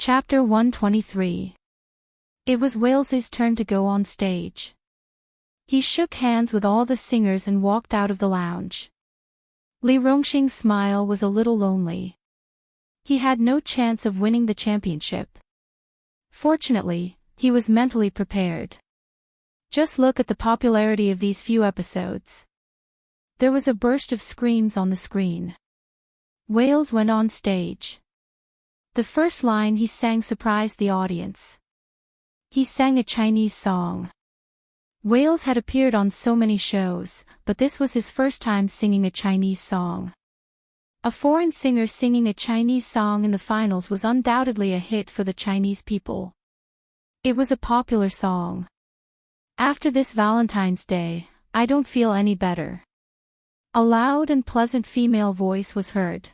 Chapter 123. It was Wales's turn to go on stage. He shook hands with all the singers and walked out of the lounge. Li Rongxing's smile was a little lonely. He had no chance of winning the championship. Fortunately, he was mentally prepared. Just look at the popularity of these few episodes. There was a burst of screams on the screen. Wales went on stage. The first line he sang surprised the audience. He sang a Chinese song. Wales had appeared on so many shows, but this was his first time singing a Chinese song. A foreign singer singing a Chinese song in the finals was undoubtedly a hit for the Chinese people. It was a popular song. After this Valentine's Day, I don't feel any better. A loud and pleasant female voice was heard.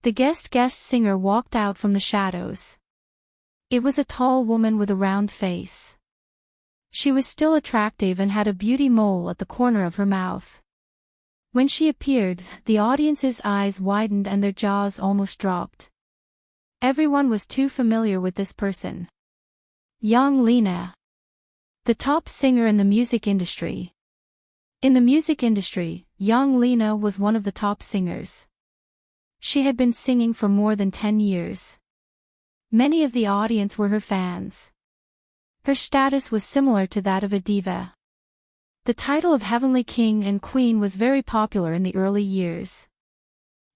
The guest singer walked out from the shadows. It was a tall woman with a round face. She was still attractive and had a beauty mole at the corner of her mouth. When she appeared, the audience's eyes widened and their jaws almost dropped. Everyone was too familiar with this person. Yang Lina. The top singer in the music industry. In the music industry, Yang Lina was one of the top singers. She had been singing for more than 10 years. Many of the audience were her fans. Her status was similar to that of a diva. The title of Heavenly King and Queen was very popular in the early years.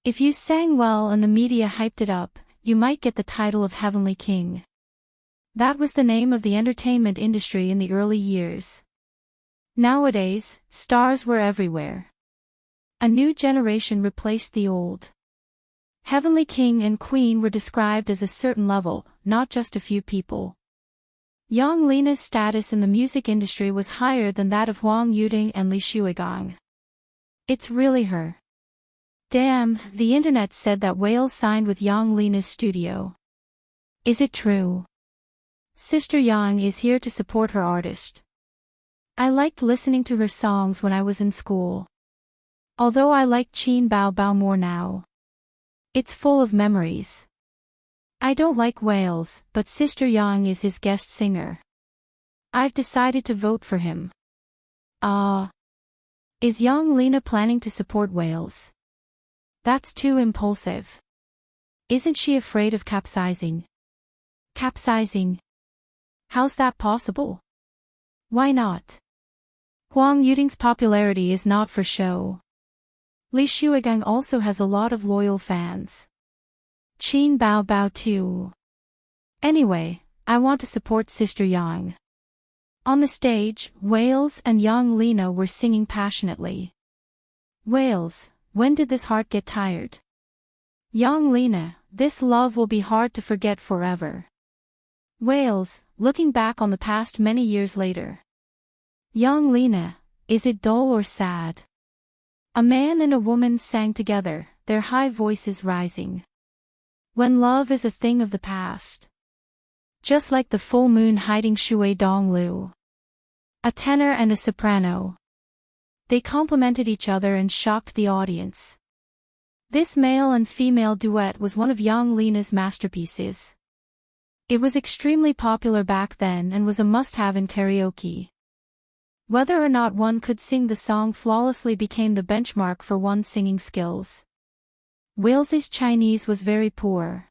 If you sang well and the media hyped it up, you might get the title of Heavenly King. That was the name of the entertainment industry in the early years. Nowadays, stars were everywhere. A new generation replaced the old. Heavenly King and Queen were described as a certain level, not just a few people. Yang Lina's status in the music industry was higher than that of Huang Yuding and Li Shuigang. It's really her. Damn, the internet said that Wales signed with Yang Lina's studio. Is it true? Sister Yang is here to support her artist. I liked listening to her songs when I was in school. Although I like Qin Bao Bao more now. It's full of memories. I don't like Wales, but Sister Yang is his guest singer. I've decided to vote for him. Is Yang Lina planning to support Wales? That's too impulsive. Isn't she afraid of capsizing? Capsizing? How's that possible? Why not? Huang Yuding's popularity is not for show. Li Shuigang also has a lot of loyal fans. Qin Bao Bao too. Anyway, I want to support Sister Yang. On the stage, Wales and Yang Lina were singing passionately. Wales, when did this heart get tired? Yang Lina, this love will be hard to forget forever. Wales, looking back on the past many years later. Yang Lina, is it dull or sad? A man and a woman sang together, their high voices rising. When love is a thing of the past. Just like the full moon hiding Shui Dong Lu. A tenor and a soprano. They complemented each other and shocked the audience. This male and female duet was one of Yang Lina's masterpieces. It was extremely popular back then and was a must-have in karaoke. Whether or not one could sing the song flawlessly became the benchmark for one's singing skills. Wales's Chinese was very poor.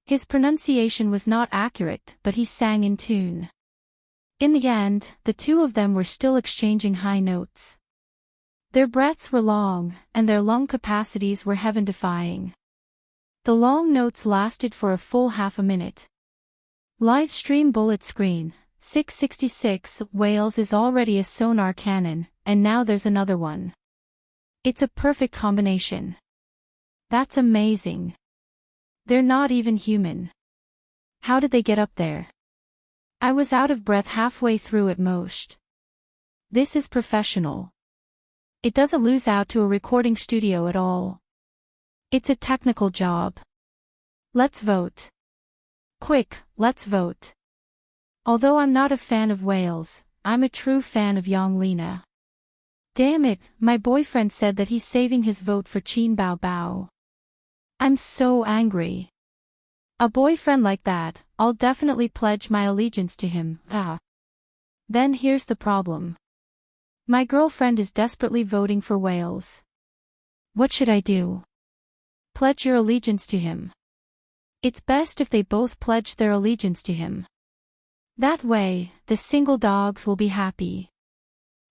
His pronunciation was not accurate, but he sang in tune. In the end, the two of them were still exchanging high notes. Their breaths were long, and their lung capacities were heaven-defying. The long notes lasted for a full half a minute. Live stream bullet screen. 666 Wales is already a sonar cannon, and now there's another one. It's a perfect combination. That's amazing. They're not even human. How did they get up there? I was out of breath halfway through at most. This is professional. It doesn't lose out to a recording studio at all. It's a technical job. Let's vote. Quick, let's vote. Although I'm not a fan of Wales, I'm a true fan of Yang Lina. Damn it, my boyfriend said that he's saving his vote for Qin Bao Bao. I'm so angry. A boyfriend like that, I'll definitely pledge my allegiance to him. Then here's the problem. My girlfriend is desperately voting for Wales. What should I do? Pledge your allegiance to him. It's best if they both pledge their allegiance to him. That way, the single dogs will be happy.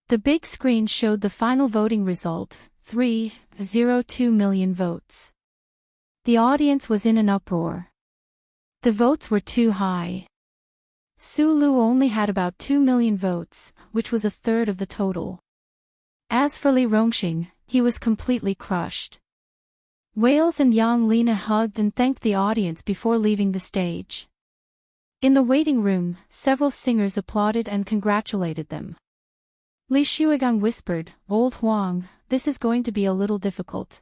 The big screen showed the final voting result, 3.02 million votes. The audience was in an uproar. The votes were too high. Sulu only had about 2 million votes, which was a third of the total. As for Li Rongxing, he was completely crushed. Wales and Yang Lina hugged and thanked the audience before leaving the stage. In the waiting room, several singers applauded and congratulated them. Li Shuigang whispered, "Old Huang, this is going to be a little difficult."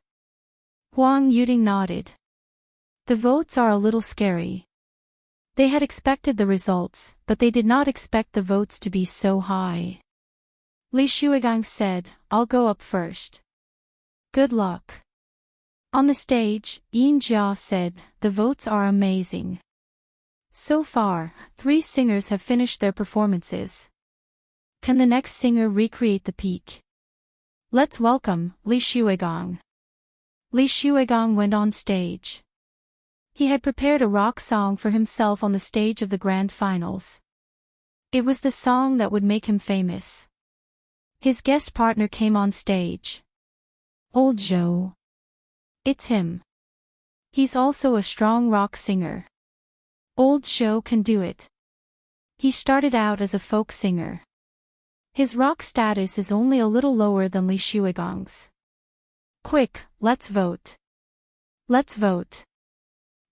Huang Yuding nodded. The votes are a little scary. They had expected the results, but they did not expect the votes to be so high. Li Shuigang said, "I'll go up first." Good luck. On the stage, Yin Jia said, "The votes are amazing. So far, 3 singers have finished their performances. Can the next singer recreate the peak? Let's welcome Li Shuigang." Li Shuigang went on stage. He had prepared a rock song for himself on the stage of the grand finals. It was the song that would make him famous. His guest partner came on stage. Old Joe. It's him. He's also a strong rock singer. Old Joe can do it. He started out as a folk singer. His rock status is only a little lower than Li Shuigang's. Quick, let's vote. Let's vote.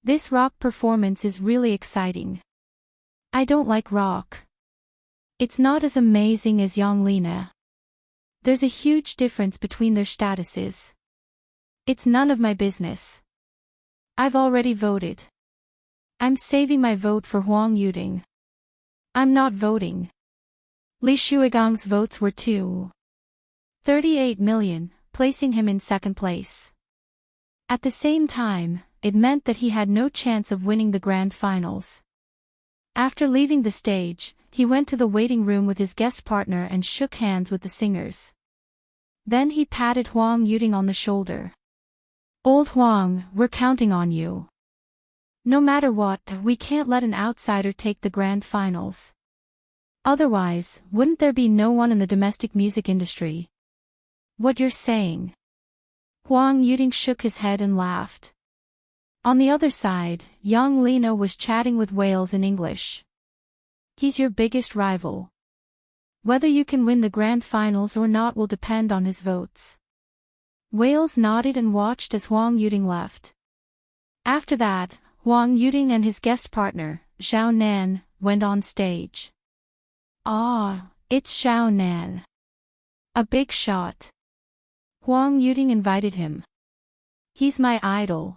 This rock performance is really exciting. I don't like rock. It's not as amazing as Yang Lina. There's a huge difference between their statuses. It's none of my business. I've already voted. I'm saving my vote for Huang Yuding. I'm not voting. Li Shuigang's votes were 2.38 million, placing him in second place. At the same time, it meant that he had no chance of winning the grand finals. After leaving the stage, he went to the waiting room with his guest partner and shook hands with the singers. Then he patted Huang Yuding on the shoulder. "Old Huang, we're counting on you. No matter what, we can't let an outsider take the grand finals. Otherwise, wouldn't there be no one in the domestic music industry?" "What you're saying?" Huang Yuding shook his head and laughed. On the other side, Yang Lina was chatting with Wales in English. "He's your biggest rival. Whether you can win the grand finals or not will depend on his votes." Wales nodded and watched as Huang Yuding left. After that, Huang Yuding and his guest partner, Zhao Nan, went on stage. "Ah, it's Zhao Nan. A big shot." Huang Yuding invited him. "He's my idol.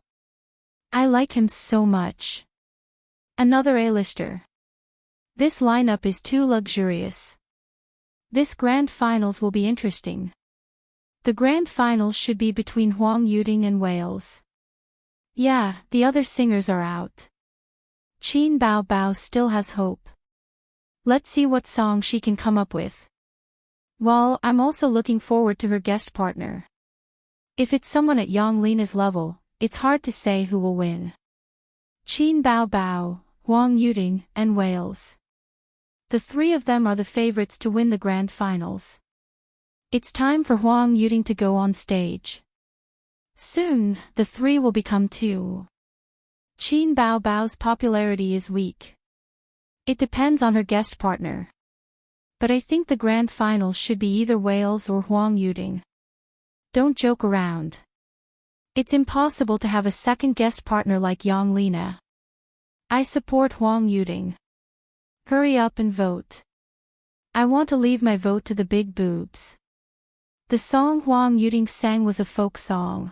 I like him so much. Another A-lister. This lineup is too luxurious. This grand finals will be interesting. The grand finals should be between Huang Yuding and Wales. Yeah, the other singers are out. Qin Bao Bao still has hope. Let's see what song she can come up with. Well, I'm also looking forward to her guest partner. If it's someone at Yang Lina's level, it's hard to say who will win. Qin Bao Bao, Huang Yuding, and Wales. The 3 of them are the favorites to win the grand finals. It's time for Huang Yuding to go on stage. Soon, the 3 will become 2. Qin Bao Bao's popularity is weak. It depends on her guest partner. But I think the grand finals should be either Wales or Huang Yuding. Don't joke around. It's impossible to have a second guest partner like Yang Lina. I support Huang Yuding. Hurry up and vote. I want to leave my vote to the big boobs." The song Huang Yuding sang was a folk song.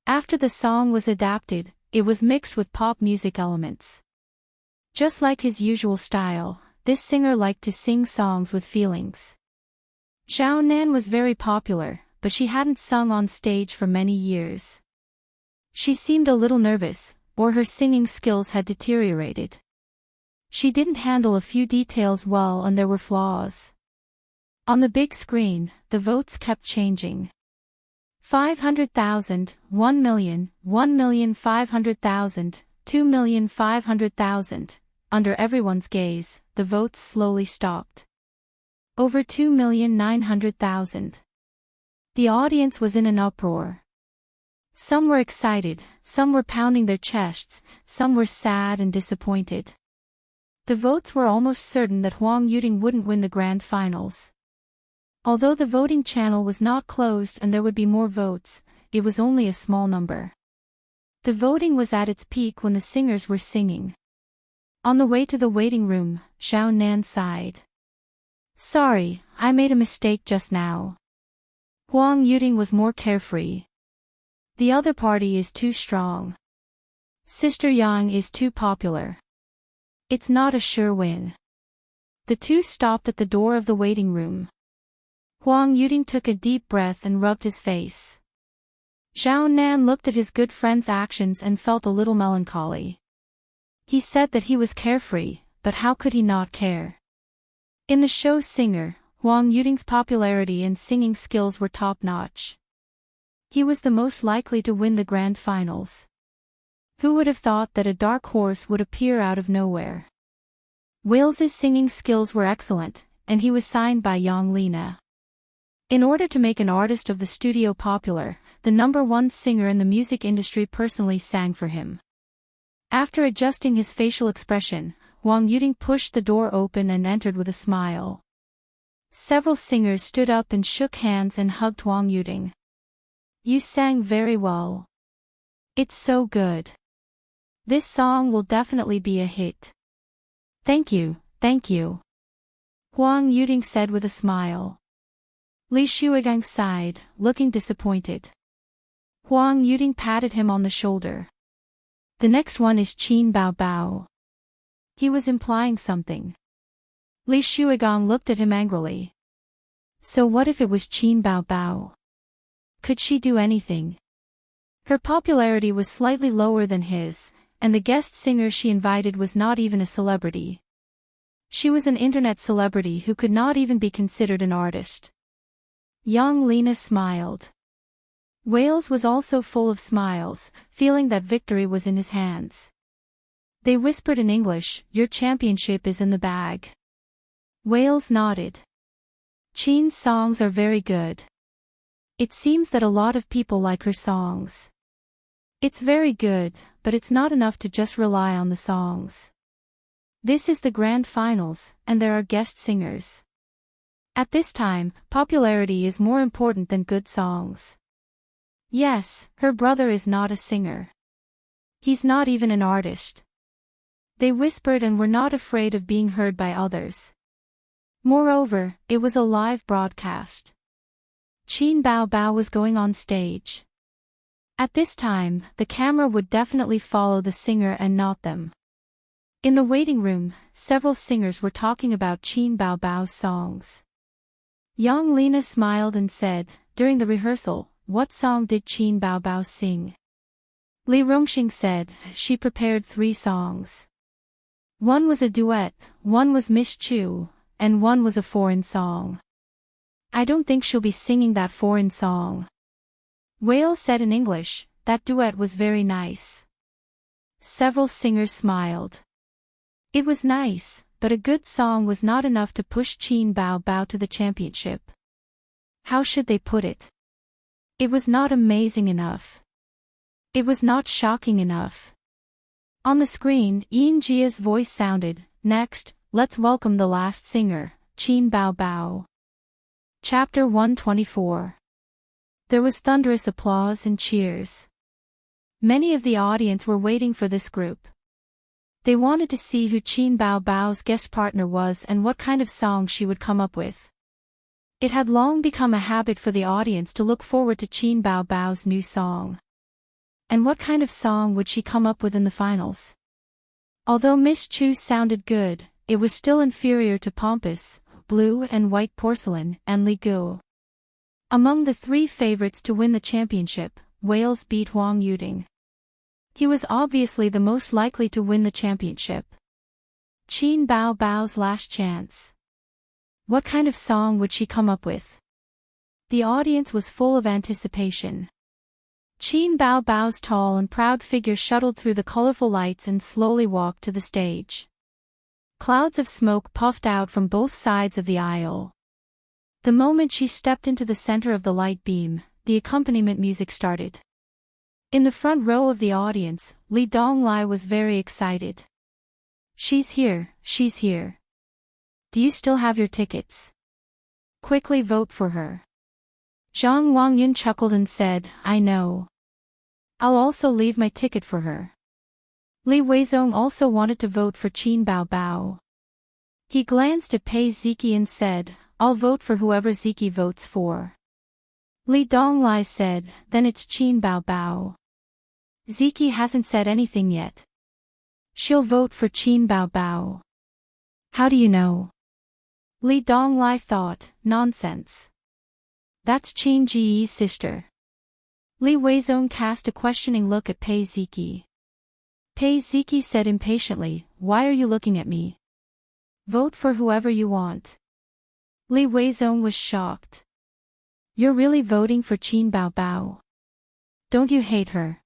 After the song was adapted, it was mixed with pop music elements. Just like his usual style, this singer liked to sing songs with feelings. Zhao Nan was very popular, but she hadn't sung on stage for many years. She seemed a little nervous, or her singing skills had deteriorated. She didn't handle a few details well and there were flaws. On the big screen, the votes kept changing. 500,000, 1 million, 1,500,000, 2,500,000. Under everyone's gaze, the votes slowly stopped. Over 2,900,000. The audience was in an uproar. Some were excited, some were pounding their chests, some were sad and disappointed. The votes were almost certain that Huang Yuting wouldn't win the grand finals. Although the voting channel was not closed and there would be more votes, it was only a small number. The voting was at its peak when the singers were singing. On the way to the waiting room, Zhao Nan sighed. Sorry, I made a mistake just now. Huang Yuting was more carefree. The other party is too strong. Sister Yang is too popular. It's not a sure win. The two stopped at the door of the waiting room. Huang Yuting took a deep breath and rubbed his face. Zhao Nan looked at his good friend's actions and felt a little melancholy. He said that he was carefree, but how could he not care? In the show Singer, Huang Yuting's popularity and singing skills were top-notch. He was the most likely to win the grand finals. Who would have thought that a dark horse would appear out of nowhere? Wales's singing skills were excellent, and he was signed by Yang Lina. In order to make an artist of the studio popular, the #1 singer in the music industry personally sang for him. After adjusting his facial expression, Huang Yuting pushed the door open and entered with a smile. Several singers stood up and shook hands and hugged Huang Yuting. You sang very well. It's so good. This song will definitely be a hit. Thank you, thank you. Huang Yuting said with a smile. Li Shuigang sighed, looking disappointed. Huang Yuting patted him on the shoulder. The next one is Qin Bao Bao. He was implying something. Li Shuigang looked at him angrily. So what if it was Qin Bao Bao? Could she do anything? Her popularity was slightly lower than his, and the guest singer she invited was not even a celebrity. She was an internet celebrity who could not even be considered an artist. Yang Lina smiled. Wales was also full of smiles, feeling that victory was in his hands. They whispered in English, your championship is in the bag. Wales nodded. Qin's songs are very good. It seems that a lot of people like her songs. It's very good, but it's not enough to just rely on the songs. This is the grand finals, and there are guest singers. At this time, popularity is more important than good songs. Yes, her brother is not a singer. He's not even an artist. They whispered and were not afraid of being heard by others. Moreover, it was a live broadcast. Qin Bao Bao was going on stage. At this time, the camera would definitely follow the singer and not them. In the waiting room, several singers were talking about Qin Bao Bao's songs. Yang Lina smiled and said, during the rehearsal, what song did Qin Bao Bao sing? Li Rongxing said, she prepared 3 songs. One was a duet, one was Miss Chu, and one was a foreign song. I don't think she'll be singing that foreign song. Whale said in English, that duet was very nice. Several singers smiled. It was nice, but a good song was not enough to push Qin Bao Bao to the championship. How should they put it? It was not amazing enough. It was not shocking enough. On the screen, Yin Jia's voice sounded, next, let's welcome the last singer, Qin Bao Bao. Chapter 124. There was thunderous applause and cheers. Many of the audience were waiting for this group. They wanted to see who Qin Bao Bao's guest partner was and what kind of song she would come up with. It had long become a habit for the audience to look forward to Qin Bao Bao's new song. And what kind of song would she come up with in the finals? Although Miss Chu sounded good, it was still inferior to Pompous, Blue and White Porcelain, and Li Guo. Among the 3 favorites to win the championship, Wales beat Huang Yuting. He was obviously the most likely to win the championship. Qin Bao Bao's last chance. What kind of song would she come up with? The audience was full of anticipation. Qin Bao Bao's tall and proud figure shuttled through the colorful lights and slowly walked to the stage. Clouds of smoke puffed out from both sides of the aisle. The moment she stepped into the center of the light beam, the accompaniment music started. In the front row of the audience, Li Donglai was very excited. She's here, she's here. Do you still have your tickets? Quickly vote for her. Zhang Wangyun chuckled and said, I know. I'll also leave my ticket for her. Li Weizong also wanted to vote for Qin Bao Bao. He glanced at Pei Ziki and said, I'll vote for whoever Ziki votes for. Li Donglai said, then it's Qin Bao Bao. Ziki hasn't said anything yet. She'll vote for Qin Bao Bao. How do you know? Li Donglai thought, nonsense. That's Qin Ji's sister. Li Weizong cast a questioning look at Pei Ziki. Pei Ziki said impatiently, why are you looking at me? Vote for whoever you want. Li Weizong was shocked. You're really voting for Qin Bao Bao? Don't you hate her?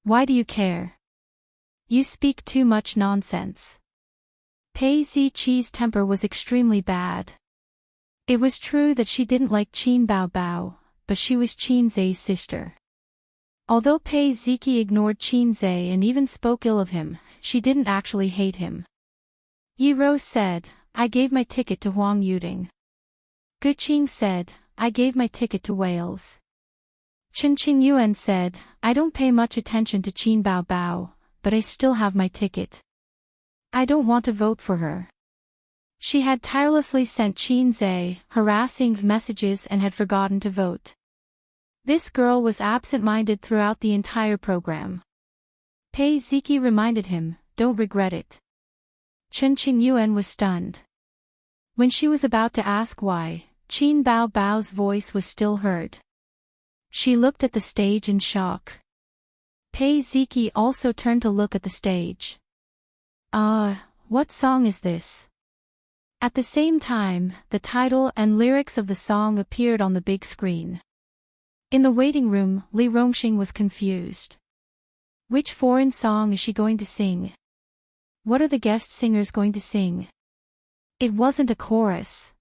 Why do you care? You speak too much nonsense. Pei Ziqi's temper was extremely bad. It was true that she didn't like Qin Bao Bao, but she was Qin Zhe's sister. Although Pei Ziki ignored Qin Zhe and even spoke ill of him, she didn't actually hate him. Yi Rou said, I gave my ticket to Huang Yuding. Gu Qing said, I gave my ticket to Wales. Chen Qingyuan said, I don't pay much attention to Qin Bao Bao, but I still have my ticket. I don't want to vote for her. She had tirelessly sent Qin Zhe harassing messages and had forgotten to vote. This girl was absent-minded throughout the entire program. Pei Ziki reminded him, don't regret it. Chen Qingyuan was stunned. When she was about to ask why, Qin Bao Bao's voice was still heard. She looked at the stage in shock. Pei Ziki also turned to look at the stage. What song is this? At the same time, the title and lyrics of the song appeared on the big screen. In the waiting room, Li Rongxing was confused. Which foreign song is she going to sing? What are the guest singers going to sing? It wasn't a chorus.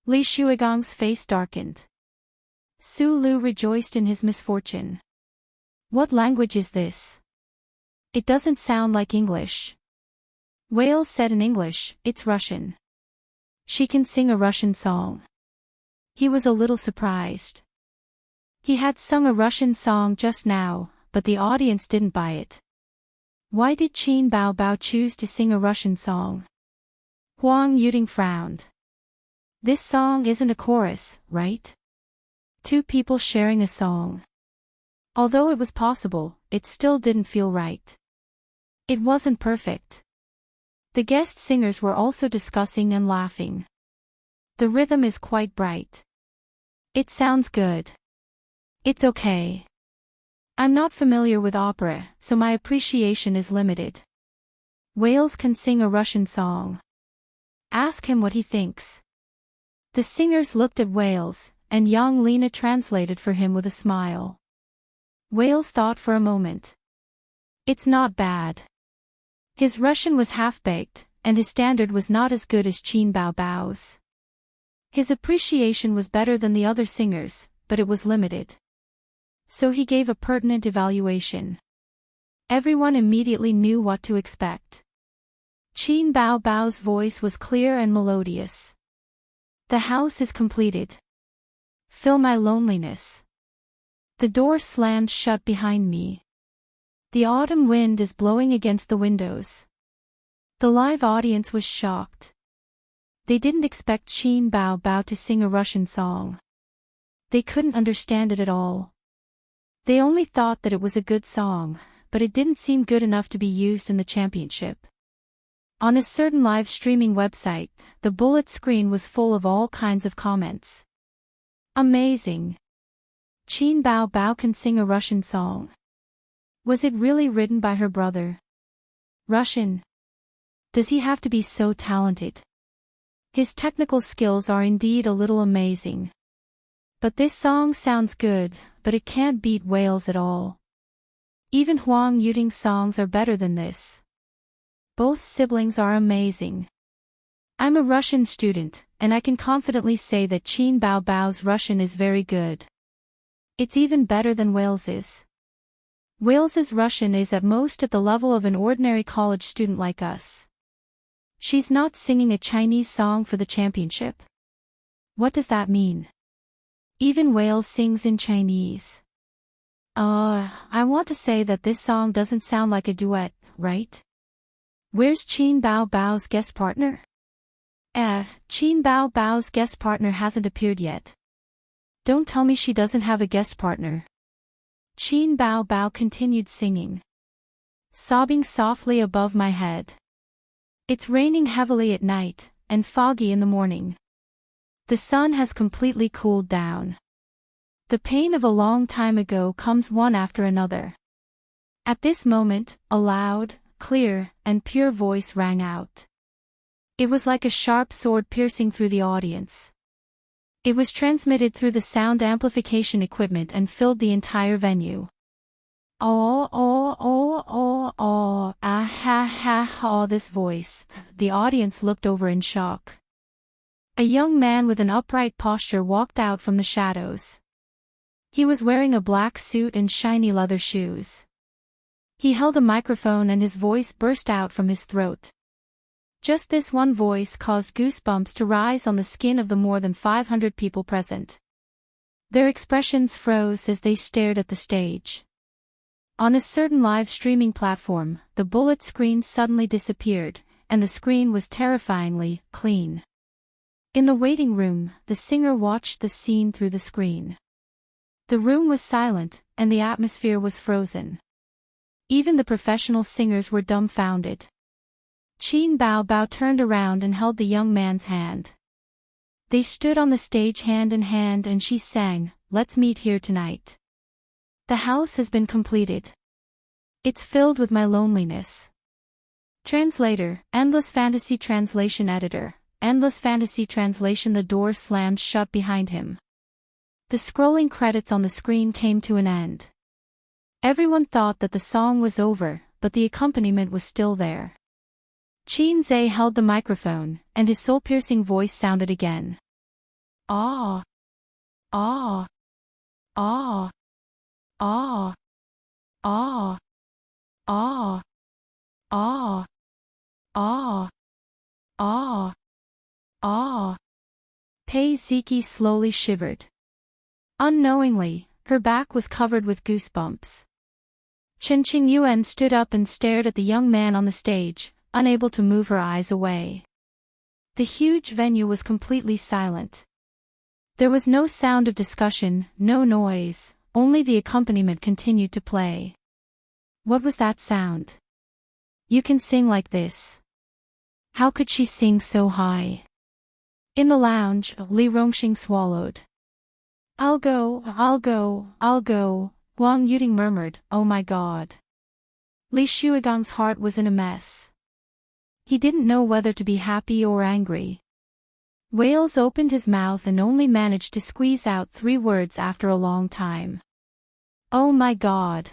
Li Shuigong's face darkened. Su Lu rejoiced in his misfortune. What language is this? It doesn't sound like English. Wales said in English, it's Russian. She can sing a Russian song. He was a little surprised. He had sung a Russian song just now, but the audience didn't buy it. Why did Qin Bao Bao choose to sing a Russian song? Huang Yuding frowned. This song isn't a chorus, right? Two people sharing a song. Although it was possible, it still didn't feel right. It wasn't perfect. The guest singers were also discussing and laughing. The rhythm is quite bright. It sounds good. It's okay. I'm not familiar with opera, so my appreciation is limited. Wales can sing a Russian song. Ask him what he thinks. The singers looked at Wales, and Yang Lena translated for him with a smile. Wales thought for a moment. It's not bad. His Russian was half-baked, and his standard was not as good as Qin Bao Bao's. His appreciation was better than the other singers, but it was limited. So he gave a pertinent evaluation. Everyone immediately knew what to expect. Qin Bao Bao's voice was clear and melodious. The house is completed. Fill my loneliness. The door slammed shut behind me. The autumn wind is blowing against the windows. The live audience was shocked. They didn't expect Qin Bao Bao to sing a Russian song. They couldn't understand it at all. They only thought that it was a good song, but it didn't seem good enough to be used in the championship. On a certain live streaming website, the bullet screen was full of all kinds of comments. Amazing! Qin Bao Bao can sing a Russian song. Was it really written by her brother? Russian. Does he have to be so talented? His technical skills are indeed a little amazing. But this song sounds good, but it can't beat Wales at all. Even Huang Yuting's songs are better than this. Both siblings are amazing. I'm a Russian student, and I can confidently say that Qin Bao Bao's Russian is very good. It's even better than Wales's. Wales's Russian is at most at the level of an ordinary college student like us. She's not singing a Chinese song for the championship. What does that mean? Even Wales sings in Chinese. I want to say that this song doesn't sound like a duet, right? Where's Qin Bao Bao's guest partner? Qin Bao Bao's guest partner hasn't appeared yet. Don't tell me she doesn't have a guest partner. Qin Bao Bao continued singing. Sobbing softly above my head. It's raining heavily at night, and foggy in the morning. The sun has completely cooled down. The pain of a long time ago comes one after another. At this moment, a loud, clear, and pure voice rang out. It was like a sharp sword piercing through the audience. It was transmitted through the sound amplification equipment and filled the entire venue. This voice. The audience looked over in shock. A young man with an upright posture walked out from the shadows. He was wearing a black suit and shiny leather shoes. He held a microphone and his voice burst out from his throat. Just this one voice caused goosebumps to rise on the skin of the more than 500 people present. Their expressions froze as they stared at the stage. On a certain live streaming platform, the bullet screen suddenly disappeared, and the screen was terrifyingly clean. In the waiting room, the singer watched the scene through the screen. The room was silent, and the atmosphere was frozen. Even the professional singers were dumbfounded. Qin Bao Bao turned around and held the young man's hand. They stood on the stage hand in hand and she sang, "Let's meet here tonight. The house has been completed. It's filled with my loneliness." Translator, Endless Fantasy Translation Editor, Endless Fantasy Translation. The door slammed shut behind him. The scrolling credits on the screen came to an end. Everyone thought that the song was over, but the accompaniment was still there. Qin Zhe held the microphone, and his soul-piercing voice sounded again. Ah! Ah! Ah! Ah! Ah! Ah! Ah! Ah! Ah! Ah! Pei Ziki slowly shivered. Unknowingly, her back was covered with goosebumps. Chen Qingyuan stood up and stared at the young man on the stage, unable to move her eyes away. The huge venue was completely silent. There was no sound of discussion, no noise, only the accompaniment continued to play. What was that sound? You can sing like this. How could she sing so high? In the lounge, Li Rongxing swallowed. I'll go, Wang Yuting murmured, "Oh my God." Li Shuigang's heart was in a mess. He didn't know whether to be happy or angry. Wales opened his mouth and only managed to squeeze out 3 words after a long time. Oh my God.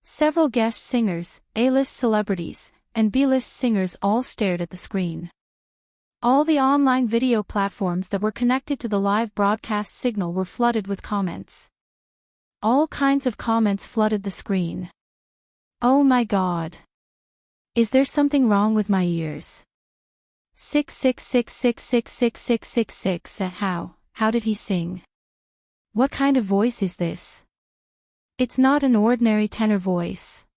Several guest singers, A-list celebrities, and B-list singers all stared at the screen. All the online video platforms that were connected to the live broadcast signal were flooded with comments. All kinds of comments flooded the screen. Oh my God. Is there something wrong with my ears? 666666666. How did he sing? What kind of voice is this? It's not an ordinary tenor voice.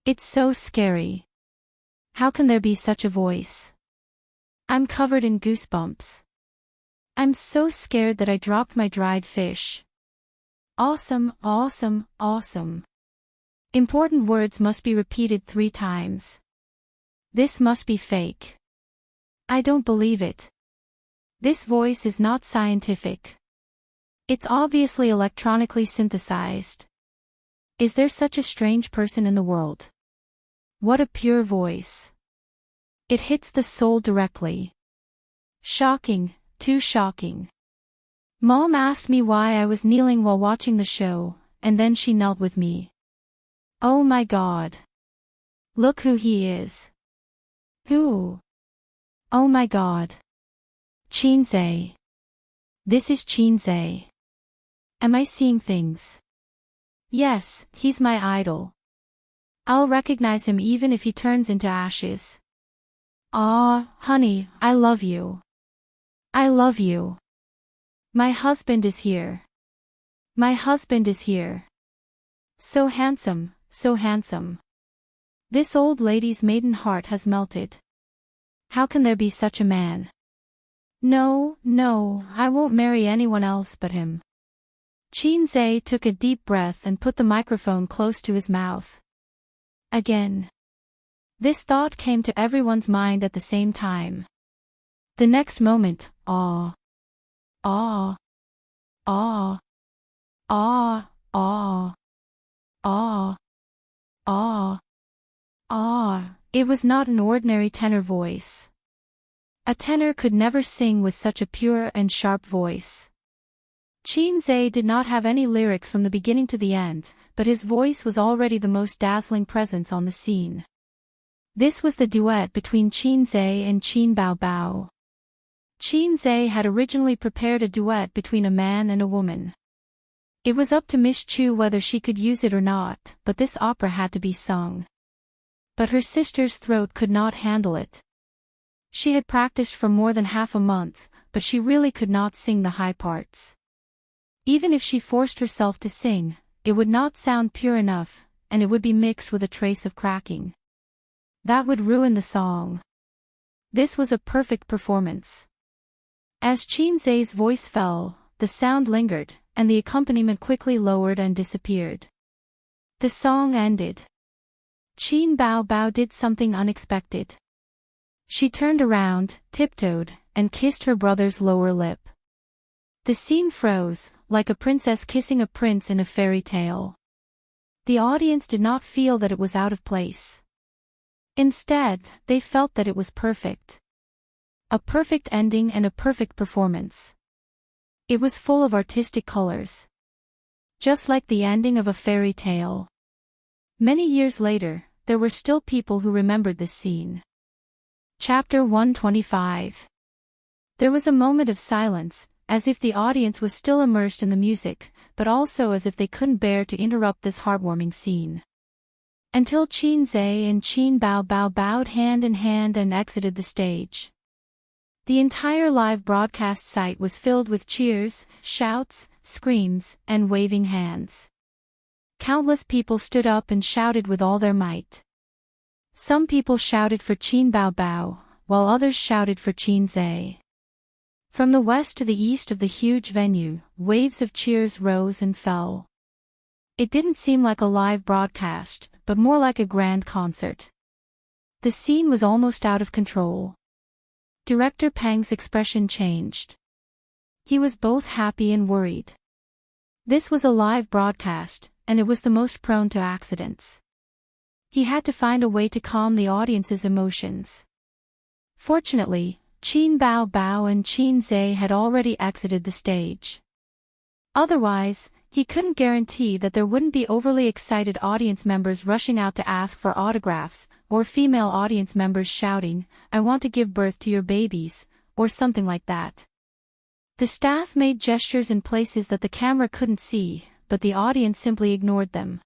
It's so scary. How can there be such a voice? I'm covered in goosebumps. I'm so scared that I dropped my dried fish. Awesome, awesome, awesome. Important words must be repeated 3 times. This must be fake. I don't believe it. This voice is not scientific. It's obviously electronically synthesized. Is there such a strange person in the world? What a pure voice. It hits the soul directly. Shocking, too shocking. Mom asked me why I was kneeling while watching the show, and then she knelt with me. Oh my God. Look who he is. Who? Oh my God. Chinze. This is Chinze. Am I seeing things? Yes, he's my idol. I'll recognize him even if he turns into ashes. Ah, honey, I love you. I love you. My husband is here. My husband is here. So handsome, so handsome. This old lady's maiden heart has melted. How can there be such a man? No, no, I won't marry anyone else but him. Chinze took a deep breath and put the microphone close to his mouth. Again. This thought came to everyone's mind at the same time. The next moment, awe. Awe. Awe. Awe. Awe. Awe. Awe. Awe. It was not an ordinary tenor voice. A tenor could never sing with such a pure and sharp voice. Chinze did not have any lyrics from the beginning to the end, but his voice was already the most dazzling presence on the scene. This was the duet between Chinze and Qin Bao Bao. Chinze had originally prepared a duet between a man and a woman. It was up to Miss Chu whether she could use it or not, but this opera had to be sung. But her sister's throat could not handle it. She had practiced for more than half a month, but she really could not sing the high parts. Even if she forced herself to sing, it would not sound pure enough, and it would be mixed with a trace of cracking. That would ruin the song. This was a perfect performance. As Chinze's voice fell, the sound lingered, and the accompaniment quickly lowered and disappeared. The song ended. Qin Bao Bao did something unexpected. She turned around, tiptoed, and kissed her brother's lower lip. The scene froze, like a princess kissing a prince in a fairy tale. The audience did not feel that it was out of place. Instead, they felt that it was perfect. A perfect ending and a perfect performance. It was full of artistic colors. Just like the ending of a fairy tale. Many years later, there were still people who remembered this scene. Chapter 125. There was a moment of silence, as if the audience was still immersed in the music, but also as if they couldn't bear to interrupt this heartwarming scene. Until Chinze and Qin Bao Bao bowed hand in hand and exited the stage. The entire live broadcast site was filled with cheers, shouts, screams, and waving hands. Countless people stood up and shouted with all their might. Some people shouted for Qin Bao Bao, while others shouted for Chinze. From the west to the east of the huge venue, waves of cheers rose and fell. It didn't seem like a live broadcast, but more like a grand concert. The scene was almost out of control. Director Pang's expression changed. He was both happy and worried. This was a live broadcast, and it was the most prone to accidents. He had to find a way to calm the audience's emotions. Fortunately, Qin Bao Bao and Chinze had already exited the stage. Otherwise, he couldn't guarantee that there wouldn't be overly excited audience members rushing out to ask for autographs, or female audience members shouting, "I want to give birth to your babies," or something like that. The staff made gestures in places that the camera couldn't see, but the audience simply ignored them.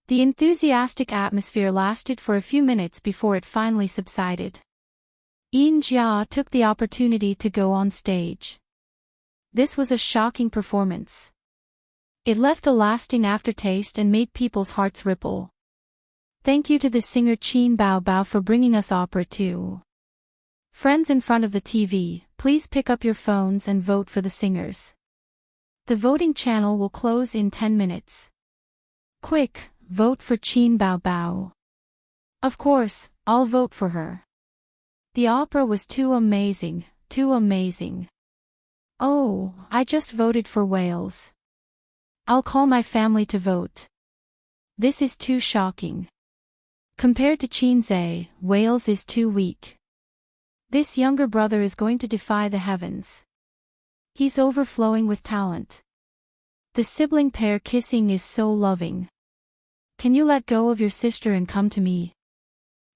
The enthusiastic atmosphere lasted for a few minutes before it finally subsided. Yin Jia took the opportunity to go on stage. This was a shocking performance. It left a lasting aftertaste and made people's hearts ripple. Thank you to the singer Qin Bao Bao for bringing us opera too. Friends in front of the TV, please pick up your phones and vote for the singers. The voting channel will close in 10 minutes. Quick, vote for Qin Bao Bao. Of course, I'll vote for her. The opera was too amazing, too amazing. Oh, I just voted for Wales. I'll call my family to vote. This is too shocking. Compared to Qinze, Wales is too weak. This younger brother is going to defy the heavens. He's overflowing with talent. The sibling pair kissing is so loving. Can you let go of your sister and come to me?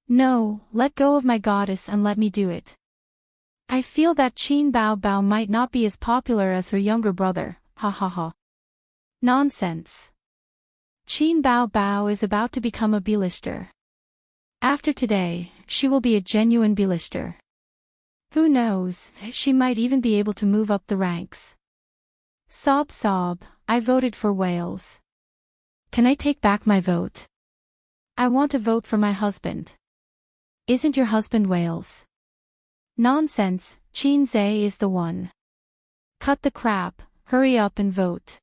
No, let go of my goddess and let me do it. I feel that Qin Bao Bao might not be as popular as her younger brother, ha ha ha. Nonsense. Qin Bao Bao is about to become a B-lister. After today, she will be a genuine B-lister. Who knows, she might even be able to move up the ranks. Sob sob, I voted for Wales. Can I take back my vote? I want to vote for my husband. Isn't your husband Wales? Nonsense, Qinze is the one. Cut the crap, hurry up and vote.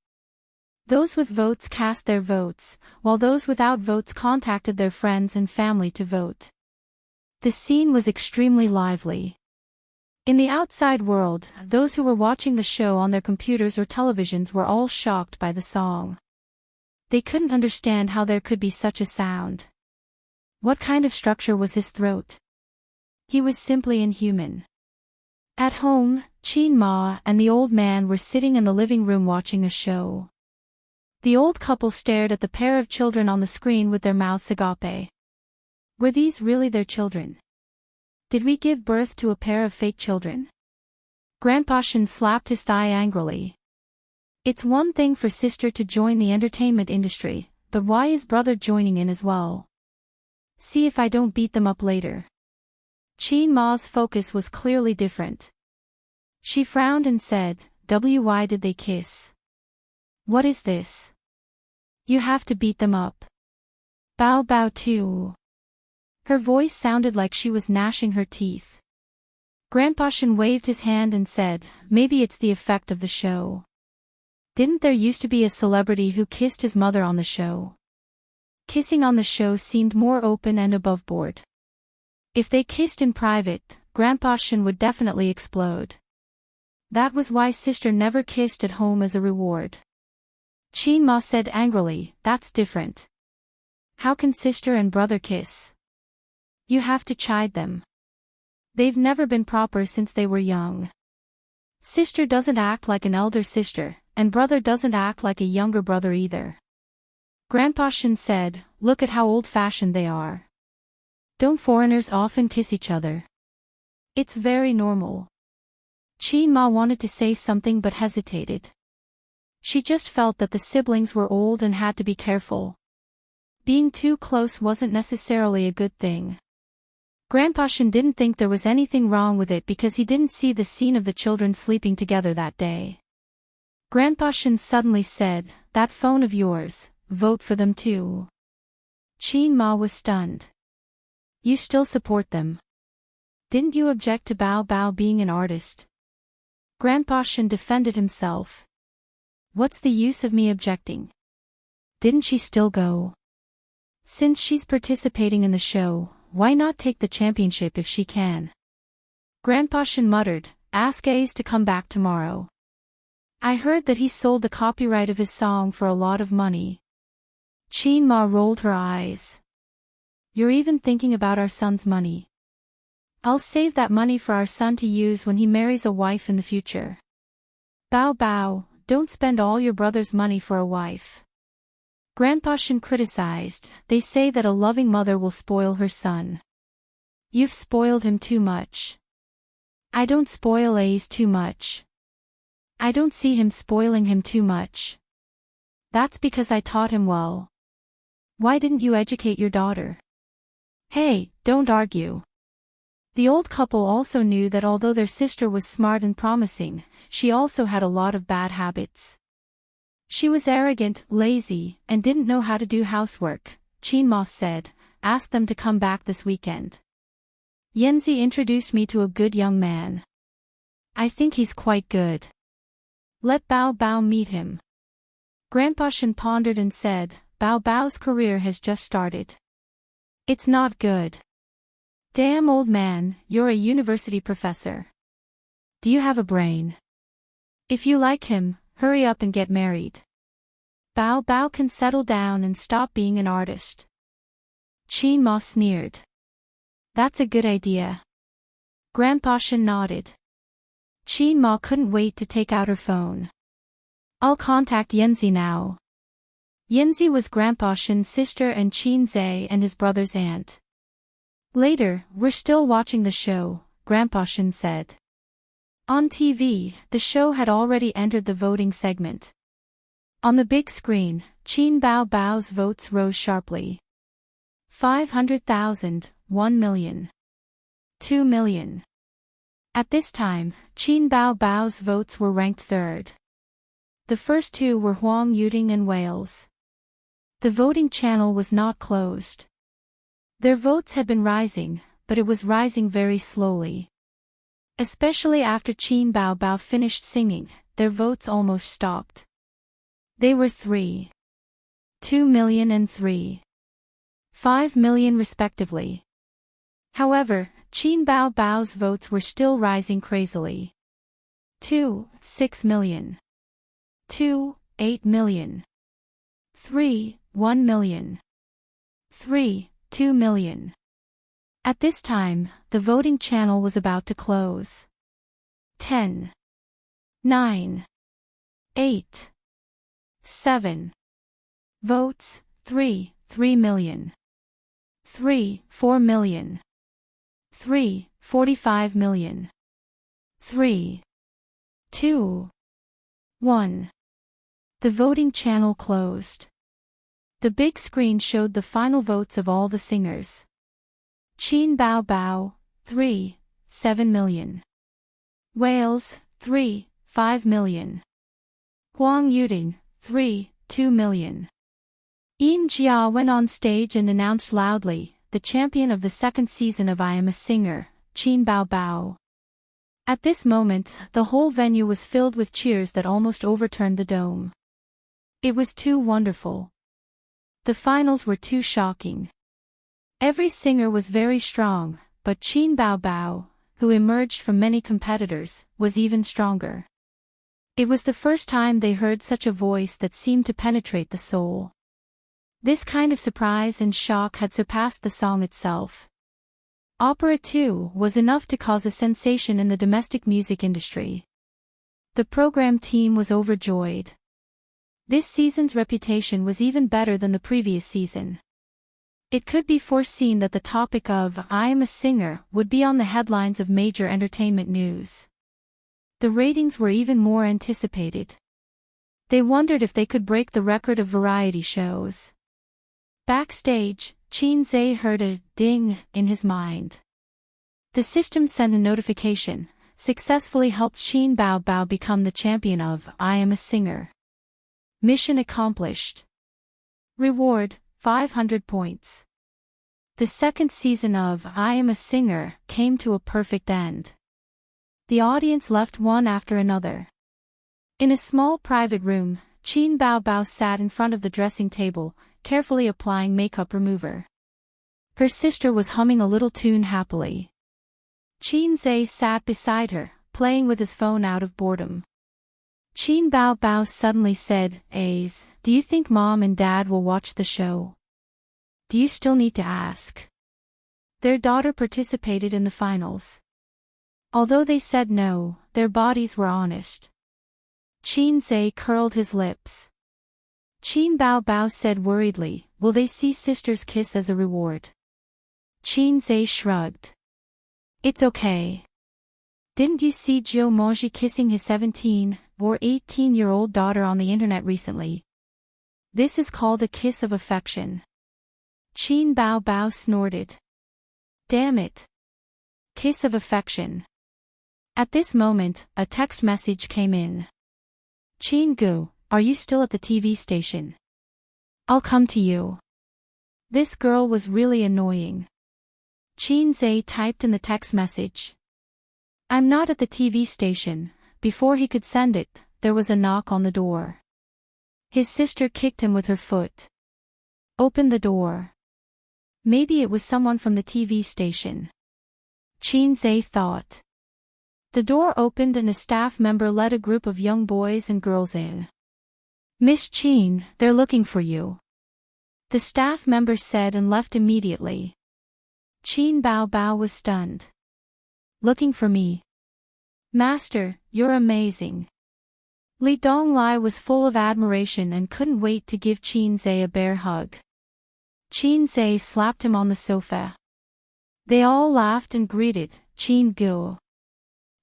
Those with votes cast their votes, while those without votes contacted their friends and family to vote. The scene was extremely lively. In the outside world, those who were watching the show on their computers or televisions were all shocked by the song. They couldn't understand how there could be such a sound. What kind of structure was his throat? He was simply inhuman. At home, Qin Ma and the old man were sitting in the living room watching a show. The old couple stared at the pair of children on the screen with their mouths agape. Were these really their children? Did we give birth to a pair of fake children? Grandpa Shen slapped his thigh angrily. It's one thing for sister to join the entertainment industry, but why is brother joining in as well? See if I don't beat them up later. Qin Ma's focus was clearly different. She frowned and said, why did they kiss? What is this? You have to beat them up. Bao Bao too. Her voice sounded like she was gnashing her teeth. Grandpa Shen waved his hand and said, maybe it's the effect of the show. Didn't there used to be a celebrity who kissed his mother on the show? Kissing on the show seemed more open and above board. If they kissed in private, Grandpa Shen would definitely explode. That was why sister never kissed at home as a reward. Qin Ma said angrily, that's different. How can sister and brother kiss? You have to chide them. They've never been proper since they were young. Sister doesn't act like an elder sister, and brother doesn't act like a younger brother either. Grandpa Shen said, look at how old-fashioned they are. Don't foreigners often kiss each other? It's very normal. Qin Ma wanted to say something but hesitated. She just felt that the siblings were old and had to be careful. Being too close wasn't necessarily a good thing. Grandpa Shen didn't think there was anything wrong with it because he didn't see the scene of the children sleeping together that day. Grandpa Shen suddenly said, that phone of yours, vote for them too. Qin Ma was stunned. You still support them? Didn't you object to Bao Bao being an artist? Grandpa Shen defended himself. What's the use of me objecting? Didn't she still go? Since she's participating in the show, why not take the championship if she can? Grandpa Shen muttered, ask Ace to come back tomorrow. I heard that he sold the copyright of his song for a lot of money. Qin Ma rolled her eyes. You're even thinking about our son's money. I'll save that money for our son to use when he marries a wife in the future. Bao Bao, don't spend all your brother's money for a wife. Grandpa Shen criticized, they say that a loving mother will spoil her son. You've spoiled him too much. I don't spoil Ace too much. I don't see him spoiling him too much. That's because I taught him well. Why didn't you educate your daughter? Hey, don't argue. The old couple also knew that although their sister was smart and promising, she also had a lot of bad habits. She was arrogant, lazy, and didn't know how to do housework. Qin Ma said, ask them to come back this weekend. Yanzi introduced me to a good young man. I think he's quite good. Let Bao Bao meet him. Grandpa Shen pondered and said, Bao Bao's career has just started. It's not good. Damn old man, you're a university professor. Do you have a brain? If you like him, hurry up and get married. Bao Bao can settle down and stop being an artist. Qin Ma sneered. That's a good idea. Grandpa Shen nodded. Qin Ma couldn't wait to take out her phone. I'll contact Yanzi now. Yanzi was Grandpa Shen's sister and Qin Zhe and his brother's aunt. Later, we're still watching the show, Grandpa Shen said. On TV, the show had already entered the voting segment. On the big screen, Qin Bao Bao's votes rose sharply. 500,000, 1 million. 2 million. At this time, Qin Bao Bao's votes were ranked third. The first two were Huang Yuding and Wales. The voting channel was not closed. Their votes had been rising, but it was rising very slowly. Especially after Qin Bao Bao finished singing, their votes almost stopped. They were 3. 2 million and 3. 5 million respectively. However, Qin Bao Bao's votes were still rising crazily. 2, 6 million. 2, 8 million. 3, 1 million. 3, 2 million. At this time, the voting channel was about to close. 10. 9. 8. 7. Votes, 3, 3 million. 3, 4 million. 3, 45 million. 3. 2. 1. The voting channel closed. The big screen showed the final votes of all the singers. Qin Bao Bao, 3, 7 million. Wales, 3, 5 million. Huang Yuding, 3, 2 million. Yin Jia went on stage and announced loudly, the champion of the second season of I Am a Singer, Qin Bao Bao. At this moment, the whole venue was filled with cheers that almost overturned the dome. It was too wonderful. The finals were too shocking. Every singer was very strong, but Qin Bao Bao, who emerged from many competitors, was even stronger. It was the first time they heard such a voice that seemed to penetrate the soul. This kind of surprise and shock had surpassed the song itself. Opera, too, was enough to cause a sensation in the domestic music industry. The program team was overjoyed. This season's reputation was even better than the previous season. It could be foreseen that the topic of I Am a Singer would be on the headlines of major entertainment news. The ratings were even more anticipated. They wondered if they could break the record of variety shows. Backstage, Qin Zhe heard a ding in his mind. The system sent a notification, successfully helped Qin Bao Bao become the champion of I Am a Singer. Mission accomplished. Reward, 500 points. The second season of I Am a Singer came to a perfect end. The audience left one after another. In a small private room, Qin Bao Bao sat in front of the dressing table, carefully applying makeup remover. Her sister was humming a little tune happily. Qin Zhe sat beside her, playing with his phone out of boredom. Qin Bao Bao suddenly said, "Ace, do you think Mom and Dad will watch the show? Do you still need to ask?" Their daughter participated in the finals. Although they said no, their bodies were honest. Qin Zhe curled his lips. Qin Bao Bao said worriedly, "Will they see sisters kiss as a reward?" Qin Zhe shrugged. "It's okay. Didn't you see Jiu Monji kissing his 17 or 18-year-old daughter on the internet recently? This is called a kiss of affection." Qin Bao Bao snorted. "Damn it. Kiss of affection." At this moment, a text message came in. "Qin Gu, are you still at the TV station? I'll come to you." This girl was really annoying. Qin Zhe typed in the text message. "I'm not at the TV station." Before he could send it, there was a knock on the door. His sister kicked him with her foot. "Open the door." Maybe it was someone from the TV station. Qin Zhe thought. The door opened and a staff member led a group of young boys and girls in. Miss Qin, they're looking for you. The staff member said and left immediately. Qin Bao Bao was stunned. Looking for me? Master, you're amazing. Li Donglai was full of admiration and couldn't wait to give Qin Zhe a bear hug. Qin Zhe slapped him on the sofa. They all laughed and greeted, Qin Gu.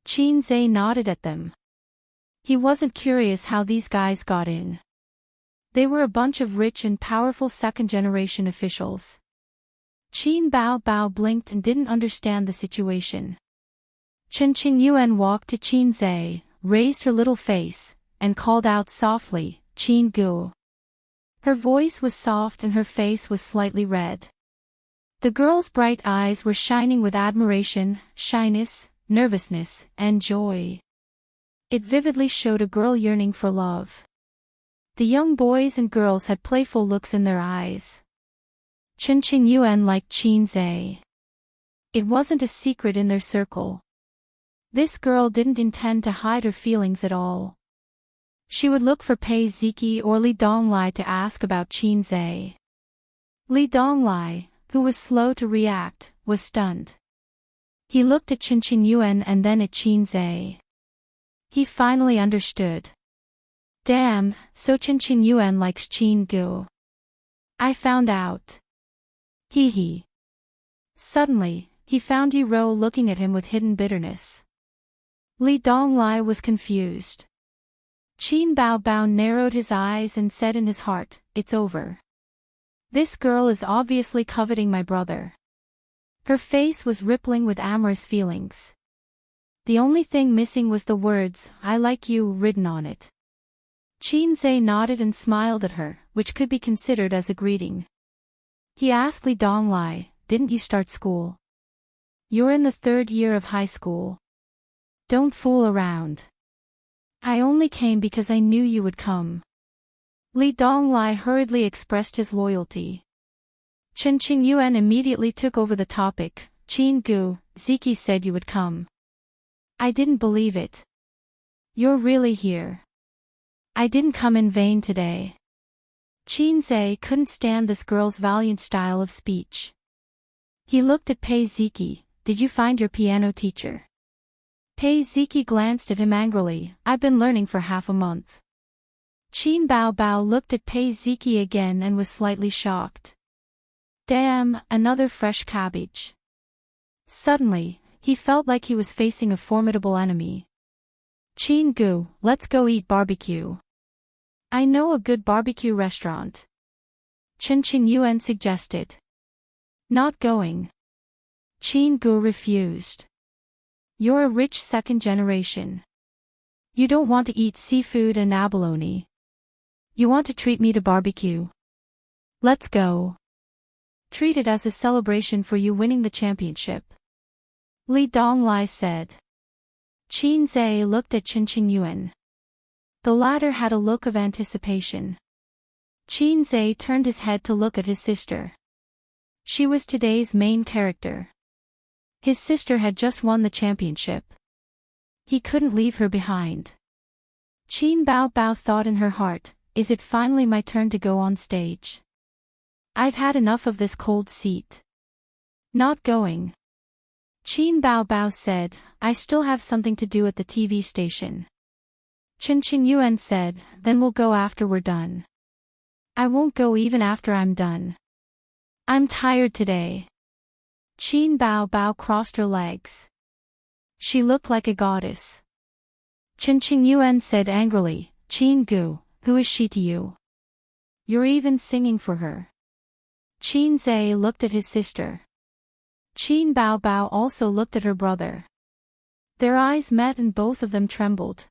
Qin Zhe nodded at them. He wasn't curious how these guys got in. They were a bunch of rich and powerful second-generation officials. Qin Bao Bao blinked and didn't understand the situation. Chen Qingyuan walked to Qin Zhe, raised her little face, and called out softly, Qin Gu. Her voice was soft and her face was slightly red. The girl's bright eyes were shining with admiration, shyness, nervousness, and joy. It vividly showed a girl yearning for love. The young boys and girls had playful looks in their eyes. Chen Qingyuan liked Qin Zhe. It wasn't a secret in their circle. This girl didn't intend to hide her feelings at all. She would look for Pei Ziki or Li Donglai to ask about Qin Zhe. Li Donglai, who was slow to react, was stunned. He looked at Chen Qingyuan and then at Qin Zhe. He finally understood. Damn, so Chen Qingyuan likes Qin Gu. I found out. Hee hee. Suddenly, he found Yi Ro looking at him with hidden bitterness. Li Donglai was confused. Qin Bao Bao narrowed his eyes and said in his heart, it's over. This girl is obviously coveting my brother. Her face was rippling with amorous feelings. The only thing missing was the words, I like you, written on it. Qin Zhe nodded and smiled at her, which could be considered as a greeting. He asked Li Donglai, didn't you start school? You're in the 3rd year of high school. Don't fool around. I only came because I knew you would come. Li Donglai hurriedly expressed his loyalty. Chen Qingyuan immediately took over the topic, Qin Gu, Ziki said you would come. I didn't believe it. You're really here. I didn't come in vain today. Qin Zhe couldn't stand this girl's valiant style of speech. He looked at Pei Ziki, did you find your piano teacher? Pei Ziki glanced at him angrily, I've been learning for half a month. Qin Bao Bao looked at Pei Ziki again and was slightly shocked. Damn, another fresh cabbage. Suddenly, he felt like he was facing a formidable enemy. Qin Gu, let's go eat barbecue. I know a good barbecue restaurant. Chen Qingyuan suggested. Not going. Qin Gu refused. You're a rich second generation. You don't want to eat seafood and abalone. You want to treat me to barbecue. Let's go. Treat it as a celebration for you winning the championship. Li Donglai said. Qin Zhe looked at Chen Qingyuan. The latter had a look of anticipation. Qin Zhe turned his head to look at his sister. She was today's main character. His sister had just won the championship. He couldn't leave her behind. Qin Bao Bao thought in her heart, is it finally my turn to go on stage? I've had enough of this cold seat. Not going. Qin Bao Bao said, I still have something to do at the TV station. Chen Qingyuan said, then we'll go after we're done. I won't go even after I'm done. I'm tired today. Qin Bao Bao crossed her legs. She looked like a goddess. Chen Qingyuan said angrily, Qin Gu, who is she to you? You're even singing for her. Qin Zhe looked at his sister. Qin Bao Bao also looked at her brother. Their eyes met and both of them trembled.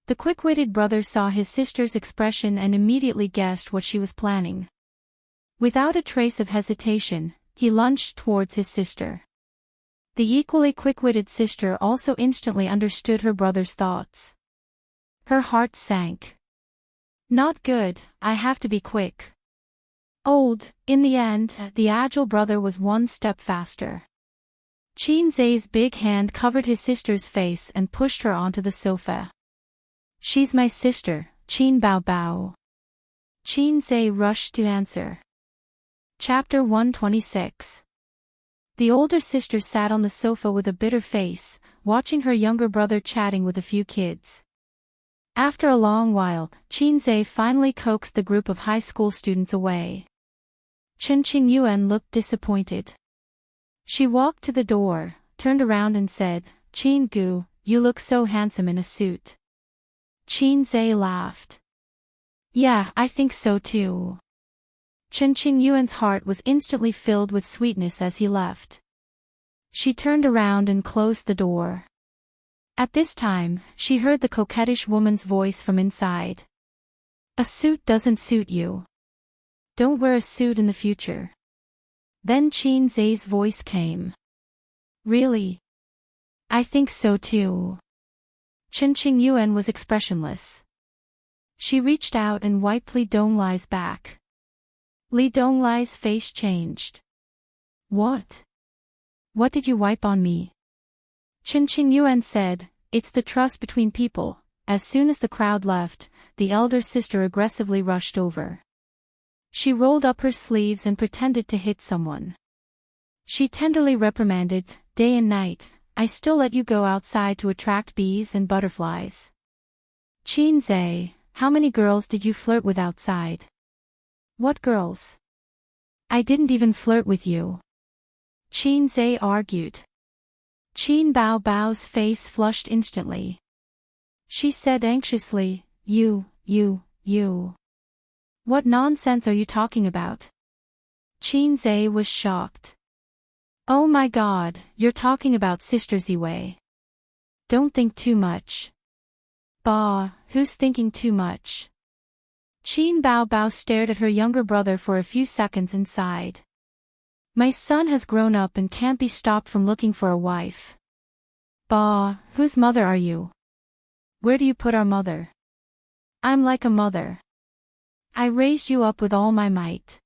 The quick-witted brother saw his sister's expression and immediately guessed what she was planning. Without a trace of hesitation, he lunged towards his sister. The equally quick-witted sister also instantly understood her brother's thoughts. Her heart sank. Not good, I have to be quick. In the end, the agile brother was one step faster. Qin Zhe's big hand covered his sister's face and pushed her onto the sofa. She's my sister, Qin Bao Bao. Qin Zhe rushed to answer. Chapter 126. The older sister sat on the sofa with a bitter face, watching her younger brother chatting with a few kids. After a long while, Qin Zhe finally coaxed the group of high school students away. Chen Qingyuan looked disappointed. She walked to the door, turned around and said, "Qin Gu, you look so handsome in a suit." Qin Zhe laughed. "Yeah, I think so too." Chen Qingyuan's heart was instantly filled with sweetness as he left. She turned around and closed the door. At this time, she heard the coquettish woman's voice from inside. "A suit doesn't suit you. Don't wear a suit in the future." Then Qin Zhe's voice came. "Really? I think so too." Chen Qingyuan was expressionless. She reached out and wiped Li Donglai's back. Li Donglai's face changed. "What? What did you wipe on me?" Chen Qingyuan said, "It's the trust between people." As soon as the crowd left, the elder sister aggressively rushed over. She rolled up her sleeves and pretended to hit someone. She tenderly reprimanded, "Day and night, I still let you go outside to attract bees and butterflies. Qin Zhe, how many girls did you flirt with outside?" "What girls? I didn't even flirt with you," Qin Zhe argued. Qin Bao Bao's face flushed instantly. She said anxiously, You. What nonsense are you talking about?" Qin Zhe was shocked. "Oh my God, you're talking about Sister Ziwei. Don't think too much." "Bah, who's thinking too much?" Qin Bao Bao stared at her younger brother for a few seconds and sighed. "My son has grown up and can't be stopped from looking for a wife." "Bah, whose mother are you? Where do you put our mother?" "I'm like a mother. I raised you up with all my might.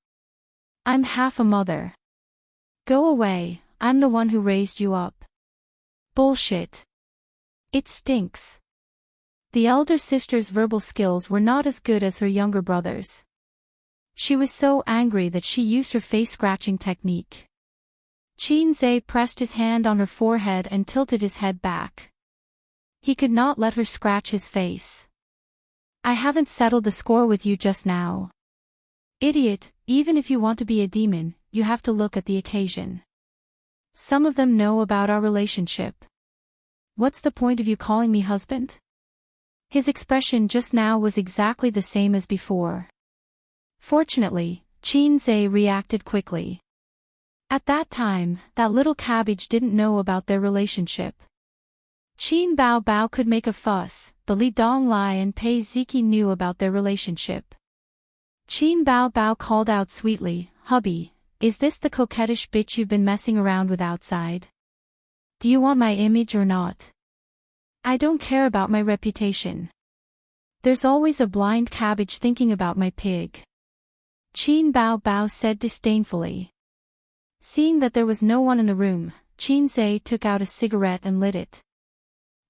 I'm half a mother." "Go away, I'm the one who raised you up." "Bullshit. It stinks." The elder sister's verbal skills were not as good as her younger brother's. She was so angry that she used her face-scratching technique. Qin Zhe pressed his hand on her forehead and tilted his head back. He could not let her scratch his face. "I haven't settled the score with you just now. Idiot, even if you want to be a demon, you have to look at the occasion. Some of them know about our relationship. What's the point of you calling me husband?" His expression just now was exactly the same as before. Fortunately, Qin Zhe reacted quickly. At that time, that little cabbage didn't know about their relationship. Qin Bao Bao could make a fuss, but Li Donglai and Pei Ziki knew about their relationship. Qin Bao Bao called out sweetly, "Hubby, is this the coquettish bitch you've been messing around with outside? Do you want my image or not? I don't care about my reputation. There's always a blind cabbage thinking about my pig." Qin Bao Bao said disdainfully. Seeing that there was no one in the room, Qin Zhe took out a cigarette and lit it.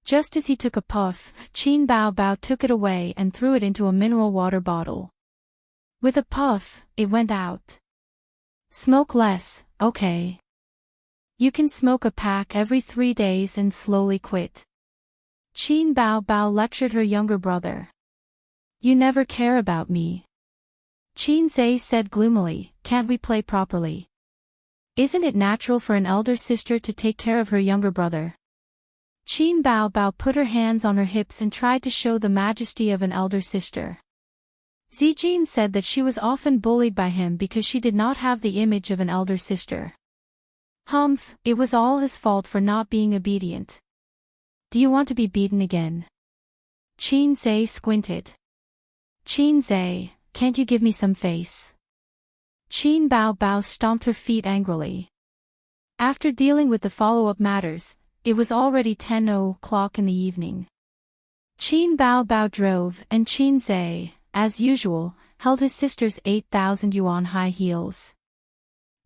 Just as he took a puff, Qin Bao Bao took it away and threw it into a mineral water bottle. With a puff, it went out. "Smoke less, okay? You can smoke a pack every 3 days and slowly quit." Qin Bao Bao lectured her younger brother. "You never care about me." Qin Zhe said gloomily, "Can't we play properly? Isn't it natural for an elder sister to take care of her younger brother?" Qin Bao Bao put her hands on her hips and tried to show the majesty of an elder sister. Zijin said that she was often bullied by him because she did not have the image of an elder sister. Humph, it was all his fault for not being obedient. "Do you want to be beaten again?" Qin Zhe squinted. "Qin Zhe, can't you give me some face?" Qin Bao Bao stomped her feet angrily. After dealing with the follow-up matters, it was already 10:00 in the evening. Qin Bao Bao drove and Qin Zhe, as usual, held his sister's 8,000 yuan high heels.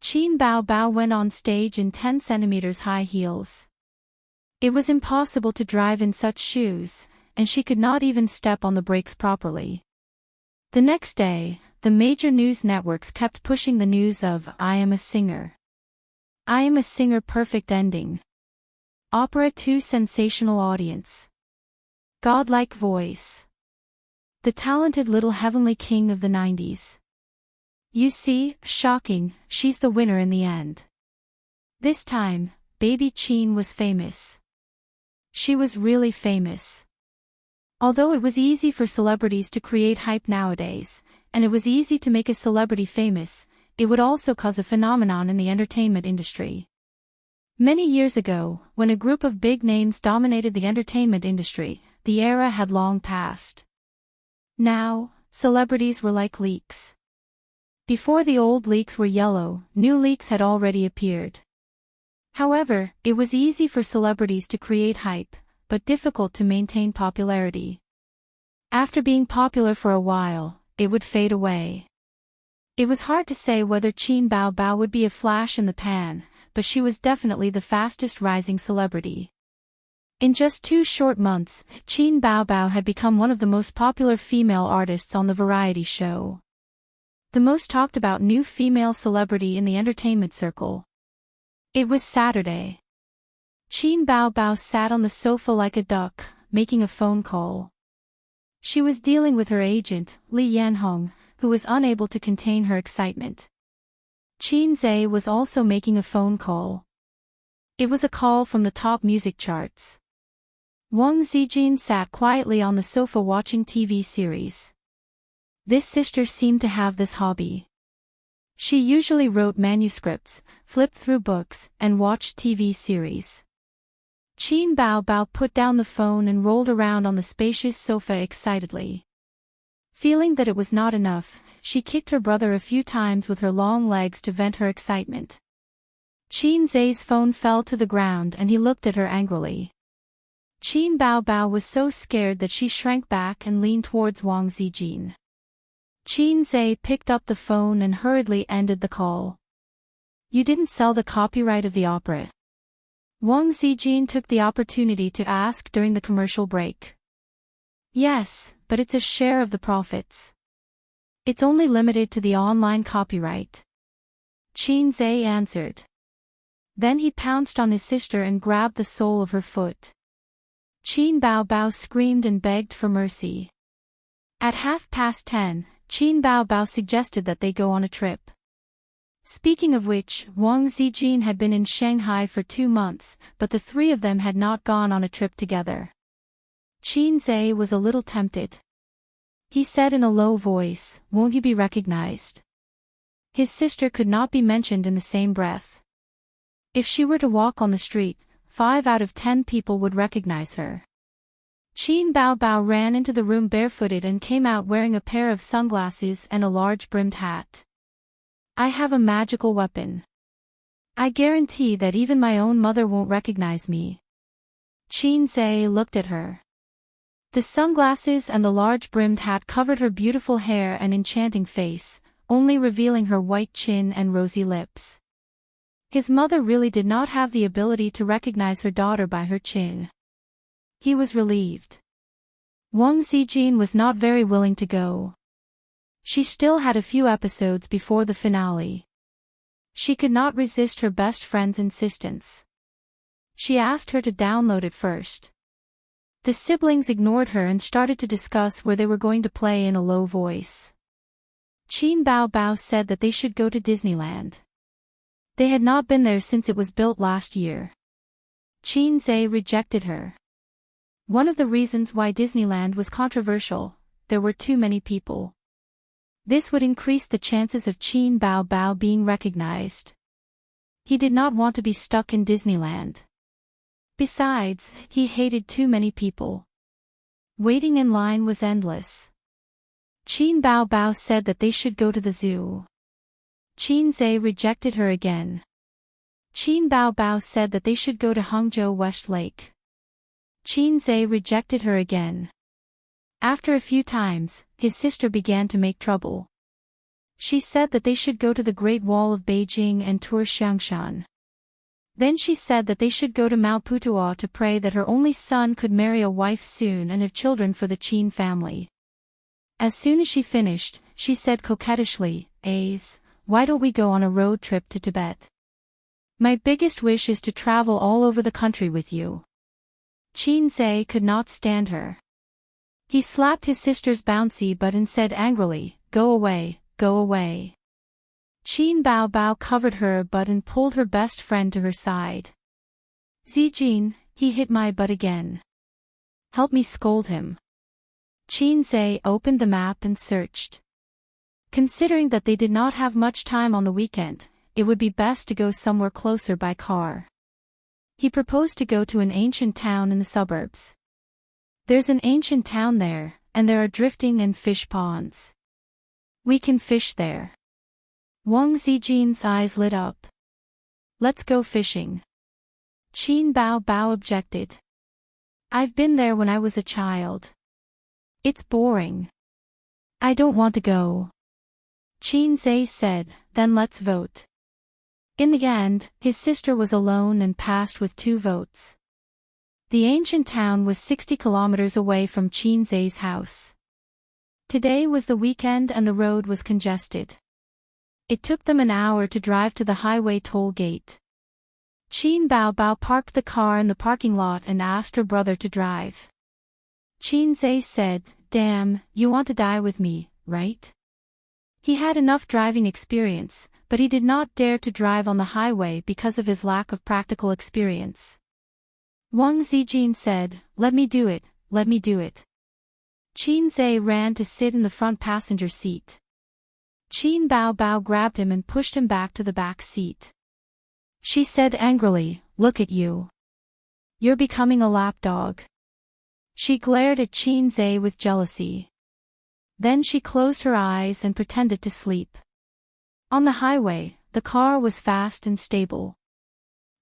Qin Bao Bao went on stage in 10 centimeters high heels. It was impossible to drive in such shoes, and she could not even step on the brakes properly. The next day, the major news networks kept pushing the news of "I Am a Singer. I Am a Singer" perfect ending. Opera 2 sensational audience. Godlike voice. The talented little heavenly king of the 90s. You see, shocking, she's the winner in the end. This time, baby Chin was famous. She was really famous. Although it was easy for celebrities to create hype nowadays, and it was easy to make a celebrity famous, it would also cause a phenomenon in the entertainment industry. Many years ago, when a group of big names dominated the entertainment industry, the era had long passed. Now, celebrities were like leeks. Before the old leeks were yellow, new leeks had already appeared. However, it was easy for celebrities to create hype, but difficult to maintain popularity. After being popular for a while, it would fade away. It was hard to say whether Chin Bao Bao would be a flash in the pan, but she was definitely the fastest rising celebrity. In just 2 short months, Chin Bao Bao had become one of the most popular female artists on the variety show. The most talked about new female celebrity in the entertainment circle. It was Saturday. Chin Bao Bao sat on the sofa like a duck, making a phone call. She was dealing with her agent, Li Yanhong, who was unable to contain her excitement. Chin Zhe was also making a phone call. It was a call from the top music charts. Wang Zijin sat quietly on the sofa watching TV series. This sister seemed to have this hobby. She usually wrote manuscripts, flipped through books, and watched TV series. Chin Bao Bao put down the phone and rolled around on the spacious sofa excitedly. Feeling that it was not enough, she kicked her brother a few times with her long legs to vent her excitement. Chin Zhe's phone fell to the ground and he looked at her angrily. Chin Bao Bao was so scared that she shrank back and leaned towards Wang Zijin. Chin Zhe picked up the phone and hurriedly ended the call. You didn't sell the copyright of the opera. Wang Zijin took the opportunity to ask during the commercial break. Yes, but it's a share of the profits. It's only limited to the online copyright. Chin Zhe answered. Then he pounced on his sister and grabbed the sole of her foot. Chin Bao Bao screamed and begged for mercy. At 10:30, Chin Bao Bao suggested that they go on a trip. Speaking of which, Wang Zijin had been in Shanghai for 2 months, but the three of them had not gone on a trip together. Chin Zhe was a little tempted. He said in a low voice, "Won't you be recognized?" His sister could not be mentioned in the same breath. If she were to walk on the street, 5 out of 10 people would recognize her. Chin Bao Bao ran into the room barefooted and came out wearing a pair of sunglasses and a large brimmed hat. I have a magical weapon. I guarantee that even my own mother won't recognize me. Chin Zhe looked at her. The sunglasses and the large brimmed hat covered her beautiful hair and enchanting face, only revealing her white chin and rosy lips. His mother really did not have the ability to recognize her daughter by her chin. He was relieved. Wang Zijin was not very willing to go. She still had a few episodes before the finale. She could not resist her best friend's insistence. She asked her to download it first. The siblings ignored her and started to discuss where they were going to play in a low voice. Chin Bao Bao said that they should go to Disneyland. They had not been there since it was built last year. Chin Zhe rejected her. One of the reasons why Disneyland was controversial, there were too many people. This would increase the chances of Chin Bao Bao being recognized. He did not want to be stuck in Disneyland. Besides, he hated too many people. Waiting in line was endless. Chin Bao Bao said that they should go to the zoo. Chin Zhe rejected her again. Chin Bao Bao said that they should go to Hangzhou West Lake. Chin Zhe rejected her again. After a few times, his sister began to make trouble. She said that they should go to the Great Wall of Beijing and tour Xiangshan. Then she said that they should go to Mount Putua to pray that her only son could marry a wife soon and have children for the Qin family. As soon as she finished, she said coquettishly, why don't we go on a road trip to Tibet? My biggest wish is to travel all over the country with you. Qin Zhe could not stand her. He slapped his sister's bouncy butt and said angrily, go away, go away. Qin Bao covered her butt and pulled her best friend to her side. Zijin, he hit my butt again. Help me scold him. Qin Zhe opened the map and searched. Considering that they did not have much time on the weekend, it would be best to go somewhere closer by car. He proposed to go to an ancient town in the suburbs. There's an ancient town there, and there are drifting and fish ponds. We can fish there. Wang Zijin's eyes lit up. Let's go fishing. Qin Bao objected. I've been there when I was a child. It's boring. I don't want to go. Qin Zhe said, then let's vote. In the end, his sister was alone and passed with 2 votes. The ancient town was 60 kilometers away from Qin Zhe's house. Today was the weekend and the road was congested. It took them an hour to drive to the highway toll gate. Qin Bao parked the car in the parking lot and asked her brother to drive. Qin Zhe said, damn, you want to die with me, right? He had enough driving experience, but he did not dare to drive on the highway because of his lack of practical experience. Wang Zijin said, let me do it, let me do it. Qin Zhe ran to sit in the front passenger seat. Qin Bao grabbed him and pushed him back to the back seat. She said angrily, look at you. You're becoming a lapdog. She glared at Qin Zhe with jealousy. Then she closed her eyes and pretended to sleep. On the highway, the car was fast and stable.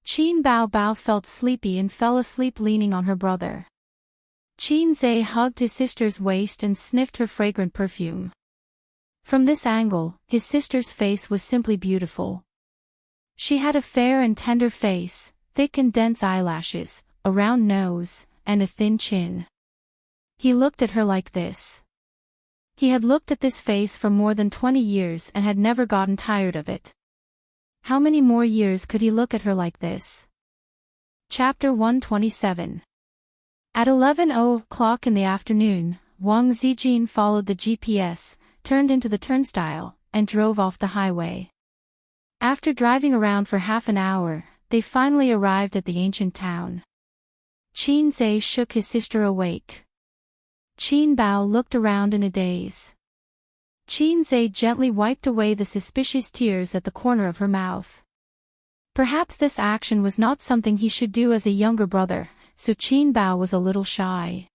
Qin Bao felt sleepy and fell asleep leaning on her brother. Qin Zhe hugged his sister's waist and sniffed her fragrant perfume. From this angle, his sister's face was simply beautiful. She had a fair and tender face, thick and dense eyelashes, a round nose, and a thin chin. He looked at her like this. He had looked at this face for more than 20 years and had never gotten tired of it. How many more years could he look at her like this? Chapter 127. At 11:00 in the afternoon, Wang Zijin followed the GPS, turned into the turnstile, and drove off the highway. After driving around for half an hour, they finally arrived at the ancient town. Qin Zhe shook his sister awake. Qin Bao looked around in a daze. Qin Zhe gently wiped away the suspicious tears at the corner of her mouth. Perhaps this action was not something he should do as a younger brother, so Qin Bao was a little shy.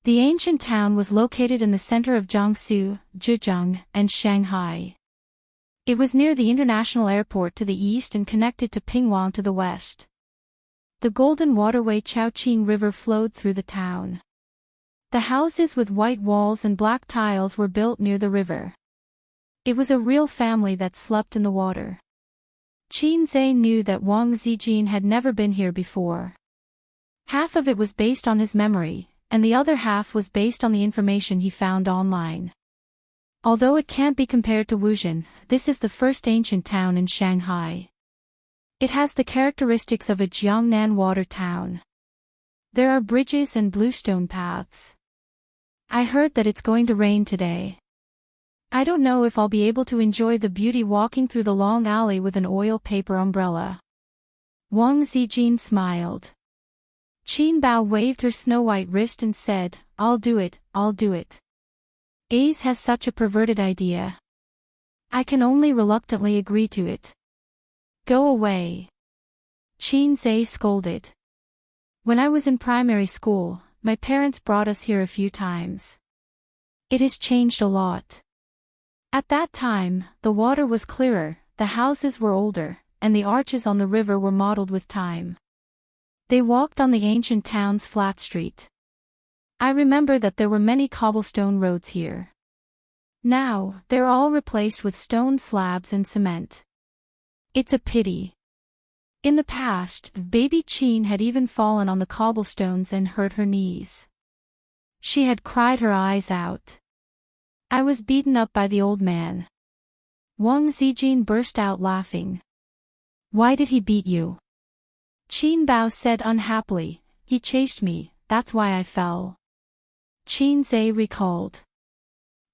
The ancient town was located in the center of Jiangsu, Zhejiang, and Shanghai. It was near the international airport to the east and connected to Pingwang to the west. The golden waterway Chao-Qing River flowed through the town. The houses with white walls and black tiles were built near the river. It was a real family that slept in the water. Qin Zhe knew that Wang Zijin had never been here before. Half of it was based on his memory, and the other half was based on the information he found online. Although it can't be compared to Wuxia, this is the first ancient town in Shanghai. It has the characteristics of a Jiangnan water town. There are bridges and bluestone paths. I heard that it's going to rain today. I don't know if I'll be able to enjoy the beauty walking through the long alley with an oil paper umbrella. Wang Zijin smiled. Qin Bao waved her snow-white wrist and said, I'll do it, I'll do it. Ace has such a perverted idea. I can only reluctantly agree to it. Go away. Qin Zhe scolded. When I was in primary school, my parents brought us here a few times. It has changed a lot. At that time, the water was clearer, the houses were older, and the arches on the river were modeled with time. They walked on the ancient town's flat street. I remember that there were many cobblestone roads here. Now, they're all replaced with stone slabs and cement. It's a pity. In the past, baby Qin had even fallen on the cobblestones and hurt her knees. She had cried her eyes out. I was beaten up by the old man. Wang Zijin burst out laughing. Why did he beat you? Qin Bao said unhappily, he chased me, that's why I fell. Qin Zhe recalled.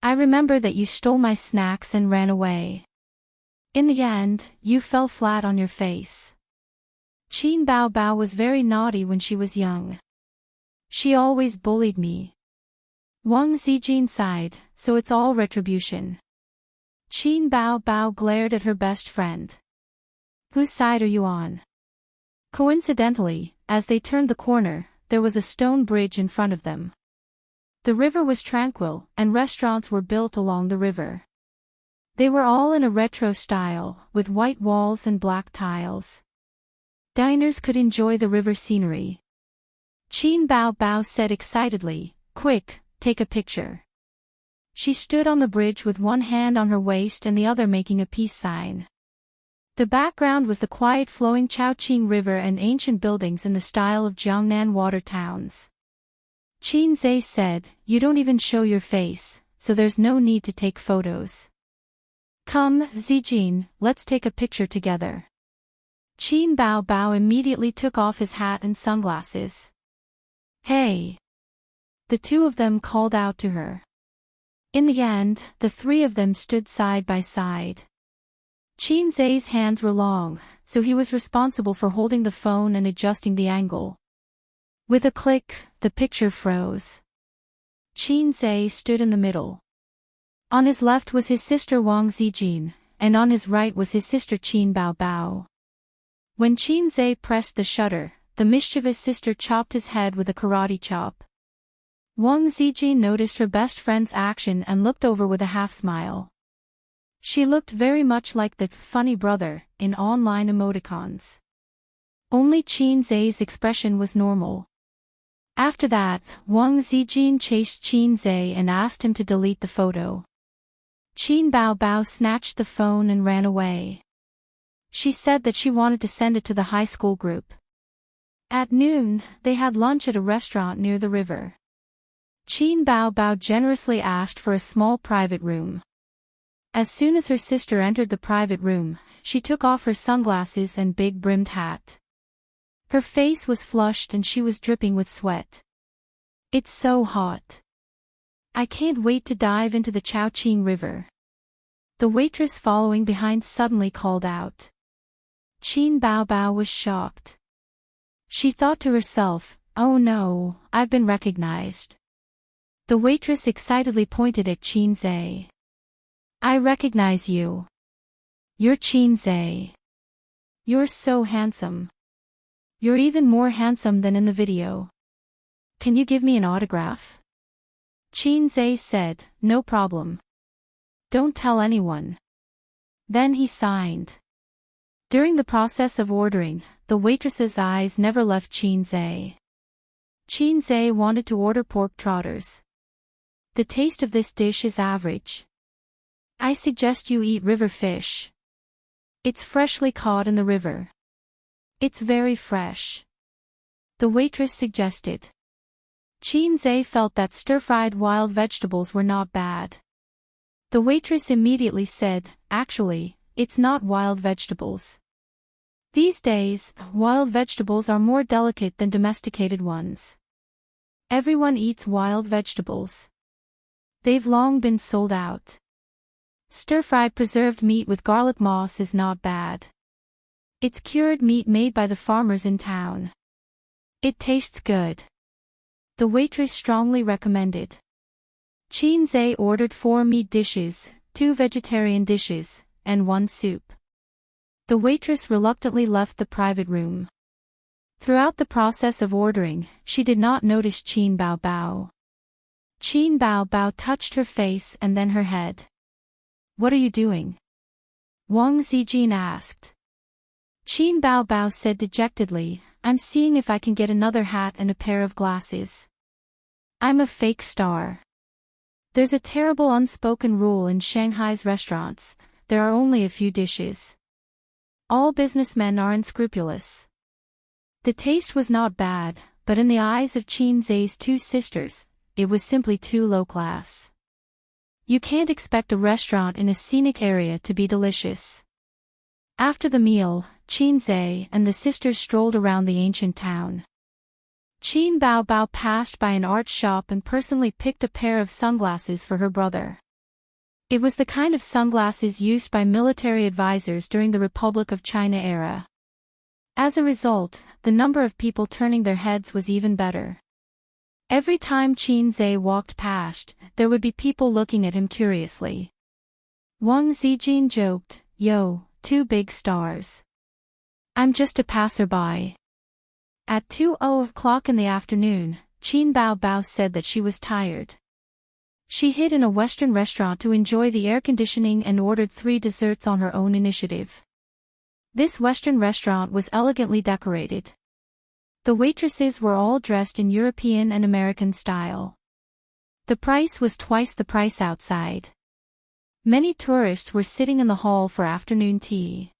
I remember that you stole my snacks and ran away. In the end, you fell flat on your face. Qin Bao Bao was very naughty when she was young. She always bullied me. Wang Zijin sighed, so it's all retribution. Qin Bao Bao glared at her best friend. Whose side are you on? Coincidentally, as they turned the corner, there was a stone bridge in front of them. The river was tranquil, and restaurants were built along the river. They were all in a retro style, with white walls and black tiles. Diners could enjoy the river scenery. Qin Bao Bao said excitedly, quick, take a picture. She stood on the bridge with one hand on her waist and the other making a peace sign. The background was the quiet flowing Chongqing River and ancient buildings in the style of Jiangnan water towns. Qin Zhe said, you don't even show your face, so there's no need to take photos. Come, Zijin, let's take a picture together. Qin Bao Bao immediately took off his hat and sunglasses. Hey! The two of them called out to her. In the end, the three of them stood side by side. Qin Zhe's hands were long, so he was responsible for holding the phone and adjusting the angle. With a click, the picture froze. Qin Zhe stood in the middle. On his left was his sister Wang Zijin, and on his right was his sister Qin Bao Bao. When Qin Zhe pressed the shutter, the mischievous sister chopped his head with a karate chop. Wang Zijin noticed her best friend's action and looked over with a half-smile. She looked very much like the funny brother in online emoticons. Only Qin Zhe's expression was normal. After that, Wang Zijin chased Qin Zhe and asked him to delete the photo. Qin Bao Bao snatched the phone and ran away. She said that she wanted to send it to the high school group. At noon, they had lunch at a restaurant near the river. Qin Bao Bao generously asked for a small private room. As soon as her sister entered the private room, she took off her sunglasses and big brimmed hat. Her face was flushed and she was dripping with sweat. It's so hot. I can't wait to dive into the Chongqing River. The waitress following behind suddenly called out. Qin Bao Bao was shocked. She thought to herself, oh no, I've been recognized. The waitress excitedly pointed at Qin Zhe. I recognize you. You're Qin Zhe. You're so handsome. You're even more handsome than in the video. Can you give me an autograph? Qin Zhe said, no problem. Don't tell anyone. Then he signed. During the process of ordering, the waitress's eyes never left Qin Zhe. Qin Zhe wanted to order pork trotters. The taste of this dish is average. I suggest you eat river fish. It's freshly caught in the river. It's very fresh. The waitress suggested. Qin Zhe felt that stir-fried wild vegetables were not bad. The waitress immediately said, actually, it's not wild vegetables. These days, wild vegetables are more delicate than domesticated ones. Everyone eats wild vegetables. They've long been sold out. Stir-fried preserved meat with garlic moss is not bad. It's cured meat made by the farmers in town. It tastes good. The waitress strongly recommended. Qin Zhe ordered 4 meat dishes, 2 vegetarian dishes, and 1 soup. The waitress reluctantly left the private room. Throughout the process of ordering, she did not notice Qin Bao Bao. Qin Bao Bao touched her face and then her head. What are you doing? Wang Zijin asked. Qin Bao Bao said dejectedly, I'm seeing if I can get another hat and a pair of glasses. I'm a fake star. There's a terrible unspoken rule in Shanghai's restaurants, there are only a few dishes. All businessmen are unscrupulous. The taste was not bad, but in the eyes of Qin Zai's two sisters, it was simply too low class. You can't expect a restaurant in a scenic area to be delicious. After the meal, Qin Zai and the sisters strolled around the ancient town. Qin Bao Bao passed by an art shop and personally picked a pair of sunglasses for her brother. It was the kind of sunglasses used by military advisors during the Republic of China era. As a result, the number of people turning their heads was even better. Every time Qin Zai walked past, there would be people looking at him curiously. Wang Zijin joked, "Yo, two big stars. I'm just a passerby." At 2:00 in the afternoon, Qin Bao Bao said that she was tired. She hid in a Western restaurant to enjoy the air conditioning and ordered 3 desserts on her own initiative. This Western restaurant was elegantly decorated. The waitresses were all dressed in European and American style. The price was twice the price outside. Many tourists were sitting in the hall for afternoon tea.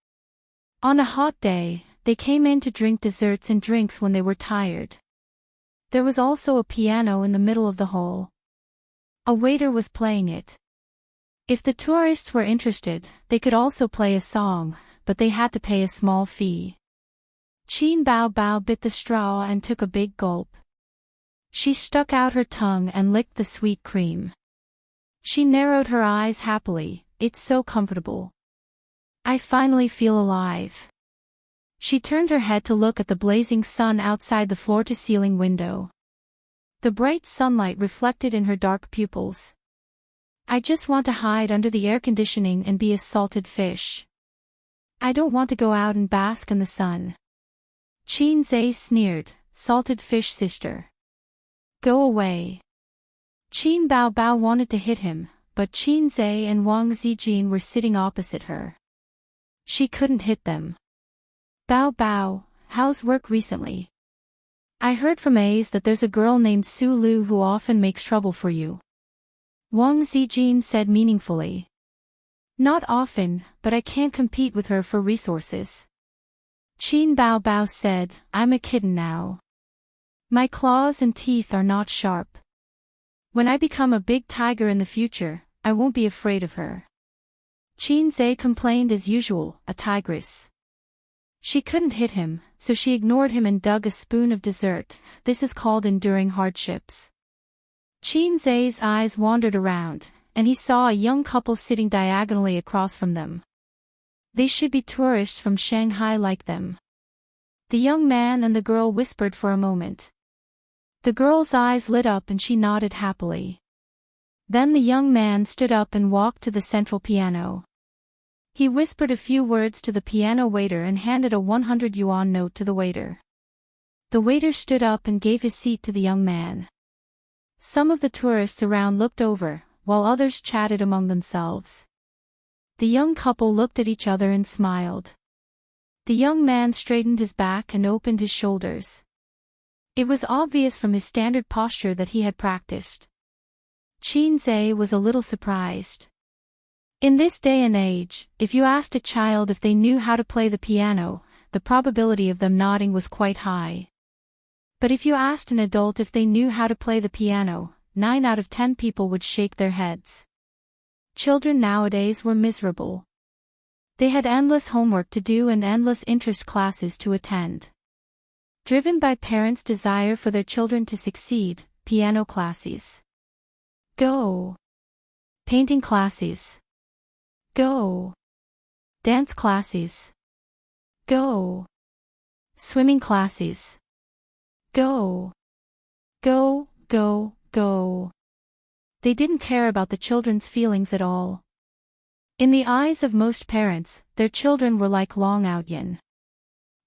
On a hot day, they came in to drink desserts and drinks when they were tired. There was also a piano in the middle of the hall. A waiter was playing it. If the tourists were interested, they could also play a song, but they had to pay a small fee. Qin Bao Bao bit the straw and took a big gulp. She stuck out her tongue and licked the sweet cream. She narrowed her eyes happily. "It's so comfortable. I finally feel alive." She turned her head to look at the blazing sun outside the floor-to-ceiling window. The bright sunlight reflected in her dark pupils. "I just want to hide under the air conditioning and be a salted fish. I don't want to go out and bask in the sun." Qin Zai sneered, "Salted fish sister. Go away." Qin Bao Bao wanted to hit him, but Qin Zai and Wang Zijin were sitting opposite her. She couldn't hit them. "Bao Bao, how's work recently? I heard from A's that there's a girl named Su Lu who often makes trouble for you." Wang Zijin said meaningfully. "Not often, but I can't compete with her for resources." Qin Bao Bao said, "I'm a kitten now. My claws and teeth are not sharp. When I become a big tiger in the future, I won't be afraid of her." Qin Zai complained as usual, a tigress. She couldn't hit him, so she ignored him and dug a spoon of dessert. This is called enduring hardships. Qin Zai's eyes wandered around, and he saw a young couple sitting diagonally across from them. They should be tourists from Shanghai like them. The young man and the girl whispered for a moment. The girl's eyes lit up and she nodded happily. Then the young man stood up and walked to the central piano. He whispered a few words to the piano waiter and handed a 100 yuan note to the waiter. The waiter stood up and gave his seat to the young man. Some of the tourists around looked over, while others chatted among themselves. The young couple looked at each other and smiled. The young man straightened his back and opened his shoulders. It was obvious from his standard posture that he had practiced. Qin Zai was a little surprised. In this day and age, if you asked a child if they knew how to play the piano, the probability of them nodding was quite high. But if you asked an adult if they knew how to play the piano, 9 out of 10 people would shake their heads. Children nowadays were miserable. They had endless homework to do and endless interest classes to attend. Driven by parents' desire for their children to succeed, piano classes. Go. Painting classes. Go. Dance classes. Go. Swimming classes. Go. Go, go, go. They didn't care about the children's feelings at all. In the eyes of most parents, their children were like long out yin.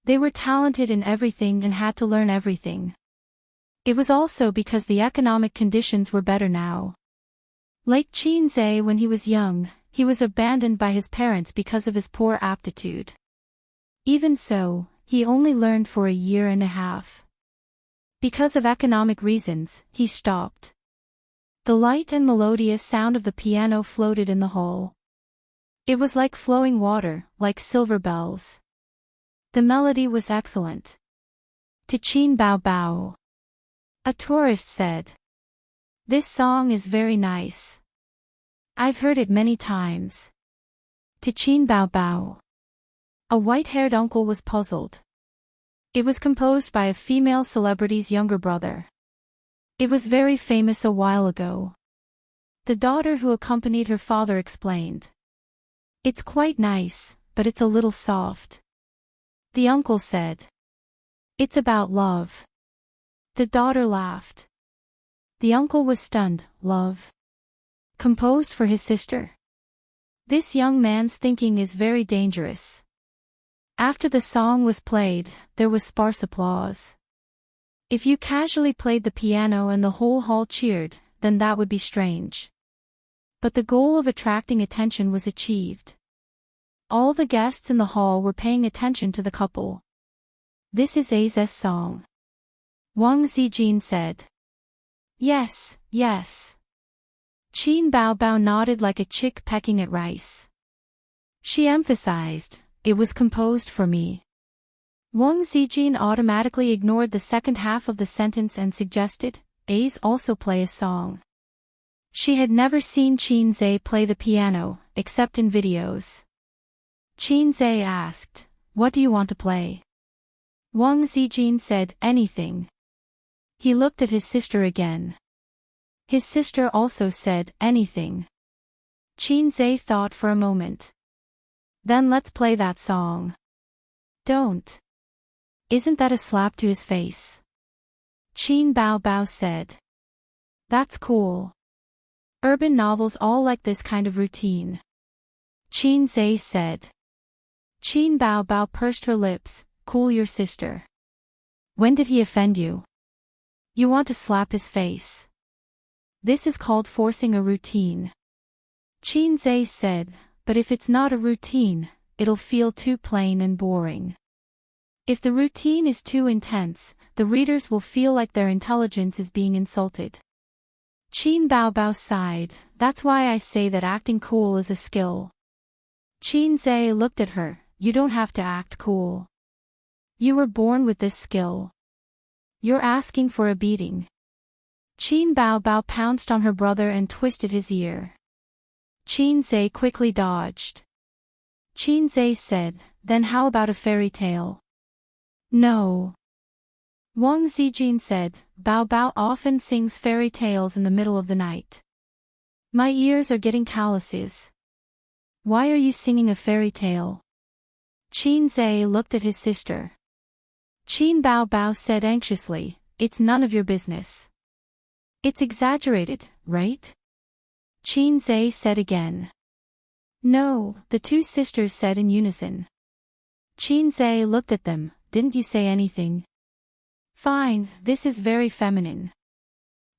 They were talented in everything and had to learn everything. It was also because the economic conditions were better now. Like Qin Zai when he was young, he was abandoned by his parents because of his poor aptitude. Even so, he only learned for a year and a half. Because of economic reasons, he stopped. The light and melodious sound of the piano floated in the hall. It was like flowing water, like silver bells. The melody was excellent. Tichin Bao Bao. A tourist said. This song is very nice. I've heard it many times. Tichin Bao Bao. A white-haired uncle was puzzled. It was composed by a female celebrity's younger brother. It was very famous a while ago. The daughter who accompanied her father explained. It's quite nice, but it's a little soft. The uncle said. It's about love. The daughter laughed. The uncle was stunned. Love? Composed for his sister? This young man's thinking is very dangerous. After the song was played, there was sparse applause. If you casually played the piano and the whole hall cheered, then that would be strange. But the goal of attracting attention was achieved. All the guests in the hall were paying attention to the couple. This is A's song. Wang Zijin said. Yes, yes. Qin Bao Bao nodded like a chick pecking at rice. She emphasized, it was composed for me. Wang Zijin automatically ignored the second half of the sentence and suggested, A's also play a song. She had never seen Qin Zhe play the piano, except in videos. Qin Zhe asked, what do you want to play? Wang Zijin said, anything. He looked at his sister again. His sister also said, anything. Qin Zhe thought for a moment. Then let's play that song. Don't. Isn't that a slap to his face? Qin Bao Bao said. That's cool. Urban novels all like this kind of routine. Qin Zhe said. Qin Bao Bao pursed her lips, cool your sister. When did he offend you? You want to slap his face. This is called forcing a routine. Qin Zhe said, but if it's not a routine, it'll feel too plain and boring. If the routine is too intense, the readers will feel like their intelligence is being insulted. Qin Bao Bao sighed, that's why I say that acting cool is a skill. Qin Zhe looked at her, you don't have to act cool. You were born with this skill. You're asking for a beating. Qin Bao Bao pounced on her brother and twisted his ear. Qin Zhe quickly dodged. Qin Zhe said, then how about a fairy tale? No. Wang Zijin said, Bao Bao often sings fairy tales in the middle of the night. My ears are getting calluses. Why are you singing a fairy tale? Qin Zhe looked at his sister. Qin Bao Bao said anxiously, it's none of your business. It's exaggerated, right? Qin Zhe said again. No, the two sisters said in unison. Qin Zhe looked at them, didn't you say anything? Fine, this is very feminine.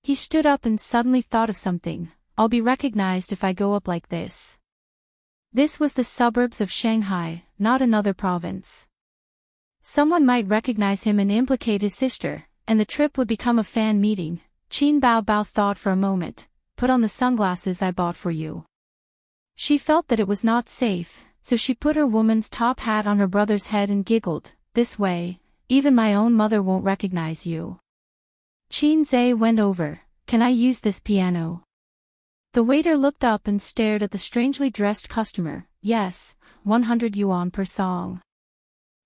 He stood up and suddenly thought of something, I'll be recognized if I go up like this. This was the suburbs of Shanghai, not another province. Someone might recognize him and implicate his sister, and the trip would become a fan meeting. Qin Bao Bao thought for a moment, put on the sunglasses I bought for you. She felt that it was not safe, so she put her woman's top hat on her brother's head and giggled, this way, even my own mother won't recognize you. Qin Zhe went over, can I use this piano? The waiter looked up and stared at the strangely dressed customer, yes, 100 yuan per song.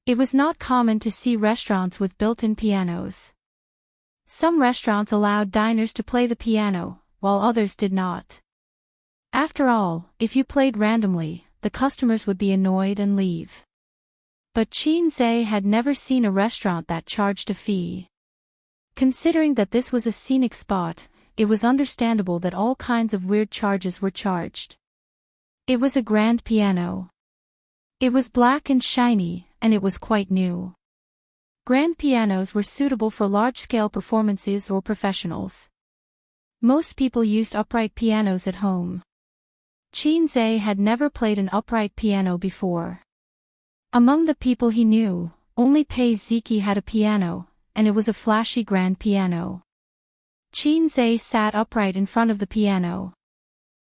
It was not common to see restaurants with built-in pianos. Some restaurants allowed diners to play the piano, while others did not. After all, if you played randomly, the customers would be annoyed and leave. But Qin Zhe had never seen a restaurant that charged a fee. Considering that this was a scenic spot, it was understandable that all kinds of weird charges were charged. It was a grand piano. It was black and shiny, and it was quite new. Grand pianos were suitable for large-scale performances or professionals. Most people used upright pianos at home. Qin Zhe had never played an upright piano before. Among the people he knew, only Pei Ziki had a piano, and it was a flashy grand piano. Qin Zhe sat upright in front of the piano.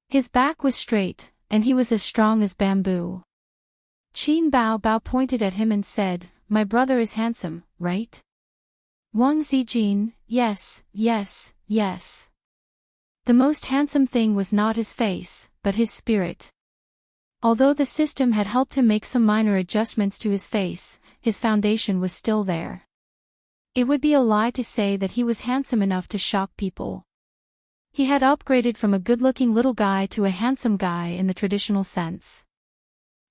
His back was straight, and he was as strong as bamboo. Qin Bao Bao pointed at him and said, my brother is handsome, right? Wang Zijin, yes, yes, yes. The most handsome thing was not his face, but his spirit. Although the system had helped him make some minor adjustments to his face, his foundation was still there. It would be a lie to say that he was handsome enough to shock people. He had upgraded from a good-looking little guy to a handsome guy in the traditional sense.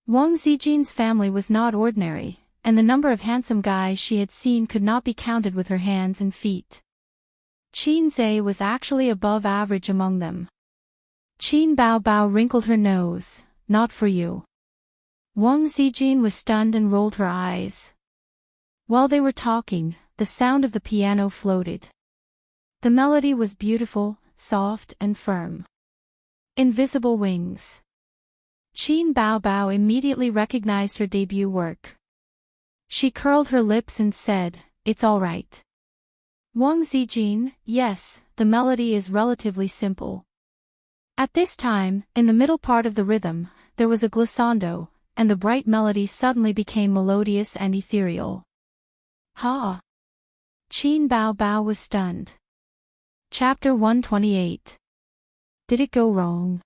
Wang Zijin's family was not ordinary, and the number of handsome guys she had seen could not be counted with her hands and feet. Qin Zhe was actually above average among them. Qin Bao Bao wrinkled her nose, not for you. Wang Zijin was stunned and rolled her eyes. While they were talking, the sound of the piano floated. The melody was beautiful, soft and firm. Invisible Wings. Qin Bao Bao immediately recognized her debut work. She curled her lips and said, "It's all right." Wang Zijin, yes, the melody is relatively simple. At this time, in the middle part of the rhythm, there was a glissando, and the bright melody suddenly became melodious and ethereal. Ha! Qin Bao Bao was stunned. Chapter 128. Did it go wrong?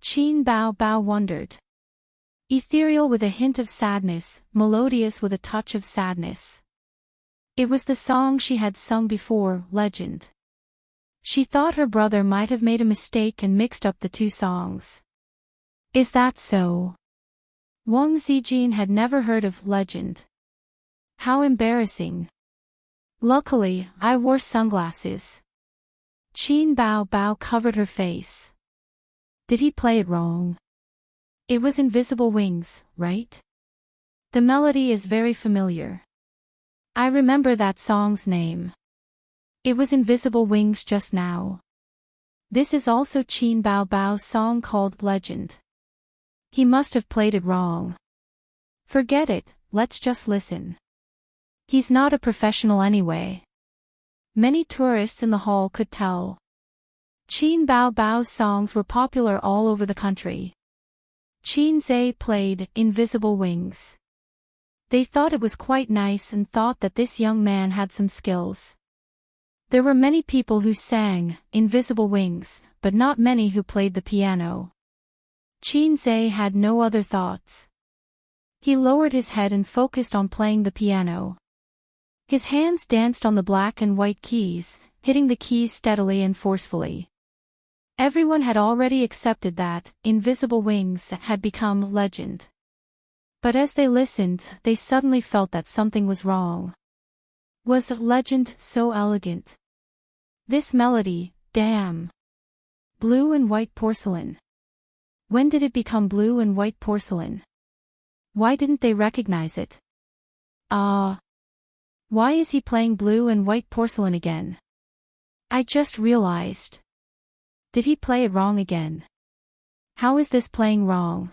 Qin Bao Bao wondered. Ethereal with a hint of sadness, melodious with a touch of sadness. It was the song she had sung before, Legend. She thought her brother might have made a mistake and mixed up the two songs. Is that so? Wang Zijin had never heard of Legend. How embarrassing. Luckily, I wore sunglasses. Qin Bao Bao covered her face. Did he play it wrong? It was Invisible Wings, right? The melody is very familiar. I remember that song's name. It was Invisible Wings just now. This is also Qin Bao Bao's song called Legend. He must have played it wrong. Forget it, let's just listen. He's not a professional anyway. Many tourists in the hall could tell. Qin Bao Bao's songs were popular all over the country. Qin Zhe played Invisible Wings. They thought it was quite nice and thought that this young man had some skills. There were many people who sang Invisible Wings, but not many who played the piano. Qin Zhe had no other thoughts. He lowered his head and focused on playing the piano. His hands danced on the black and white keys, hitting the keys steadily and forcefully. Everyone had already accepted that Invisible Wings had become Legend. But as they listened, they suddenly felt that something was wrong. Was Legend so elegant? This melody, damn. Blue and white porcelain. When did it become blue and white porcelain? Why didn't they recognize it? Why is he playing blue and white porcelain again? I just realized. Did he play it wrong again? How is this playing wrong?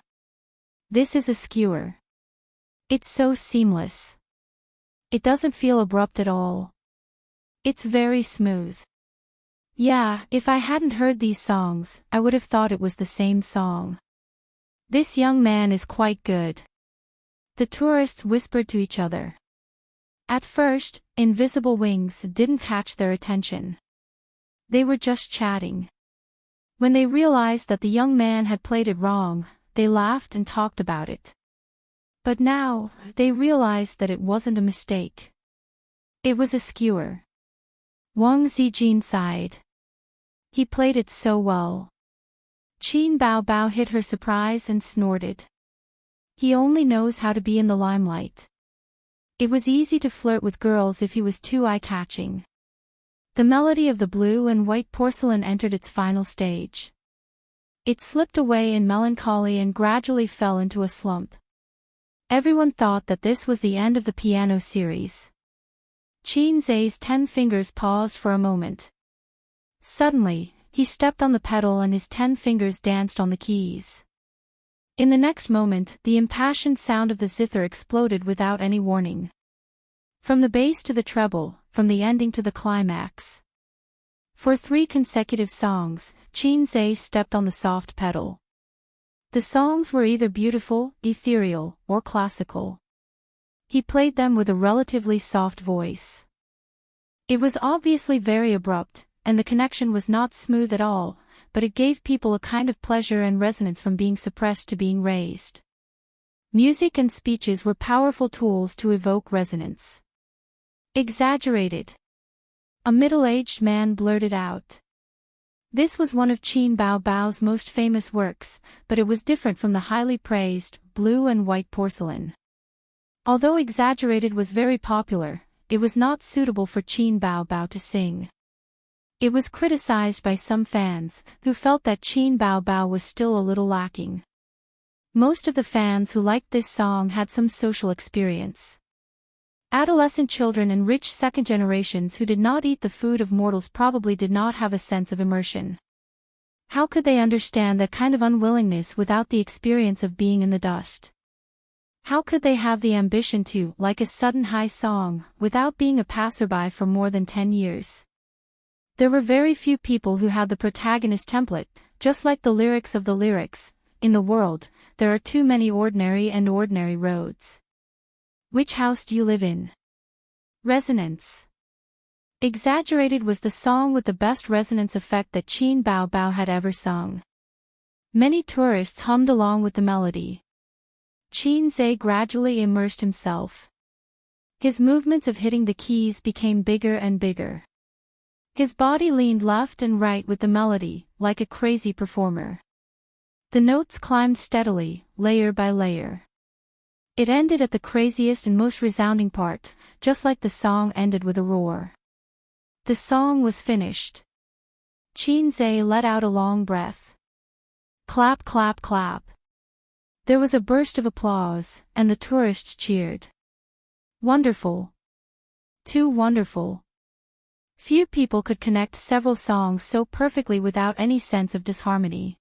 This is a skewer. It's so seamless. It doesn't feel abrupt at all. It's very smooth. Yeah, if I hadn't heard these songs, I would have thought it was the same song. This young man is quite good. The tourists whispered to each other. At first, Invisible Wings didn't catch their attention. They were just chatting. When they realized that the young man had played it wrong, they laughed and talked about it. But now, they realized that it wasn't a mistake. It was a skewer. Wang Zijin sighed. He played it so well. Qin Bao Bao hid her surprise and snorted. He only knows how to be in the limelight. It was easy to flirt with girls if he was too eye-catching. The melody of the blue and white porcelain entered its final stage. It slipped away in melancholy and gradually fell into a slump. Everyone thought that this was the end of the piano series. Qin Zhe's 10 fingers paused for a moment. Suddenly, he stepped on the pedal and his 10 fingers danced on the keys. In the next moment, the impassioned sound of the zither exploded without any warning. From the bass to the treble, from the ending to the climax. For 3 consecutive songs, Qin Zhe stepped on the soft pedal. The songs were either beautiful, ethereal, or classical. He played them with a relatively soft voice. It was obviously very abrupt, and the connection was not smooth at all, but it gave people a kind of pleasure and resonance from being suppressed to being raised. Music and speeches were powerful tools to evoke resonance. Exaggerated. A middle-aged man blurted out. This was one of Qin Bao Bao's most famous works, but it was different from the highly praised, blue and white porcelain. Although Exaggerated was very popular, it was not suitable for Qin Bao Bao to sing. It was criticized by some fans, who felt that Qin Bao Bao was still a little lacking. Most of the fans who liked this song had some social experience. Adolescent children and rich second generations who did not eat the food of mortals probably did not have a sense of immersion. How could they understand that kind of unwillingness without the experience of being in the dust? How could they have the ambition to, like a sudden high song, without being a passerby for more than 10 years? There were very few people who had the protagonist template, just like the lyrics of the lyrics. In the world, there are too many ordinary and ordinary roads. Which house do you live in? Resonance. Exaggerated was the song with the best resonance effect that Qin Bao Bao had ever sung. Many tourists hummed along with the melody. Qin Zhe gradually immersed himself. His movements of hitting the keys became bigger and bigger. His body leaned left and right with the melody, like a crazy performer. The notes climbed steadily, layer by layer. It ended at the craziest and most resounding part, just like the song ended with a roar. The song was finished. Qin Zhe let out a long breath. Clap, clap, clap. There was a burst of applause, and the tourists cheered. Wonderful. Too wonderful. Few people could connect several songs so perfectly without any sense of disharmony.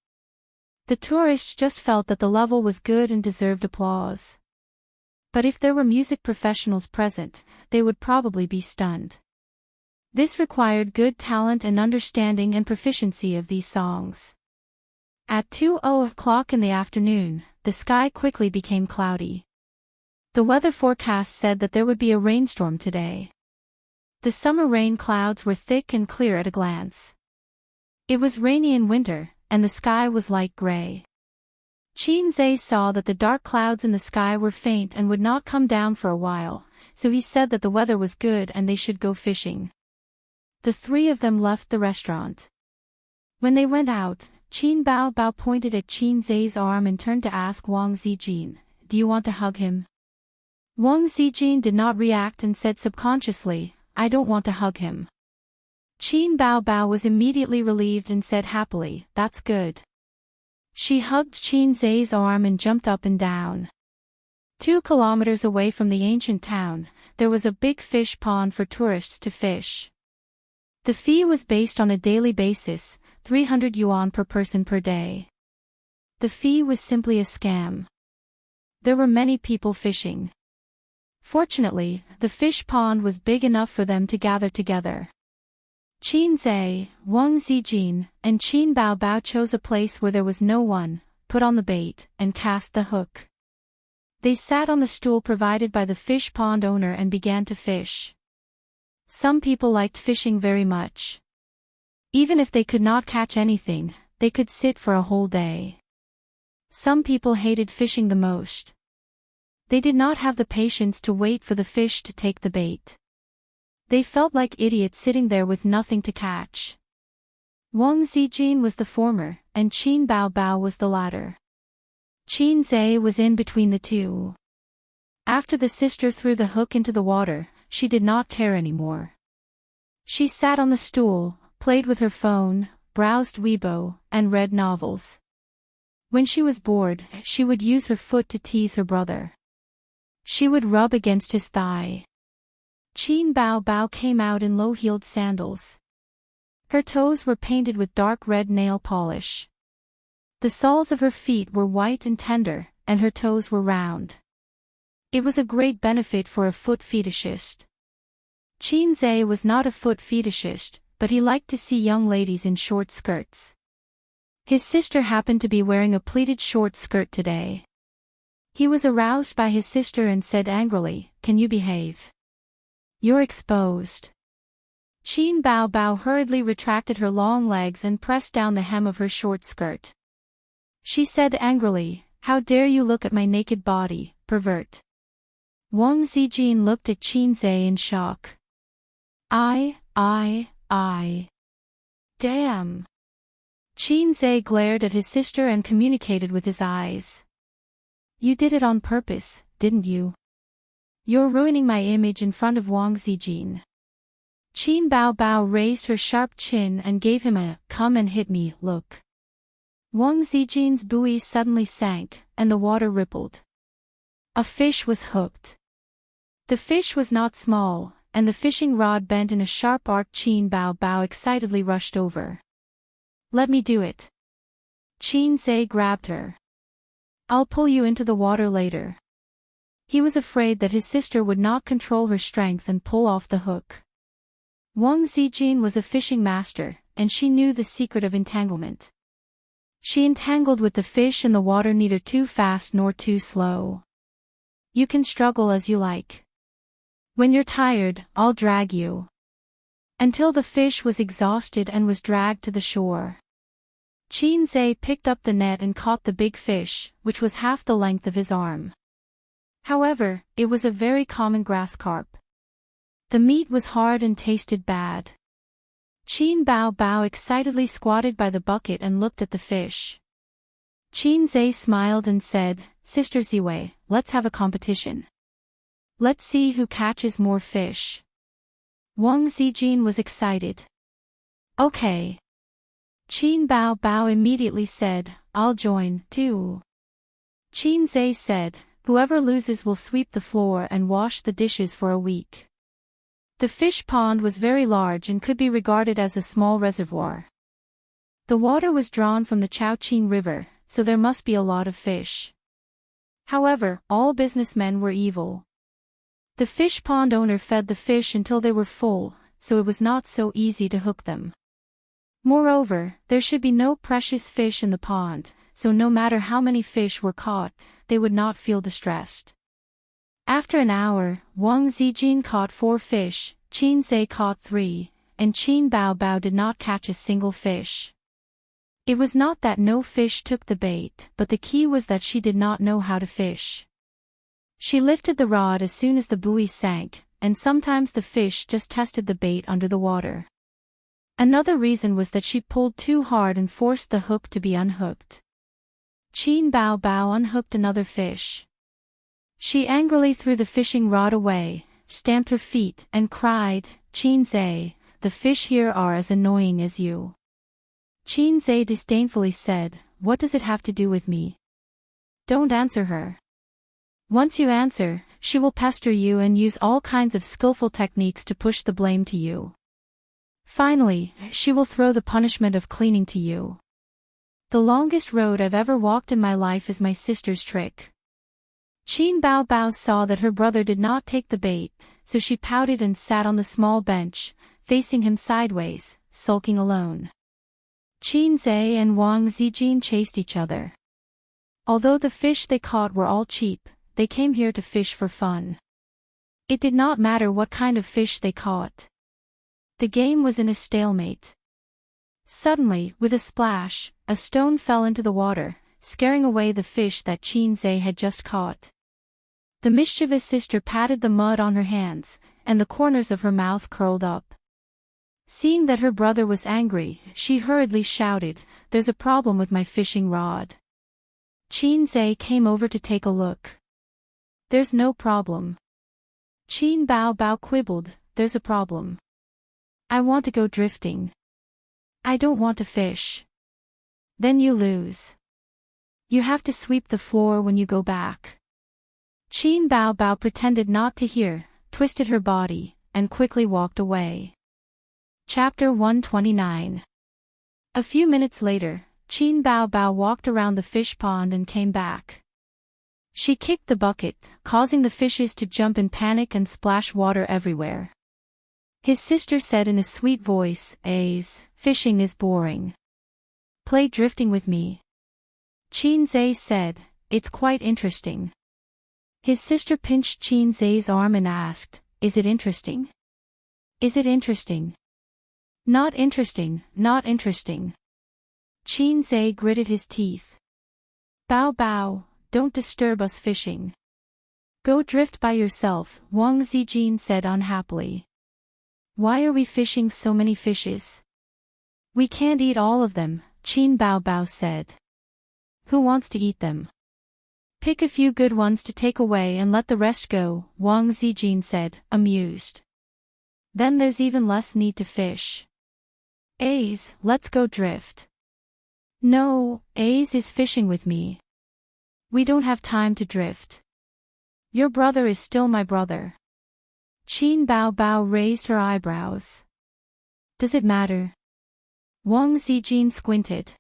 The tourists just felt that the level was good and deserved applause. But if there were music professionals present, they would probably be stunned. This required good talent and understanding and proficiency of these songs. At 2:00 in the afternoon, the sky quickly became cloudy. The weather forecast said that there would be a rainstorm today. The summer rain clouds were thick and clear at a glance. It was rainy in winter, and the sky was light gray. Qin Zhe saw that the dark clouds in the sky were faint and would not come down for a while, so he said that the weather was good and they should go fishing. The three of them left the restaurant. When they went out, Qin Bao Bao pointed at Qin Zhe's arm and turned to ask Wang Zijin, "Do you want to hug him?" Wang Zijin did not react and said subconsciously, "I don't want to hug him." Qin Bao Bao was immediately relieved and said happily, "That's good." She hugged Qin Zhe's arm and jumped up and down. 2 kilometers away from the ancient town, there was a big fish pond for tourists to fish. The fee was based on a daily basis, 300 yuan per person per day. The fee was simply a scam. There were many people fishing. Fortunately, the fish pond was big enough for them to gather together. Qin Zhe, Wang Zijin, and Qin Bao Bao chose a place where there was no one, put on the bait, and cast the hook. They sat on the stool provided by the fish pond owner and began to fish. Some people liked fishing very much. Even if they could not catch anything, they could sit for a whole day. Some people hated fishing the most. They did not have the patience to wait for the fish to take the bait. They felt like idiots sitting there with nothing to catch. Wang Zijin was the former, and Qin Bao Bao was the latter. Qin Zhe was in between the two. After the sister threw the hook into the water, she did not care anymore. She sat on the stool, played with her phone, browsed Weibo, and read novels. When she was bored, she would use her foot to tease her brother. She would rub against his thigh. Qin Bao Bao came out in low-heeled sandals. Her toes were painted with dark red nail polish. The soles of her feet were white and tender, and her toes were round. It was a great benefit for a foot fetishist. Qin Zhe was not a foot fetishist, but he liked to see young ladies in short skirts. His sister happened to be wearing a pleated short skirt today. He was aroused by his sister and said angrily, "Can you behave? You're exposed." Qin Bao Bao hurriedly retracted her long legs and pressed down the hem of her short skirt. She said angrily, "How dare you look at my naked body, pervert?" Wang Zijin looked at Qin Zhe in shock. I. Damn. Qin Zhe glared at his sister and communicated with his eyes. You did it on purpose, didn't you? You're ruining my image in front of Wang Zijin. Qin Bao Bao raised her sharp chin and gave him a "come and hit me" look. Wang Zijin's buoy suddenly sank, and the water rippled. A fish was hooked. The fish was not small, and the fishing rod bent in a sharp arc. Qin Bao Bao excitedly rushed over. Let me do it. Qin Zhe grabbed her. I'll pull you into the water later. He was afraid that his sister would not control her strength and pull off the hook. Wang Zijin was a fishing master, and she knew the secret of entanglement. She entangled with the fish in the water neither too fast nor too slow. You can struggle as you like. When you're tired, I'll drag you. Until the fish was exhausted and was dragged to the shore. Qin Zhe picked up the net and caught the big fish, which was half the length of his arm. However, it was a very common grass carp. The meat was hard and tasted bad. Qin Bao Bao excitedly squatted by the bucket and looked at the fish. Qin Zhe smiled and said, Sister Ziwei, let's have a competition. Let's see who catches more fish. Wang Zijin was excited. Okay. Qin Bao Bao immediately said, I'll join, too. Qin Zhe said, whoever loses will sweep the floor and wash the dishes for a week. The fish pond was very large and could be regarded as a small reservoir. The water was drawn from the Chao-Qing River, so there must be a lot of fish. However, all businessmen were evil. The fish pond owner fed the fish until they were full, so it was not so easy to hook them. Moreover, there should be no precious fish in the pond, so no matter how many fish were caught, they would not feel distressed. After an hour, Wang Zijin caught 4 fish, Qin Zhe caught 3, and Qin Bao Bao did not catch a single fish. It was not that no fish took the bait, but the key was that she did not know how to fish. She lifted the rod as soon as the buoy sank, and sometimes the fish just tested the bait under the water. Another reason was that she pulled too hard and forced the hook to be unhooked. Qin Bao Bao unhooked another fish. She angrily threw the fishing rod away, stamped her feet, and cried, Qin Zhe, the fish here are as annoying as you. Qin Zhe disdainfully said, what does it have to do with me? Don't answer her. Once you answer, she will pester you and use all kinds of skillful techniques to push the blame to you. Finally, she will throw the punishment of cleaning to you. The longest road I've ever walked in my life is my sister's trick. Qin Bao Bao saw that her brother did not take the bait, so she pouted and sat on the small bench, facing him sideways, sulking alone. Qin Zhe and Wang Zijin chased each other. Although the fish they caught were all cheap, they came here to fish for fun. It did not matter what kind of fish they caught. The game was in a stalemate. Suddenly, with a splash, a stone fell into the water, scaring away the fish that Qin Zhe had just caught. The mischievous sister patted the mud on her hands, and the corners of her mouth curled up. Seeing that her brother was angry, she hurriedly shouted, There's a problem with my fishing rod. Qin Zhe came over to take a look. There's no problem. Qin Bao Bao quibbled, There's a problem. I want to go drifting. I don't want to fish. Then you lose. You have to sweep the floor when you go back. Qin Bao Bao pretended not to hear, twisted her body, and quickly walked away. Chapter 129. A few minutes later, Qin Bao Bao walked around the fish pond and came back. She kicked the bucket, causing the fishes to jump in panic and splash water everywhere. His sister said in a sweet voice, fishing is boring. Play drifting with me. Qin Zhe said, it's quite interesting. His sister pinched Qin Zai's arm and asked, "Is it interesting? Is it interesting?" "Not interesting, not interesting." Qin Zai gritted his teeth. "Bao Bao, don't disturb us fishing." "Go drift by yourself," Wang Zijin said unhappily. "Why are we fishing so many fishes?" "We can't eat all of them," Qin Bao Bao said. "Who wants to eat them?" "Pick a few good ones to take away and let the rest go," Wang Zijin said, amused. "Then there's even less need to fish." "Ace, let's go drift." "No, Ace is fishing with me. We don't have time to drift. Your brother is still my brother." Qin Bao Bao raised her eyebrows. "Does it matter?" Wang Zijin squinted.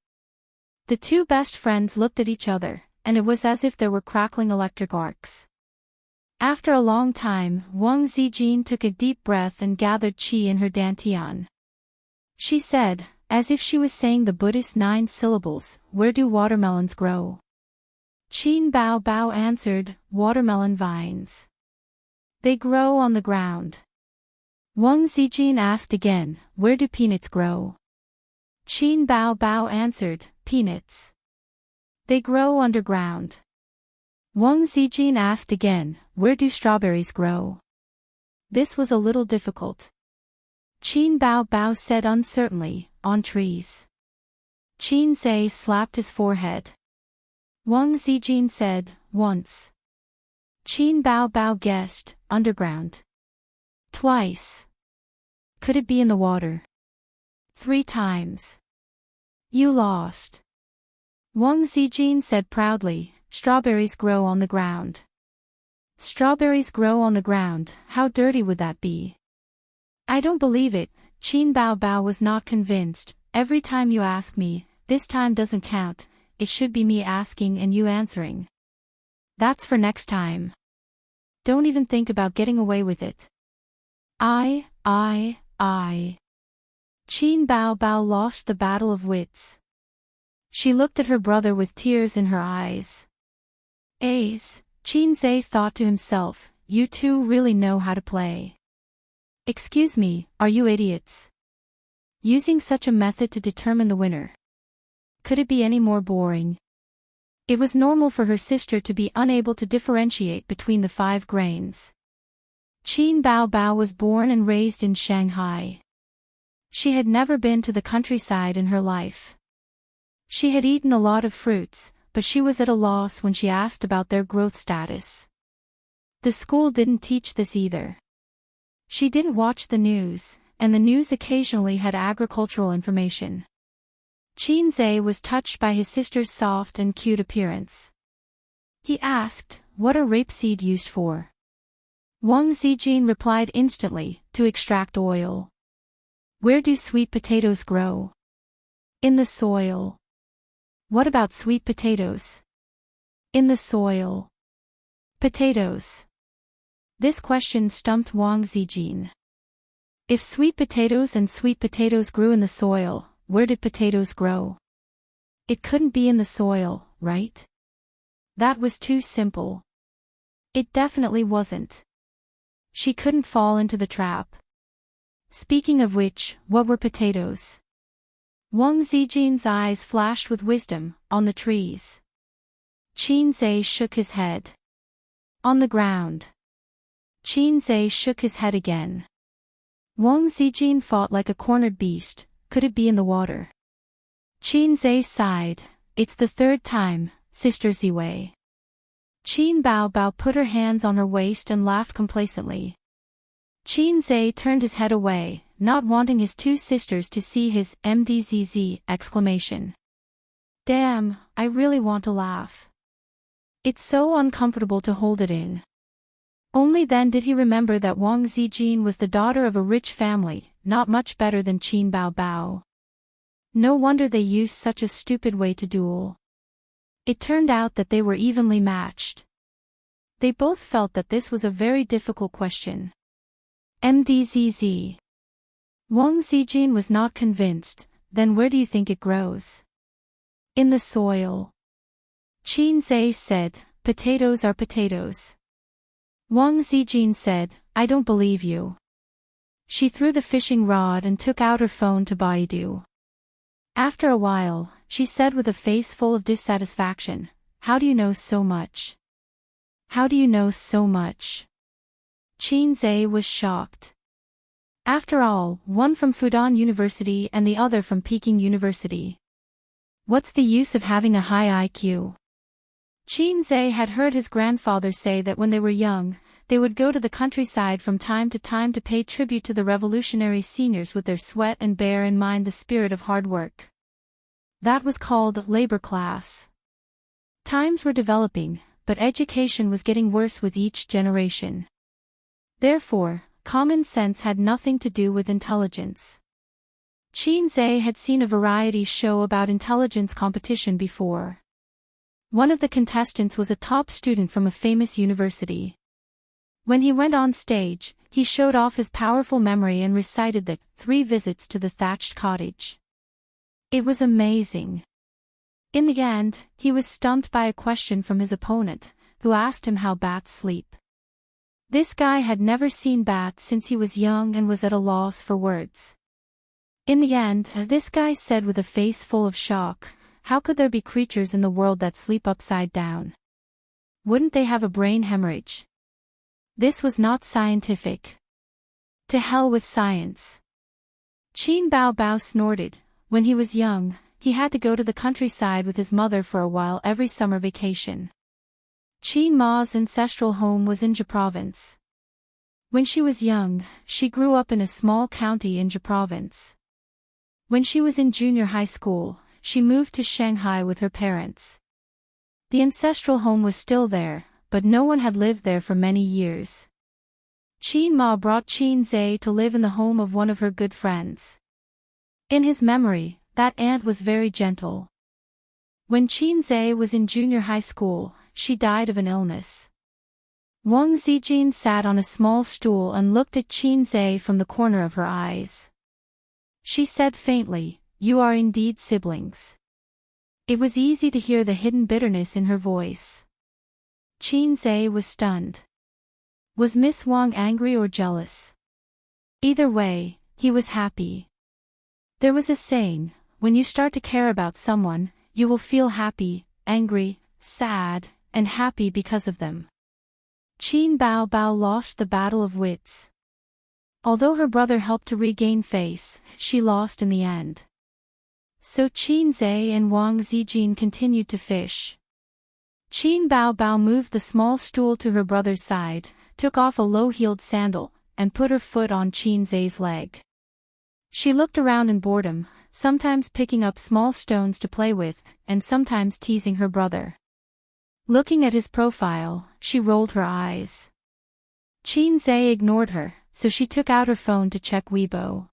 The two best friends looked at each other, and it was as if there were crackling electric arcs. After a long time, Wang Zijin took a deep breath and gathered qi in her dantian. She said, as if she was saying the Buddhist 9 syllables, "Where do watermelons grow?" Qin Bao Bao answered, "Watermelon vines. They grow on the ground." Wang Zijin asked again, "Where do peanuts grow?" Qin Bao Bao answered, "Peanuts. They grow underground." Wang Zijin asked again, "Where do strawberries grow?" This was a little difficult. Qin Bao Bao said uncertainly, "On trees." Qin Zai slapped his forehead. Wang Zijin said, "Once." Qin Bao Bao guessed, "Underground." "Twice." "Could it be in the water?" "3 times." "You lost." Wang Zijin said proudly, "Strawberries grow on the ground." "Strawberries grow on the ground, how dirty would that be?" "I don't believe it." Qin Bao Bao was not convinced. "Every time you ask me, this time doesn't count, it should be me asking and you answering. That's for next time. Don't even think about getting away with it." I. Qin Bao Bao lost the battle of wits. She looked at her brother with tears in her eyes. "Ace," Qin Zai thought to himself, "you two really know how to play. Excuse me, are you idiots? Using such a method to determine the winner. Could it be any more boring?" It was normal for her sister to be unable to differentiate between the 5 grains. Qin Bao Bao was born and raised in Shanghai. She had never been to the countryside in her life. She had eaten a lot of fruits, but she was at a loss when she asked about their growth status. The school didn't teach this either. She didn't watch the news, and the news occasionally had agricultural information. Qin Zai was touched by his sister's soft and cute appearance. He asked, "What are rapeseed used for?" Wang Zijin replied instantly, "To extract oil." "Where do sweet potatoes grow?" "In the soil." "What about sweet potatoes?" "In the soil." Potatoes. This question stumped Wang Zijin. If sweet potatoes and sweet potatoes grew in the soil, where did potatoes grow? It couldn't be in the soil, right? That was too simple. It definitely wasn't. She couldn't fall into the trap. Speaking of which, what were potatoes? Wang Zijin's eyes flashed with wisdom, "On the trees." Qin Zai shook his head. "On the ground." Qin Zai shook his head again. Wang Zijin fought like a cornered beast. "Could it be in the water?" Qin Zai sighed. "It's the 3rd time, Sister Ziwei." Qin Bao Bao put her hands on her waist and laughed complacently. Qin Zai turned his head away, not wanting his 2 sisters to see his mdzz exclamation. "Damn, I really want to laugh. It's so uncomfortable to hold it in." Only then did he remember that Wang Zijin was the daughter of a rich family, not much better than Qin Bao Bao. No wonder they used such a stupid way to duel. It turned out that they were evenly matched. They both felt that this was a very difficult question. Mdzz. Wang Zijin was not convinced. "Then where do you think it grows?" "In the soil." Qin Zai said, "Potatoes are potatoes." Wang Zijin said, I don't believe you. She threw the fishing rod and took out her phone to Baidu. After a while, she said with a face full of dissatisfaction, how do you know so much? How do you know so much? Qin Zhe was shocked. After all, one from Fudan University and the other from Peking University. What's the use of having a high IQ? Qin Zhe had heard his grandfather say that when they were young, they would go to the countryside from time to pay tribute to the revolutionary seniors with their sweat and bear in mind the spirit of hard work. That was called labor class. Times were developing, but education was getting worse with each generation. Therefore, common sense had nothing to do with intelligence. Qin Zhe had seen a variety show about intelligence competition before. One of the contestants was a top student from a famous university. When he went on stage, he showed off his powerful memory and recited the 3 visits to the thatched cottage. It was amazing. In the end, he was stumped by a question from his opponent, who asked him how bats sleep. This guy had never seen bats since he was young and was at a loss for words. In the end, this guy said with a face full of shock, how could there be creatures in the world that sleep upside down? Wouldn't they have a brain hemorrhage? This was not scientific. To hell with science. Qin Bao snorted. When he was young, he had to go to the countryside with his mother for a while every summer vacation. Qin Ma's ancestral home was in Jia province. When she was young, she grew up in a small county in Jia province. When she was in junior high school, she moved to Shanghai with her parents. The ancestral home was still there, but no one had lived there for many years. Qin Ma brought Qin Zhe to live in the home of one of her good friends. In his memory, that aunt was very gentle. When Qin Zhe was in junior high school, she died of an illness. Wang Zijin sat on a small stool and looked at Qin Zhe from the corner of her eyes. She said faintly, you are indeed siblings. It was easy to hear the hidden bitterness in her voice. Qin Zhe was stunned. Was Miss Wang angry or jealous? Either way, he was happy. There was a saying, when you start to care about someone, you will feel happy, angry, sad, and happy because of them. Qin Bao lost the battle of wits. Although her brother helped to regain face, she lost in the end. So Qin Zhe and Wang Zijin continued to fish. Qin Bao moved the small stool to her brother's side, took off a low-heeled sandal, and put her foot on Qin Zhe's leg. She looked around in boredom, sometimes picking up small stones to play with, and sometimes teasing her brother. Looking at his profile, she rolled her eyes. Qin Zhe ignored her, so she took out her phone to check Weibo.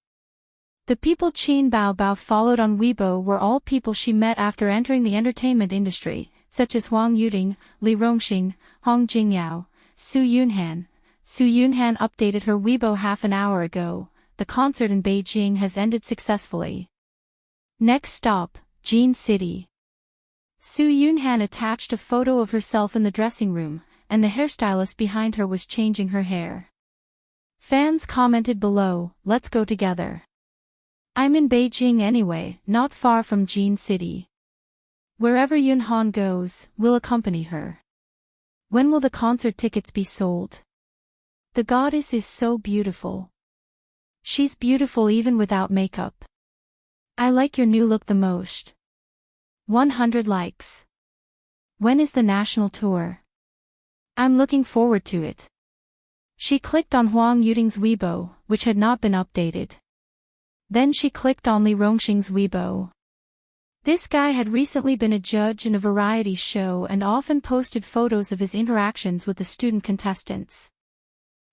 The people Qin Bao followed on Weibo were all people she met after entering the entertainment industry, such as Huang Yuting, Li Rongxing, Hong Jingyao, Su Yunhan. Su Yunhan updated her Weibo half an hour ago. The concert in Beijing has ended successfully. Next stop, Jin City. Su Yunhan attached a photo of herself in the dressing room, and the hairstylist behind her was changing her hair. Fans commented below, let's go together. I'm in Beijing anyway, not far from Jin City. Wherever Yunhan goes, we'll accompany her. When will the concert tickets be sold? The goddess is so beautiful. She's beautiful even without makeup. I like your new look the most. 100 likes. When is the national tour? I'm looking forward to it. She clicked on Huang Yuting's Weibo, which had not been updated. Then she clicked on Li Rongxing's Weibo. This guy had recently been a judge in a variety show and often posted photos of his interactions with the student contestants.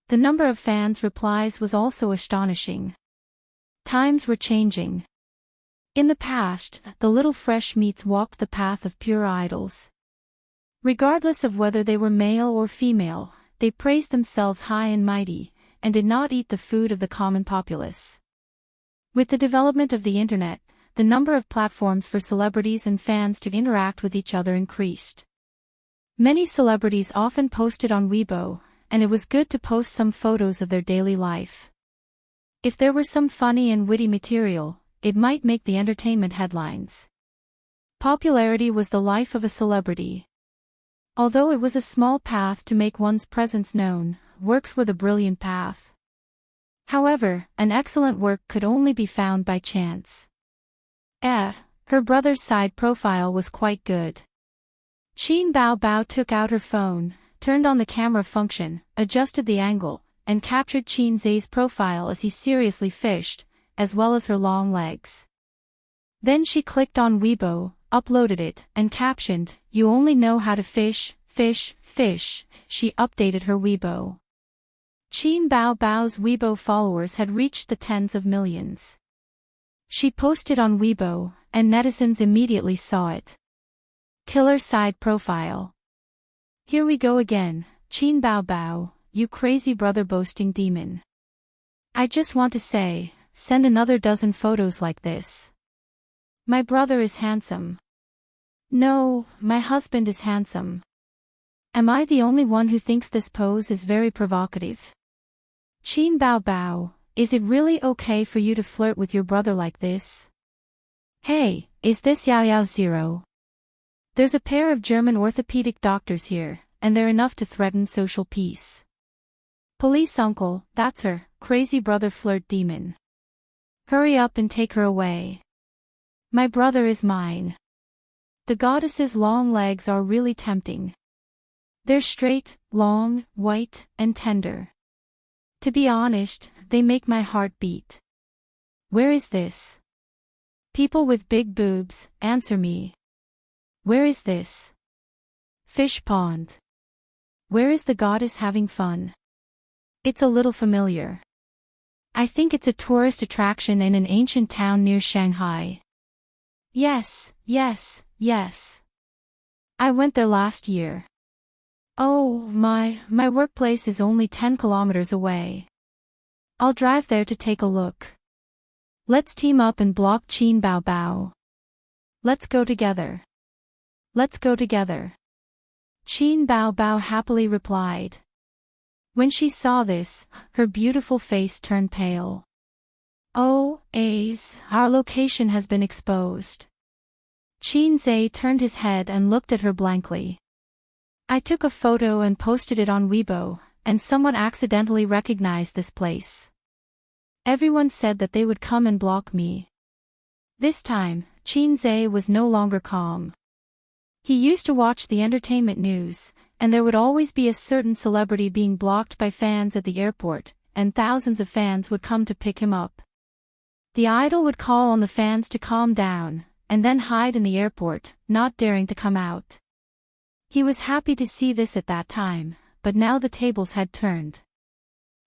The number of fans' replies was also astonishing. Times were changing. In the past, the little fresh meats walked the path of pure idols. Regardless of whether they were male or female, they praised themselves high and mighty, and did not eat the food of the common populace. With the development of the internet, the number of platforms for celebrities and fans to interact with each other increased. Many celebrities often posted on Weibo, and it was good to post some photos of their daily life. If there were some funny and witty material, it might make the entertainment headlines. Popularity was the life of a celebrity. Although it was a small path to make one's presence known, works were the brilliant path. However, an excellent work could only be found by chance. Her brother's side profile was quite good. Qin Bao Bao took out her phone, turned on the camera function, adjusted the angle, and captured Qin Zai's profile as he seriously fished, as well as her long legs. Then she clicked on Weibo, uploaded it, and captioned, "You only know how to fish, fish, fish." She updated her Weibo. Qin Bao Bao's Weibo followers had reached the tens of millions. She posted on Weibo, and netizens immediately saw it. Killer side profile. Here we go again, Qin Bao Bao, you crazy brother boasting demon. I just want to say, send another dozen photos like this. My brother is handsome. No, my husband is handsome. Am I the only one who thinks this pose is very provocative? Qin Bao Bao, is it really okay for you to flirt with your brother like this? Hey, is this Yao Yao Zero? There's a pair of German orthopedic doctors here, and they're enough to threaten social peace. Police uncle, that's her, crazy brother flirt demon. Hurry up and take her away. My brother is mine. The goddess's long legs are really tempting. They're straight, long, white, and tender. To be honest, they make my heart beat. Where is this? People with big boobs, answer me. Where is this? Fish pond. Where is the goddess having fun? It's a little familiar. I think it's a tourist attraction in an ancient town near Shanghai. Yes, yes, yes. I went there last year. Oh, my workplace is only 10 kilometers away. I'll drive there to take a look. Let's team up and block Qin Bao Bao. Let's go together. Let's go together. Qin Bao Bao happily replied. When she saw this, her beautiful face turned pale. Oh, Ace, our location has been exposed. Qin Zai turned his head and looked at her blankly. I took a photo and posted it on Weibo, and someone accidentally recognized this place. Everyone said that they would come and block me. This time, Qin Zai was no longer calm. He used to watch the entertainment news, and there would always be a certain celebrity being blocked by fans at the airport, and thousands of fans would come to pick him up. The idol would call on the fans to calm down, and then hide in the airport, not daring to come out. He was happy to see this at that time, but now the tables had turned.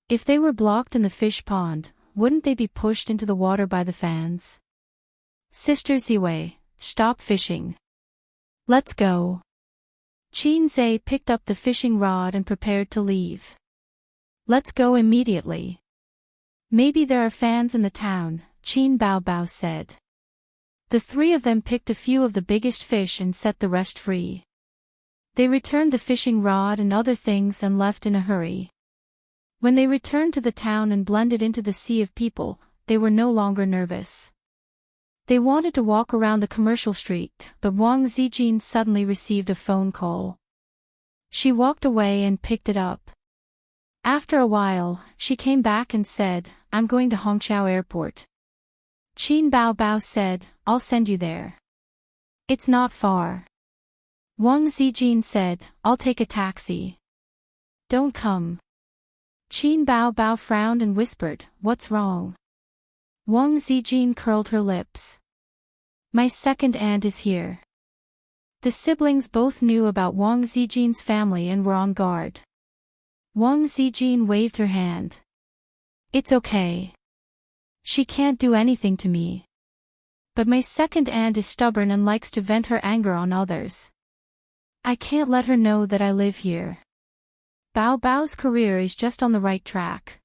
If they were blocked in the fish pond, wouldn't they be pushed into the water by the fans? Sister Ziwei, stop fishing. Let's go. Qin Zai picked up the fishing rod and prepared to leave. Let's go immediately. Maybe there are fans in the town, Qin Bao Bao said. The three of them picked a few of the biggest fish and set the rest free. They returned the fishing rod and other things and left in a hurry. When they returned to the town and blended into the sea of people, they were no longer nervous. They wanted to walk around the commercial street, but Wang Zijin suddenly received a phone call. She walked away and picked it up. After a while, she came back and said, I'm going to Hongqiao Airport. Qin Bao Bao said, I'll send you there. It's not far. Wang Zijin said, I'll take a taxi. Don't come. Qin Bao Bao frowned and whispered, what's wrong? Wang Zijin curled her lips. My second aunt is here. The siblings both knew about Wang Zijin's family and were on guard. Wang Zijin waved her hand. It's okay. She can't do anything to me. But my second aunt is stubborn and likes to vent her anger on others. I can't let her know that I live here. Bao Bao's career is just on the right track.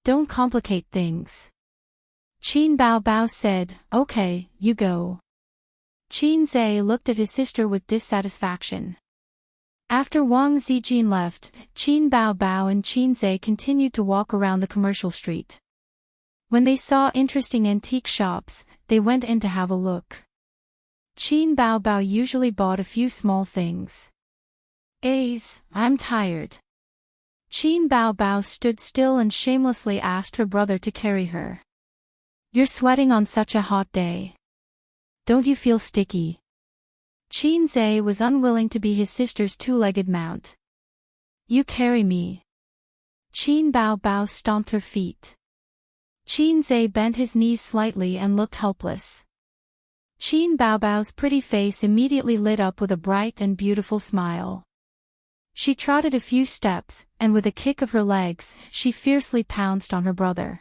Don't complicate things. Qin Bao Bao said, okay, you go. Qin Zai looked at his sister with dissatisfaction. After Wang Zijin left, Qin Baobao and Qin Zhe continued to walk around the commercial street. When they saw interesting antique shops, they went in to have a look. Qin Baobao usually bought a few small things. I'm tired. Qin Baobao stood still and shamelessly asked her brother to carry her. You're sweating on such a hot day. Don't you feel sticky? Qin Zhe was unwilling to be his sister's two-legged mount. You carry me. Qin Baobao stomped her feet. Qin Zhe bent his knees slightly and looked helpless. Qin Baobao's pretty face immediately lit up with a bright and beautiful smile. She trotted a few steps, and with a kick of her legs, she fiercely pounced on her brother.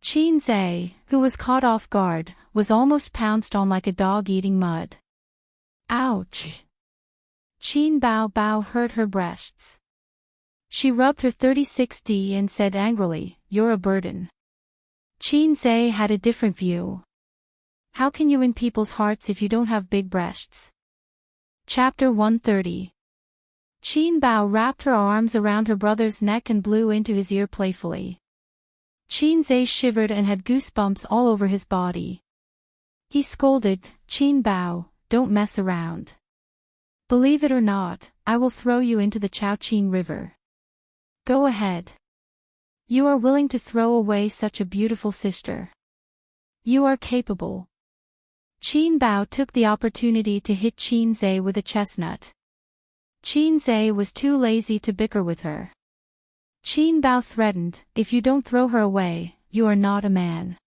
Qin Zhe, who was caught off guard, was almost pounced on like a dog eating mud. Ouch! Qin Baobao hurt her breasts. She rubbed her 36D and said angrily, You're a burden. Qin Zhe had a different view. How can you win people's hearts if you don't have big breasts? Chapter 130. Qin Bao wrapped her arms around her brother's neck and blew into his ear playfully. Qin Zhe shivered and had goosebumps all over his body. He scolded, Qin Bao, don't mess around. Believe it or not, I will throw you into the Chao-Qin River. Go ahead. You are willing to throw away such a beautiful sister. You are capable. Qin Bao took the opportunity to hit Qin Zhe with a chestnut. Qin Zhe was too lazy to bicker with her. Qin Bao threatened, If you don't throw her away, you are not a man.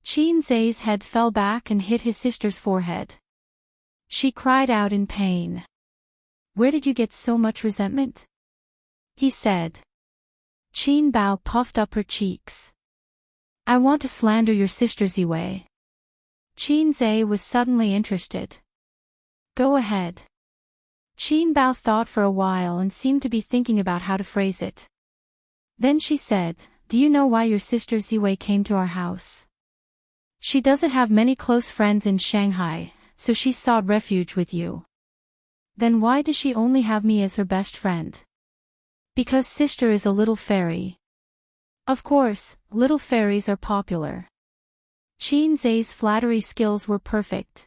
Qin Zhe's head fell back and hit his sister's forehead. She cried out in pain. Where did you get so much resentment? He said. Qin Bao puffed up her cheeks. I want to slander your sister Ziwei. Qin Zhe was suddenly interested. Go ahead. Qin Bao thought for a while and seemed to be thinking about how to phrase it. Then she said, Do you know why your sister Ziwei came to our house? She doesn't have many close friends in Shanghai, so she sought refuge with you. Then why does she only have me as her best friend? Because sister is a little fairy. Of course, little fairies are popular. Qin Zhe's flattery skills were perfect.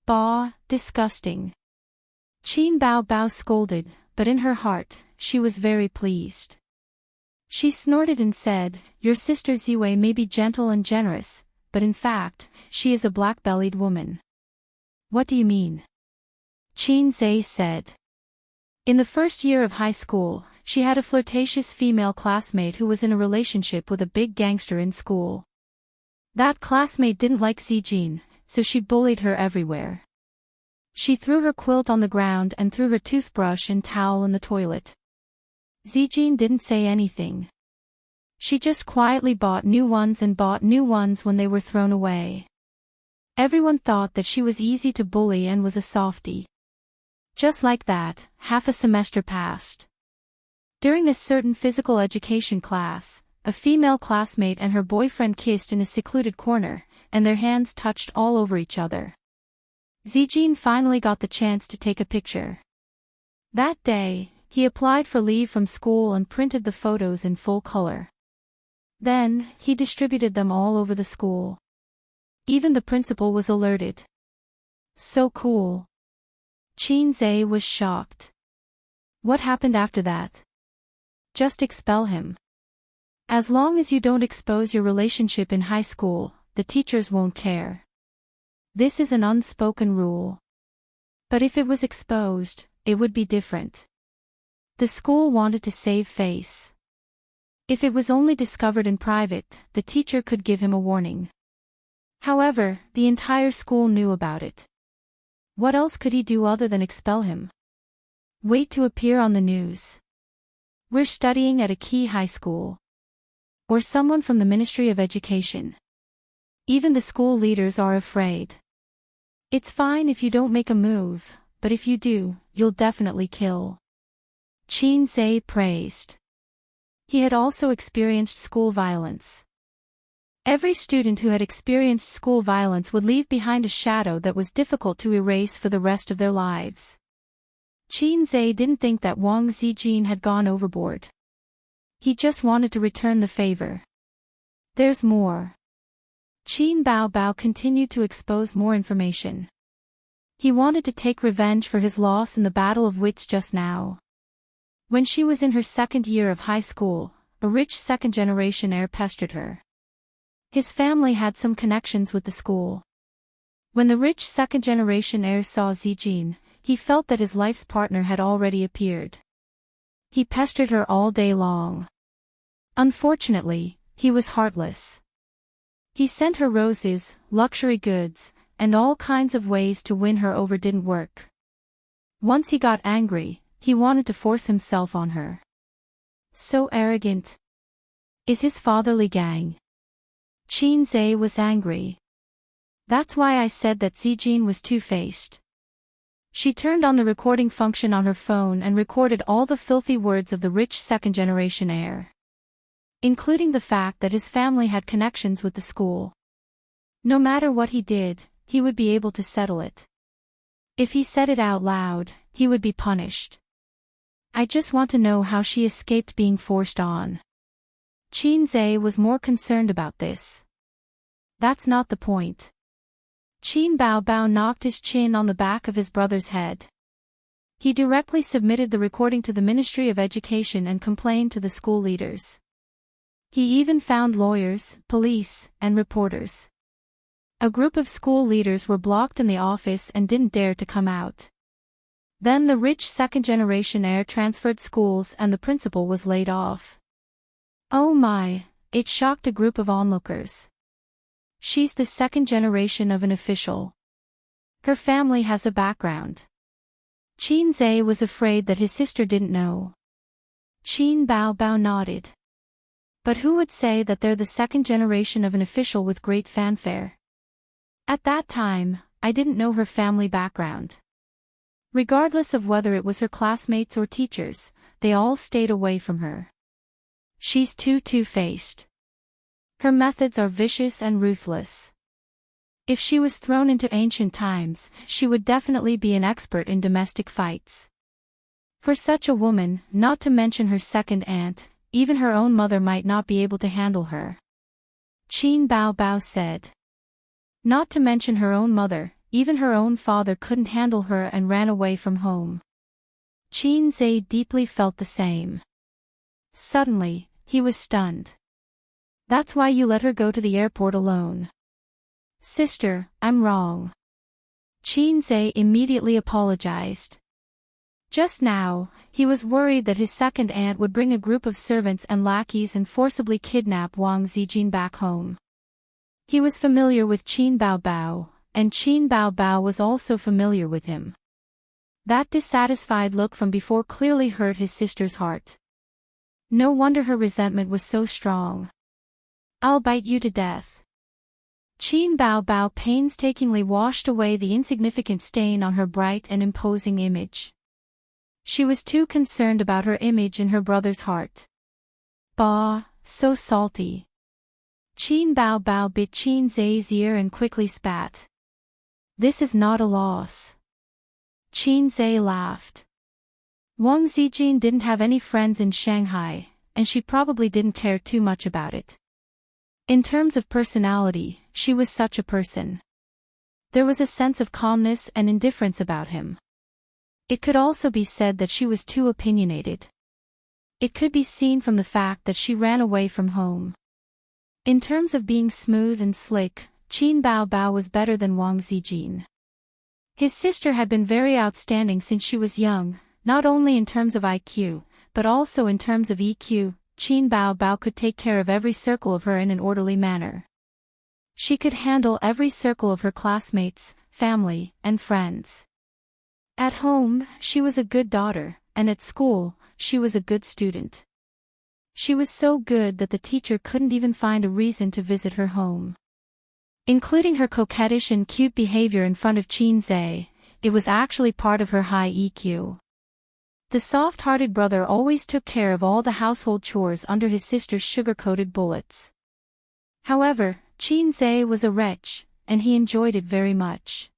Bah, disgusting. Qin Bao scolded, but in her heart, she was very pleased. She snorted and said, Your sister Ziwei may be gentle and generous, but in fact, she is a black-bellied woman. What do you mean? Qin Zhe said. In the first year of high school, she had a flirtatious female classmate who was in a relationship with a big gangster in school. That classmate didn't like Zijin, so she bullied her everywhere. She threw her quilt on the ground and threw her toothbrush and towel in the toilet. Zijin didn't say anything. She just quietly bought new ones and bought new ones when they were thrown away. Everyone thought that she was easy to bully and was a softie. Just like that, half a semester passed. During a certain physical education class, a female classmate and her boyfriend kissed in a secluded corner, and their hands touched all over each other. Zijin finally got the chance to take a picture. That day, he applied for leave from school and printed the photos in full color. Then, he distributed them all over the school. Even the principal was alerted. So cool. Qin Zhe was shocked. What happened after that? Just expel him. As long as you don't expose your relationship in high school, the teachers won't care. This is an unspoken rule. But if it was exposed, it would be different. The school wanted to save face. If it was only discovered in private, the teacher could give him a warning. However, the entire school knew about it. What else could he do other than expel him? Wait to appear on the news. We're studying at a key high school. Or someone from the Ministry of Education. Even the school leaders are afraid. It's fine if you don't make a move, but if you do, you'll definitely kill. Qin Zhe praised. He had also experienced school violence. Every student who had experienced school violence would leave behind a shadow that was difficult to erase for the rest of their lives. Qin Zhe didn't think that Wang Zijin had gone overboard. He just wanted to return the favor. There's more. Qin Bao continued to expose more information. He wanted to take revenge for his loss in the Battle of Wits just now. When she was in her second year of high school, a rich second-generation heir pestered her. His family had some connections with the school. When the rich second-generation heir saw Zijin, he felt that his life's partner had already appeared. He pestered her all day long. Unfortunately, he was heartless. He sent her roses, luxury goods, and all kinds of ways to win her over didn't work. Once he got angry, he wanted to force himself on her. So arrogant. Is his fatherly gang? Qin Zhe was angry. That's why I said that Zijin was two-faced. She turned on the recording function on her phone and recorded all the filthy words of the rich second-generation heir, including the fact that his family had connections with the school. No matter what he did, he would be able to settle it. If he said it out loud, he would be punished. I just want to know how she escaped being forced on. Qin Zhe was more concerned about this. That's not the point. Qin Bao knocked his chin on the back of his brother's head. He directly submitted the recording to the Ministry of Education and complained to the school leaders. He even found lawyers, police, and reporters. A group of school leaders were blocked in the office and didn't dare to come out. Then the rich second-generation heir transferred schools and the principal was laid off. Oh my, it shocked a group of onlookers. She's the second generation of an official. Her family has a background. Qin Zhe was afraid that his sister didn't know. Qin Bao nodded. But who would say that they're the second generation of an official with great fanfare? At that time, I didn't know her family background. Regardless of whether it was her classmates or teachers, they all stayed away from her. She's too two-faced. Her methods are vicious and ruthless. If she was thrown into ancient times, she would definitely be an expert in domestic fights. For such a woman, not to mention her second aunt, even her own mother might not be able to handle her. Qin Bao said. Not to mention her own mother, even her own father couldn't handle her and ran away from home. Qin Zhe deeply felt the same. Suddenly, he was stunned. That's why you let her go to the airport alone. Sister, I'm wrong. Qin Zhe immediately apologized. Just now, he was worried that his second aunt would bring a group of servants and lackeys and forcibly kidnap Wang Zijin back home. He was familiar with Qin Bao, and Qin Bao was also familiar with him. That dissatisfied look from before clearly hurt his sister's heart. No wonder her resentment was so strong. I'll bite you to death. Qin Bao painstakingly washed away the insignificant stain on her bright and imposing image. She was too concerned about her image in her brother's heart. Bah, so salty. Qin Bao bit Qin Zhe's ear and quickly spat. This is not a loss. Qin Zhe laughed. Wang Zijin didn't have any friends in Shanghai, and she probably didn't care too much about it. In terms of personality, she was such a person. There was a sense of calmness and indifference about him. It could also be said that she was too opinionated. It could be seen from the fact that she ran away from home. In terms of being smooth and slick, Qin Bao was better than Wang Zijin. His sister had been very outstanding since she was young, not only in terms of IQ, but also in terms of EQ. Qin Bao could take care of every circle of her in an orderly manner. She could handle every circle of her classmates, family, and friends. At home, she was a good daughter, and at school, she was a good student. She was so good that the teacher couldn't even find a reason to visit her home. Including her coquettish and cute behavior in front of Qin Zhe, it was actually part of her high EQ. The soft-hearted brother always took care of all the household chores under his sister's sugar-coated bullets. However, Qin Zhe was a wretch, and he enjoyed it very much.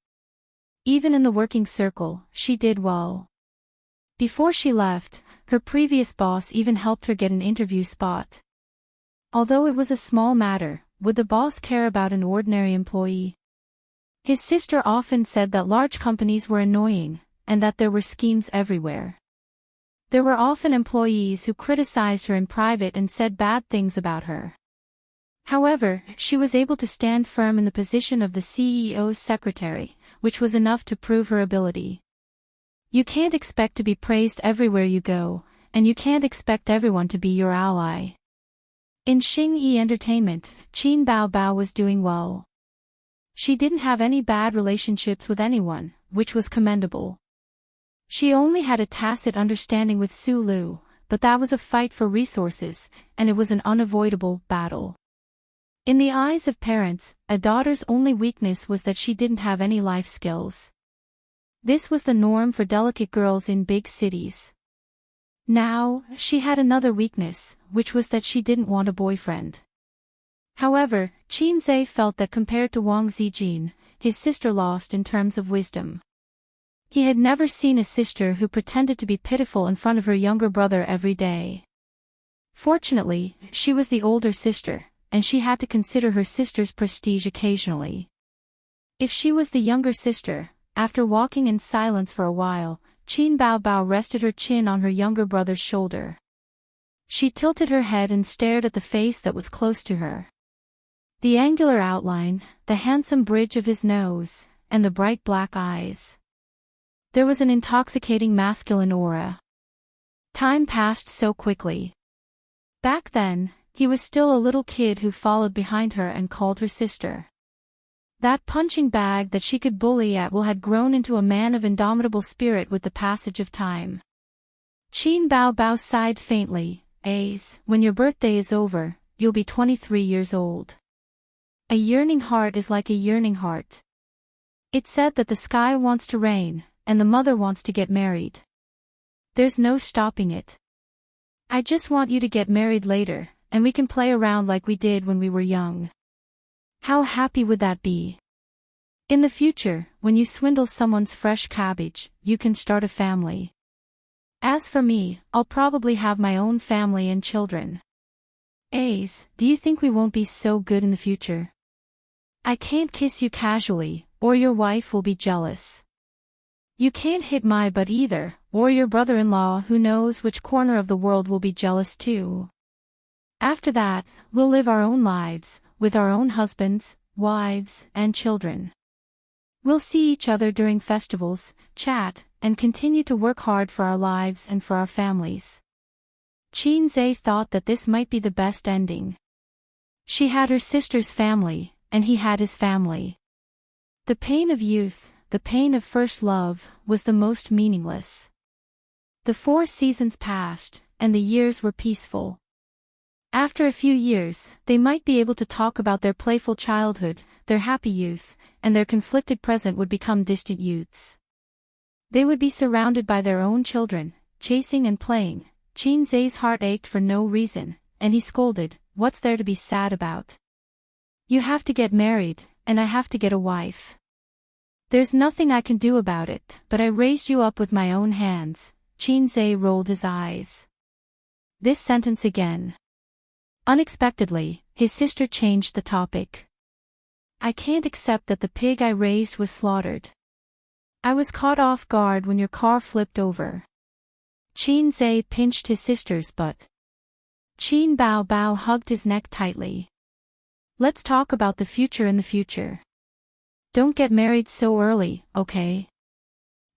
Even in the working circle, she did well. Before she left, her previous boss even helped her get an interview spot. Although it was a small matter, would the boss care about an ordinary employee? His sister often said that large companies were annoying, and that there were schemes everywhere. There were often employees who criticized her in private and said bad things about her. However, she was able to stand firm in the position of the CEO's secretary, which was enough to prove her ability. You can't expect to be praised everywhere you go, and you can't expect everyone to be your ally. In Xingyi Entertainment, Qin Baobao was doing well. She didn't have any bad relationships with anyone, which was commendable. She only had a tacit understanding with Su Lu, but that was a fight for resources, and it was an unavoidable battle. In the eyes of parents, a daughter's only weakness was that she didn't have any life skills. This was the norm for delicate girls in big cities. Now, she had another weakness, which was that she didn't want a boyfriend. However, Qin Zhe felt that compared to Wang Zijin, his sister lost in terms of wisdom. He had never seen a sister who pretended to be pitiful in front of her younger brother every day. Fortunately, she was the older sister, and she had to consider her sister's prestige occasionally. If she was the younger sister, after walking in silence for a while, Qin Baobao rested her chin on her younger brother's shoulder. She tilted her head and stared at the face that was close to her. The angular outline, the handsome bridge of his nose, and the bright black eyes. There was an intoxicating masculine aura. Time passed so quickly. Back then, he was still a little kid who followed behind her and called her sister. That punching bag that she could bully at will had grown into a man of indomitable spirit with the passage of time. Qin Baobao sighed faintly. When your birthday is over, you'll be 23 years old. A yearning heart is like a yearning heart. It said that the sky wants to rain, and the mother wants to get married. There's no stopping it. I just want you to get married later, and we can play around like we did when we were young. How happy would that be? In the future, when you swindle someone's fresh cabbage, you can start a family. As for me, I'll probably have my own family and children. Do you think we won't be so good in the future? I can't kiss you casually, or your wife will be jealous. You can't hit my butt either, or your brother-in-law who knows which corner of the world will be jealous too. After that, we'll live our own lives, with our own husbands, wives, and children. We'll see each other during festivals, chat, and continue to work hard for our lives and for our families. Qin Zhe thought that this might be the best ending. She had her sister's family, and he had his family. The pain of youth, the pain of first love, was the most meaningless. The 4 seasons passed, and the years were peaceful. After a few years, they might be able to talk about their playful childhood, their happy youth, and their conflicted present would become distant youths. They would be surrounded by their own children, chasing and playing. Qin Zhe's heart ached for no reason, and he scolded, "What's there to be sad about? You have to get married, and I have to get a wife. There's nothing I can do about it, but I raised you up with my own hands." Qin Zhe rolled his eyes. This sentence again. Unexpectedly, his sister changed the topic. "I can't accept that the pig I raised was slaughtered. I was caught off guard when your car flipped over." Qin Zhe pinched his sister's butt. Qin Baobao hugged his neck tightly. "Let's talk about the future in the future. Don't get married so early, okay?"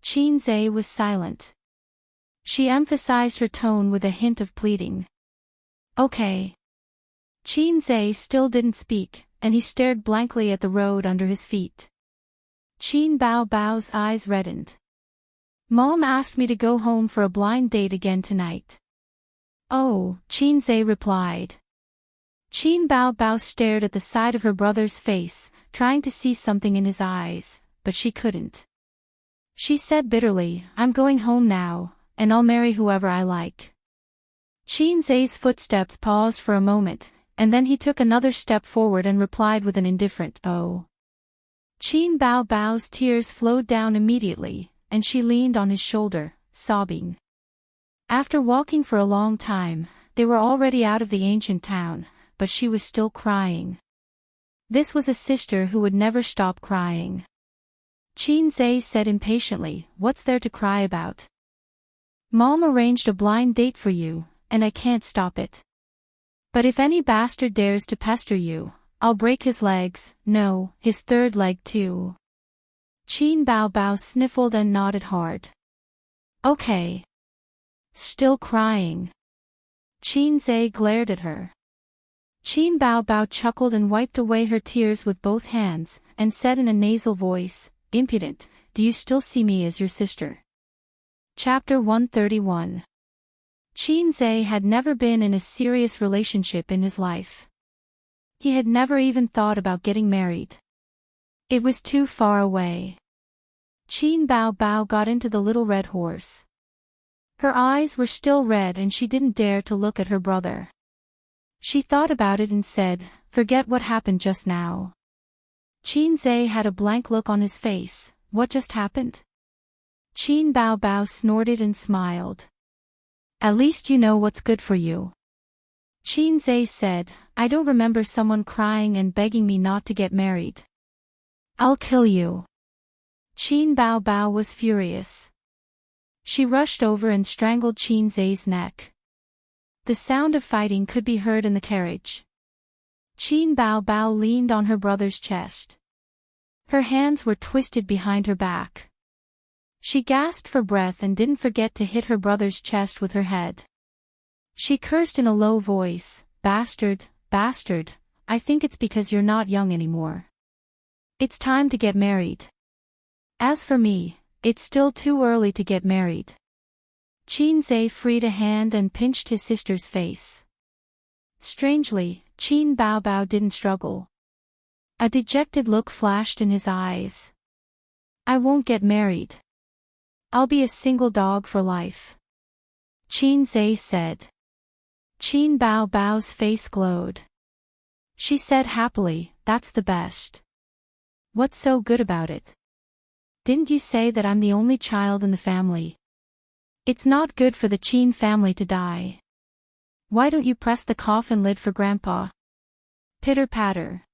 Qin Zhe was silent. She emphasized her tone with a hint of pleading. "Okay." Qin Zhe still didn't speak, and he stared blankly at the road under his feet. Qin Baobao's eyes reddened. "Mom asked me to go home for a blind date again tonight." "Oh," Qin Zhe replied. Qin Baobao stared at the side of her brother's face, trying to see something in his eyes, but she couldn't. She said bitterly, "I'm going home now, and I'll marry whoever I like." Qin Zhe's footsteps paused for a moment, and then he took another step forward and replied with an indifferent, "Oh." Qin Baobao's tears flowed down immediately, and she leaned on his shoulder, sobbing. After walking for a long time, they were already out of the ancient town, but she was still crying. This was a sister who would never stop crying. Qin Zhe said impatiently, "What's there to cry about? Mom arranged a blind date for you, and I can't stop it. But if any bastard dares to pester you, I'll break his legs, no, his third leg too." Qin Bao sniffled and nodded hard. Okay. Still crying. Qin Zhe glared at her. Qin Bao chuckled and wiped away her tears with both hands, and said in a nasal voice, "Impudent, do you still see me as your sister?" Chapter 131. Qin Zhe had never been in a serious relationship in his life. He had never even thought about getting married. It was too far away. Qin Bao got into the little red horse. Her eyes were still red and she didn't dare to look at her brother. She thought about it and said, "Forget what happened just now." Qin Zhe had a blank look on his face. What just happened? Qin Bao snorted and smiled. "At least you know what's good for you." Qin Zhe said, "I don't remember someone crying and begging me not to get married. I'll kill you." Qin Bao was furious. She rushed over and strangled Qin Zhe's neck. The sound of fighting could be heard in the carriage. Qin Bao leaned on her brother's chest. Her hands were twisted behind her back. She gasped for breath and didn't forget to hit her brother's chest with her head. She cursed in a low voice, "Bastard, bastard, I think it's because you're not young anymore. It's time to get married. As for me, it's still too early to get married." Qin Zhe freed a hand and pinched his sister's face. Strangely, Qin Bao didn't struggle. A dejected look flashed in his eyes. "I won't get married. I'll be a single dog for life," Qin Zhe said. Qin Bao's face glowed. She said happily, "That's the best. What's so good about it? Didn't you say that I'm the only child in the family? It's not good for the Qin family to die. Why don't you press the coffin lid for Grandpa?" Pitter-patter.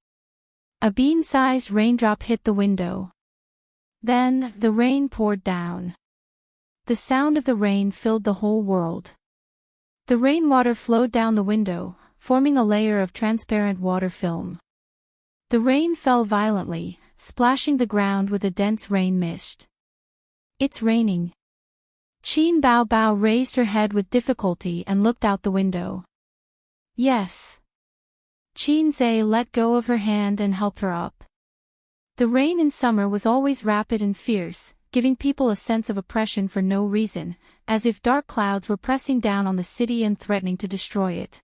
A bean-sized raindrop hit the window. Then, the rain poured down. The sound of the rain filled the whole world. The rainwater flowed down the window, forming a layer of transparent water film. The rain fell violently, splashing the ground with a dense rain mist. "It's raining." Qin Bao raised her head with difficulty and looked out the window. "Yes." Qin Zhe let go of her hand and helped her up. The rain in summer was always rapid and fierce, giving people a sense of oppression for no reason, as if dark clouds were pressing down on the city and threatening to destroy it.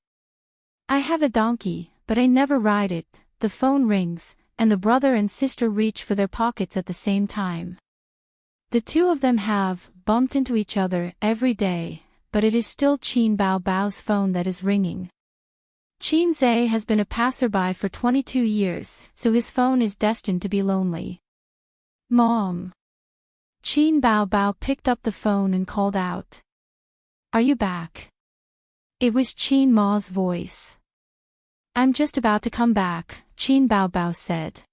"I have a donkey, but I never ride it." The phone rings, and the brother and sister reach for their pockets at the same time. The two of them have bumped into each other every day, but it is still Qin Bao's phone that is ringing. Qin Zhe has been a passerby for 22 years, so his phone is destined to be lonely. "Mom." Qin Bao picked up the phone and called out. "Are you back?" It was Qin Ma's voice. "I'm just about to come back," Qin Bao said.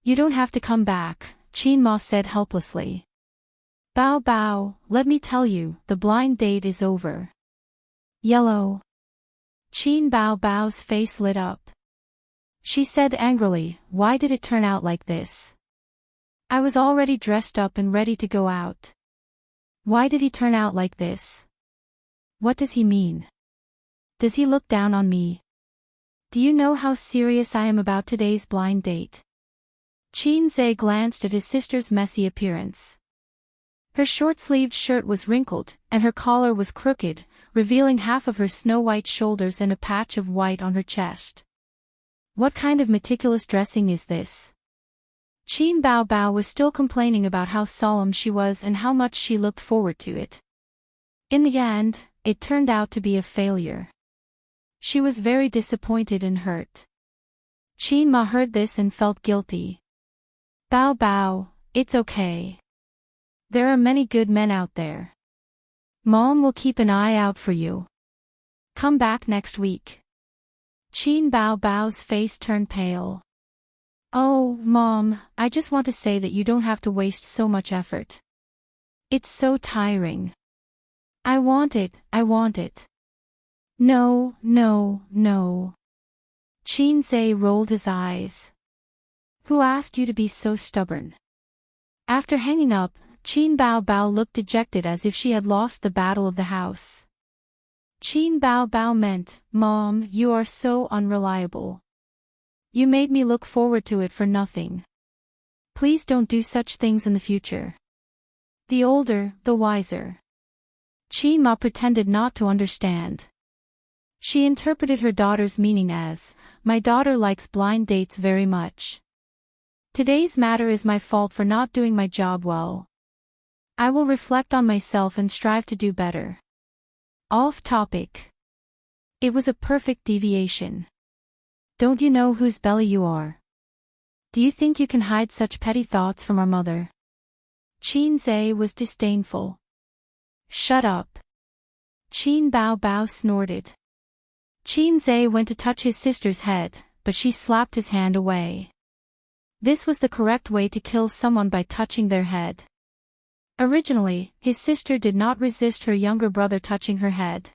"You don't have to come back," Qin Ma said helplessly. Bao, let me tell you, the blind date is over." "Yellow." Qin Bao's face lit up. She said angrily, "Why did it turn out like this? I was already dressed up and ready to go out. Why did he turn out like this? What does he mean? Does he look down on me? Do you know how serious I am about today's blind date?" Qin Zhe glanced at his sister's messy appearance. Her short-sleeved shirt was wrinkled, and her collar was crooked, revealing half of her snow-white shoulders and a patch of white on her chest. "What kind of meticulous dressing is this?" Qin Bao was still complaining about how solemn she was and how much she looked forward to it. In the end, it turned out to be a failure. She was very disappointed and hurt. Qin Ma heard this and felt guilty. Bao, it's okay. There are many good men out there. Mom will keep an eye out for you. Come back next week. Qin Bao Bao's face turned pale. Oh, Mom, I just want to say that you don't have to waste so much effort. It's so tiring. I want it. No. Qin Zhe rolled his eyes. Who asked you to be so stubborn? After hanging up, Qin Bao Bao looked dejected as if she had lost the battle of the house. Qin Bao Bao meant, Mom, you are so unreliable. You made me look forward to it for nothing. Please don't do such things in the future. The older, the wiser. Qin Ma pretended not to understand. She interpreted her daughter's meaning as, my daughter likes blind dates very much. Today's matter is my fault for not doing my job well. I will reflect on myself and strive to do better. Off topic. It was a perfect deviation. Don't you know whose belly you are? Do you think you can hide such petty thoughts from our mother? Qin Zhe was disdainful. Shut up. Qin Bao Bao snorted. Qin Zhe went to touch his sister's head, but she slapped his hand away. This was the correct way to kill someone, by touching their head. Originally, his sister did not resist her younger brother touching her head.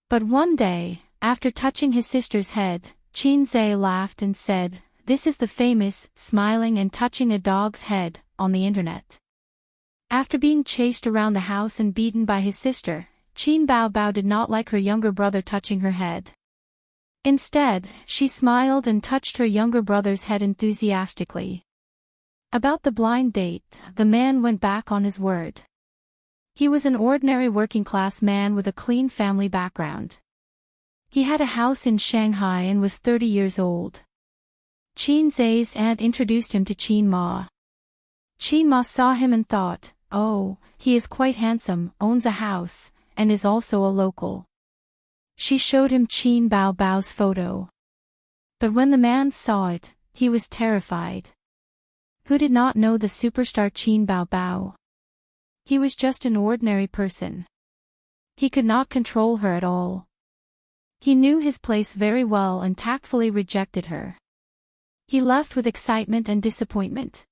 But one day, after touching his sister's head, Qin Zhe laughed and said, this is the famous, smiling and touching a dog's head, on the internet. After being chased around the house and beaten by his sister, Qin Bao Bao did not like her younger brother touching her head. Instead, she smiled and touched her younger brother's head enthusiastically. About the blind date, the man went back on his word. He was an ordinary working-class man with a clean family background. He had a house in Shanghai and was 30 years old. Qin Zhe's aunt introduced him to Qin Ma. Qin Ma saw him and thought, oh, he is quite handsome, owns a house, and is also a local. She showed him Qin Bao Bao's photo. But when the man saw it, he was terrified. Who did not know the superstar Qin Bao Bao? He was just an ordinary person. He could not control her at all. He knew his place very well and tactfully rejected her. He left with excitement and disappointment.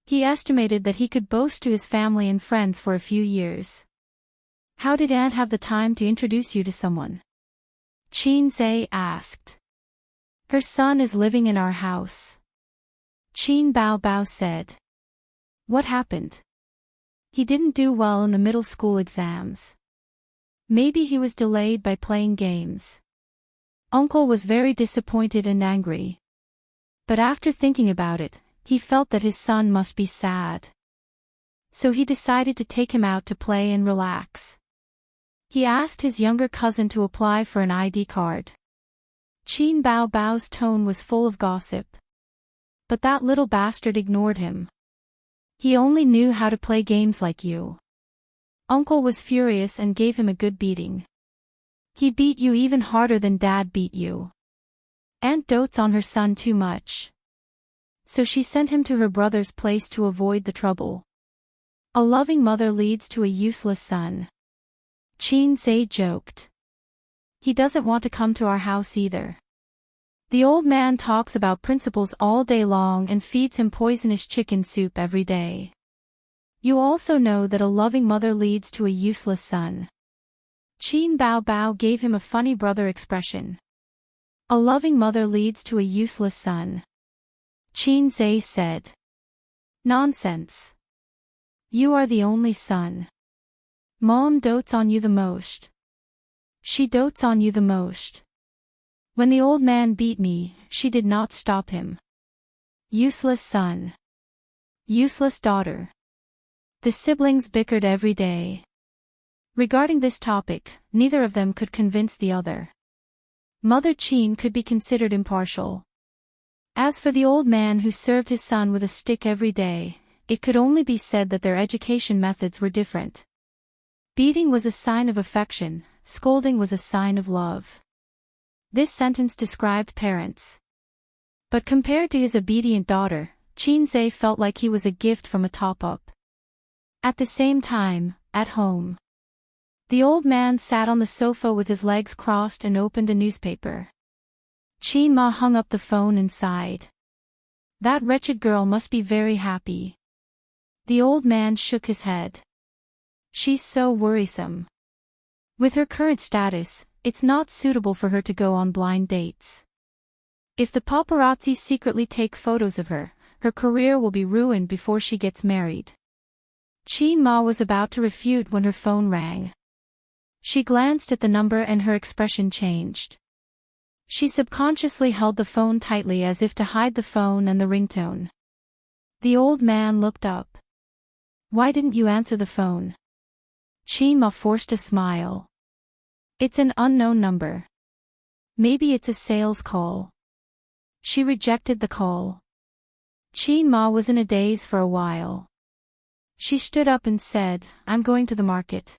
He estimated that he could boast to his family and friends for a few years. How did Aunt have the time to introduce you to someone? Qin Zhe asked. Her son is living in our house. Qin Bao Bao said. What happened? He didn't do well in the middle school exams. Maybe he was delayed by playing games. Uncle was very disappointed and angry. But after thinking about it, he felt that his son must be sad. So he decided to take him out to play and relax. He asked his younger cousin to apply for an ID card. Qin Bao Bao's tone was full of gossip. But that little bastard ignored him. He only knew how to play games like you. Uncle was furious and gave him a good beating. He beat you even harder than Dad beat you. Aunt dotes on her son too much. So she sent him to her brother's place to avoid the trouble. A loving mother leads to a useless son. Qin Zhe joked. He doesn't want to come to our house either. The old man talks about principles all day long and feeds him poisonous chicken soup every day. You also know that a loving mother leads to a useless son. Qin Bao Bao gave him a funny brother expression. A loving mother leads to a useless son. Qin Zhe said. Nonsense. You are the only son. Mom dotes on you the most. She dotes on you the most. When the old man beat me, she did not stop him. Useless son. Useless daughter. The siblings bickered every day. Regarding this topic, neither of them could convince the other. Mother Qin could be considered impartial. As for the old man who served his son with a stick every day, it could only be said that their education methods were different. Beating was a sign of affection, scolding was a sign of love. This sentence described parents. But compared to his obedient daughter, Qin Zhe felt like he was a gift from a top-up. At the same time, at home. The old man sat on the sofa with his legs crossed and opened a newspaper. Qin Ma hung up the phone and sighed. That wretched girl must be very happy. The old man shook his head. She's so worrisome. With her current status, it's not suitable for her to go on blind dates. If the paparazzi secretly take photos of her, her career will be ruined before she gets married. Qin Ma was about to refute when her phone rang. She glanced at the number and her expression changed. She subconsciously held the phone tightly as if to hide the phone and the ringtone. The old man looked up. Why didn't you answer the phone? Qin Ma forced a smile. It's an unknown number. Maybe it's a sales call. She rejected the call. Qin Ma was in a daze for a while. She stood up and said, I'm going to the market.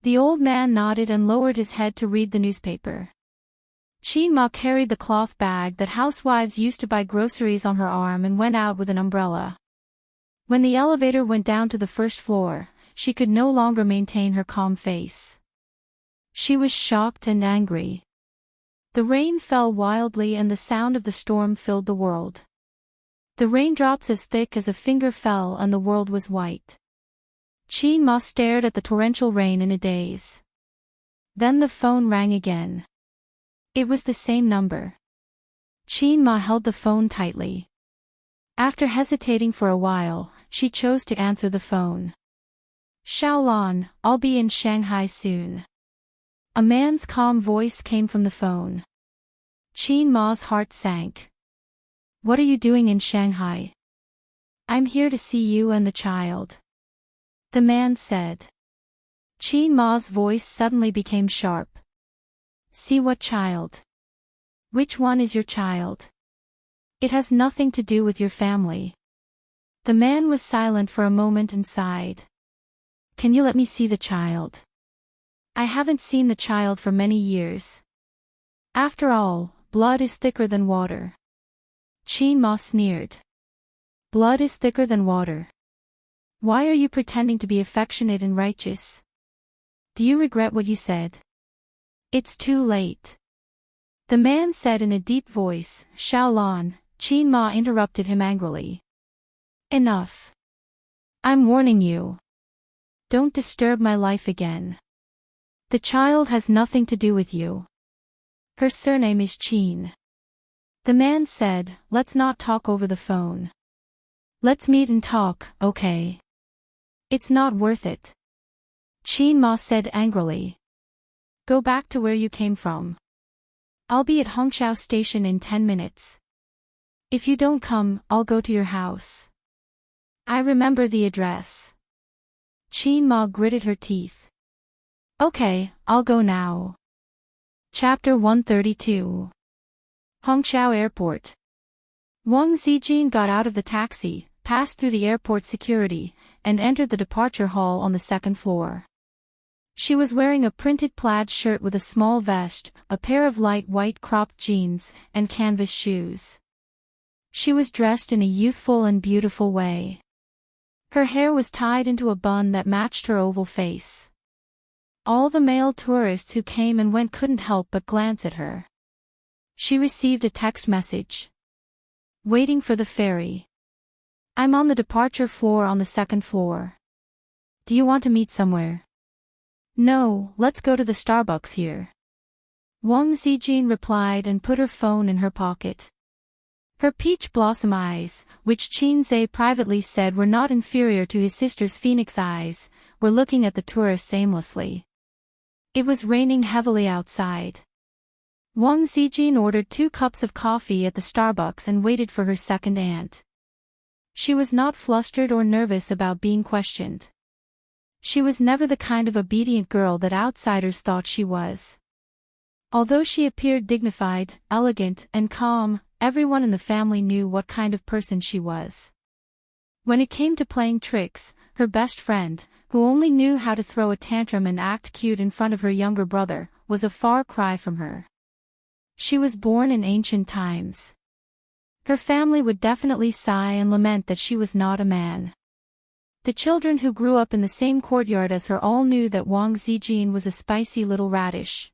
The old man nodded and lowered his head to read the newspaper. Qin Ma carried the cloth bag that housewives used to buy groceries on her arm and went out with an umbrella. When the elevator went down to the first floor, she could no longer maintain her calm face. She was shocked and angry. The rain fell wildly and the sound of the storm filled the world. The raindrops as thick as a finger fell and the world was white. Qin Ma stared at the torrential rain in a daze. Then the phone rang again. It was the same number. Qin Ma held the phone tightly. After hesitating for a while, she chose to answer the phone. Xiaolan, I'll be in Shanghai soon. A man's calm voice came from the phone. Qin Ma's heart sank. What are you doing in Shanghai? I'm here to see you and the child. The man said. Qin Ma's voice suddenly became sharp. See what child? Which one is your child? It has nothing to do with your family. The man was silent for a moment and sighed. Can you let me see the child? I haven't seen the child for many years. After all, blood is thicker than water. Qin Ma sneered. Blood is thicker than water. Why are you pretending to be affectionate and righteous? Do you regret what you said? It's too late. The man said in a deep voice. Xiaolan, Qin Ma interrupted him angrily. Enough. I'm warning you. Don't disturb my life again. The child has nothing to do with you. Her surname is Qin. The man said, let's not talk over the phone. Let's meet and talk, okay? It's not worth it. Qin Ma said angrily. Go back to where you came from. I'll be at Hongqiao Station in 10 minutes. If you don't come, I'll go to your house. I remember the address. Qin Ma gritted her teeth. Okay, I'll go now. Chapter 132. Hongqiao Airport. Wang Zijin got out of the taxi, passed through the airport security, and entered the departure hall on the second floor. She was wearing a printed plaid shirt with a small vest, a pair of light white cropped jeans, and canvas shoes. She was dressed in a youthful and beautiful way. Her hair was tied into a bun that matched her oval face. All the male tourists who came and went couldn't help but glance at her. She received a text message. Waiting for the ferry. I'm on the departure floor on the second floor. Do you want to meet somewhere? No, let's go to the Starbucks here. Wang Zijin replied and put her phone in her pocket. Her peach blossom eyes, which Qin Zhe privately said were not inferior to his sister's phoenix eyes, were looking at the tourists aimlessly. It was raining heavily outside. Wang Zijin ordered 2 cups of coffee at the Starbucks and waited for her second aunt. She was not flustered or nervous about being questioned. She was never the kind of obedient girl that outsiders thought she was. Although she appeared dignified, elegant, and calm, everyone in the family knew what kind of person she was. When it came to playing tricks, her best friend, who only knew how to throw a tantrum and act cute in front of her younger brother, was a far cry from her. She was born in ancient times. Her family would definitely sigh and lament that she was not a man. The children who grew up in the same courtyard as her all knew that Wang Zijin was a spicy little radish.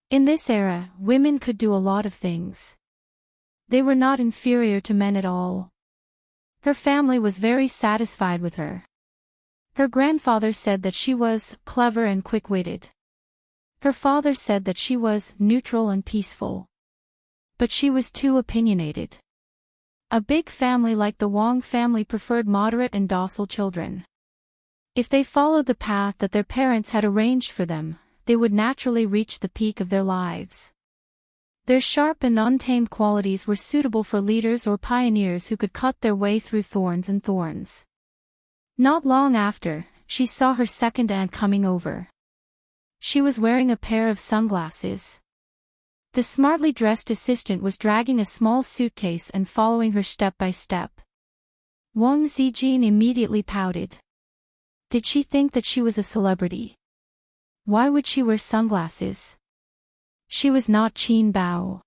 In this era, women could do a lot of things. They were not inferior to men at all. Her family was very satisfied with her. Her grandfather said that she was clever and quick-witted. Her father said that she was neutral and peaceful. But she was too opinionated. A big family like the Wang family preferred moderate and docile children. If they followed the path that their parents had arranged for them, they would naturally reach the peak of their lives. Their sharp and untamed qualities were suitable for leaders or pioneers who could cut their way through thorns and thorns. Not long after, she saw her second aunt coming over. She was wearing a pair of sunglasses. The smartly dressed assistant was dragging a small suitcase and following her step by step. Wang Zijin immediately pouted. Did she think that she was a celebrity? Why would she wear sunglasses? She was not Qin Bao.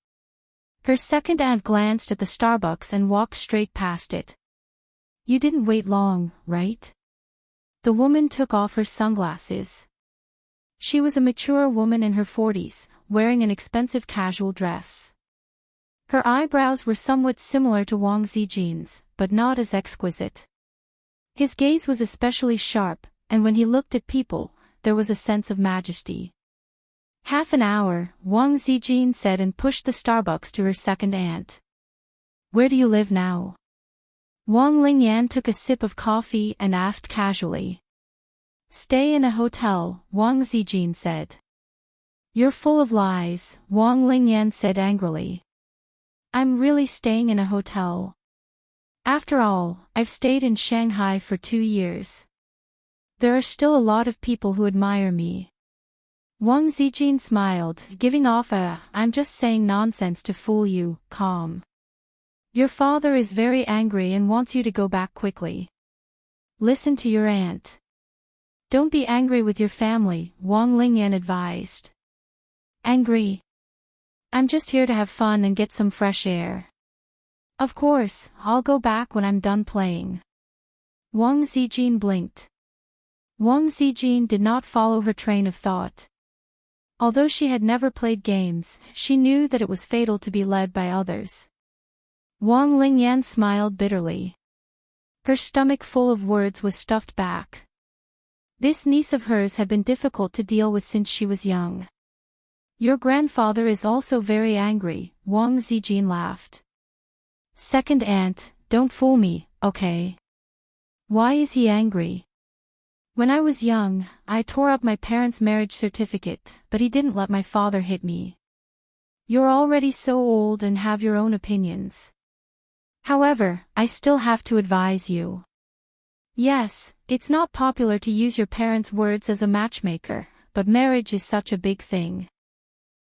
Her second aunt glanced at the Starbucks and walked straight past it. You didn't wait long, right? The woman took off her sunglasses. She was a mature woman in her 40s, wearing an expensive casual dress. Her eyebrows were somewhat similar to Wang Zijin's, but not as exquisite. His gaze was especially sharp, and when he looked at people, there was a sense of majesty. Half an hour, Wang Zijin said and pushed the Starbucks to her second aunt. Where do you live now? Wang Lingyan took a sip of coffee and asked casually. Stay in a hotel, Wang Zijin said. You're full of lies, Wang Lingyan said angrily. I'm really staying in a hotel. After all, I've stayed in Shanghai for 2 years. There are still a lot of people who admire me. Wang Zijin smiled, giving off a "I'm just saying nonsense to fool you" calm. Your father is very angry and wants you to go back quickly. Listen to your aunt. Don't be angry with your family, Wang Lingyan advised. Angry? I'm just here to have fun and get some fresh air. Of course, I'll go back when I'm done playing. Wang Zijin blinked. Wang Zijin did not follow her train of thought. Although she had never played games, she knew that it was fatal to be led by others. Wang Lingyan smiled bitterly. Her stomach full of words was stuffed back. This niece of hers had been difficult to deal with since she was young. Your grandfather is also very angry, Wang Zijin laughed. Second aunt, don't fool me, okay? Why is he angry? When I was young, I tore up my parents' marriage certificate, but he didn't let my father hit me. You're already so old and have your own opinions. However, I still have to advise you. Yes, it's not popular to use your parents' words as a matchmaker, but marriage is such a big thing.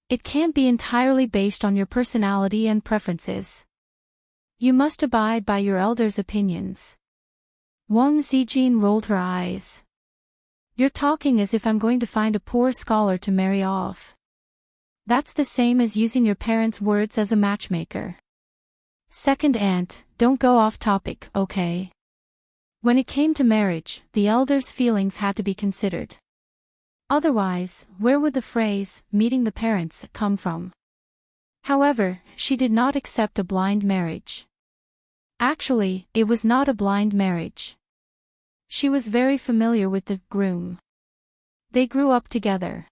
It can't be entirely based on your personality and preferences. You must abide by your elders' opinions. Wang Zijin rolled her eyes. You're talking as if I'm going to find a poor scholar to marry off. That's the same as using your parents' words as a matchmaker. Second aunt, don't go off topic, okay? When it came to marriage, the elders' feelings had to be considered. Otherwise, where would the phrase, meeting the parents, come from? However, she did not accept a blind marriage. Actually, it was not a blind marriage. She was very familiar with the groom. They grew up together.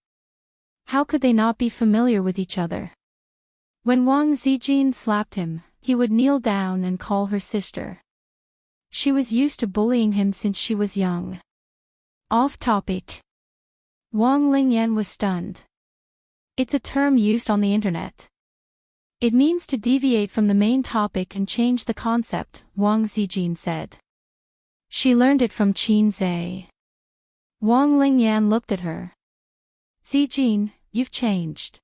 How could they not be familiar with each other? When Wang Zijin slapped him, he would kneel down and call her sister. She was used to bullying him since she was young. Off topic. Wang Lingyan was stunned. It's a term used on the internet. It means to deviate from the main topic and change the concept, Wang Zijin said. She learned it from Qin Zhe. Wang Lingyan looked at her. Zijin, you've changed.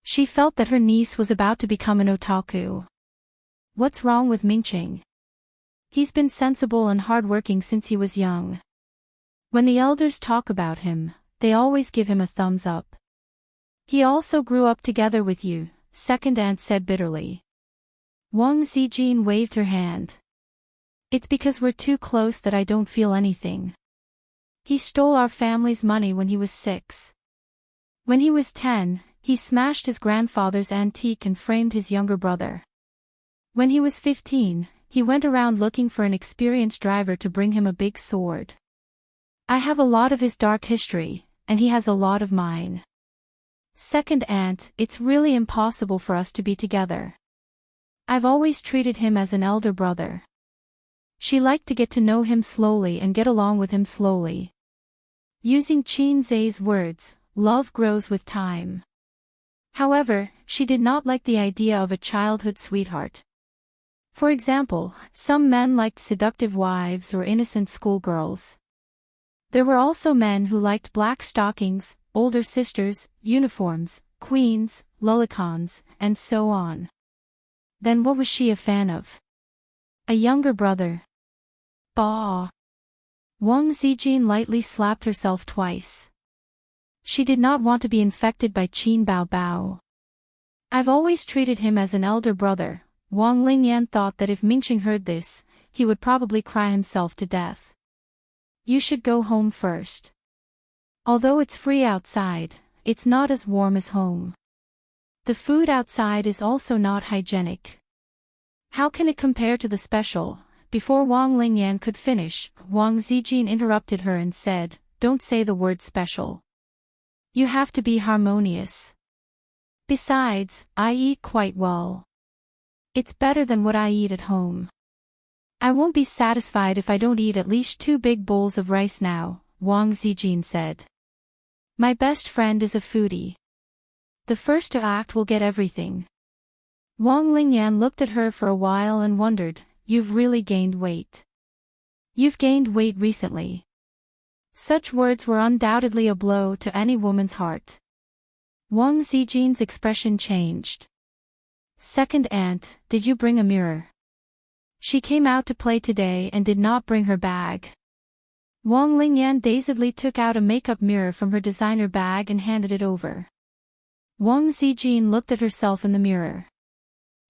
She felt that her niece was about to become an otaku. What's wrong with Mingqing? He's been sensible and hardworking since he was young. When the elders talk about him, they always give him a thumbs up. He also grew up together with you, second aunt said bitterly. Wang Zijin waved her hand. It's because we're too close that I don't feel anything. He stole our family's money when he was 6. When he was 10, he smashed his grandfather's antique and framed his younger brother. When he was 15, he went around looking for an experienced driver to bring him a big sword. I have a lot of his dark history, and he has a lot of mine. Second aunt, it's really impossible for us to be together. I've always treated him as an elder brother. She liked to get to know him slowly and get along with him slowly. Using Qin Zhe's words, love grows with time. However, she did not like the idea of a childhood sweetheart. For example, some men liked seductive wives or innocent schoolgirls. There were also men who liked black stockings, older sisters, uniforms, queens, lollicons, and so on. Then what was she a fan of? A younger brother. Bah! Wang Zijin lightly slapped herself twice. She did not want to be infected by Qin Baobao. I've always treated him as an elder brother. Wang Lingyan thought that if Mingxing heard this, he would probably cry himself to death. You should go home first. Although it's free outside, it's not as warm as home. The food outside is also not hygienic. How can it compare to the special? Before Wang Lingyan could finish, Wang Zijin interrupted her and said, "Don't say the word special. You have to be harmonious. Besides, I eat quite well. It's better than what I eat at home. I won't be satisfied if I don't eat at least 2 big bowls of rice now," Wang Zijin said. My best friend is a foodie. The first to act will get everything. Wang Lingyan looked at her for a while and wondered, "You've really gained weight. You've gained weight recently." Such words were undoubtedly a blow to any woman's heart. Wang Zijin's expression changed. Second aunt, did you bring a mirror? She came out to play today and did not bring her bag. Wang Lingyan dazedly took out a makeup mirror from her designer bag and handed it over. Wang Zijin looked at herself in the mirror.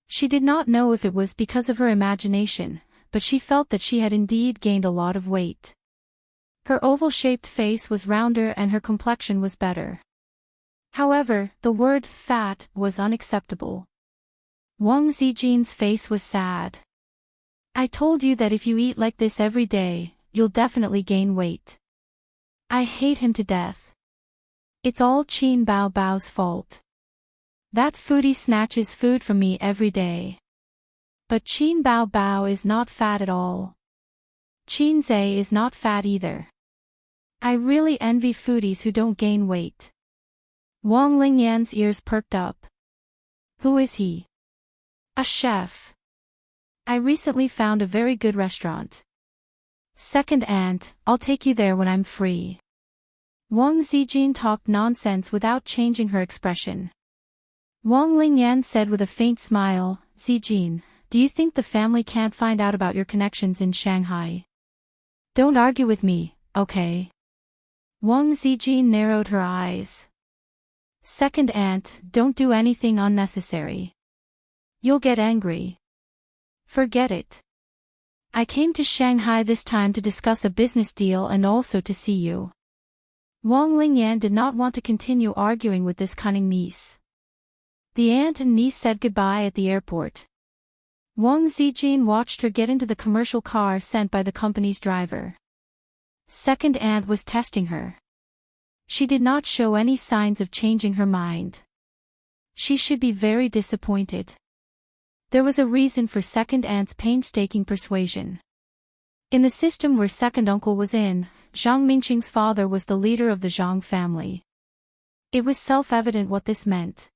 She did not know if it was because of her imagination, but she felt that she had indeed gained a lot of weight. Her oval-shaped face was rounder and her complexion was better. However, the word fat was unacceptable. Wang Zijin's face was sad. I told you that if you eat like this every day, you'll definitely gain weight. I hate him to death. It's all Qin Baobao's fault. That foodie snatches food from me every day. But Qin Baobao is not fat at all. Qin Zhe is not fat either. I really envy foodies who don't gain weight. Wang Lingyan's ears perked up. Who is he? A chef. I recently found a very good restaurant. Second aunt, I'll take you there when I'm free. Wang Zijin talked nonsense without changing her expression. Wang Lingyan said with a faint smile, Zijin, do you think the family can't find out about your connections in Shanghai? Don't argue with me, okay? Wang Zijin narrowed her eyes. Second aunt, don't do anything unnecessary. You'll get angry. Forget it. I came to Shanghai this time to discuss a business deal and also to see you. Wang Lingyan did not want to continue arguing with this cunning niece. The aunt and niece said goodbye at the airport. Wang Zijin watched her get into the commercial car sent by the company's driver. Second aunt was testing her. She did not show any signs of changing her mind. She should be very disappointed. There was a reason for second aunt's painstaking persuasion. In the system where second uncle was in, Zhang Mingqing's father was the leader of the Zhang family. It was self-evident what this meant.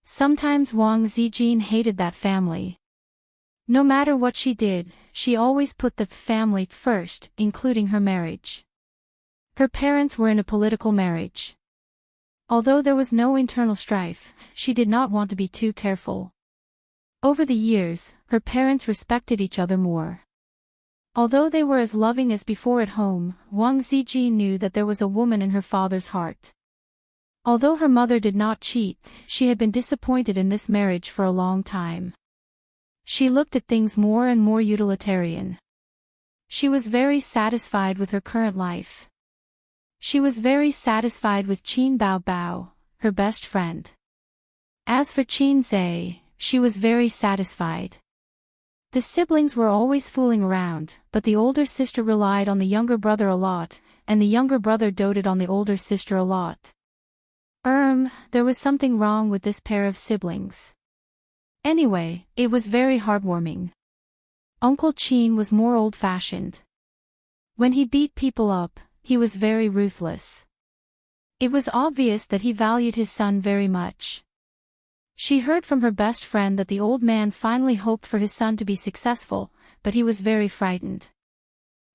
Sometimes Wang Zijin hated that family. No matter what she did, she always put the family first, including her marriage. Her parents were in a political marriage. Although there was no internal strife, she did not want to be too careful. Over the years, her parents respected each other more. Although they were as loving as before at home, Wang Zijin knew that there was a woman in her father's heart. Although her mother did not cheat, she had been disappointed in this marriage for a long time. She looked at things more and more utilitarian. She was very satisfied with her current life. She was very satisfied with Qin Bao Bao, her best friend. As for Qin Zhe, she was very satisfied. The siblings were always fooling around, but the older sister relied on the younger brother a lot, and the younger brother doted on the older sister a lot. There was something wrong with this pair of siblings. Anyway, it was very heartwarming. Uncle Qin was more old-fashioned. When he beat people up, he was very ruthless. It was obvious that he valued his son very much. She heard from her best friend that the old man finally hoped for his son to be successful, but he was very frightened.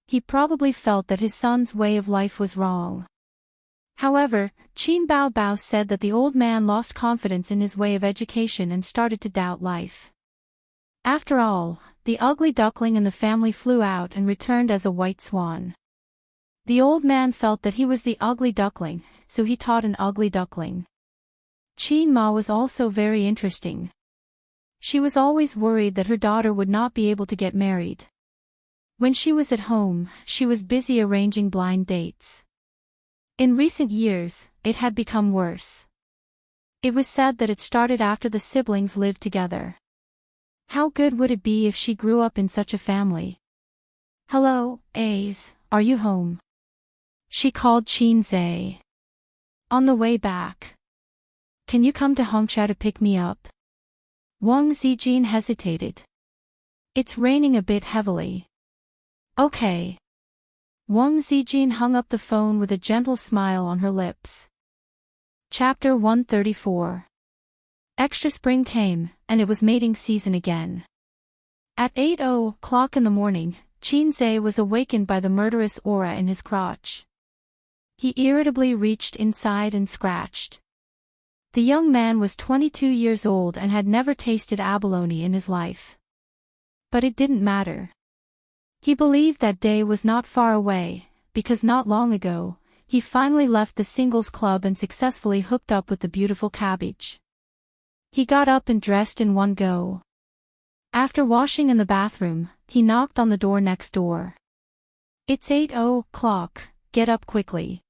He probably felt that his son's way of life was wrong. However, Qin Bao Bao said that the old man lost confidence in his way of education and started to doubt life. After all, the ugly duckling in the family flew out and returned as a white swan. The old man felt that he was the ugly duckling, so he taught an ugly duckling. Qin Ma was also very interesting. She was always worried that her daughter would not be able to get married. When she was at home, she was busy arranging blind dates. In recent years, it had become worse. It was said that it started after the siblings lived together. How good would it be if she grew up in such a family? "Hello, Ace, are you home?" She called Qin Zhe. "On the way back. Can you come to Hongqiao to pick me up?" Wang Zijin hesitated. "It's raining a bit heavily." "Okay." Wang Zijin hung up the phone with a gentle smile on her lips. Chapter 134. Extra spring came, and it was mating season again. At 8:00 in the morning, Qin Zhe was awakened by the murderous aura in his crotch. He irritably reached inside and scratched. The young man was 22 years old and had never tasted abalone in his life. But it didn't matter. He believed that day was not far away, because not long ago, he finally left the singles club and successfully hooked up with the beautiful cabbage. He got up and dressed in one go. After washing in the bathroom, he knocked on the door next door. "It's 8:00, get up quickly."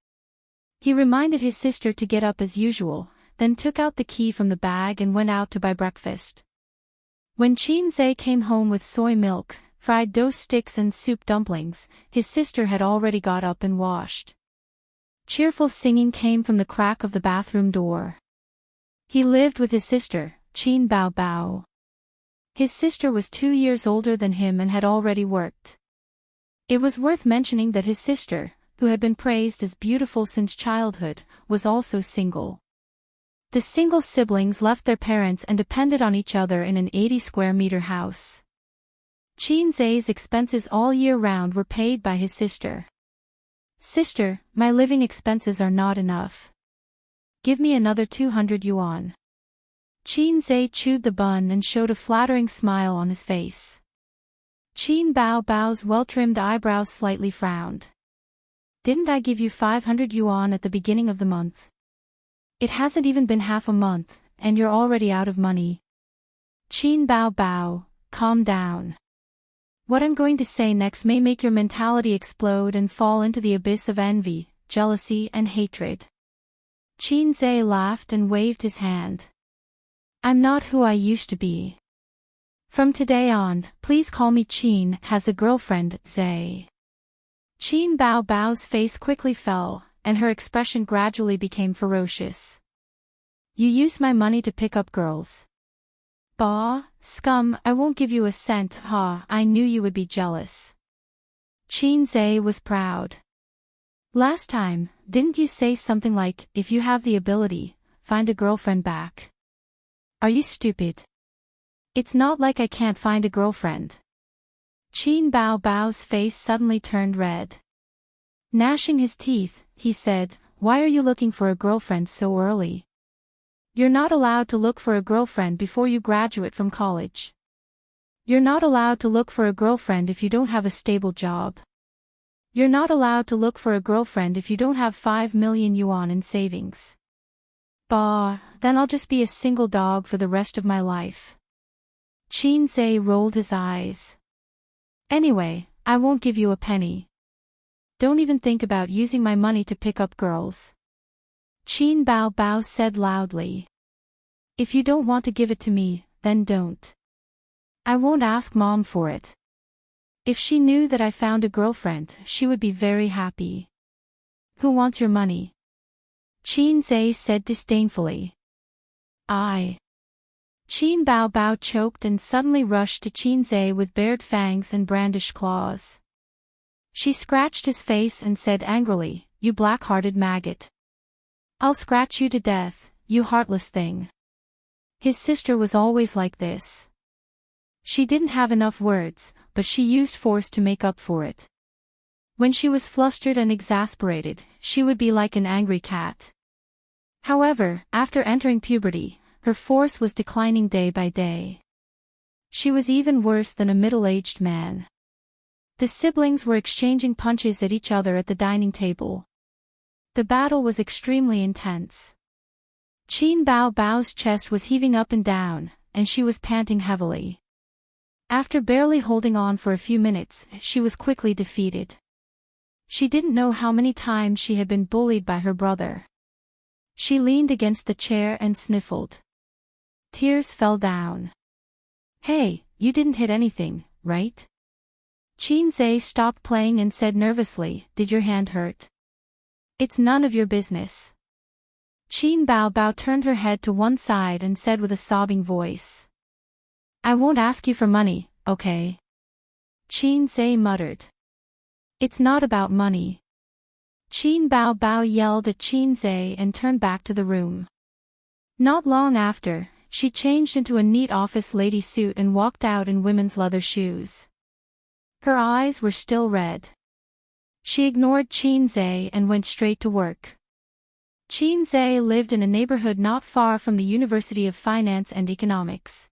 He reminded his sister to get up as usual, then took out the key from the bag and went out to buy breakfast. When Qin Zhe came home with soy milk, fried dough sticks and soup dumplings, his sister had already got up and washed. Cheerful singing came from the crack of the bathroom door. He lived with his sister, Qin Bao Bao. His sister was 2 years older than him and had already worked. It was worth mentioning that his sister, who had been praised as beautiful since childhood, was also single. The single siblings left their parents and depended on each other in an 80-square-meter house. Qin Zhe's expenses all year round were paid by his sister. "Sister, my living expenses are not enough. Give me another 200 yuan. Qin Zhe chewed the bun and showed a flattering smile on his face. Qin Bao Bao's well-trimmed eyebrows slightly frowned. "Didn't I give you 500 yuan at the beginning of the month? It hasn't even been half a month, and you're already out of money." "Qin Bao Bao, calm down. What I'm going to say next may make your mentality explode and fall into the abyss of envy, jealousy and hatred." Qin Zhe laughed and waved his hand. "I'm not who I used to be. From today on, please call me Qin has a girlfriend, Zhe." Qin Bao Bao's face quickly fell, and her expression gradually became ferocious. "You use my money to pick up girls. Bah, scum, I won't give you a cent, ha, I knew you would be jealous." Qin Zhe was proud. "Last time, didn't you say something like, if you have the ability, find a girlfriend back? Are you stupid? It's not like I can't find a girlfriend." Qin Bao Bao's face suddenly turned red. Gnashing his teeth, he said, "Why are you looking for a girlfriend so early? You're not allowed to look for a girlfriend before you graduate from college. You're not allowed to look for a girlfriend if you don't have a stable job. You're not allowed to look for a girlfriend if you don't have 5 million yuan in savings. Bah, then I'll just be a single dog for the rest of my life." Qin Zhe rolled his eyes. "Anyway, I won't give you a penny. Don't even think about using my money to pick up girls. Qin Bao Bao said loudly. If you don't want to give it to me, then don't. I won't ask Mom for it. If she knew that I found a girlfriend, she would be very happy. Who wants your money? Qin Zhe said disdainfully. I. Qin Bao Bao choked and suddenly rushed to Qin Zhe with bared fangs and brandished claws. She scratched his face and said angrily, "You black-hearted maggot. I'll scratch you to death, you heartless thing." His sister was always like this. She didn't have enough words, but she used force to make up for it. When she was flustered and exasperated, she would be like an angry cat. However, after entering puberty, her force was declining day by day. She was even worse than a middle-aged man. The siblings were exchanging punches at each other at the dining table. The battle was extremely intense. Qin Bao Bao's chest was heaving up and down, and she was panting heavily. After barely holding on for a few minutes, she was quickly defeated. She didn't know how many times she had been bullied by her brother. She leaned against the chair and sniffled. Tears fell down. Hey, you didn't hit anything, right? Qin Zhe stopped playing and said nervously, "Did your hand hurt?" "It's none of your business." Qin Bao Bao turned her head to one side and said with a sobbing voice. "I won't ask you for money, okay?" Qin Zhe muttered. "It's not about money." Qin Bao Bao yelled at Qin Zhe and turned back to the room. Not long after, she changed into a neat office lady suit and walked out in women's leather shoes. Her eyes were still red. She ignored Qin Zhe and went straight to work. Qin Zhe lived in a neighborhood not far from the University of Finance and Economics.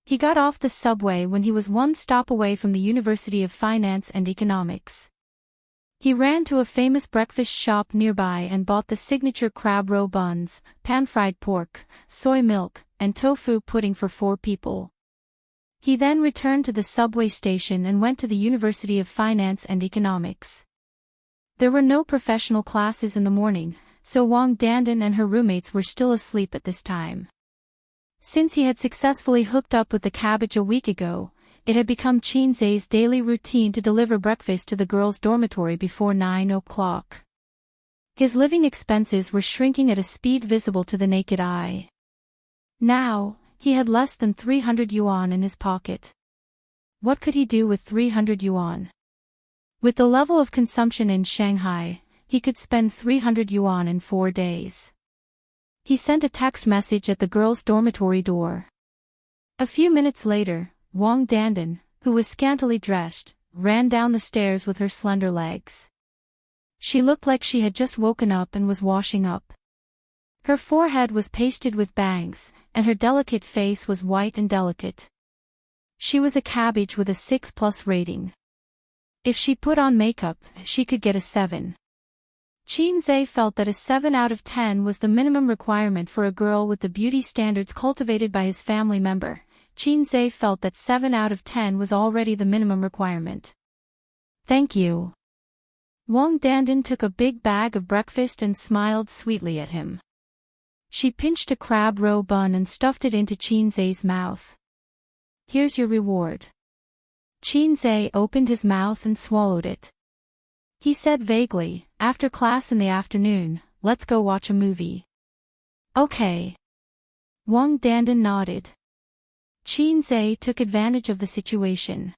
He got off the subway when he was one stop away from the University of Finance and Economics. He ran to a famous breakfast shop nearby and bought the signature crab roe buns, pan-fried pork, soy milk, and tofu pudding for 4 people. He then returned to the subway station and went to the University of Finance and Economics. There were no professional classes in the morning, so Wang Dandan and her roommates were still asleep at this time. Since he had successfully hooked up with the cabbage a week ago, it had become Qin Zhe's daily routine to deliver breakfast to the girls' dormitory before 9 o'clock. His living expenses were shrinking at a speed visible to the naked eye. Now, he had less than 300 yuan in his pocket. What could he do with 300 yuan? With the level of consumption in Shanghai, he could spend 300 yuan in 4 days. He sent a text message at the girls' dormitory door. A few minutes later, Wang Dandan, who was scantily dressed, ran down the stairs with her slender legs. She looked like she had just woken up and was washing up. Her forehead was pasted with bangs, and her delicate face was white and delicate. She was a cabbage with a 6+ rating. If she put on makeup, she could get a 7. Qin Zhe felt that a 7 out of 10 was the minimum requirement for a girl with the beauty standards cultivated by his family member. Qin Zhe felt that 7 out of 10 was already the minimum requirement. "Thank you." Wang Dandan took a big bag of breakfast and smiled sweetly at him. She pinched a crab roe bun and stuffed it into Qin Zhe's mouth. "Here's your reward." Qin Zhe opened his mouth and swallowed it. He said vaguely, "After class in the afternoon, let's go watch a movie." "Okay." Wang Dandan nodded. Qin Zhe took advantage of the situation.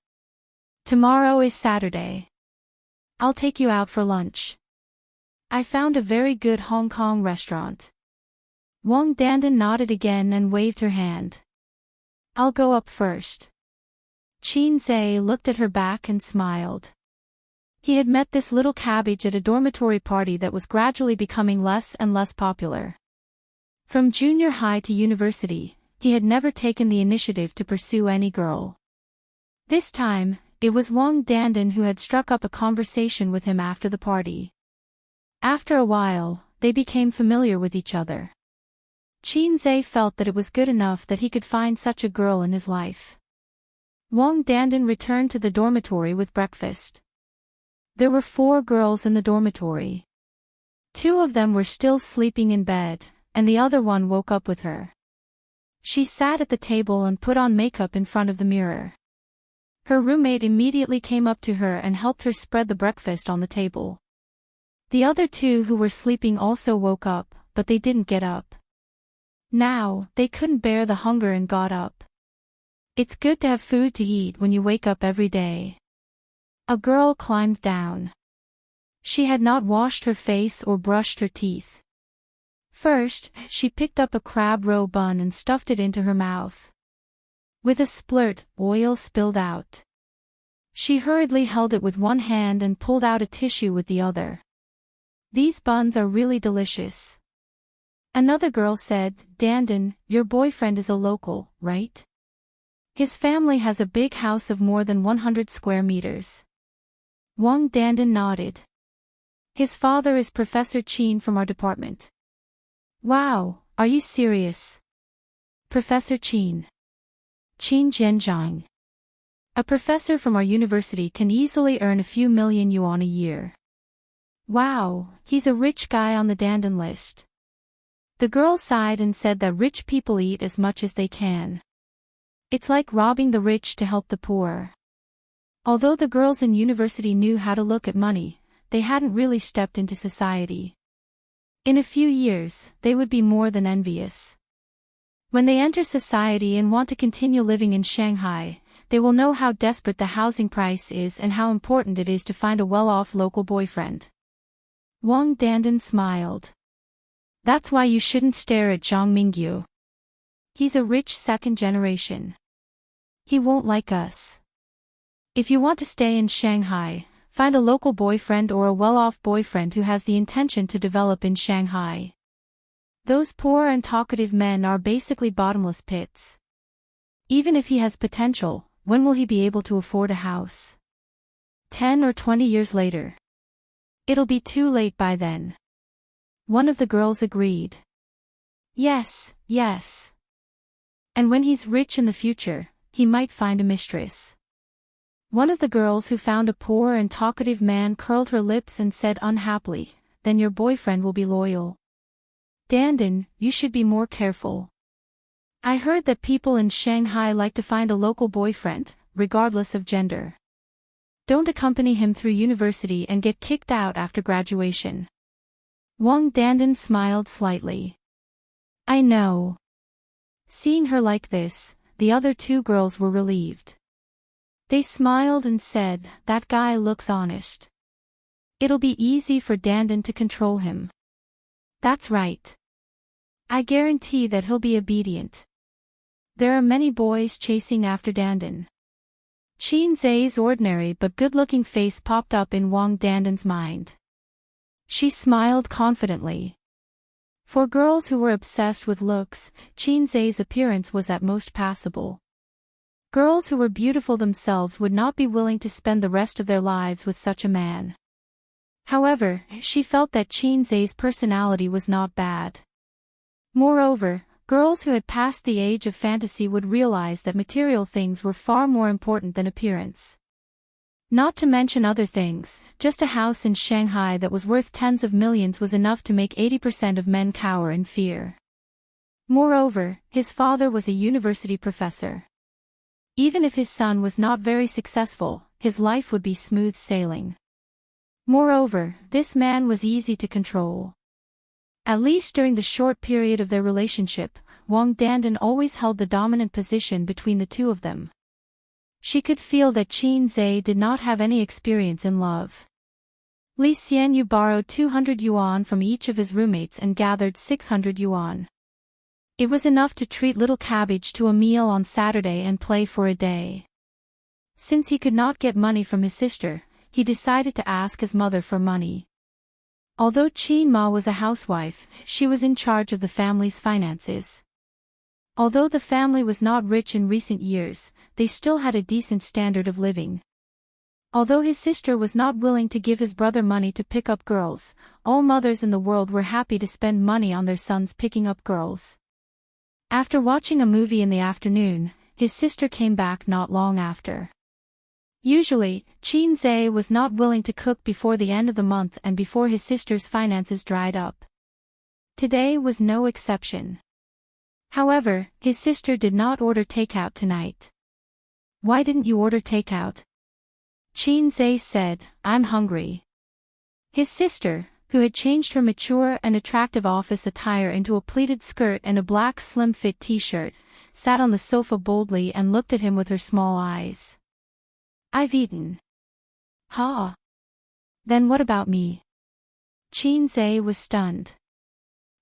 "Tomorrow is Saturday. I'll take you out for lunch. I found a very good Hong Kong restaurant." Wang Dandan nodded again and waved her hand. "I'll go up first." Qin Zhe looked at her back and smiled. He had met this little cabbage at a dormitory party that was gradually becoming less and less popular. From junior high to university, he had never taken the initiative to pursue any girl. This time, it was Wang Dandan who had struck up a conversation with him after the party. After a while, they became familiar with each other. Qin Zhe felt that it was good enough that he could find such a girl in his life. Wang Dandan returned to the dormitory with breakfast. There were 4 girls in the dormitory. 2 of them were still sleeping in bed, and the other one woke up with her. She sat at the table and put on makeup in front of the mirror. Her roommate immediately came up to her and helped her spread the breakfast on the table. The other 2 who were sleeping also woke up, but they didn't get up. Now, they couldn't bear the hunger and got up. It's good to have food to eat when you wake up every day. A girl climbed down. She had not washed her face or brushed her teeth. First, she picked up a crab roe bun and stuffed it into her mouth. With a splurt, oil spilled out. She hurriedly held it with one hand and pulled out a tissue with the other. These buns are really delicious. Another girl said, Dandan, your boyfriend is a local, right? His family has a big house of more than 100 square meters. Wang Dandan nodded. His father is Professor Qin from our department. Wow, are you serious? Professor Qin. Qin Zhenjiang. A professor from our university can easily earn a few million yuan a year. Wow, he's a rich guy on the Dandan list. The girl sighed and said that rich people eat as much as they can. It's like robbing the rich to help the poor. Although the girls in university knew how to look at money, they hadn't really stepped into society. In a few years, they would be more than envious. When they enter society and want to continue living in Shanghai, they will know how desperate the housing price is and how important it is to find a well-off local boyfriend. Wang Dandan smiled. That's why you shouldn't stare at Zhang Mingyu. He's a rich second generation. He won't like us. If you want to stay in Shanghai, find a local boyfriend or a well-off boyfriend who has the intention to develop in Shanghai. Those poor and talkative men are basically bottomless pits. Even if he has potential, when will he be able to afford a house? 10 or 20 years later. It'll be too late by then. One of the girls agreed. Yes, yes. And when he's rich in the future, he might find a mistress. One of the girls who found a poor and talkative man curled her lips and said unhappily, then your boyfriend will be loyal. Dandan, you should be more careful. I heard that people in Shanghai like to find a local boyfriend, regardless of gender. Don't accompany him through university and get kicked out after graduation. Wang Dandan smiled slightly. I know. Seeing her like this, the other 2 girls were relieved. They smiled and said, that guy looks honest. It'll be easy for Dandan to control him. That's right. I guarantee that he'll be obedient. There are many boys chasing after Dandan. Qin Zai's ordinary but good-looking face popped up in Wang Dandan's mind. She smiled confidently. For girls who were obsessed with looks, Qin Zai's appearance was at most passable. Girls who were beautiful themselves would not be willing to spend the rest of their lives with such a man. However, she felt that Qin Zai's personality was not bad. Moreover, girls who had passed the age of fantasy would realize that material things were far more important than appearance. Not to mention other things, just a house in Shanghai that was worth tens of millions was enough to make 80% of men cower in fear. Moreover, his father was a university professor. Even if his son was not very successful, his life would be smooth sailing. Moreover, this man was easy to control. At least during the short period of their relationship, Wang Dandan always held the dominant position between the 2 of them. She could feel that Qin Zai did not have any experience in love. Li Xianyu borrowed 200 yuan from each of his roommates and gathered 600 yuan. It was enough to treat little Cabbage to a meal on Saturday and play for a day. Since he could not get money from his sister, he decided to ask his mother for money. Although Qin Ma was a housewife, she was in charge of the family's finances. Although the family was not rich in recent years, they still had a decent standard of living. Although his sister was not willing to give his brother money to pick up girls, all mothers in the world were happy to spend money on their sons picking up girls. After watching a movie in the afternoon, his sister came back not long after. Usually, Qin Zhe was not willing to cook before the end of the month and before his sister's finances dried up. Today was no exception. However, his sister did not order takeout tonight. "Why didn't you order takeout?" Qin Zhe said, "I'm hungry." His sister, who had changed her mature and attractive office attire into a pleated skirt and a black slim-fit t-shirt, sat on the sofa boldly and looked at him with her small eyes. "I've eaten." "Ha. Then what about me?" Qin Zhe was stunned.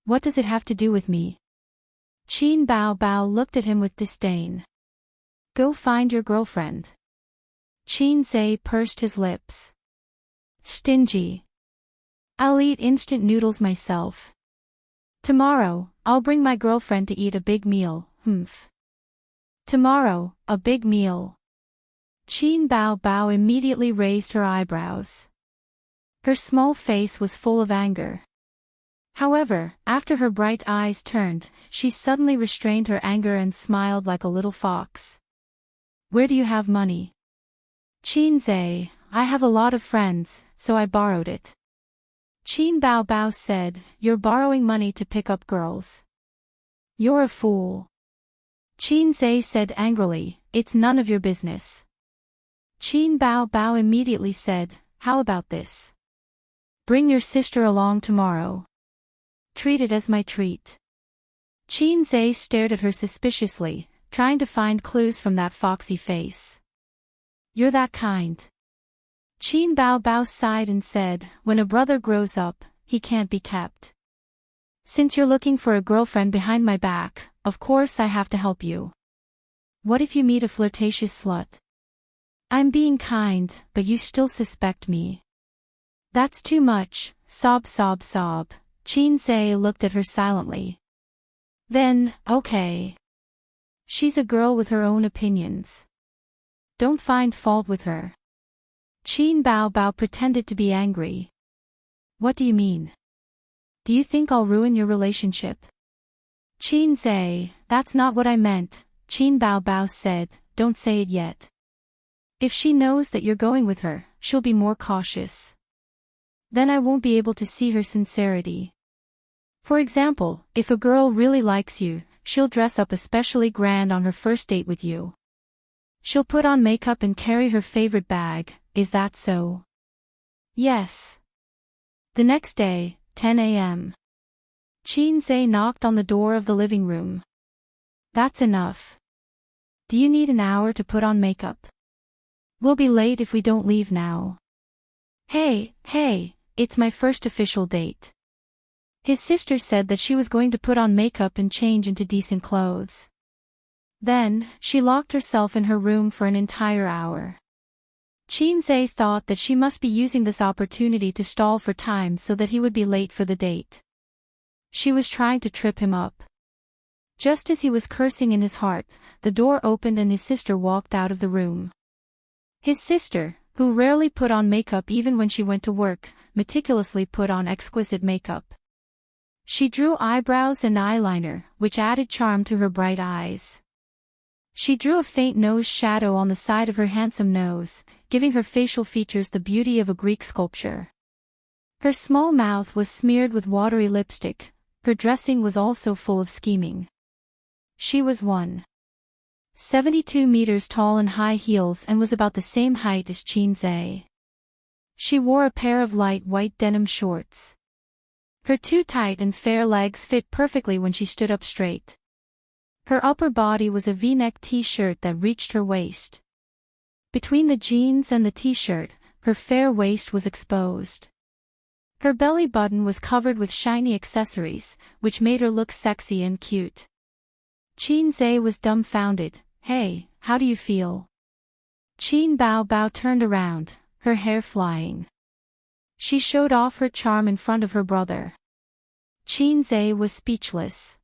"What does it have to do with me?" Qin Bao Bao looked at him with disdain. "Go find your girlfriend." Qin Zhe pursed his lips. "Stingy. I'll eat instant noodles myself. Tomorrow, I'll bring my girlfriend to eat a big meal, humph." "Tomorrow, a big meal." Qin Bao Bao immediately raised her eyebrows. Her small face was full of anger. However, after her bright eyes turned, she suddenly restrained her anger and smiled like a little fox. "Where do you have money?" "Qin Zhe, I have a lot of friends, so I borrowed it." Qin Bao Bao said, "You're borrowing money to pick up girls. You're a fool." Qin Zhe said angrily, "It's none of your business." Qin Bao Bao immediately said, "How about this? Bring your sister along tomorrow. Treat it as my treat." Qin Zhe stared at her suspiciously, trying to find clues from that foxy face. "You're that kind." Qin Bao Bao sighed and said, "When a brother grows up, he can't be kept. Since you're looking for a girlfriend behind my back, of course I have to help you. What if you meet a flirtatious slut? I'm being kind, but you still suspect me." "That's too much," sob sob sob. Qin Zhe looked at her silently. "Then, okay. She's a girl with her own opinions. Don't find fault with her." Qin Bao Bao pretended to be angry. "What do you mean? Do you think I'll ruin your relationship?" "Qin Zhe, that's not what I meant," Qin Bao Bao said, "don't say it yet. If she knows that you're going with her, she'll be more cautious. Then I won't be able to see her sincerity. For example, if a girl really likes you, she'll dress up especially grand on her first date with you. She'll put on makeup and carry her favorite bag, is that so?" "Yes." The next day, 10 a.m. Qin Zhe knocked on the door of the living room. "That's enough. Do you need an hour to put on makeup? We'll be late if we don't leave now." Hey, it's my first official date." His sister said that she was going to put on makeup and change into decent clothes. Then, she locked herself in her room for an entire hour. Qin Zhe thought that she must be using this opportunity to stall for time so that he would be late for the date. She was trying to trip him up. Just as he was cursing in his heart, the door opened and his sister walked out of the room. His sister, who rarely put on makeup even when she went to work, meticulously put on exquisite makeup. She drew eyebrows and eyeliner, which added charm to her bright eyes. She drew a faint nose shadow on the side of her handsome nose, giving her facial features the beauty of a Greek sculpture. Her small mouth was smeared with watery lipstick. Her dressing was also full of scheming. She was 172 meters tall in high heels and was about the same height as Qin Zhe. She wore a pair of light white denim shorts. Her too tight and fair legs fit perfectly when she stood up straight. Her upper body was a V-neck t-shirt that reached her waist. Between the jeans and the t-shirt, her fair waist was exposed. Her belly button was covered with shiny accessories, which made her look sexy and cute. Qin Zhe was dumbfounded. "Hey, how do you feel?" Qin Bao Bao turned around, her hair flying. She showed off her charm in front of her brother. Qin Zhe was speechless.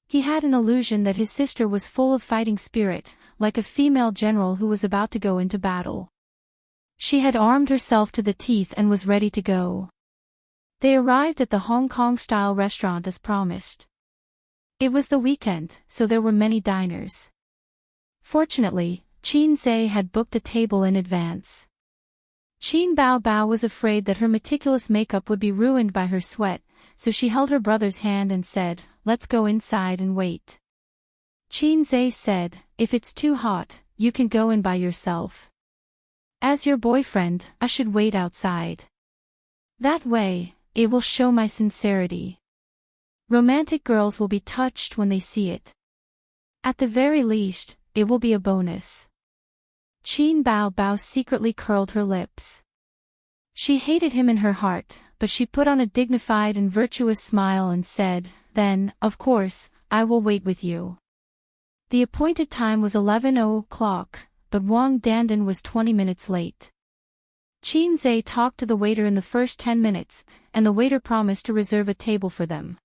He had an illusion that his sister was full of fighting spirit, like a female general who was about to go into battle. She had armed herself to the teeth and was ready to go. They arrived at the Hong Kong-style restaurant as promised. It was the weekend, so there were many diners. Fortunately, Qin Zhe had booked a table in advance. Qin Bao Bao was afraid that her meticulous makeup would be ruined by her sweat, so she held her brother's hand and said, "Let's go inside and wait." Qin Zhe said, "If it's too hot, you can go in by yourself. As your boyfriend, I should wait outside. That way, it will show my sincerity. Romantic girls will be touched when they see it. At the very least, it will be a bonus." Qin Bao Bao secretly curled her lips. She hated him in her heart, but she put on a dignified and virtuous smile and said, "Then, of course, I will wait with you." The appointed time was 11 o'clock, but Wang Dandan was 20 minutes late. Qin Zhe talked to the waiter in the first 10 minutes, and the waiter promised to reserve a table for them.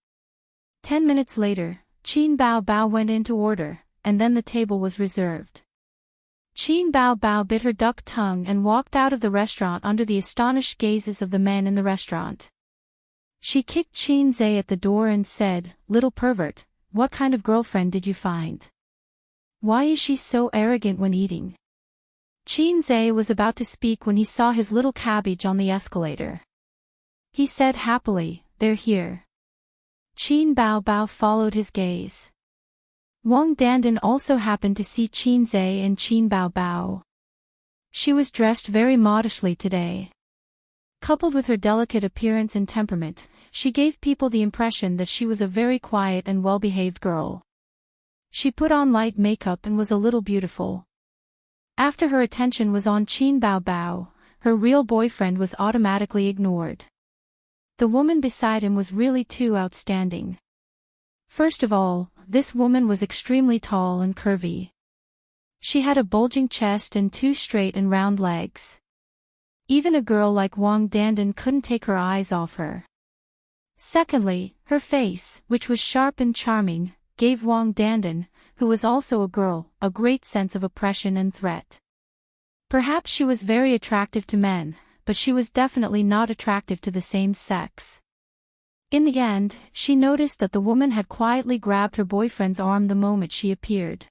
10 minutes later, Qin Bao Bao went in to order, and then the table was reserved. Qin Bao Bao bit her duck tongue and walked out of the restaurant under the astonished gazes of the men in the restaurant. She kicked Qin Zhe at the door and said, "Little pervert, what kind of girlfriend did you find? Why is she so arrogant when eating?" Qin Zhe was about to speak when he saw his little cabbage on the escalator. He said happily, "They're here." Qin Bao Bao followed his gaze. Wang Dandan also happened to see Qin Zhe and Qin Bao Bao. She was dressed very modishly today. Coupled with her delicate appearance and temperament, she gave people the impression that she was a very quiet and well-behaved girl. She put on light makeup and was a little beautiful. After her attention was on Qin Bao Bao, her real boyfriend was automatically ignored. The woman beside him was really too outstanding. First of all, this woman was extremely tall and curvy. She had a bulging chest and 2 straight and round legs. Even a girl like Wang Dandan couldn't take her eyes off her. Secondly, her face, which was sharp and charming, gave Wang Dandan, who was also a girl, a great sense of oppression and threat. Perhaps she was very attractive to men, but she was definitely not attractive to the same sex. In the end, she noticed that the woman had quietly grabbed her boyfriend's arm the moment she appeared.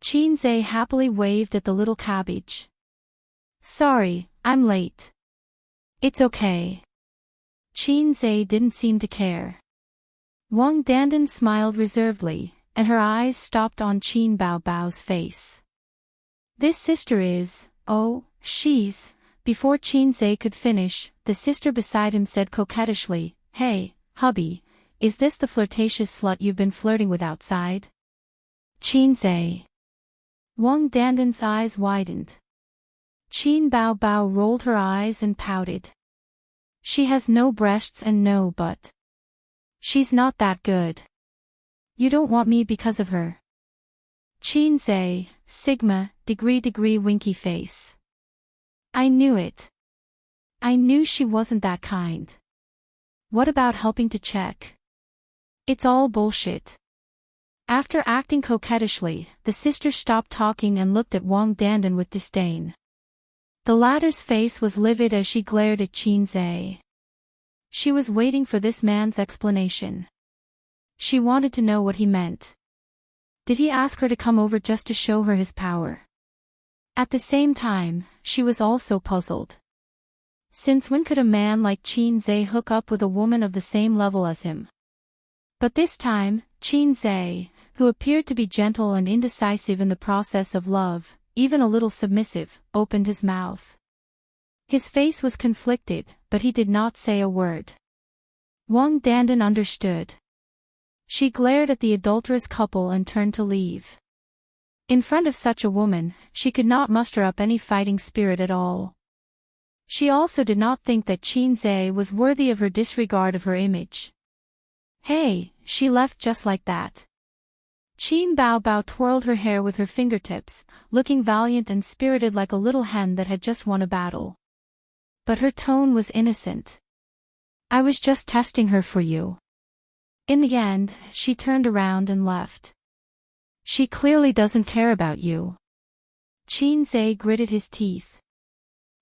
Qin Zhe happily waved at the little cabbage. "Sorry, I'm late." "It's okay." Qin Zhe didn't seem to care. Wang Dandan smiled reservedly, and her eyes stopped on Qin Bao Bao's face. "This sister is, oh, she's..." Before Qin Zhe could finish, the sister beside him said coquettishly, "Hey, hubby, is this the flirtatious slut you've been flirting with outside?" Qin Zhe. Wang Dandan's eyes widened. Qin Bao Bao rolled her eyes and pouted. "She has no breasts and no butt. She's not that good. You don't want me because of her." Qin Zhe, sigma, degree winky face. "I knew it. I knew she wasn't that kind. What about helping to check? It's all bullshit." After acting coquettishly, the sister stopped talking and looked at Wang Dandan with disdain. The latter's face was livid as she glared at Qin Zhe. She was waiting for this man's explanation. She wanted to know what he meant. Did he ask her to come over just to show her his power? At the same time, she was also puzzled. Since when could a man like Qin Zhe hook up with a woman of the same level as him? But this time, Qin Zhe, who appeared to be gentle and indecisive in the process of love, even a little submissive, opened his mouth. His face was conflicted, but he did not say a word. Wang Dandan understood. She glared at the adulterous couple and turned to leave. In front of such a woman, she could not muster up any fighting spirit at all. She also did not think that Qin Zhe was worthy of her disregard of her image. Hey, she left just like that. Qin Bao Bao twirled her hair with her fingertips, looking valiant and spirited like a little hen that had just won a battle. But her tone was innocent. "I was just testing her for you." In the end, she turned around and left. "She clearly doesn't care about you." Qin Zhe gritted his teeth.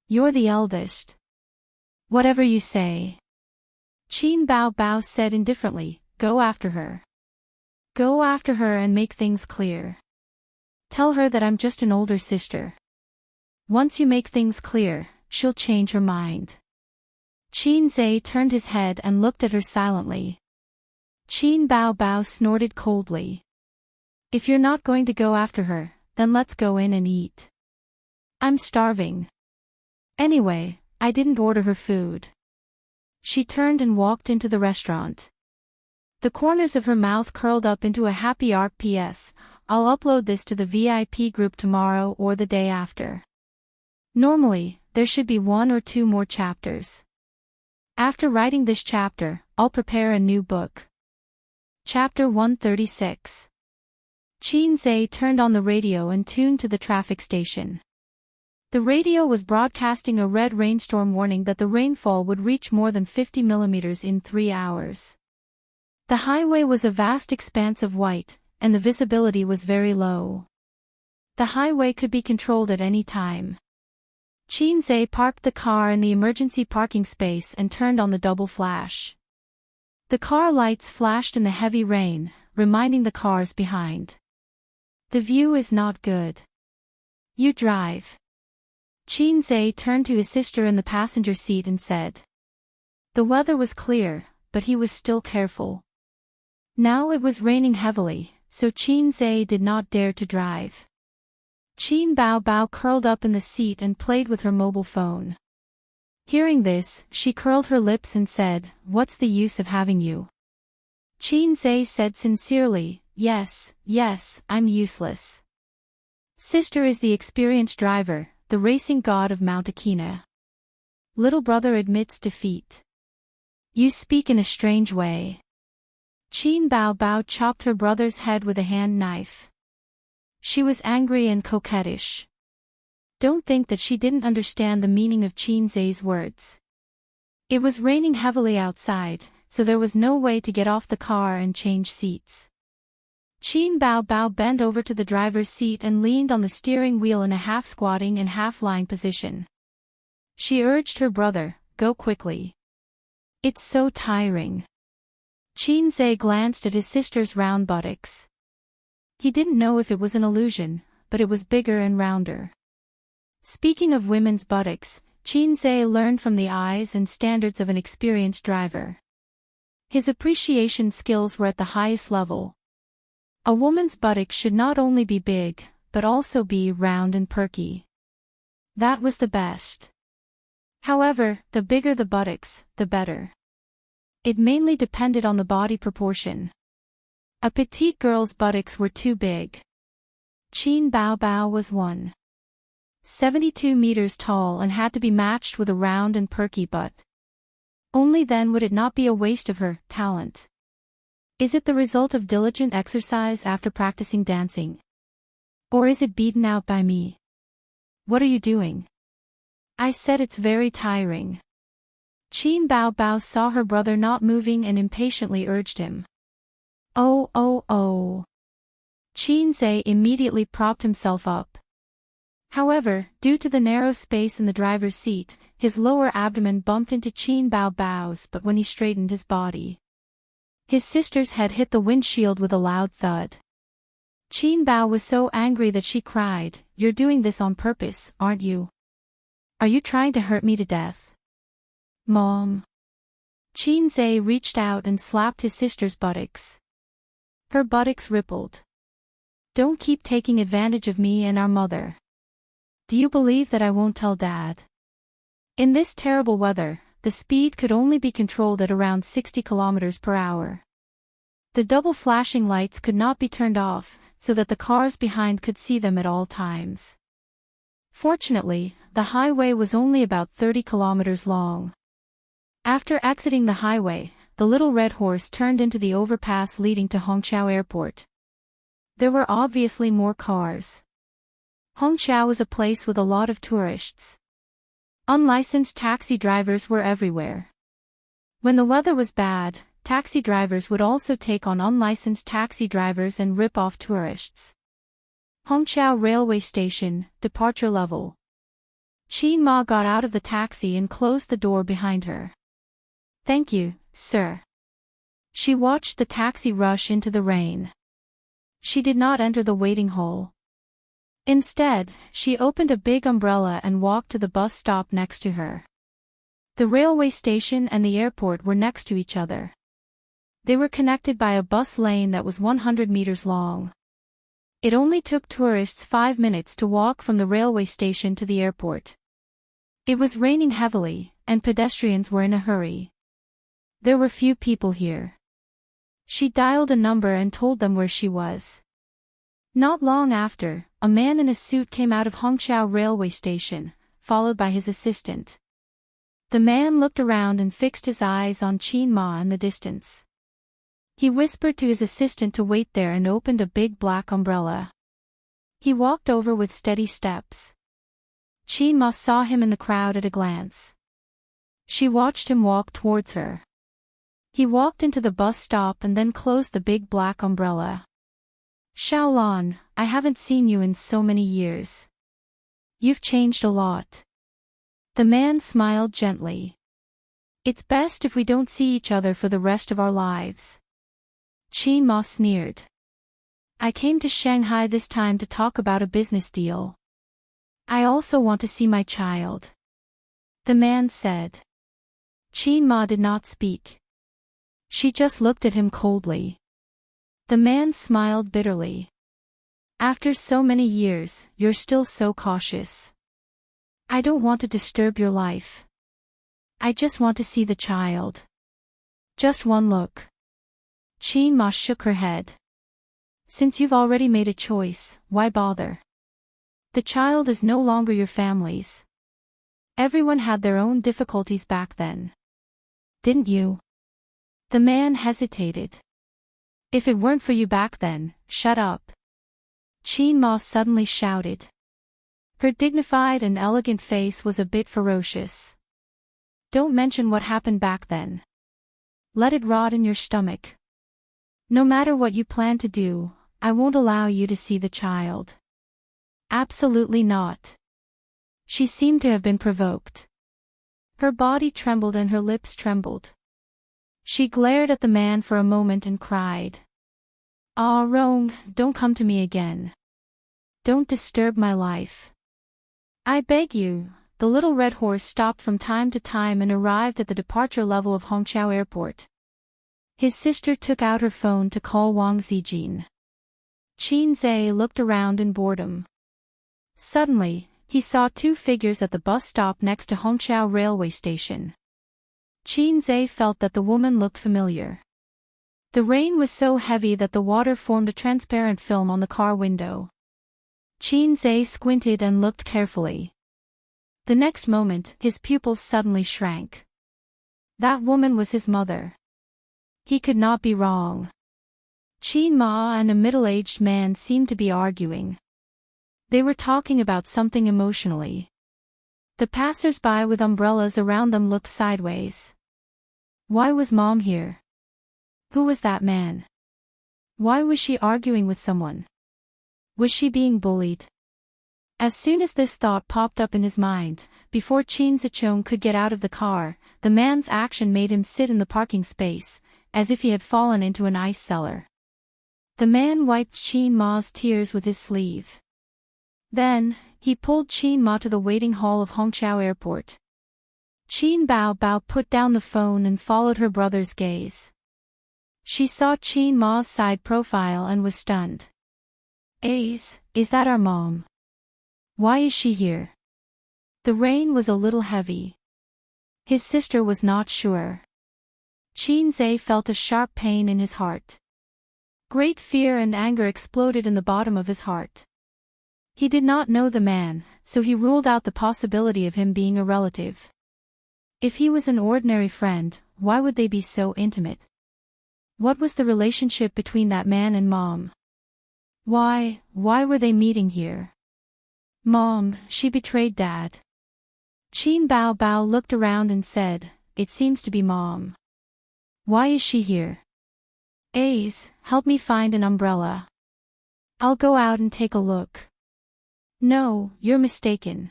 "You're the eldest. Whatever you say." Qin Bao Bao said indifferently, "Go after her. Go after her and make things clear." Tell her that I'm just an older sister. Once you make things clear, she'll change her mind. Qin Zhe turned his head and looked at her silently. Qin Bao Bao snorted coldly. If you're not going to go after her, then let's go in and eat. I'm starving. Anyway, I didn't order her food. She turned and walked into the restaurant. The corners of her mouth curled up into a happy arc. PS, I'll upload this to the VIP group tomorrow or the day after. Normally, there should be 1 or 2 more chapters. After writing this chapter, I'll prepare a new book. Chapter 136. Qin Zhe turned on the radio and tuned to the traffic station. The radio was broadcasting a red rainstorm warning that the rainfall would reach more than 50 millimeters in 3 hours. The highway was a vast expanse of white, and the visibility was very low. The highway could be controlled at any time. Qin Zhe parked the car in the emergency parking space and turned on the double flash. The car lights flashed in the heavy rain, reminding the cars behind. The view is not good. You drive. Qin Zhe turned to his sister in the passenger seat and said. The weather was clear, but he was still careful. Now it was raining heavily, so Qin Zhe did not dare to drive. Qin Bao Bao curled up in the seat and played with her mobile phone. Hearing this, she curled her lips and said, "What's the use of having you?" Qin Zhe said sincerely, Yes, I'm useless. Sister is the experienced driver, the racing god of Mount Akina. Little brother admits defeat. You speak in a strange way. Qin Bao Bao chopped her brother's head with a hand knife. She was angry and coquettish. Don't think that she didn't understand the meaning of Qin Zhe's words. It was raining heavily outside, so there was no way to get off the car and change seats. Qin Bao Bao bent over to the driver's seat and leaned on the steering wheel in a half-squatting and half-lying position. She urged her brother, "Go quickly. It's so tiring." Qin Zhe glanced at his sister's round buttocks. He didn't know if it was an illusion, but it was bigger and rounder. Speaking of women's buttocks, Qin Zhe learned from the eyes and standards of an experienced driver. His appreciation skills were at the highest level. A woman's buttocks should not only be big, but also be round and perky. That was the best. However, the bigger the buttocks, the better. It mainly depended on the body proportion. A petite girl's buttocks were too big. Qin Bao Bao was 1.72 meters tall and had to be matched with a round and perky butt. Only then would it not be a waste of her talent. Is it the result of diligent exercise after practicing dancing? Or is it beaten out by me? What are you doing? I said it's very tiring. Qin Bao Bao saw her brother not moving and impatiently urged him. Oh. Qin Zhe immediately propped himself up. However, due to the narrow space in the driver's seat, his lower abdomen bumped into Qin Bao Bao's, but when he straightened his body, his sister's head hit the windshield with a loud thud. Qin Bao was so angry that she cried, "You're doing this on purpose, aren't you? Are you trying to hurt me to death?" Mom. Qin Zhe reached out and slapped his sister's buttocks. Her buttocks rippled. Don't keep taking advantage of me and our mother. Do you believe that I won't tell Dad? In this terrible weather, the speed could only be controlled at around 60 kilometers per hour. The double flashing lights could not be turned off, so that the cars behind could see them at all times. Fortunately, the highway was only about 30 kilometers long. After exiting the highway, the little red horse turned into the overpass leading to Hongqiao Airport. There were obviously more cars. Hongqiao was a place with a lot of tourists. Unlicensed taxi drivers were everywhere. When the weather was bad, taxi drivers would also take on unlicensed taxi drivers and rip off tourists. Hongqiao Railway Station, departure level. Qin Ma got out of the taxi and closed the door behind her. Thank you, sir. She watched the taxi rush into the rain. She did not enter the waiting hall. Instead, she opened a big umbrella and walked to the bus stop next to her. The railway station and the airport were next to each other. They were connected by a bus lane that was 100 meters long. It only took tourists 5 minutes to walk from the railway station to the airport. It was raining heavily, and pedestrians were in a hurry. There were few people here. She dialed a number and told them where she was. Not long after, a man in a suit came out of Hongqiao railway station, followed by his assistant. The man looked around and fixed his eyes on Qin Ma in the distance. He whispered to his assistant to wait there and opened a big black umbrella. He walked over with steady steps. Qin Ma saw him in the crowd at a glance. She watched him walk towards her. He walked into the bus stop and then closed the big black umbrella. Xiaolan, I haven't seen you in so many years. You've changed a lot. The man smiled gently. It's best if we don't see each other for the rest of our lives. Qin Ma sneered. I came to Shanghai this time to talk about a business deal. I also want to see my child. The man said. Qin Ma did not speak. She just looked at him coldly. The man smiled bitterly. After so many years, you're still so cautious. I don't want to disturb your life. I just want to see the child. Just one look. Qin Ma shook her head. Since you've already made a choice, why bother? The child is no longer your family's. Everyone had their own difficulties back then. Didn't you? The man hesitated. If it weren't for you back then, shut up. Qin Ma suddenly shouted. Her dignified and elegant face was a bit ferocious. Don't mention what happened back then. Let it rot in your stomach. No matter what you plan to do, I won't allow you to see the child. Absolutely not. She seemed to have been provoked. Her body trembled and her lips trembled. She glared at the man for a moment and cried. Ah, Rong, don't come to me again. Don't disturb my life. I beg you. The little red horse stopped from time to time and arrived at the departure level of Hongqiao Airport. His sister took out her phone to call Wang Zijin. Qin Zhe looked around in boredom. Suddenly, he saw two figures at the bus stop next to Hongqiao railway station. Qin Zhe felt that the woman looked familiar. The rain was so heavy that the water formed a transparent film on the car window. Qin Zhe squinted and looked carefully. The next moment, his pupils suddenly shrank. That woman was his mother. He could not be wrong. Qin Ma and a middle-aged man seemed to be arguing. They were talking about something emotionally. The passers-by with umbrellas around them looked sideways. Why was Mom here? Who was that man? Why was she arguing with someone? Was she being bullied? As soon as this thought popped up in his mind, before Qin Zichong could get out of the car, the man's action made him sit in the parking space, as if he had fallen into an ice cellar. The man wiped Qin Ma's tears with his sleeve. Then, he pulled Qin Ma to the waiting hall of Hongqiao Airport. Qin Bao put down the phone and followed her brother's gaze. She saw Qin Ma's side profile and was stunned. Is that our mom? Why is she here? The rain was a little heavy. His sister was not sure. Qin Zhe felt a sharp pain in his heart. Great fear and anger exploded in the bottom of his heart. He did not know the man, so he ruled out the possibility of him being a relative. If he was an ordinary friend, why would they be so intimate? What was the relationship between that man and Mom? Why were they meeting here? Mom, she betrayed Dad. Qin Bao looked around and said, It seems to be Mom. Why is she here? Ace, help me find an umbrella. I'll go out and take a look. No, you're mistaken.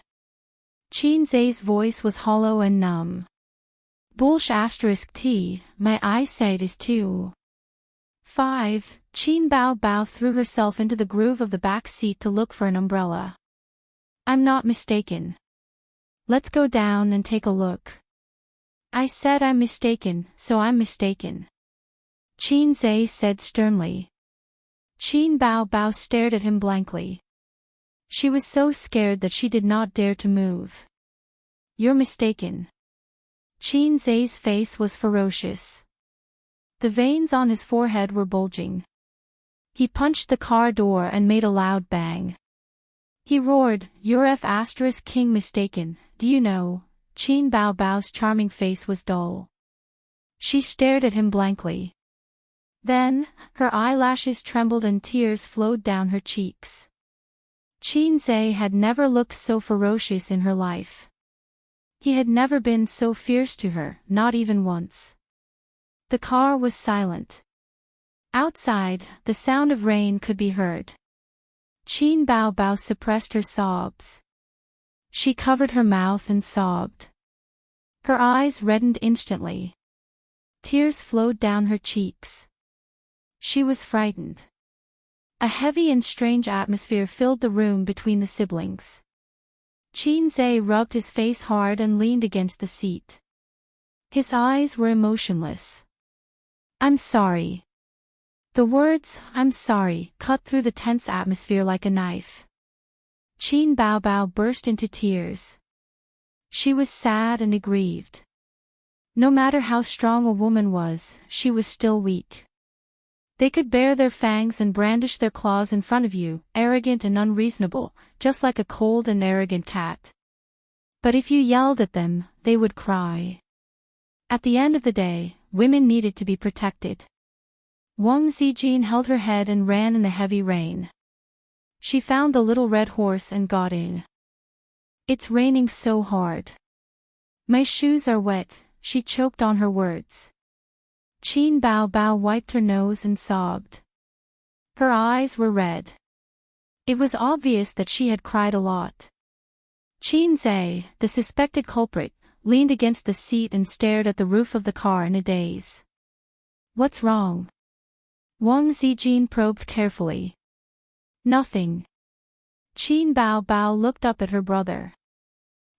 Qin Zhe's voice was hollow and numb. Bullsh *T, my eyesight is too 5. Qin Bao Bao threw herself into the groove of the back seat to look for an umbrella. I'm not mistaken. Let's go down and take a look. I said I'm mistaken, so I'm mistaken. Qin Zhe said sternly. Qin Bao Bao stared at him blankly. She was so scared that she did not dare to move. You're mistaken. Qin Zhe's face was ferocious. The veins on his forehead were bulging. He punched the car door and made a loud bang. He roared, "You're F***ing mistaken, do you know?" Qin Bao Bao's charming face was dull. She stared at him blankly. Then, her eyelashes trembled and tears flowed down her cheeks. Qin Zhe had never looked so ferocious in her life. He had never been so fierce to her, not even once. The car was silent. Outside, the sound of rain could be heard. Qin Bao Bao suppressed her sobs. She covered her mouth and sobbed. Her eyes reddened instantly. Tears flowed down her cheeks. She was frightened. A heavy and strange atmosphere filled the room between the siblings. Qin Zhe rubbed his face hard and leaned against the seat. His eyes were emotionless. I'm sorry. The words, I'm sorry, cut through the tense atmosphere like a knife. Qin Bao Bao burst into tears. She was sad and aggrieved. No matter how strong a woman was, she was still weak. They could bare their fangs and brandish their claws in front of you, arrogant and unreasonable, just like a cold and arrogant cat. But if you yelled at them, they would cry. At the end of the day, women needed to be protected. Wang Zijin held her head and ran in the heavy rain. She found the little red horse and got in. It's raining so hard. My shoes are wet, she choked on her words. Qin Bao Bao wiped her nose and sobbed. Her eyes were red. It was obvious that she had cried a lot. Qin Zhe, the suspected culprit, leaned against the seat and stared at the roof of the car in a daze. What's wrong? Wang Zijin probed carefully. Nothing. Qin Bao Bao looked up at her brother.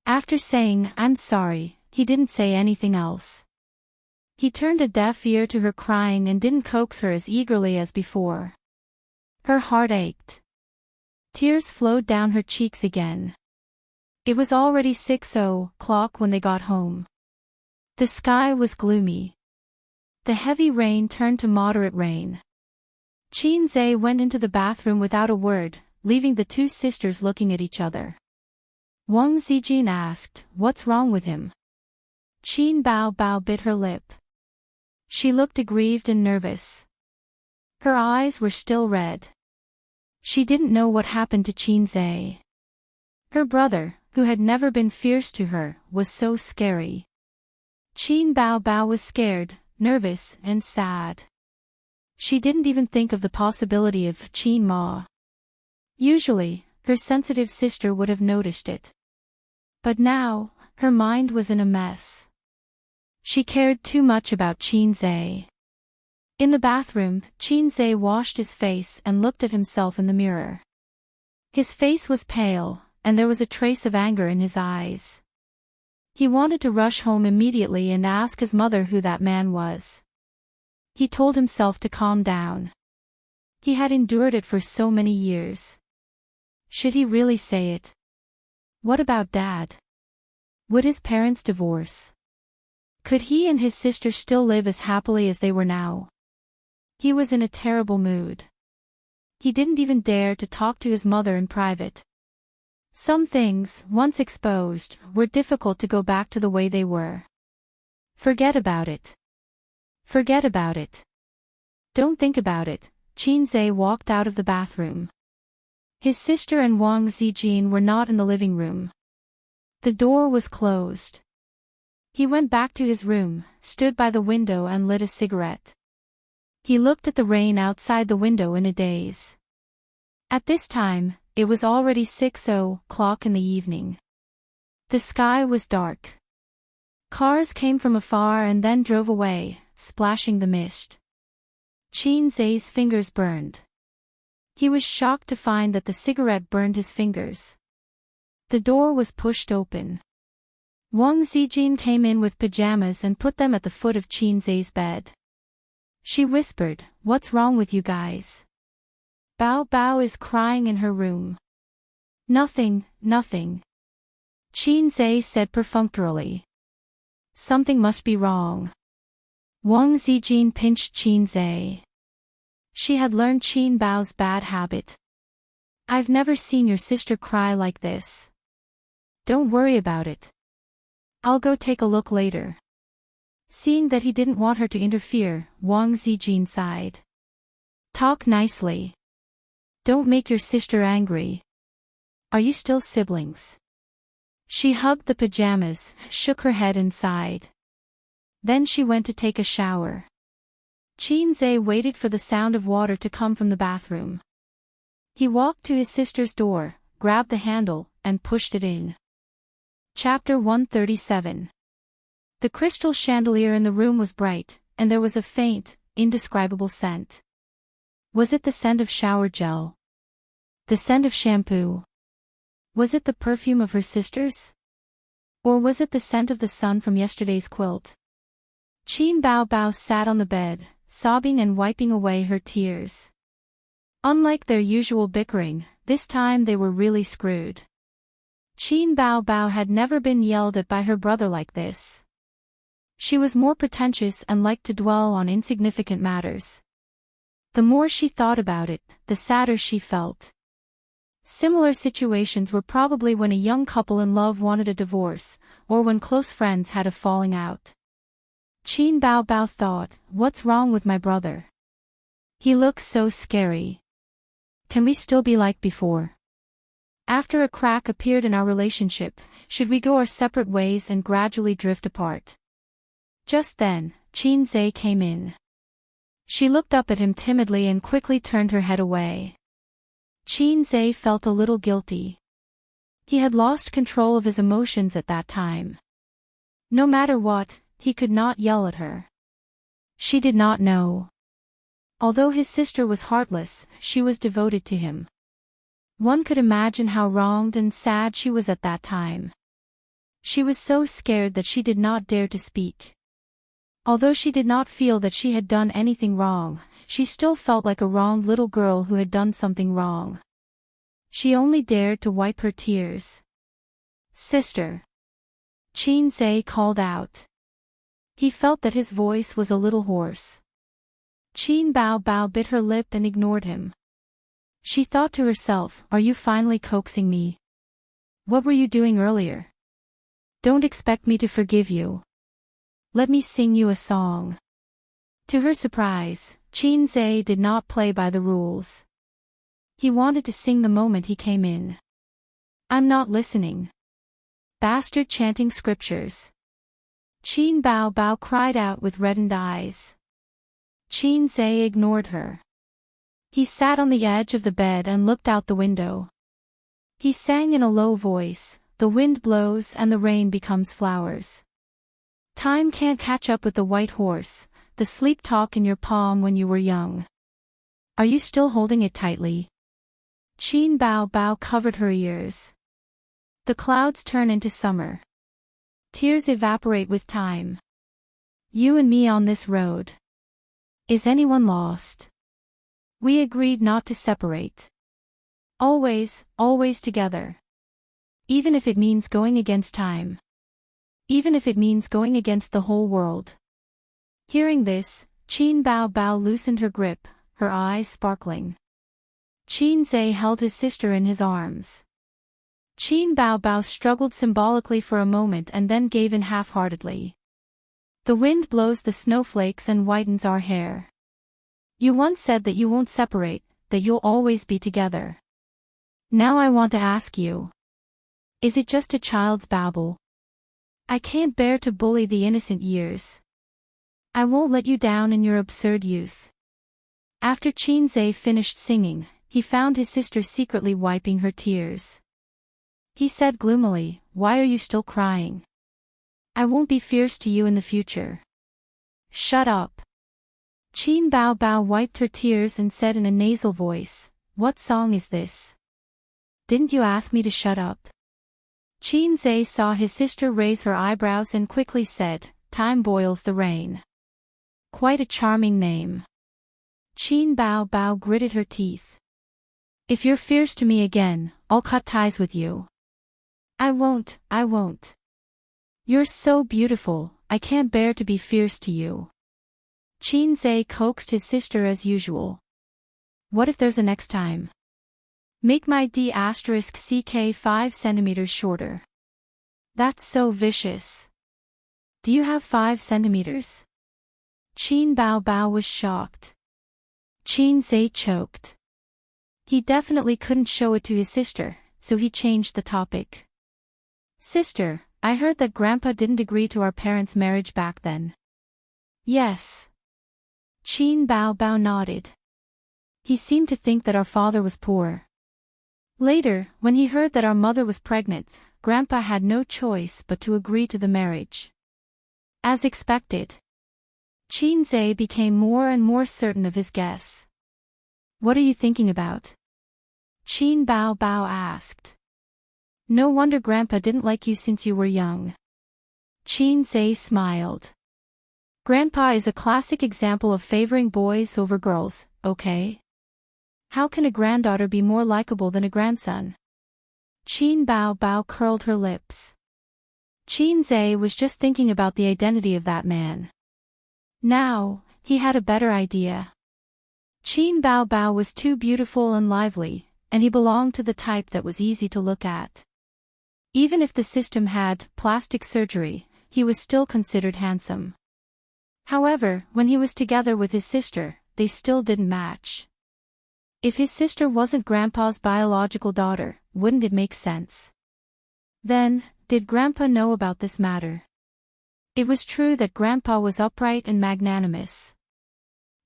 After saying, I'm sorry, he didn't say anything else. He turned a deaf ear to her crying and didn't coax her as eagerly as before. Her heart ached. Tears flowed down her cheeks again. It was already 6:00 when they got home. The sky was gloomy. The heavy rain turned to moderate rain. Qin Zhe went into the bathroom without a word, leaving the two sisters looking at each other. Wang Zijin asked, "What's wrong with him?" Qin Bao Bao bit her lip. She looked aggrieved and nervous. Her eyes were still red. She didn't know what happened to Qin Zhe. Her brother, who had never been fierce to her, was so scary. Qin Bao Bao was scared, nervous, and sad. She didn't even think of the possibility of Qin Ma. Usually, her sensitive sister would have noticed it. But now, her mind was in a mess. She cared too much about Qin Zhe. In the bathroom, Qin Zhe washed his face and looked at himself in the mirror. His face was pale, and there was a trace of anger in his eyes. He wanted to rush home immediately and ask his mother who that man was. He told himself to calm down. He had endured it for so many years. Should he really say it? What about Dad? Would his parents divorce? Could he and his sister still live as happily as they were now? He was in a terrible mood. He didn't even dare to talk to his mother in private. Some things, once exposed, were difficult to go back to the way they were. Forget about it. Forget about it. Don't think about it. Qin Zhe walked out of the bathroom. His sister and Wang Zijin were not in the living room. The door was closed. He went back to his room, stood by the window and lit a cigarette. He looked at the rain outside the window in a daze. At this time, it was already 6:00 in the evening. The sky was dark. Cars came from afar and then drove away, splashing the mist. Qin Zai's fingers burned. He was shocked to find that the cigarette burned his fingers. The door was pushed open. Wang Zijin came in with pajamas and put them at the foot of Qin Zai's bed. She whispered, "What's wrong with you guys?" Bao Bao is crying in her room. Nothing, nothing. Qin Zai said perfunctorily. Something must be wrong. Wang Zijin pinched Qin Zai. She had learned Qin Bao's bad habit. I've never seen your sister cry like this. Don't worry about it. I'll go take a look later. Seeing that he didn't want her to interfere, Wang Zijin sighed. Talk nicely. Don't make your sister angry. Are you still siblings? She hugged the pajamas, shook her head and sighed. Then she went to take a shower. Qin Zai waited for the sound of water to come from the bathroom. He walked to his sister's door, grabbed the handle, and pushed it in. Chapter 137. The crystal chandelier in the room was bright, and there was a faint, indescribable scent. Was it the scent of shower gel? The scent of shampoo? Was it the perfume of her sister's? Or was it the scent of the sun from yesterday's quilt? Qin Bao Bao sat on the bed, sobbing and wiping away her tears. Unlike their usual bickering, this time they were really screwed. Qin Bao Bao had never been yelled at by her brother like this. She was more pretentious and liked to dwell on insignificant matters. The more she thought about it, the sadder she felt. Similar situations were probably when a young couple in love wanted a divorce, or when close friends had a falling out. Qin Bao Bao thought, what's wrong with my brother? He looks so scary. Can we still be like before? After a crack appeared in our relationship, should we go our separate ways and gradually drift apart? Just then, Qin Zai came in. She looked up at him timidly and quickly turned her head away. Qin Zai felt a little guilty. He had lost control of his emotions at that time. No matter what, he could not yell at her. She did not know. Although his sister was heartless, she was devoted to him. One could imagine how wronged and sad she was at that time. She was so scared that she did not dare to speak. Although she did not feel that she had done anything wrong, she still felt like a wronged little girl who had done something wrong. She only dared to wipe her tears. Sister. Qin Zai called out. He felt that his voice was a little hoarse. Qin Bao Bao bit her lip and ignored him. She thought to herself, are you finally coaxing me? What were you doing earlier? Don't expect me to forgive you. Let me sing you a song. To her surprise, Qin Zai did not play by the rules. He wanted to sing the moment he came in. I'm not listening. Bastard chanting scriptures. Qin Bao Bao cried out with reddened eyes. Qin Zai ignored her. He sat on the edge of the bed and looked out the window. He sang in a low voice, the wind blows and the rain becomes flowers. Time can't catch up with the white horse, the sleep talk in your palm when you were young. Are you still holding it tightly? Qin Bao Bao covered her ears. The clouds turn into summer. Tears evaporate with time. You and me on this road. Is anyone lost? We agreed not to separate. Always, always together. Even if it means going against time. Even if it means going against the whole world. Hearing this, Qin Bao Bao loosened her grip, her eyes sparkling. Qin Zai held his sister in his arms. Qin Bao Bao struggled symbolically for a moment and then gave in half-heartedly. The wind blows the snowflakes and whitens our hair. You once said that you won't separate, that you'll always be together. Now I want to ask you. Is it just a child's babble? I can't bear to bully the innocent years. I won't let you down in your absurd youth. After Qin Zai finished singing, he found his sister secretly wiping her tears. He said gloomily, why are you still crying? I won't be fierce to you in the future. Shut up. Qin Bao Bao wiped her tears and said in a nasal voice, "What song is this? Didn't you ask me to shut up?" Qin Zhe saw his sister raise her eyebrows and quickly said, "Time boils the rain." Quite a charming name. Qin Bao Bao gritted her teeth. "If you're fierce to me again, I'll cut ties with you." I won't. You're so beautiful, I can't bear to be fierce to you." Qin Zhe coaxed his sister as usual. "What if there's a next time? Make my D*ck 5 centimeters shorter." "That's so vicious. Do you have 5 centimeters? Qin Bao Bao was shocked. Qin Zhe choked. He definitely couldn't show it to his sister, so he changed the topic. "Sister, I heard that Grandpa didn't agree to our parents' marriage back then." "Yes." Qin Bao Bao nodded. "He seemed to think that our father was poor. Later, when he heard that our mother was pregnant, Grandpa had no choice but to agree to the marriage." As expected, Qin Zhe became more and more certain of his guess. "What are you thinking about?" Qin Bao Bao asked. "No wonder Grandpa didn't like you since you were young." Qin Zhe smiled. "Grandpa is a classic example of favoring boys over girls, okay? How can a granddaughter be more likable than a grandson?" Qin Bao Bao curled her lips. Qin Zhe was just thinking about the identity of that man. Now, he had a better idea. Qin Bao Bao was too beautiful and lively, and he belonged to the type that was easy to look at. Even if the system had plastic surgery, he was still considered handsome. However, when he was together with his sister, they still didn't match. If his sister wasn't Grandpa's biological daughter, wouldn't it make sense? Then, did Grandpa know about this matter? It was true that Grandpa was upright and magnanimous.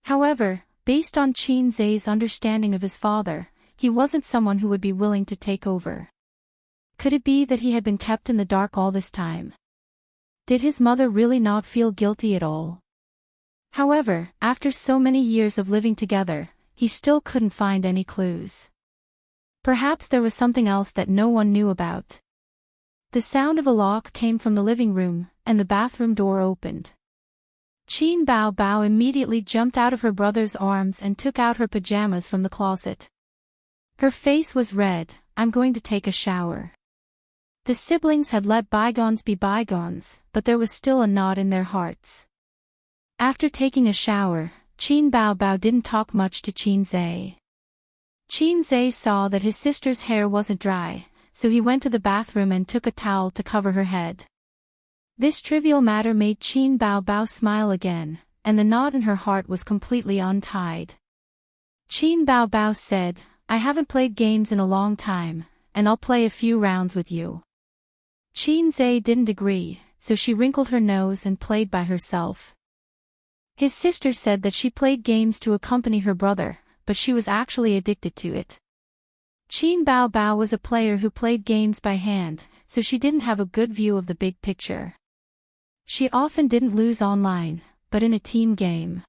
However, based on Qin Zhe's understanding of his father, he wasn't someone who would be willing to take over. Could it be that he had been kept in the dark all this time? Did his mother really not feel guilty at all? However, after so many years of living together, he still couldn't find any clues. Perhaps there was something else that no one knew about. The sound of a lock came from the living room, and the bathroom door opened. Qin Bao Bao immediately jumped out of her brother's arms and took out her pajamas from the closet. Her face was red. "I'm going to take a shower." The siblings had let bygones be bygones, but there was still a knot in their hearts. After taking a shower, Qin Bao Bao didn't talk much to Qin Zhe. Qin Zhe saw that his sister's hair wasn't dry, so he went to the bathroom and took a towel to cover her head. This trivial matter made Qin Bao Bao smile again, and the knot in her heart was completely untied. Qin Bao Bao said, "I haven't played games in a long time, and I'll play a few rounds with you." Qin Zhe didn't agree, so she wrinkled her nose and played by herself. His sister said that she played games to accompany her brother, but she was actually addicted to it. Qin Bao Bao was a player who played games by hand, so she didn't have a good view of the big picture. She often didn't lose online, but in a team game.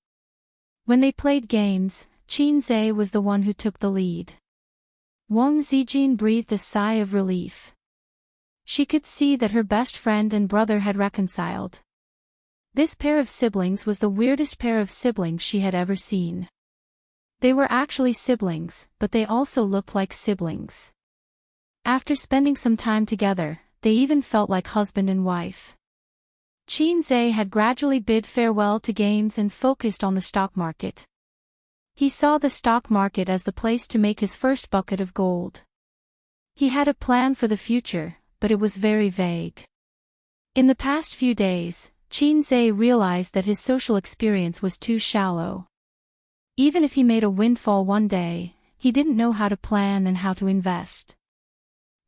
When they played games, Qin Zhe was the one who took the lead. Wang Zijin breathed a sigh of relief. She could see that her best friend and brother had reconciled. This pair of siblings was the weirdest pair of siblings she had ever seen. They were actually siblings, but they also looked like siblings. After spending some time together, they even felt like husband and wife. Qin Zhe had gradually bid farewell to games and focused on the stock market. He saw the stock market as the place to make his first bucket of gold. He had a plan for the future, but it was very vague. In the past few days, Qin Zhe realized that his social experience was too shallow. Even if he made a windfall one day, he didn't know how to plan and how to invest.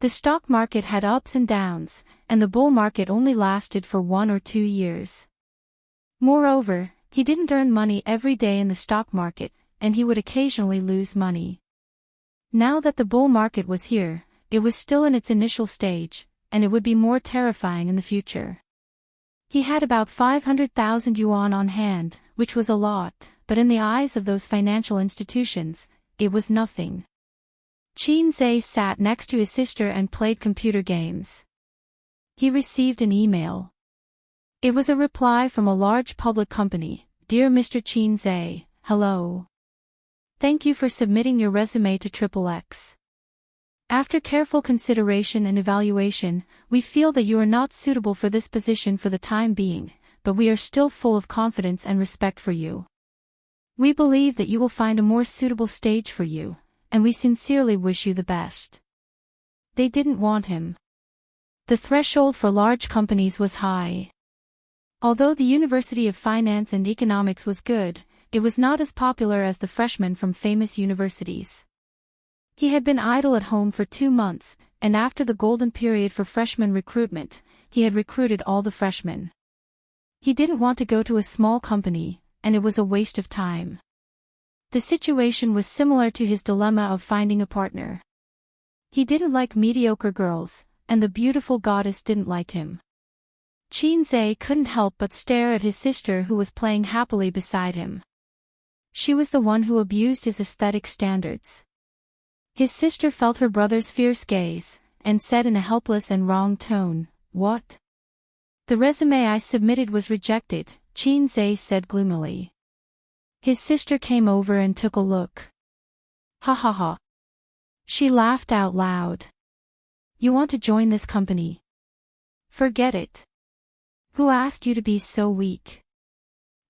The stock market had ups and downs, and the bull market only lasted for 1 or 2 years. Moreover, he didn't earn money every day in the stock market, and he would occasionally lose money. Now that the bull market was here, it was still in its initial stage, and it would be more terrifying in the future. He had about 500,000 yuan on hand, which was a lot, but in the eyes of those financial institutions, it was nothing. Qin Zhe sat next to his sister and played computer games. He received an email. It was a reply from a large public company. Dear Mr. Qin Zhe, hello. Thank you for submitting your resume to XXX. After careful consideration and evaluation, we feel that you are not suitable for this position for the time being, but we are still full of confidence and respect for you. We believe that you will find a more suitable stage for you, and we sincerely wish you the best. They didn't want him. The threshold for large companies was high. Although the University of Finance and Economics was good, it was not as popular as the freshmen from famous universities. He had been idle at home for 2 months, and after the golden period for freshman recruitment, he had recruited all the freshmen. He didn't want to go to a small company, and it was a waste of time. The situation was similar to his dilemma of finding a partner. He didn't like mediocre girls, and the beautiful goddess didn't like him. Qin Zhe couldn't help but stare at his sister who was playing happily beside him. She was the one who abused his aesthetic standards. His sister felt her brother's fierce gaze, and said in a helpless and wrong tone, "What?" "The resume I submitted was rejected," Qin Zhe said gloomily. His sister came over and took a look. "Ha ha ha." She laughed out loud. "You want to join this company? Forget it. Who asked you to be so weak?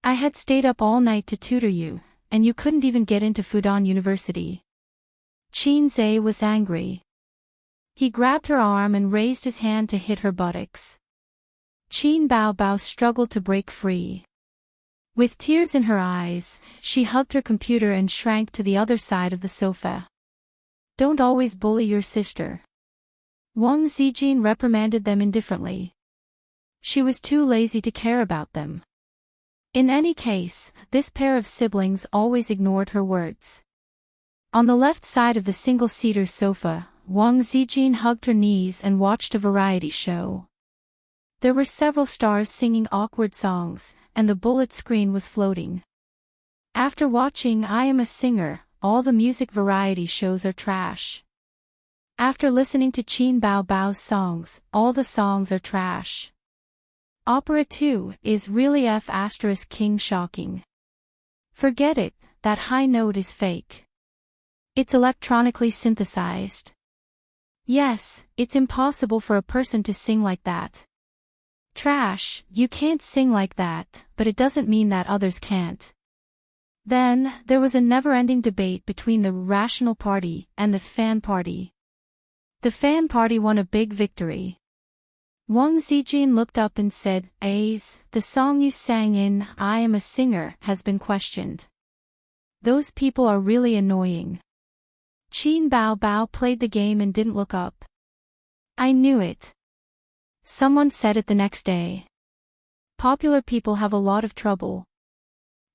I had stayed up all night to tutor you, and you couldn't even get into Fudan University." Qin Zhe was angry. He grabbed her arm and raised his hand to hit her buttocks. Qin Bao struggled to break free. With tears in her eyes, she hugged her computer and shrank to the other side of the sofa. "Don't always bully your sister." Wang Zijin reprimanded them indifferently. She was too lazy to care about them. In any case, this pair of siblings always ignored her words. On the left side of the single-seater sofa, Wang Zijin hugged her knees and watched a variety show. There were several stars singing awkward songs, and the bullet screen was floating. After watching I Am a Singer, all the music variety shows are trash. After listening to Qin Bao's songs, all the songs are trash. Opera 2 is really F***king shocking. Forget it, that high note is fake. It's electronically synthesized. Yes, it's impossible for a person to sing like that. Trash, you can't sing like that, but it doesn't mean that others can't. Then, there was a never-ending debate between the Rational Party and the Fan Party. The Fan Party won a big victory. Wang Zijin looked up and said, "Ace, the song you sang in I Am a Singer has been questioned. Those people are really annoying." Qin Bao played the game and didn't look up. "I knew it." Someone said it the next day. "Popular people have a lot of trouble."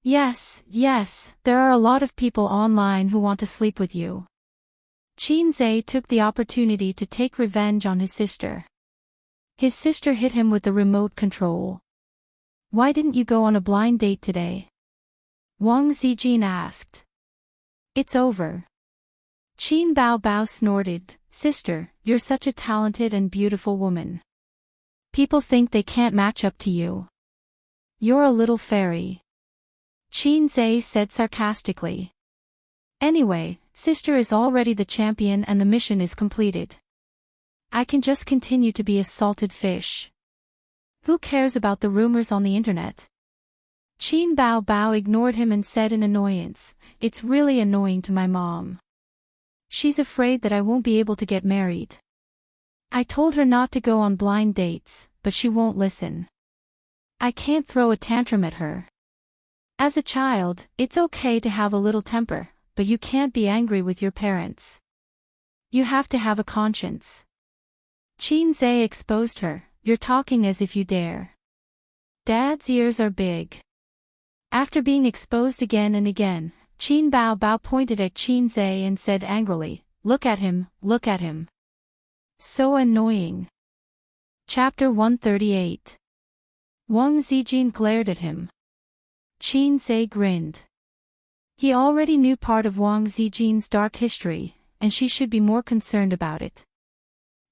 Yes, there are a lot of people online who want to sleep with you." Qin Zhe took the opportunity to take revenge on his sister. His sister hit him with the remote control. "Why didn't you go on a blind date today?" Wang Zijin asked. "It's over." Qin Bao snorted, "Sister, you're such a talented and beautiful woman. People think they can't match up to you. You're a little fairy." Qin Zhe said sarcastically. "Anyway, sister is already the champion and the mission is completed. I can just continue to be a salted fish. Who cares about the rumors on the internet?" Qin Bao ignored him and said in annoyance, "It's really annoying to my mom. She's afraid that I won't be able to get married. I told her not to go on blind dates, but she won't listen. I can't throw a tantrum at her. As a child, it's okay to have a little temper, but you can't be angry with your parents. You have to have a conscience." Qin Zhe exposed her, "You're talking as if you dare. Dad's ears are big." After being exposed again and again, Qin Bao pointed at Qin Zhe and said angrily, look at him. So annoying." Chapter 138. Wang Zijin glared at him. Qin Zhe grinned. He already knew part of Wang Zijin's dark history, and she should be more concerned about it.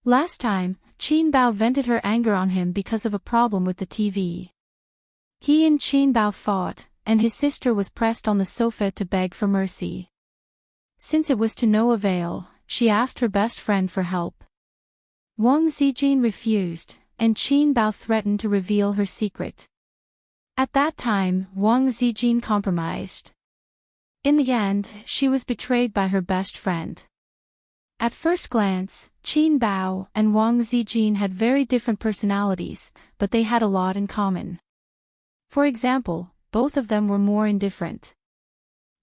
Last time, Qin Bao vented her anger on him because of a problem with the TV. He and Qin Bao fought, and his sister was pressed on the sofa to beg for mercy. Since it was to no avail, she asked her best friend for help. Wang Zijin refused, and Qin Bao threatened to reveal her secret. At that time, Wang Zijin compromised. In the end, she was betrayed by her best friend. At first glance, Qin Bao and Wang Zijin had very different personalities, but they had a lot in common. For example, both of them were more indifferent.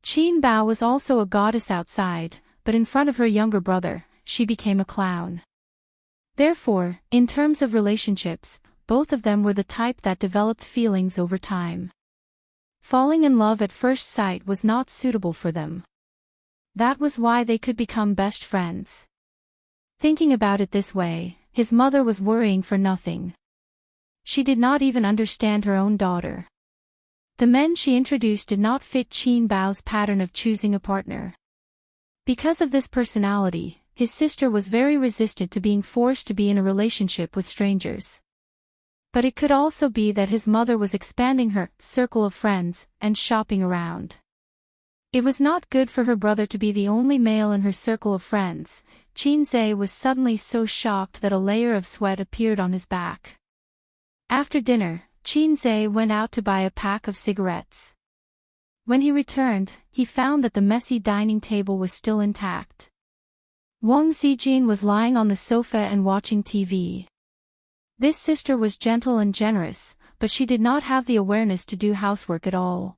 Qin Bao was also a goddess outside, but in front of her younger brother, she became a clown. Therefore, in terms of relationships, both of them were the type that developed feelings over time. Falling in love at first sight was not suitable for them. That was why they could become best friends. Thinking about it this way, his mother was worrying for nothing. She did not even understand her own daughter. The men she introduced did not fit Qin Bao's pattern of choosing a partner. Because of this personality, his sister was very resistant to being forced to be in a relationship with strangers. But it could also be that his mother was expanding her circle of friends and shopping around. It was not good for her brother to be the only male in her circle of friends. Qin Zhe was suddenly so shocked that a layer of sweat appeared on his back. After dinner, Qin Zhe went out to buy a pack of cigarettes. When he returned, he found that the messy dining table was still intact. Wang Zijin was lying on the sofa and watching TV. This sister was gentle and generous, but she did not have the awareness to do housework at all.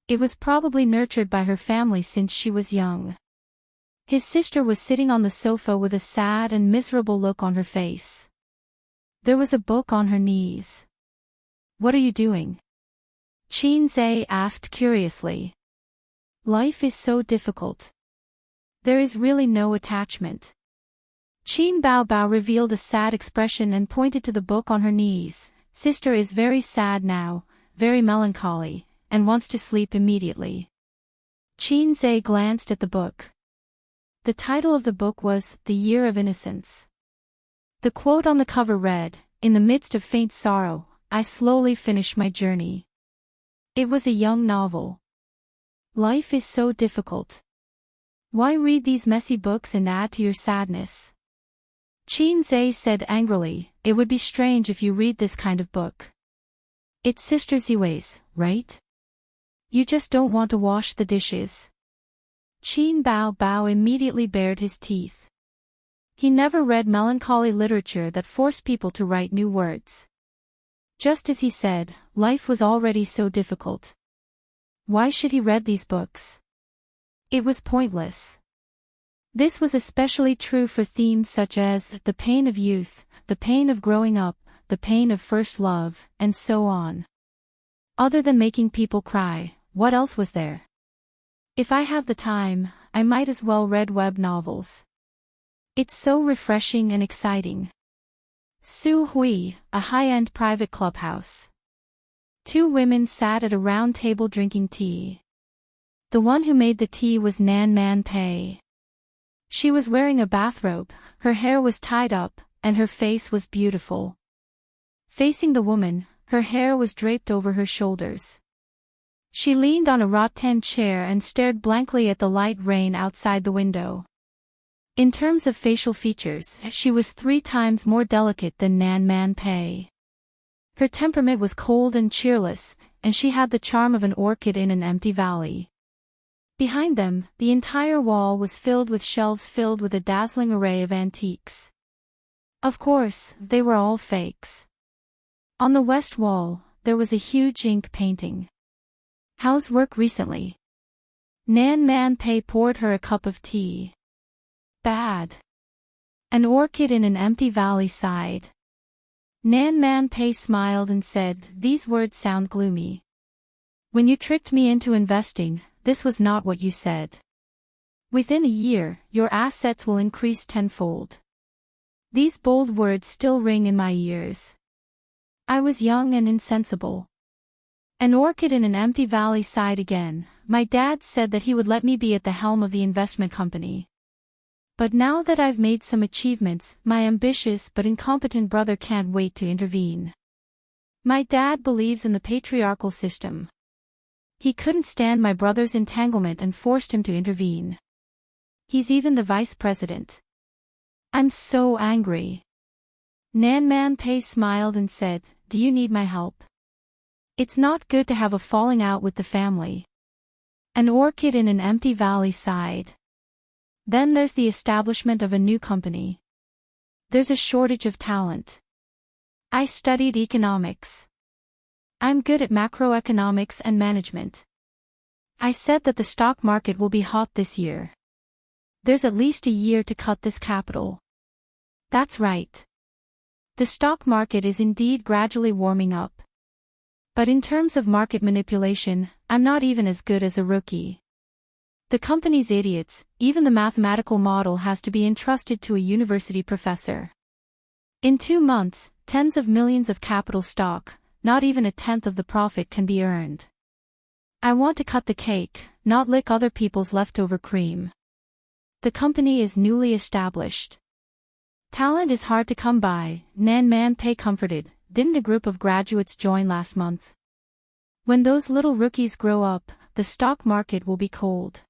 It was probably nurtured by her family since she was young. His sister was sitting on the sofa with a sad and miserable look on her face. There was a book on her knees. "What are you doing?" Qin Zhe asked curiously. "Life is so difficult. There is really no attachment." Qin Bao revealed a sad expression and pointed to the book on her knees. "Sister is very sad now, very melancholy, and wants to sleep immediately." Qin Zhe glanced at the book. The title of the book was The Year of Innocence. The quote on the cover read, "In the midst of faint sorrow, I slowly finish my journey." It was a young novel. Life is so difficult. Why read these messy books and add to your sadness? Qin Zhe said angrily, "It would be strange if you read this kind of book. It's Sister Ziwei's, right? You just don't want to wash the dishes." Qin Bao immediately bared his teeth. He never read melancholy literature that forced people to write new words. Just as he said, life was already so difficult. Why should he read these books? It was pointless. This was especially true for themes such as the pain of youth, the pain of growing up, the pain of first love, and so on. Other than making people cry, what else was there? If I have the time, I might as well read web novels. It's so refreshing and exciting. Su Hui, a high-end private clubhouse. Two women sat at a round table drinking tea. The one who made the tea was Nan Man Pei. She was wearing a bathrobe, her hair was tied up, and her face was beautiful. Facing the woman, her hair was draped over her shoulders. She leaned on a rattan chair and stared blankly at the light rain outside the window. In terms of facial features, she was 3 times more delicate than Nan Man Pei. Her temperament was cold and cheerless, and she had the charm of an orchid in an empty valley. Behind them, the entire wall was filled with shelves filled with a dazzling array of antiques. Of course, they were all fakes. On the west wall, there was a huge ink painting. "How's work recently?" Nan Man Pei poured her a cup of tea. "Bad." An orchid in an empty valley sighed. Nan Man Pei smiled and said, "These words sound gloomy. When you tricked me into investing, this was not what you said. Within a year, your assets will increase tenfold." These bold words still ring in my ears. I was young and insensible. An orchid in an empty valley sighed again. My dad said that he would let me be at the helm of the investment company. But now that I've made some achievements, my ambitious but incompetent brother can't wait to intervene. My dad believes in the patriarchal system. He couldn't stand my brother's entanglement and forced him to intervene. He's even the vice president. I'm so angry. Nan Man Pei smiled and said, "Do you need my help? It's not good to have a falling out with the family." An orchid in an empty valley sighed. Then there's the establishment of a new company. There's a shortage of talent. I studied economics. I'm good at macroeconomics and management. I said that the stock market will be hot this year. There's at least a year to cut this capital. That's right. The stock market is indeed gradually warming up. But in terms of market manipulation, I'm not even as good as a rookie. The company's idiots, even the mathematical model has to be entrusted to a university professor. In 2 months, tens of millions of capital stock, not even a tenth of the profit can be earned. I want to cut the cake, not lick other people's leftover cream. The company is newly established. Talent is hard to come by, Nan Man Pei comforted. Didn't a group of graduates join last month? When those little rookies grow up, the stock market will be cold.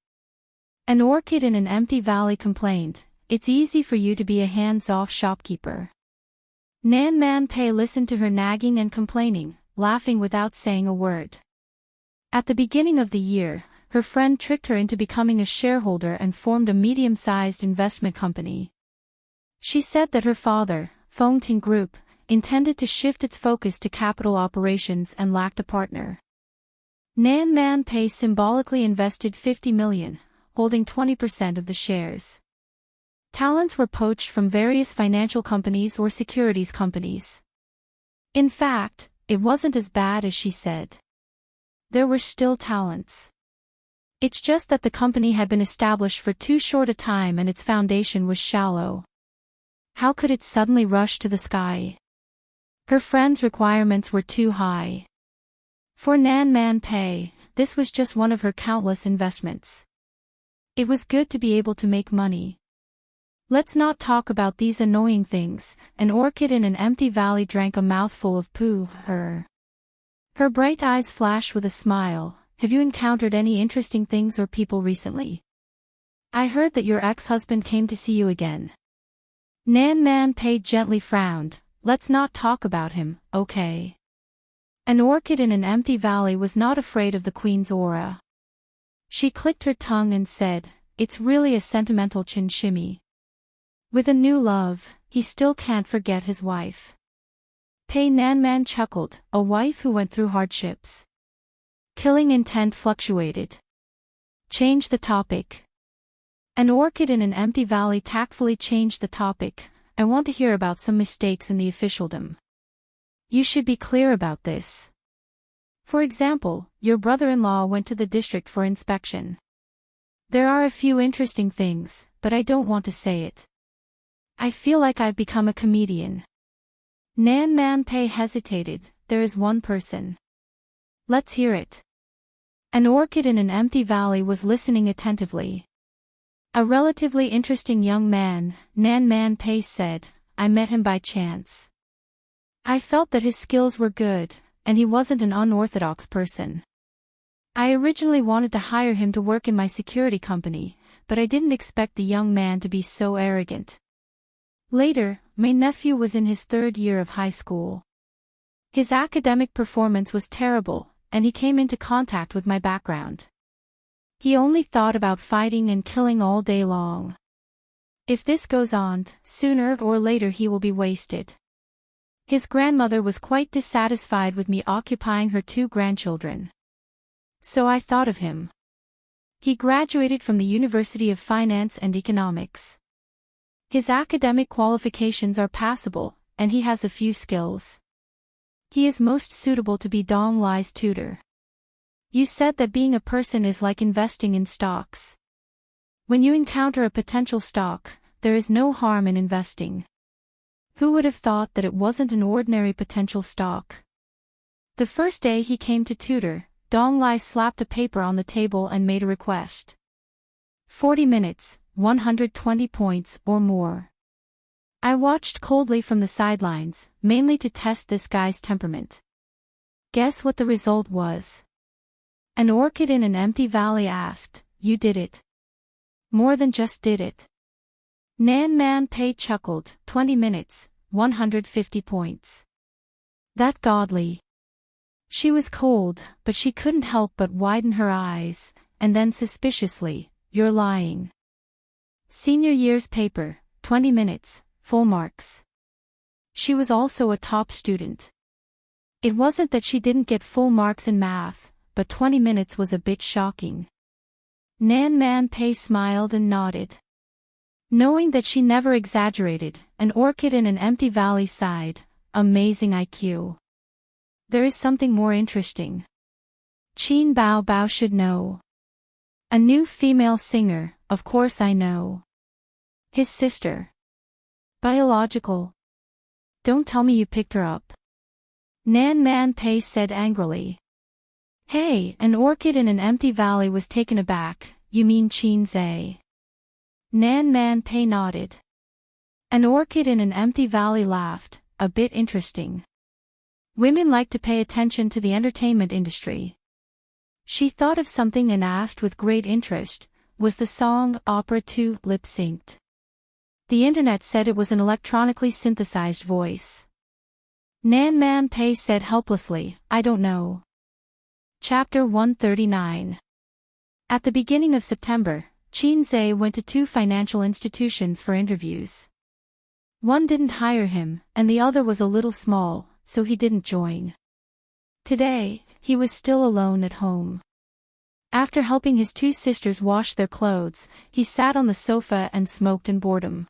An orchid in an empty valley complained, "It's easy for you to be a hands-off shopkeeper." Nan Man Pei listened to her nagging and complaining, laughing without saying a word. At the beginning of the year, her friend tricked her into becoming a shareholder and formed a medium-sized investment company. She said that her father, Feng Ting Group, intended to shift its focus to capital operations and lacked a partner. Nan Man Pei symbolically invested 50 million, holding 20% of the shares. Talents were poached from various financial companies or securities companies. In fact, it wasn't as bad as she said. There were still talents. It's just that the company had been established for too short a time and its foundation was shallow. How could it suddenly rush to the sky? Her friend's requirements were too high. For Nan Man Pei, this was just one of her countless investments. It was good to be able to make money. Let's not talk about these annoying things. An orchid in an empty valley drank a mouthful of poo. Her bright eyes flashed with a smile. Have you encountered any interesting things or people recently? I heard that your ex-husband came to see you again. Nan Man Pei gently frowned. Let's not talk about him, okay? An orchid in an empty valley was not afraid of the queen's aura. She clicked her tongue and said, "It's really a sentimental chin shimmy." With a new love, he still can't forget his wife. Pei Nan Man chuckled, "A wife who went through hardships." Killing intent fluctuated. Change the topic. An orchid in an empty valley tactfully changed the topic. I want to hear about some mistakes in the officialdom. You should be clear about this. For example, your brother-in-law went to the district for inspection. There are a few interesting things, but I don't want to say it. I feel like I've become a comedian. Nan Man Pei hesitated. There is one person. Let's hear it. An orchid in an empty valley was listening attentively. A relatively interesting young man, Nan Man Pei said. I met him by chance. I felt that his skills were good, and he wasn't an unorthodox person. I originally wanted to hire him to work in my security company, but I didn't expect the young man to be so arrogant. Later, my nephew was in his 3rd year of high school. His academic performance was terrible, and he came into contact with my background. He only thought about fighting and killing all day long. If this goes on, sooner or later he will be wasted. His grandmother was quite dissatisfied with me occupying her 2 grandchildren. So I thought of him. He graduated from the University of Finance and Economics. His academic qualifications are passable, and he has a few skills. He is most suitable to be Dong Lai's tutor. You said that being a person is like investing in stocks. When you encounter a potential stock, there is no harm in investing. Who would have thought that it wasn't an ordinary potential stock? The first day he came to tutor, Dong Lai slapped a paper on the table and made a request. 40 minutes, 120 points or more. I watched coldly from the sidelines, mainly to test this guy's temperament. Guess what the result was? An orchid in an empty valley asked, "You did it." More than just did it. Nan Man Pei chuckled, 20 minutes, 150 points. That godly. She was cold, but she couldn't help but widen her eyes, and then suspiciously, "You're lying." Senior year's paper, 20 minutes, full marks. She was also a top student. It wasn't that she didn't get full marks in math, but 20 minutes was a bit shocking. Nan Man Pei smiled and nodded. Knowing that she never exaggerated, an orchid in an empty valley sighed, "Amazing IQ. There is something more interesting. Qin Bao Bao should know. A new female singer, of course I know. His sister. Biological. Don't tell me you picked her up." Nan Man Pei said angrily. "Hey, an orchid in an empty valley was taken aback, you mean Qin Zhe?" Nan Man Pei nodded. An orchid in an empty valley laughed, a bit interesting. Women like to pay attention to the entertainment industry. She thought of something and asked with great interest, "Was the song Opera 2 lip-synced?" The internet said it was an electronically synthesized voice. Nan Man Pei said helplessly, "I don't know." Chapter 139. At the beginning of September, Qin Zhe went to 2 financial institutions for interviews. One didn't hire him, and the other was a little small, so he didn't join. Today, he was still alone at home. After helping his 2 sisters wash their clothes, he sat on the sofa and smoked in boredom.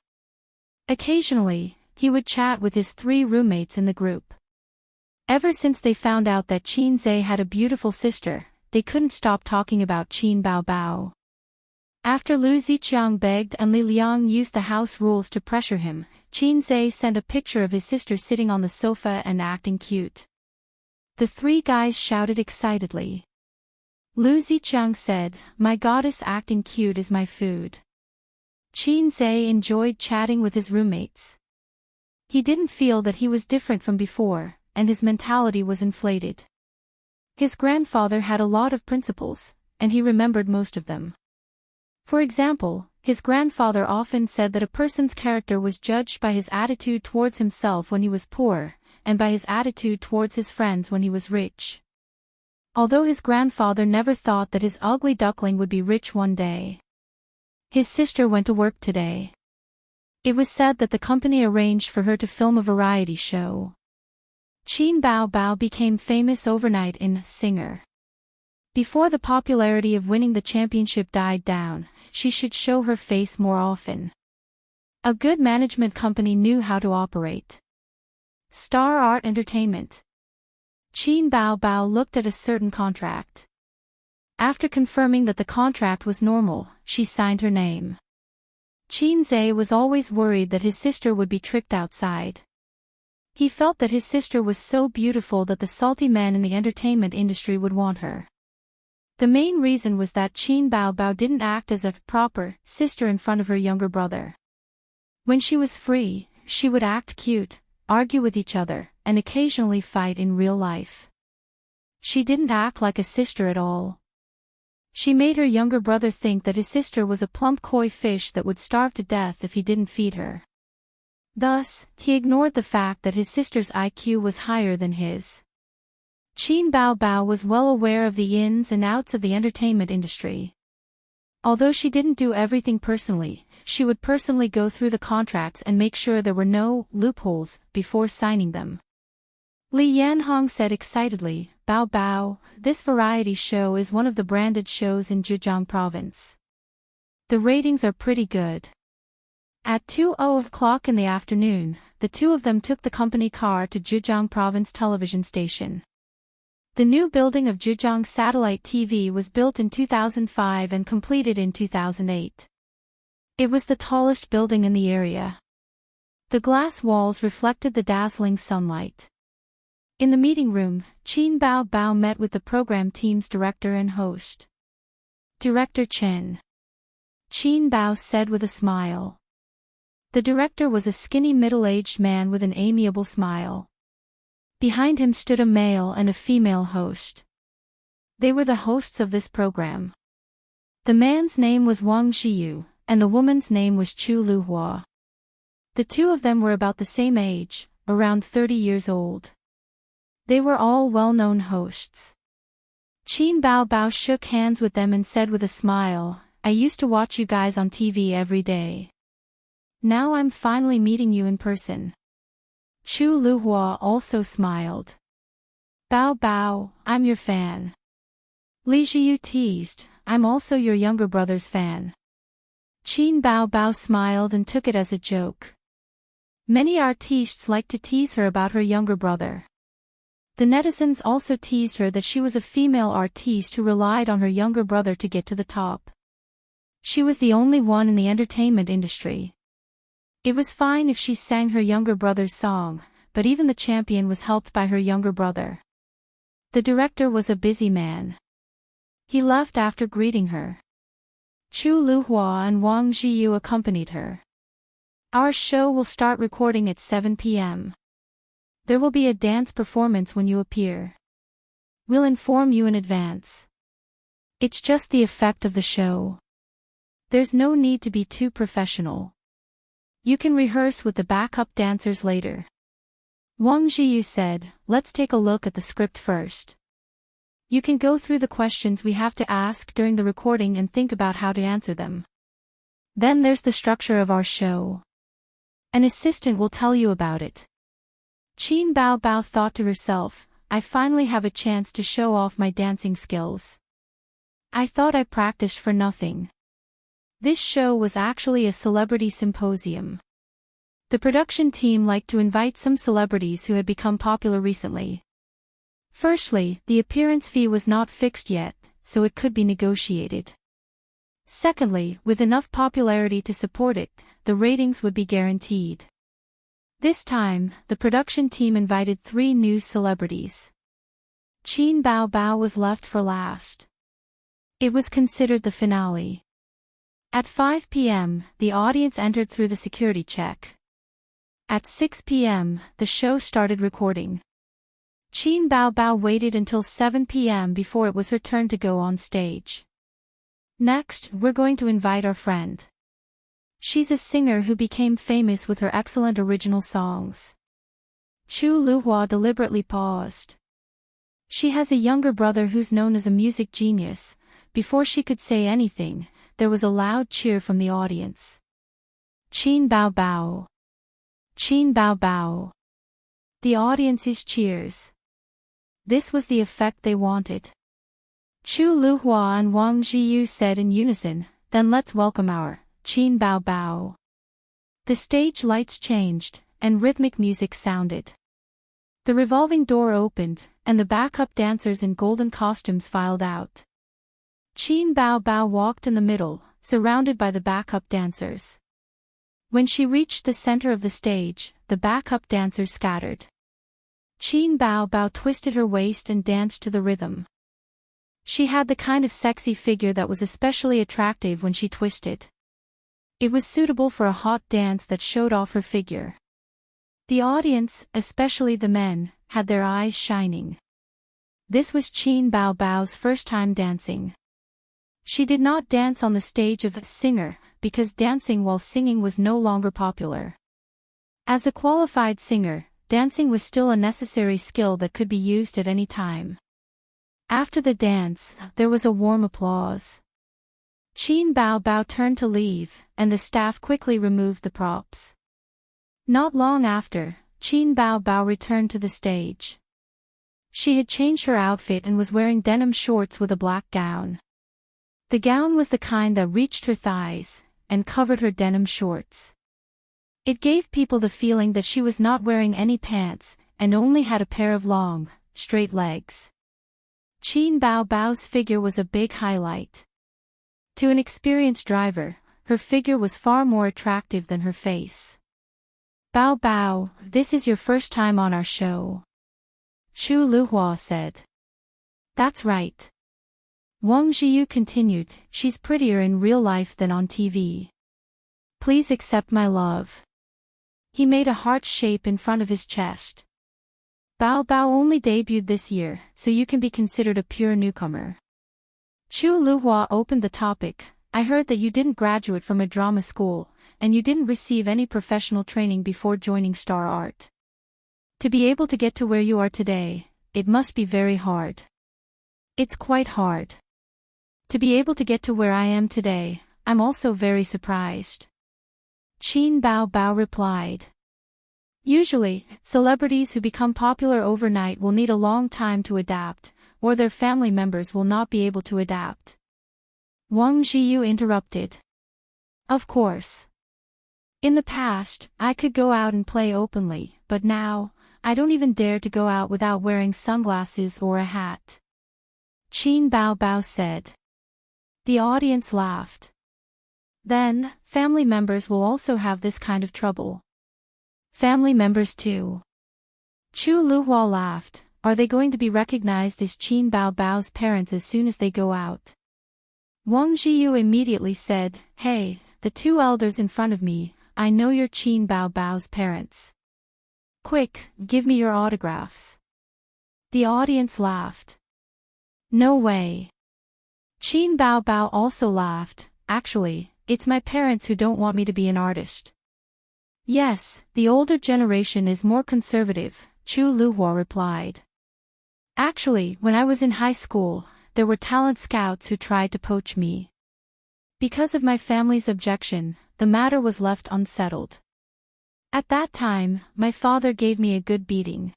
Occasionally, he would chat with his 3 roommates in the group. Ever since they found out that Qin Zhe had a beautiful sister, they couldn't stop talking about Qin Bao Bao. After Lu Ziqiang begged and Li Liang used the house rules to pressure him, Qin Zhe sent a picture of his sister sitting on the sofa and acting cute. The 3 guys shouted excitedly. Lu Ziqiang said, "My goddess acting cute is my food." Qin Zhe enjoyed chatting with his roommates. He didn't feel that he was different from before, and his mentality was inflated. His grandfather had a lot of principles, and he remembered most of them. For example, his grandfather often said that a person's character was judged by his attitude towards himself when he was poor, and by his attitude towards his friends when he was rich. Although his grandfather never thought that his ugly duckling would be rich one day. His sister went to work today. It was said that the company arranged for her to film a variety show. Qin Bao Bao became famous overnight in Singer. Before the popularity of winning the championship died down, she should show her face more often. A good management company knew how to operate. Star Art Entertainment. Qin Bao Bao looked at a certain contract. After confirming that the contract was normal, she signed her name. Qin Zhe was always worried that his sister would be tricked outside. He felt that his sister was so beautiful that the salty men in the entertainment industry would want her. The main reason was that Qin Bao Bao didn't act as a proper sister in front of her younger brother. When she was free, she would act cute, argue with each other, and occasionally fight in real life. She didn't act like a sister at all. She made her younger brother think that his sister was a plump koi fish that would starve to death if he didn't feed her. Thus, he ignored the fact that his sister's IQ was higher than his. Qin Bao Bao was well aware of the ins and outs of the entertainment industry. Although she didn't do everything personally, she would personally go through the contracts and make sure there were no loopholes before signing them. Li Yanhong said excitedly, "Bao Bao, this variety show is one of the branded shows in Zhejiang province. The ratings are pretty good." At 2:00 in the afternoon, the 2 of them took the company car to Zhejiang province television station. The new building of Zhejiang Satellite TV was built in 2005 and completed in 2008. It was the tallest building in the area. The glass walls reflected the dazzling sunlight. In the meeting room, Qin Bao Bao met with the program team's director and host. Director Chen. Qin Bao said with a smile. The director was a skinny middle-aged man with an amiable smile. Behind him stood a male and a female host. They were the hosts of this program. The man's name was Wang Xiyu, and the woman's name was Chu Luhua. The two of them were about the same age, around 30 years old. They were all well-known hosts. Qin Bao Bao shook hands with them and said with a smile, "I used to watch you guys on TV every day. Now I'm finally meeting you in person." Chu Luhua also smiled. "Bao Bao, I'm your fan." Li Jiu teased, "I'm also your younger brother's fan." Qin Bao Bao smiled and took it as a joke. Many artistes like to tease her about her younger brother. The netizens also teased her that she was a female artiste who relied on her younger brother to get to the top. She was the only one in the entertainment industry. It was fine if she sang her younger brother's song, but even the champion was helped by her younger brother. The director was a busy man. He left after greeting her. Chu Luhua and Wang Xiyu accompanied her. "Our show will start recording at 7 p.m. There will be a dance performance when you appear. We'll inform you in advance. It's just the effect of the show. There's no need to be too professional. You can rehearse with the backup dancers later." Wang Xiyu said, "Let's take a look at the script first. You can go through the questions we have to ask during the recording and think about how to answer them. Then there's the structure of our show. An assistant will tell you about it." Qin Bao Bao thought to herself, "I finally have a chance to show off my dancing skills. I thought I practiced for nothing." This show was actually a celebrity symposium. The production team liked to invite some celebrities who had become popular recently. Firstly, the appearance fee was not fixed yet, so it could be negotiated. Secondly, with enough popularity to support it, the ratings would be guaranteed. This time, the production team invited 3 new celebrities. Qin Bao Bao was left for last. It was considered the finale. At 5 p.m., the audience entered through the security check. At 6 p.m., the show started recording. Qin Bao Bao waited until 7 p.m. before it was her turn to go on stage. "Next, we're going to invite our friend. She's a singer who became famous with her excellent original songs." Chu Luhua deliberately paused. "She has a younger brother who's known as a music genius." Before she could say anything, there was a loud cheer from the audience. "Qin Bao Bao! Qin Bao Bao!" The audience's cheers. This was the effect they wanted. Chu Luhua and Wang Xiyu said in unison, "Then let's welcome our Qin Bao Bao." The stage lights changed, and rhythmic music sounded. The revolving door opened, and the backup dancers in golden costumes filed out. Qin Bao Bao walked in the middle, surrounded by the backup dancers. When she reached the center of the stage, the backup dancers scattered. Qin Bao Bao twisted her waist and danced to the rhythm. She had the kind of sexy figure that was especially attractive when she twisted. It was suitable for a hot dance that showed off her figure. The audience, especially the men, had their eyes shining. This was Qin Bao Bao's first time dancing. She did not dance on the stage of a singer, because dancing while singing was no longer popular. As a qualified singer, dancing was still a necessary skill that could be used at any time. After the dance, there was a warm applause. Qin Bao Bao turned to leave, and the staff quickly removed the props. Not long after, Qin Bao Bao returned to the stage. She had changed her outfit and was wearing denim shorts with a black gown. The gown was the kind that reached her thighs, and covered her denim shorts. It gave people the feeling that she was not wearing any pants, and only had a pair of long, straight legs. Qin Bao Bao's figure was a big highlight. To an experienced driver, her figure was far more attractive than her face. "Bao Bao, this is your first time on our show. Chu Luhua said. That's right. Wang Jiyu continued, she's prettier in real life than on TV. Please accept my love. He made a heart shape in front of his chest. Bao Bao only debuted this year, so you can be considered a pure newcomer. Chu Luhua opened the topic. I heard that you didn't graduate from a drama school, and you didn't receive any professional training before joining Star Art. To be able to get to where you are today, it must be very hard. It's quite hard. To be able to get to where I am today, I'm also very surprised. Qin Bao Bao replied. Usually, celebrities who become popular overnight will need a long time to adapt, or their family members will not be able to adapt. Wang Jiyu interrupted. Of course. In the past, I could go out and play openly, but now, I don't even dare to go out without wearing sunglasses or a hat. Qin Bao Bao said. The audience laughed. Then, family members will also have this kind of trouble. Family members too. Chu Luhua laughed. Are they going to be recognized as Qin Bao Bao's parents as soon as they go out? Wang Jiyu immediately said, Hey, the two elders in front of me, I know you're Qin Bao Bao's parents. Quick, give me your autographs. The audience laughed. No way. Qin Bao Bao also laughed. Actually, it's my parents who don't want me to be an artist. Yes, the older generation is more conservative, Chu Luhua replied. Actually, when I was in high school, there were talent scouts who tried to poach me. Because of my family's objection, the matter was left unsettled. At that time, my father gave me a good beating.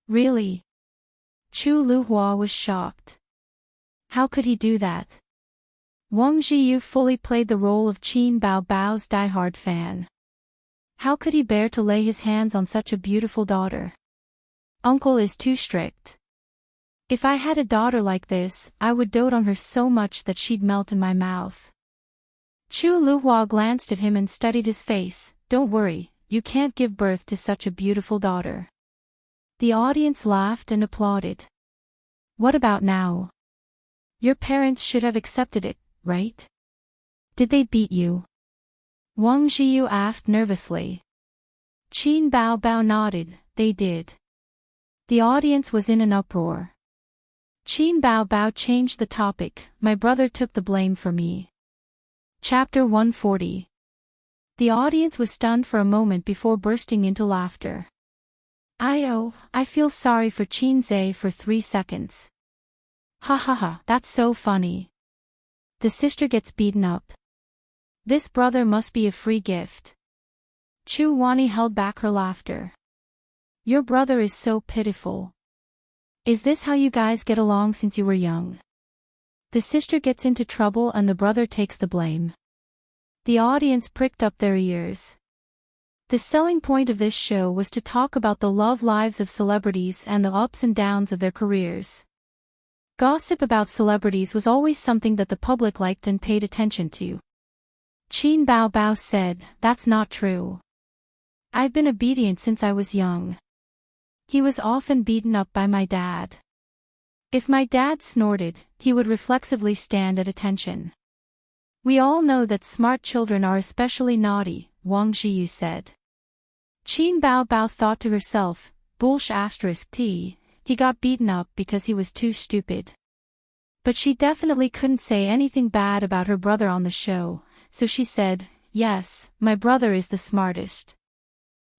Really? Chu Luhua was shocked. How could he do that? Wang Jiyu fully played the role of Qin Bao Bao's diehard fan. How could he bear to lay his hands on such a beautiful daughter? Uncle is too strict. If I had a daughter like this, I would dote on her so much that she'd melt in my mouth. Chu Luhua glanced at him and studied his face. Don't worry, you can't give birth to such a beautiful daughter. The audience laughed and applauded. What about now? Your parents should have accepted it, right? Did they beat you? Wang Jiyu asked nervously. Qin Bao Bao nodded, they did. The audience was in an uproar. Qin Bao Bao changed the topic, my brother took the blame for me. Chapter 140. The audience was stunned for a moment before bursting into laughter. I feel sorry for Qin Zhe for 3 seconds. Ha ha ha, that's so funny. The sister gets beaten up. This brother must be a free gift. Chu Wani held back her laughter. Your brother is so pitiful. Is this how you guys get along since you were young? The sister gets into trouble and the brother takes the blame. The audience pricked up their ears. The selling point of this show was to talk about the love lives of celebrities and the ups and downs of their careers. Gossip about celebrities was always something that the public liked and paid attention to. Qin Bao Bao said, that's not true. I've been obedient since I was young. He was often beaten up by my dad. If my dad snorted, he would reflexively stand at attention. We all know that smart children are especially naughty, Wang Jiyu said. Qin Bao Bao thought to herself, **t, he got beaten up because he was too stupid. But she definitely couldn't say anything bad about her brother on the show, so she said, yes, my brother is the smartest.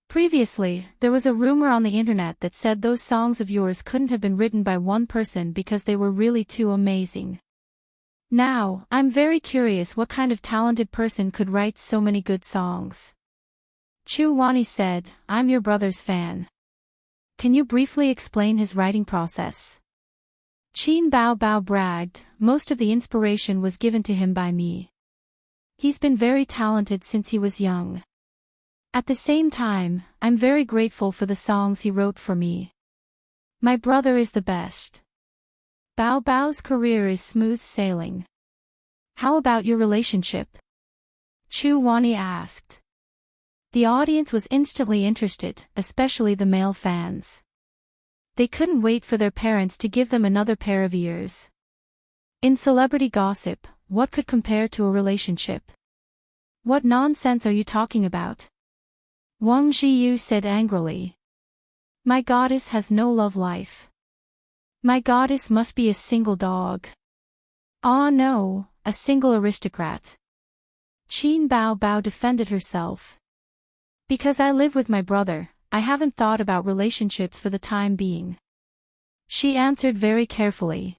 Previously, there was a rumor on the internet that said those songs of yours couldn't have been written by one person because they were really too amazing. Now, I'm very curious what kind of talented person could write so many good songs. Chu Wani said, I'm your brother's fan. Can you briefly explain his writing process? Qin Bao Bao bragged, most of the inspiration was given to him by me. He's been very talented since he was young. At the same time, I'm very grateful for the songs he wrote for me. My brother is the best. Bao Bao's career is smooth sailing. How about your relationship? Chu Wani asked. The audience was instantly interested, especially the male fans. They couldn't wait for their parents to give them another pair of ears. In celebrity gossip, what could compare to a relationship? What nonsense are you talking about? Wang Zhiyu said angrily. My goddess has no love life. My goddess must be a single dog. Ah no, a single aristocrat. Qin Bao Bao defended herself. Because I live with my brother, I haven't thought about relationships for the time being. She answered very carefully.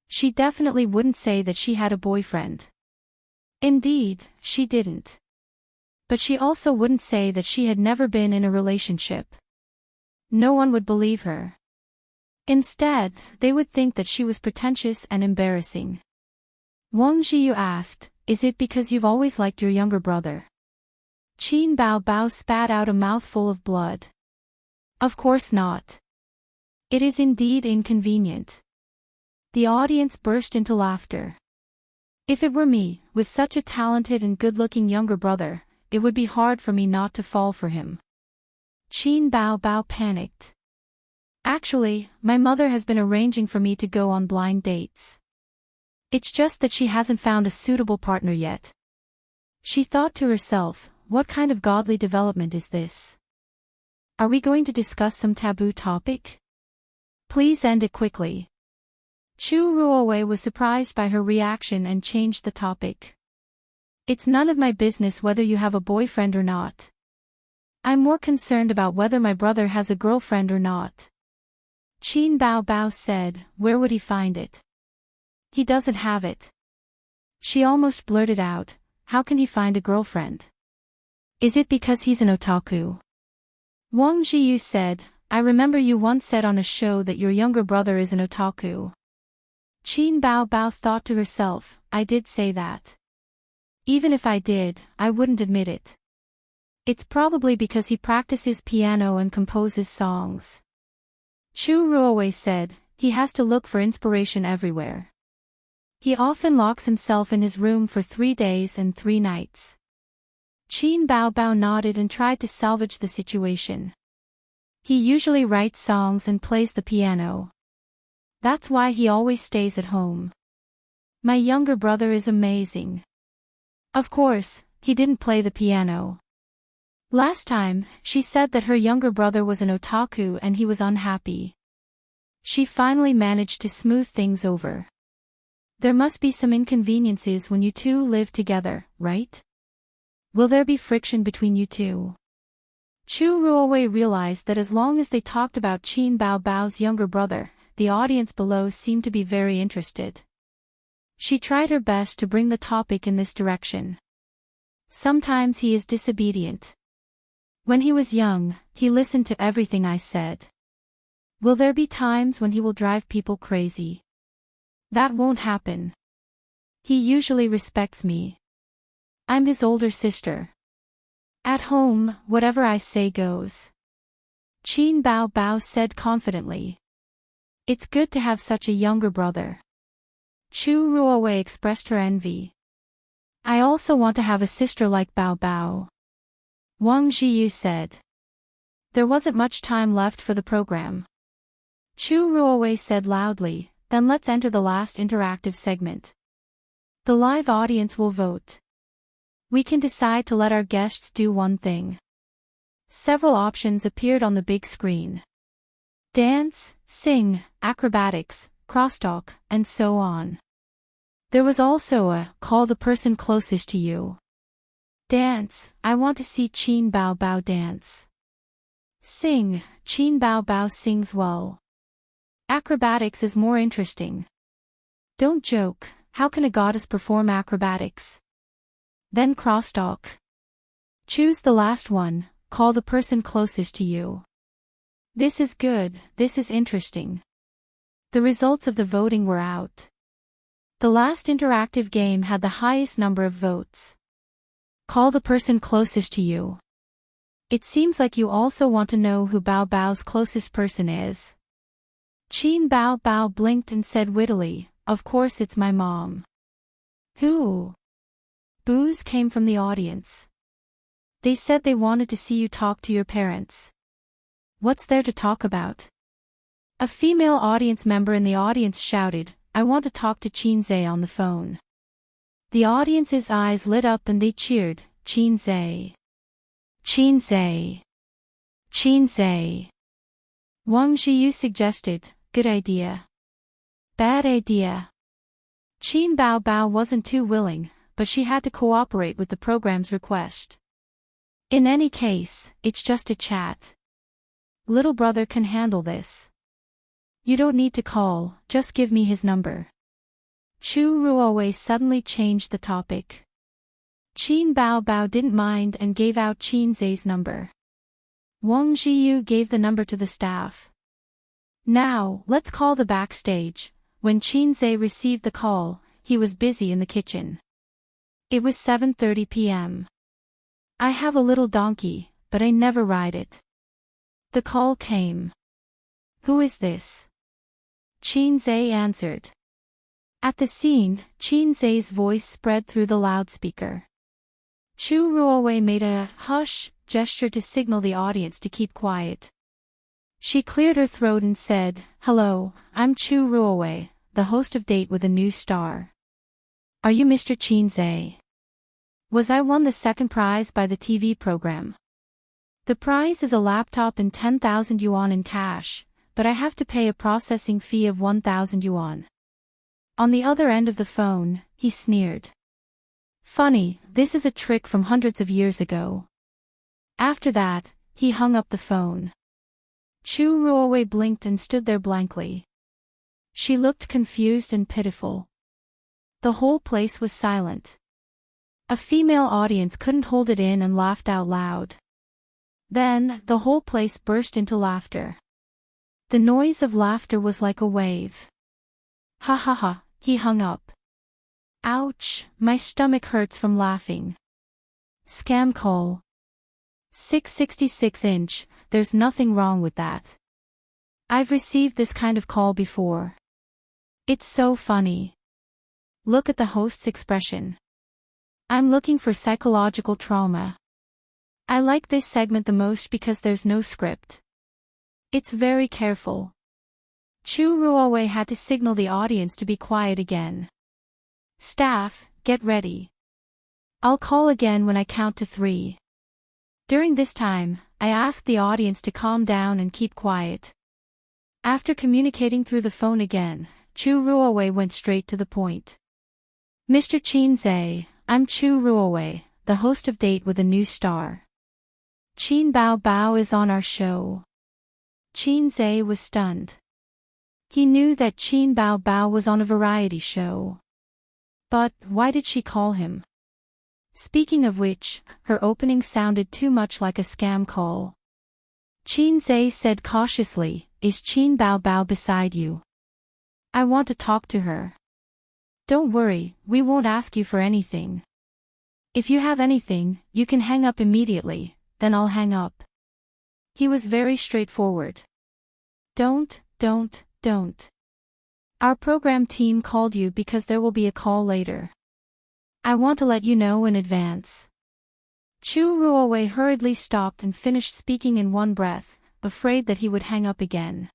She definitely wouldn't say that she had a boyfriend. Indeed, she didn't. But she also wouldn't say that she had never been in a relationship. No one would believe her. Instead, they would think that she was pretentious and embarrassing. Wang Zhiyu asked, is it because you've always liked your younger brother? Qin Bao Bao spat out a mouthful of blood. Of course not. It is indeed inconvenient. The audience burst into laughter. If it were me, with such a talented and good-looking younger brother, it would be hard for me not to fall for him. Qin Bao Bao panicked. Actually, my mother has been arranging for me to go on blind dates. It's just that she hasn't found a suitable partner yet. She thought to herself, what kind of godly development is this? Are we going to discuss some taboo topic? Please end it quickly. Chu Ruowei was surprised by her reaction and changed the topic. It's none of my business whether you have a boyfriend or not. I'm more concerned about whether my brother has a girlfriend or not. Qin Bao Bao said, where would he find it? He doesn't have it. She almost blurted out, how can he find a girlfriend? Is it because he's an otaku? Wang Zhiyu said, I remember you once said on a show that your younger brother is an otaku. Qin Bao Bao thought to herself, I did say that. Even if I did, I wouldn't admit it. It's probably because he practices piano and composes songs. Chu Ruowei said, he has to look for inspiration everywhere. He often locks himself in his room for 3 days and 3 nights. Qin Bao Bao nodded and tried to salvage the situation. He usually writes songs and plays the piano. That's why he always stays at home. My younger brother is amazing. Of course, he didn't play the piano. Last time, she said that her younger brother was an otaku and he was unhappy. She finally managed to smooth things over. There must be some inconveniences when you two live together, right? Will there be friction between you two? Chu Ruowei realized that as long as they talked about Qin Bao Bao's younger brother, the audience below seemed to be very interested. She tried her best to bring the topic in this direction. Sometimes he is disobedient. When he was young, he listened to everything I said. Will there be times when he will drive people crazy? That won't happen. He usually respects me. I'm his older sister. At home, whatever I say goes. Qin Bao Bao said confidently. It's good to have such a younger brother. Chu Ruowei expressed her envy. I also want to have a sister like Bao Bao. Wang Zhiyu said. There wasn't much time left for the program. Chu Ruowei said loudly, then let's enter the last interactive segment. The live audience will vote. We can decide to let our guests do one thing. Several options appeared on the big screen. Dance, sing, acrobatics, crosstalk, and so on. There was also a call the person closest to you. Dance, I want to see Qin Bao Bao dance. Sing, Qin Bao Bao sings well. Acrobatics is more interesting. Don't joke, how can a goddess perform acrobatics? Then crosstalk. Choose the last one, call the person closest to you. This is good, this is interesting. The results of the voting were out. The last interactive game had the highest number of votes. Call the person closest to you. It seems like you also want to know who Bao Bao's closest person is. Qin Bao Bao blinked and said wittily, of course it's my mom. Who? Boos came from the audience. They said they wanted to see you talk to your parents. What's there to talk about? A female audience member in the audience shouted, "I want to talk to Qinze on the phone." The audience's eyes lit up and they cheered, "Qinze! Qinze! Qinze!" Wang Zhiyu suggested, "Good idea. Bad idea." Qin Bao Bao wasn't too willing, but she had to cooperate with the program's request. In any case, it's just a chat. Little brother can handle this. You don't need to call, just give me his number. Chu Ruowei suddenly changed the topic. Qin Bao Bao didn't mind and gave out Qinze's number. Wang Zhiyu gave the number to the staff. "Now, let's call the backstage." When Qinze received the call, he was busy in the kitchen. It was 7:30 p.m. "I have a little donkey, but I never ride it." The call came. "Who is this?" Qinze answered. At the scene, Qinze's voice spread through the loudspeaker. Chu Ruowei made a hush gesture to signal the audience to keep quiet. She cleared her throat and said, "Hello, I'm Chu Ruowei, the host of Date with a New Star. Are you Mr. Qinze? Was I won the second prize by the TV program? The prize is a laptop and 10,000 yuan in cash, but I have to pay a processing fee of 1,000 yuan. On the other end of the phone, he sneered. "Funny, this is a trick from hundreds of years ago." After that, he hung up the phone. Chu Ruowei blinked and stood there blankly. She looked confused and pitiful. The whole place was silent. A female audience couldn't hold it in and laughed out loud. Then, the whole place burst into laughter. The noise of laughter was like a wave. "Ha ha ha," he hung up. "Ouch, my stomach hurts from laughing." Scam call. 666 there's nothing wrong with that. I've received this kind of call before. It's so funny. Look at the host's expression. I'm looking for psychological trauma. I like this segment the most because there's no script. It's very careful. Chu Ruowei had to signal the audience to be quiet again. "Staff, get ready. I'll call again when I count to 3. During this time, I asked the audience to calm down and keep quiet. After communicating through the phone again, Chu Ruowei went straight to the point. "Mr. Qinze, I'm Chu Ruowei, the host of Date with a New Star. Qin Bao Bao is on our show." Qinze was stunned. He knew that Qin Bao Bao was on a variety show. But why did she call him? Speaking of which, her opening sounded too much like a scam call. Qinze said cautiously, "Is Qin Bao Bao beside you? I want to talk to her." "Don't worry, we won't ask you for anything. If you have anything, you can hang up immediately, then I'll hang up." He was very straightforward. Don't. Our program team called you because there will be a call later. I want to let you know in advance." Chu Ruowei hurriedly stopped and finished speaking in one breath, afraid that he would hang up again.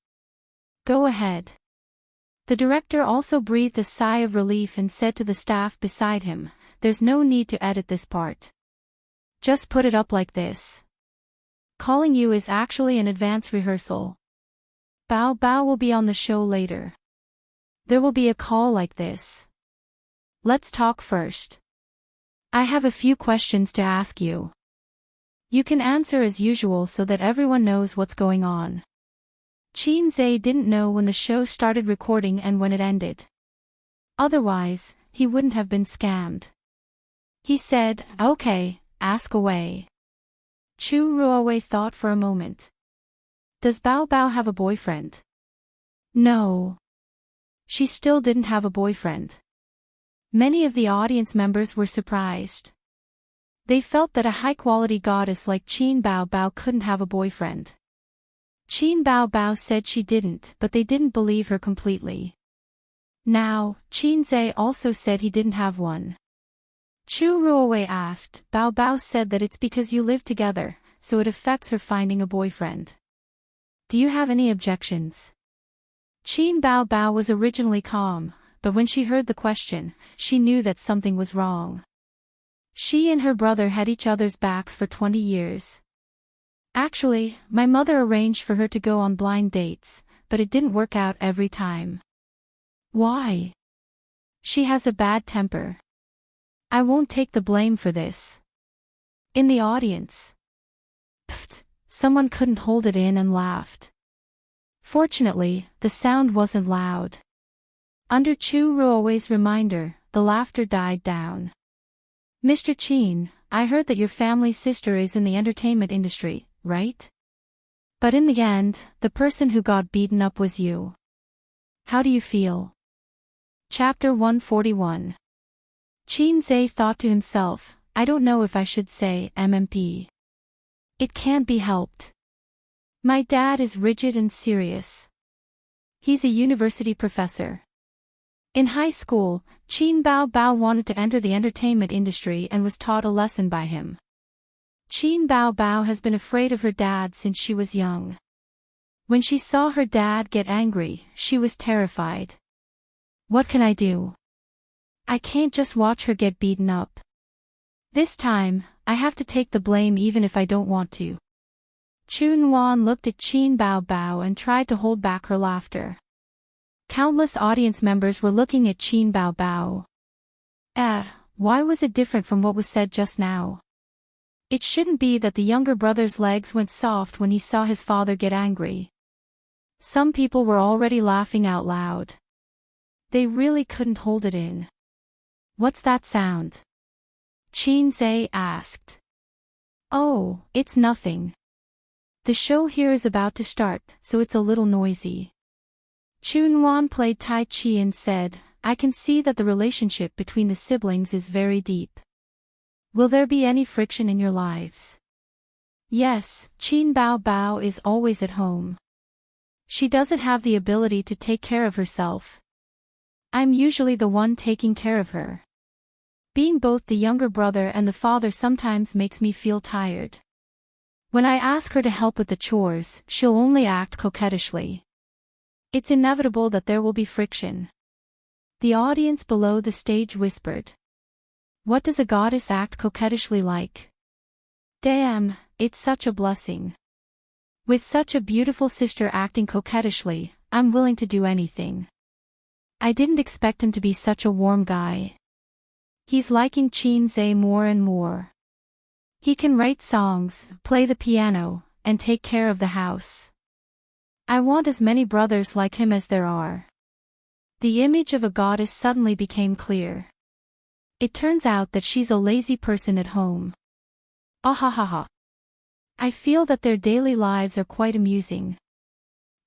"Go ahead." The director also breathed a sigh of relief and said to the staff beside him, "There's no need to edit this part. Just put it up like this. Calling you is actually an advance rehearsal. Bao Bao will be on the show later. There will be a call like this. Let's talk first. I have a few questions to ask you. You can answer as usual so that everyone knows what's going on." Qinze didn't know when the show started recording and when it ended. Otherwise, he wouldn't have been scammed. He said, "Okay, ask away." Chu Ruowei thought for a moment. "Does Bao Bao have a boyfriend?" "No." She still didn't have a boyfriend. Many of the audience members were surprised. They felt that a high-quality goddess like Qin Bao Bao couldn't have a boyfriend. Qin Bao Bao said she didn't, but they didn't believe her completely. Now, Qinze also said he didn't have one. Chu Ruowei asked, "Bao Bao said that it's because you live together, so it affects her finding a boyfriend. Do you have any objections?" Qin Bao Bao was originally calm, but when she heard the question, she knew that something was wrong. She and her brother had each other's backs for 20 years. Actually, my mother arranged for her to go on blind dates, but it didn't work out every time. Why? She has a bad temper. I won't take the blame for this. In the audience. Pfft, someone couldn't hold it in and laughed. Fortunately, the sound wasn't loud. Under Chu Ruowei's reminder, the laughter died down. Mr. Qin, I heard that your family's sister is in the entertainment industry, right? But in the end, the person who got beaten up was you. How do you feel? Chapter 141. Qin Zhe thought to himself, I don't know if I should say MMP. It can't be helped. My dad is rigid and serious. He's a university professor. In high school, Qin Bao Bao wanted to enter the entertainment industry and was taught a lesson by him. Qin Bao Bao has been afraid of her dad since she was young. When she saw her dad get angry, she was terrified. What can I do? I can't just watch her get beaten up. This time, I have to take the blame even if I don't want to. Chun Wan looked at Qin Bao Bao and tried to hold back her laughter. Countless audience members were looking at Qin Bao Bao. Why was it different from what was said just now? It shouldn't be that the younger brother's legs went soft when he saw his father get angry. Some people were already laughing out loud. They really couldn't hold it in. What's that sound? Qin Zhe asked. Oh, it's nothing. The show here is about to start, so it's a little noisy. Chun Wan played Tai Chi and said, I can see that the relationship between the siblings is very deep. Will there be any friction in your lives? Yes, Qin Bao Bao is always at home. She doesn't have the ability to take care of herself. I'm usually the one taking care of her. Being both the younger brother and the father sometimes makes me feel tired. When I ask her to help with the chores, she'll only act coquettishly. It's inevitable that there will be friction. The audience below the stage whispered. What does a goddess act coquettishly like? Damn, it's such a blessing. With such a beautiful sister acting coquettishly, I'm willing to do anything. I didn't expect him to be such a warm guy. He's liking Qin Zhe more and more. He can write songs, play the piano, and take care of the house. I want as many brothers like him as there are. The image of a goddess suddenly became clear. It turns out that she's a lazy person at home. Ahahaha. I feel that their daily lives are quite amusing.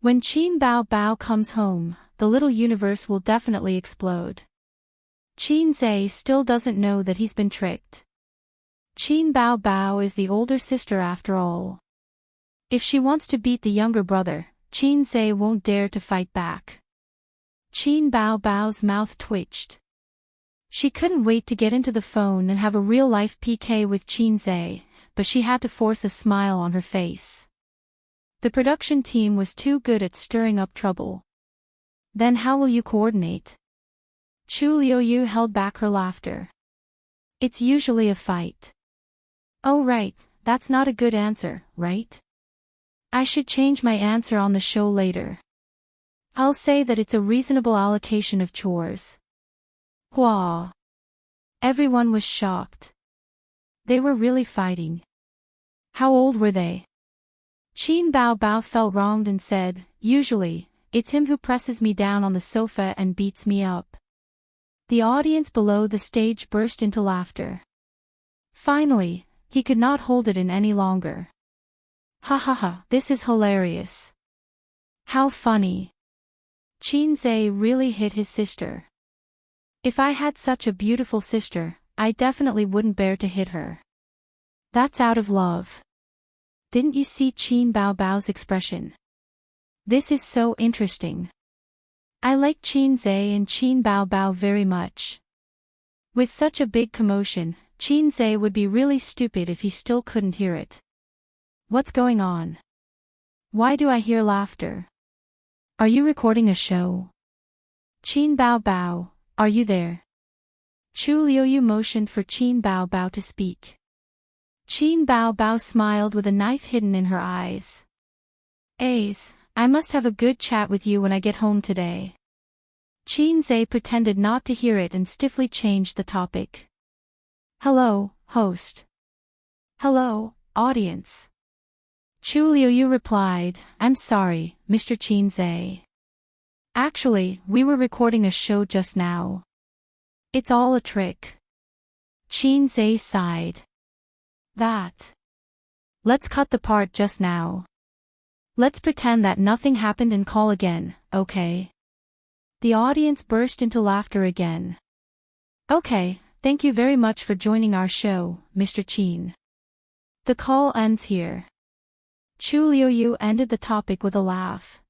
When Qin Bao Bao comes home, the little universe will definitely explode. Qin Zhe still doesn't know that he's been tricked. Qin Bao Bao is the older sister after all. If she wants to beat the younger brother, Qin Zhe won't dare to fight back. Qin Bao Bao's mouth twitched. She couldn't wait to get into the phone and have a real-life PK with Qin Zhe, but she had to force a smile on her face. The production team was too good at stirring up trouble. Then how will you coordinate? Chu Liuyu held back her laughter. It's usually a fight. Oh right, that's not a good answer, right? I should change my answer on the show later. I'll say that it's a reasonable allocation of chores. Hua. Everyone was shocked. They were really fighting. How old were they? Qin Bao Bao felt wronged and said, usually, it's him who presses me down on the sofa and beats me up. The audience below the stage burst into laughter. Finally, he could not hold it in any longer. Ha ha ha, this is hilarious. How funny. Qin Zhe really hit his sister. If I had such a beautiful sister, I definitely wouldn't bear to hit her. That's out of love. Didn't you see Qin Bao Bao's expression? This is so interesting. I like Qin Zhe and Qin Bao Bao very much. With such a big commotion, Qin Zhe would be really stupid if he still couldn't hear it. What's going on? Why do I hear laughter? Are you recording a show? Qin Bao Bao, are you there? Chu Liuyu motioned for Qin Bao Bao to speak. Qin Bao Bao smiled with a knife hidden in her eyes. Ace, I must have a good chat with you when I get home today. Qin Zhe pretended not to hear it and stiffly changed the topic. Hello, host. Hello, audience. Chu Liuyu replied, I'm sorry, Mr. Qin Zhe. Actually, we were recording a show just now. It's all a trick. Qin Zhe sighed. That. Let's cut the part just now. Let's pretend that nothing happened and call again, okay? The audience burst into laughter again. Okay, thank you very much for joining our show, Mr. Qin. The call ends here. Chu Liuyu ended the topic with a laugh.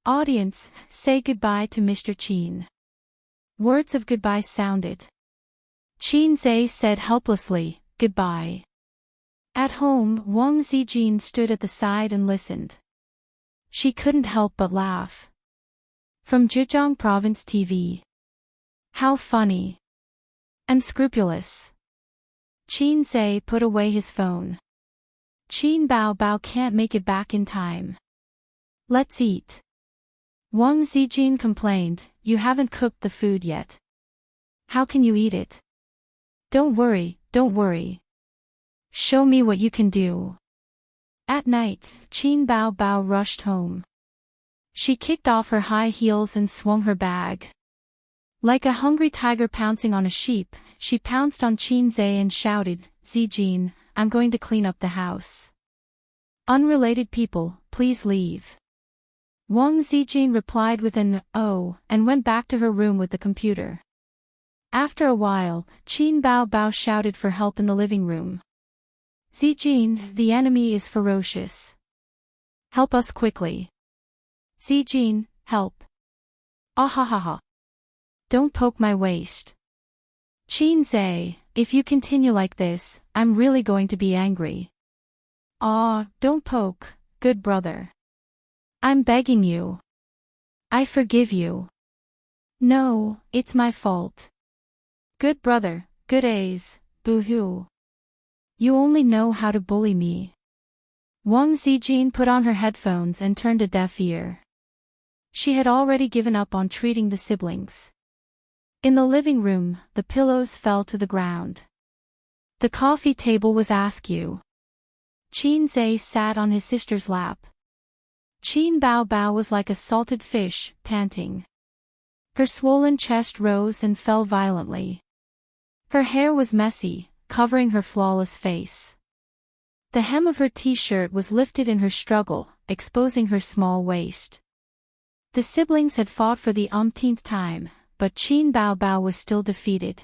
Audience, say goodbye to Mr. Qin. Words of goodbye sounded. Qin Zhe said helplessly, goodbye. At home, Wang Zijin stood at the side and listened. She couldn't help but laugh. From Zhejiang Province TV. How funny. Unscrupulous. Qin Zhe put away his phone. Qin Bao Bao can't make it back in time. Let's eat. Wang Zijin complained, you haven't cooked the food yet. How can you eat it? Don't worry, don't worry. Show me what you can do. At night, Qin Bao Bao rushed home. She kicked off her high heels and swung her bag. Like a hungry tiger pouncing on a sheep, she pounced on Qin Zhe and shouted, Zijin, I'm going to clean up the house. Unrelated people, please leave. Wang Zijin replied with an oh and went back to her room with the computer. After a while, Qin Bao Bao shouted for help in the living room. Zijin, the enemy is ferocious. Help us quickly. Zijin, help. Ahahaha. Don't poke my waist. Qin Zhe, if you continue like this, I'm really going to be angry. Don't poke, good brother. I'm begging you. I forgive you. No, it's my fault. Good brother, good A's, boo-hoo. You only know how to bully me. Wang Zijin put on her headphones and turned a deaf ear. She had already given up on treating the siblings. In the living room, the pillows fell to the ground. The coffee table was askew. Qin Zhe sat on his sister's lap. Qin Bao Bao was like a salted fish, panting. Her swollen chest rose and fell violently. Her hair was messy, covering her flawless face. The hem of her t-shirt was lifted in her struggle, exposing her small waist. The siblings had fought for the umpteenth time, but Qin Bao Bao was still defeated.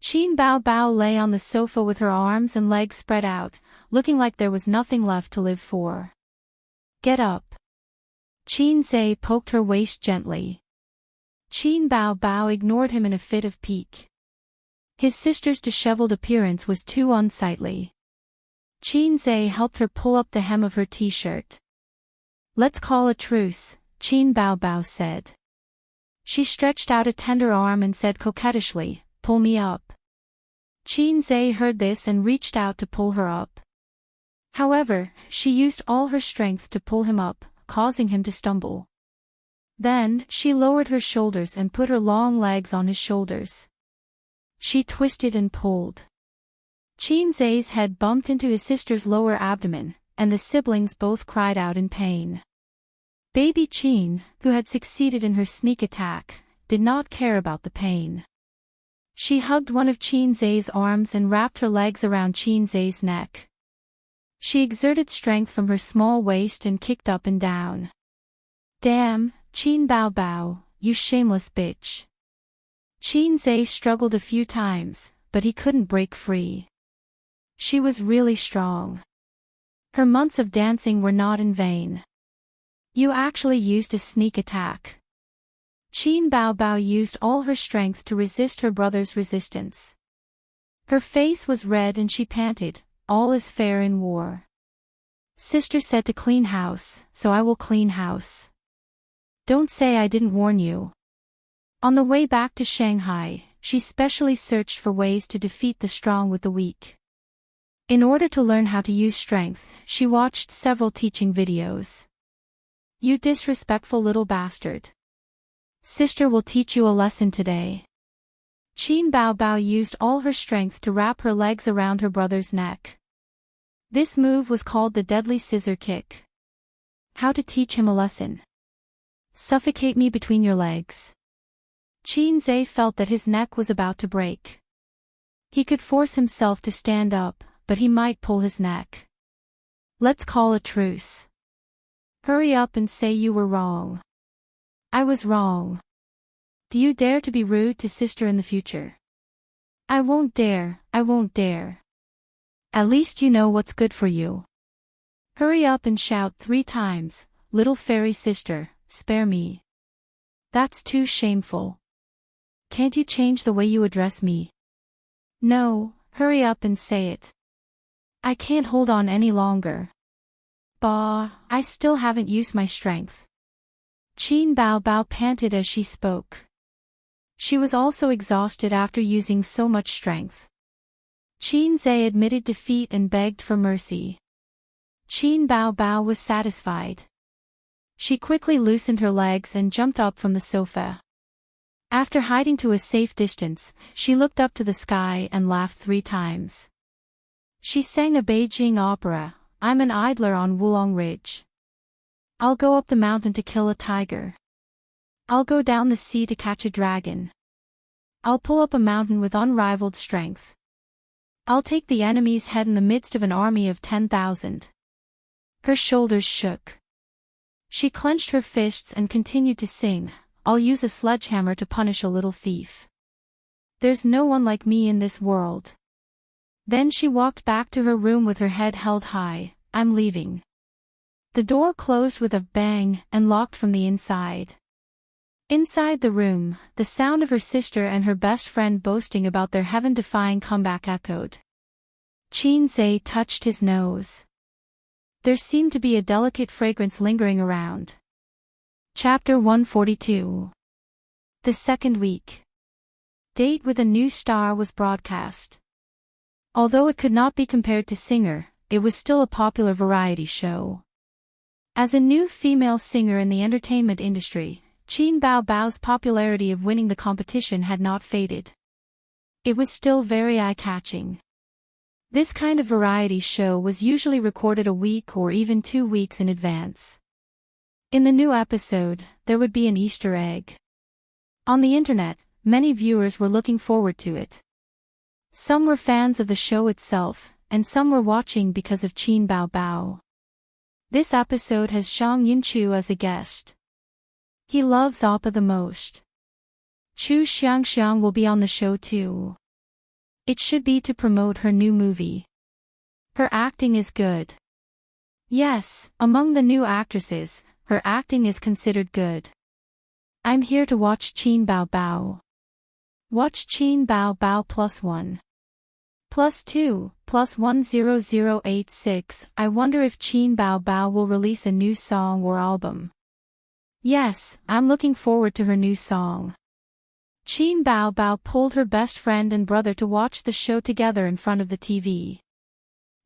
Qin Bao Bao lay on the sofa with her arms and legs spread out, looking like there was nothing left to live for. Get up. Qin Zhe poked her waist gently. Qin Bao Bao ignored him in a fit of pique. His sister's disheveled appearance was too unsightly. Qin Zhe helped her pull up the hem of her t-shirt. Let's call a truce, Qin Bao Bao said. She stretched out a tender arm and said coquettishly, pull me up. Qin Zhe heard this and reached out to pull her up. However, she used all her strength to pull him up, causing him to stumble. Then, she lowered her shoulders and put her long legs on his shoulders. She twisted and pulled. Qin Zhe's head bumped into his sister's lower abdomen, and the siblings both cried out in pain. Baby Qin, who had succeeded in her sneak attack, did not care about the pain. She hugged one of Qin Zhe's arms and wrapped her legs around Qin Zhe's neck. She exerted strength from her small waist and kicked up and down. Damn, Qin Bao Bao, you shameless bitch. Qin Zhe struggled a few times, but he couldn't break free. She was really strong. Her months of dancing were not in vain. You actually used a sneak attack. Qin Bao Bao used all her strength to resist her brother's resistance. Her face was red and she panted, all is fair in war. Sister said to clean house, so I will clean house. Don't say I didn't warn you. On the way back to Shanghai, she specially searched for ways to defeat the strong with the weak. In order to learn how to use strength, she watched several teaching videos. You disrespectful little bastard. Sister will teach you a lesson today. Qin Bao Bao used all her strength to wrap her legs around her brother's neck. This move was called the deadly scissor kick. How to teach him a lesson. Suffocate me between your legs. Qin Zhe felt that his neck was about to break. He could force himself to stand up, but he might pull his neck. Let's call a truce. Hurry up and say you were wrong. I was wrong. Do you dare to be rude to sister in the future? I won't dare, I won't dare. At least you know what's good for you. Hurry up and shout 3 times, little fairy sister, spare me. That's too shameful. Can't you change the way you address me? No, hurry up and say it. I can't hold on any longer. Bah, I still haven't used my strength. Qin Bao Bao panted as she spoke. She was also exhausted after using so much strength. Qin Zhe admitted defeat and begged for mercy. Qin Bao Bao was satisfied. She quickly loosened her legs and jumped up from the sofa. After hiding to a safe distance, she looked up to the sky and laughed 3 times. She sang a Beijing opera, I'm an idler on Wulong Ridge. I'll go up the mountain to kill a tiger. I'll go down the sea to catch a dragon. I'll pull up a mountain with unrivaled strength. I'll take the enemy's head in the midst of an army of 10,000. Her shoulders shook. She clenched her fists and continued to sing, I'll use a sledgehammer to punish a little thief. There's no one like me in this world. Then she walked back to her room with her head held high, I'm leaving. The door closed with a bang and locked from the inside. Inside the room, the sound of her sister and her best friend boasting about their heaven-defying comeback echoed. Qin Zhe touched his nose. There seemed to be a delicate fragrance lingering around. Chapter 142. The second week. Date with a New Star was broadcast. Although it could not be compared to Singer, it was still a popular variety show. As a new female singer in the entertainment industry, Qin Bao Bao's popularity of winning the competition had not faded. It was still very eye-catching. This kind of variety show was usually recorded a week or even 2 weeks in advance. In the new episode, there would be an Easter egg. On the internet, many viewers were looking forward to it. Some were fans of the show itself, and some were watching because of Qin Bao Bao. This episode has Zhang Yunchu as a guest. He loves Appa the most. Chu Xiangxiang will be on the show too. It should be to promote her new movie. Her acting is good. Yes, among the new actresses, her acting is considered good. I'm here to watch Qin Bao Bao. Watch Qin Bao Bao +1. +2, +10086. I wonder if Qin Bao Bao will release a new song or album. Yes, I'm looking forward to her new song. Qin Bao Bao pulled her best friend and brother to watch the show together in front of the TV.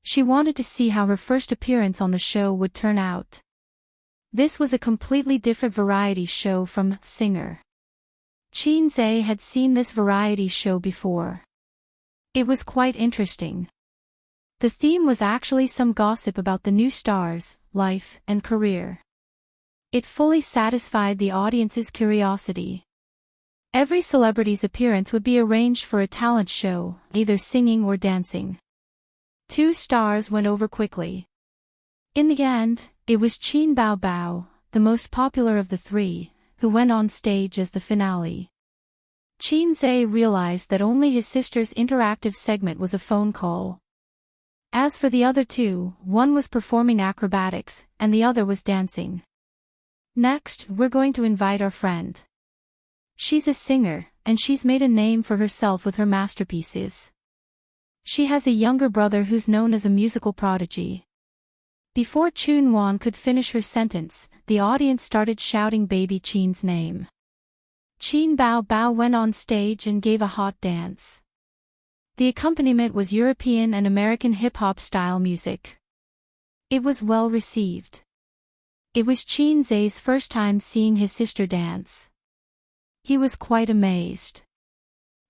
She wanted to see how her first appearance on the show would turn out. This was a completely different variety show from Singer. Qin Zhe had seen this variety show before. It was quite interesting. The theme was actually some gossip about the new stars, life, and career. It fully satisfied the audience's curiosity. Every celebrity's appearance would be arranged for a talent show, either singing or dancing. 2 stars went over quickly. In the end, it was Qin Bao Bao, the most popular of the 3, who went on stage as the finale. Qin Zhe realized that only his sister's interactive segment was a phone call. As for the other 2, one was performing acrobatics, and the other was dancing. Next, we're going to invite our friend. She's a singer, and she's made a name for herself with her masterpieces. She has a younger brother who's known as a musical prodigy. Before Chun Wan could finish her sentence, the audience started shouting baby Chin's name. Chin Bao Bao went on stage and gave a hot dance. The accompaniment was European and American hip-hop style music. It was well received. It was Chin Zai's first time seeing his sister dance. He was quite amazed.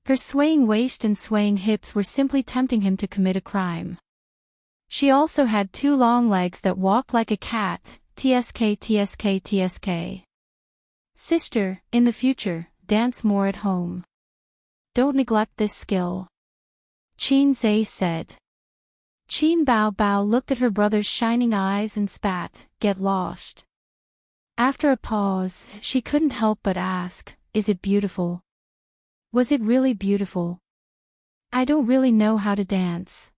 Her swaying waist and swaying hips were simply tempting him to commit a crime. She also had 2 long legs that walked like a cat, tsk tsk tsk. Sister, in the future, dance more at home. Don't neglect this skill. Chin Zai said. Chin Bao Bao looked at her brother's shining eyes and spat, "Get lost." After a pause, she couldn't help but ask, "Is it beautiful? Was it really beautiful? I don't really know how to dance."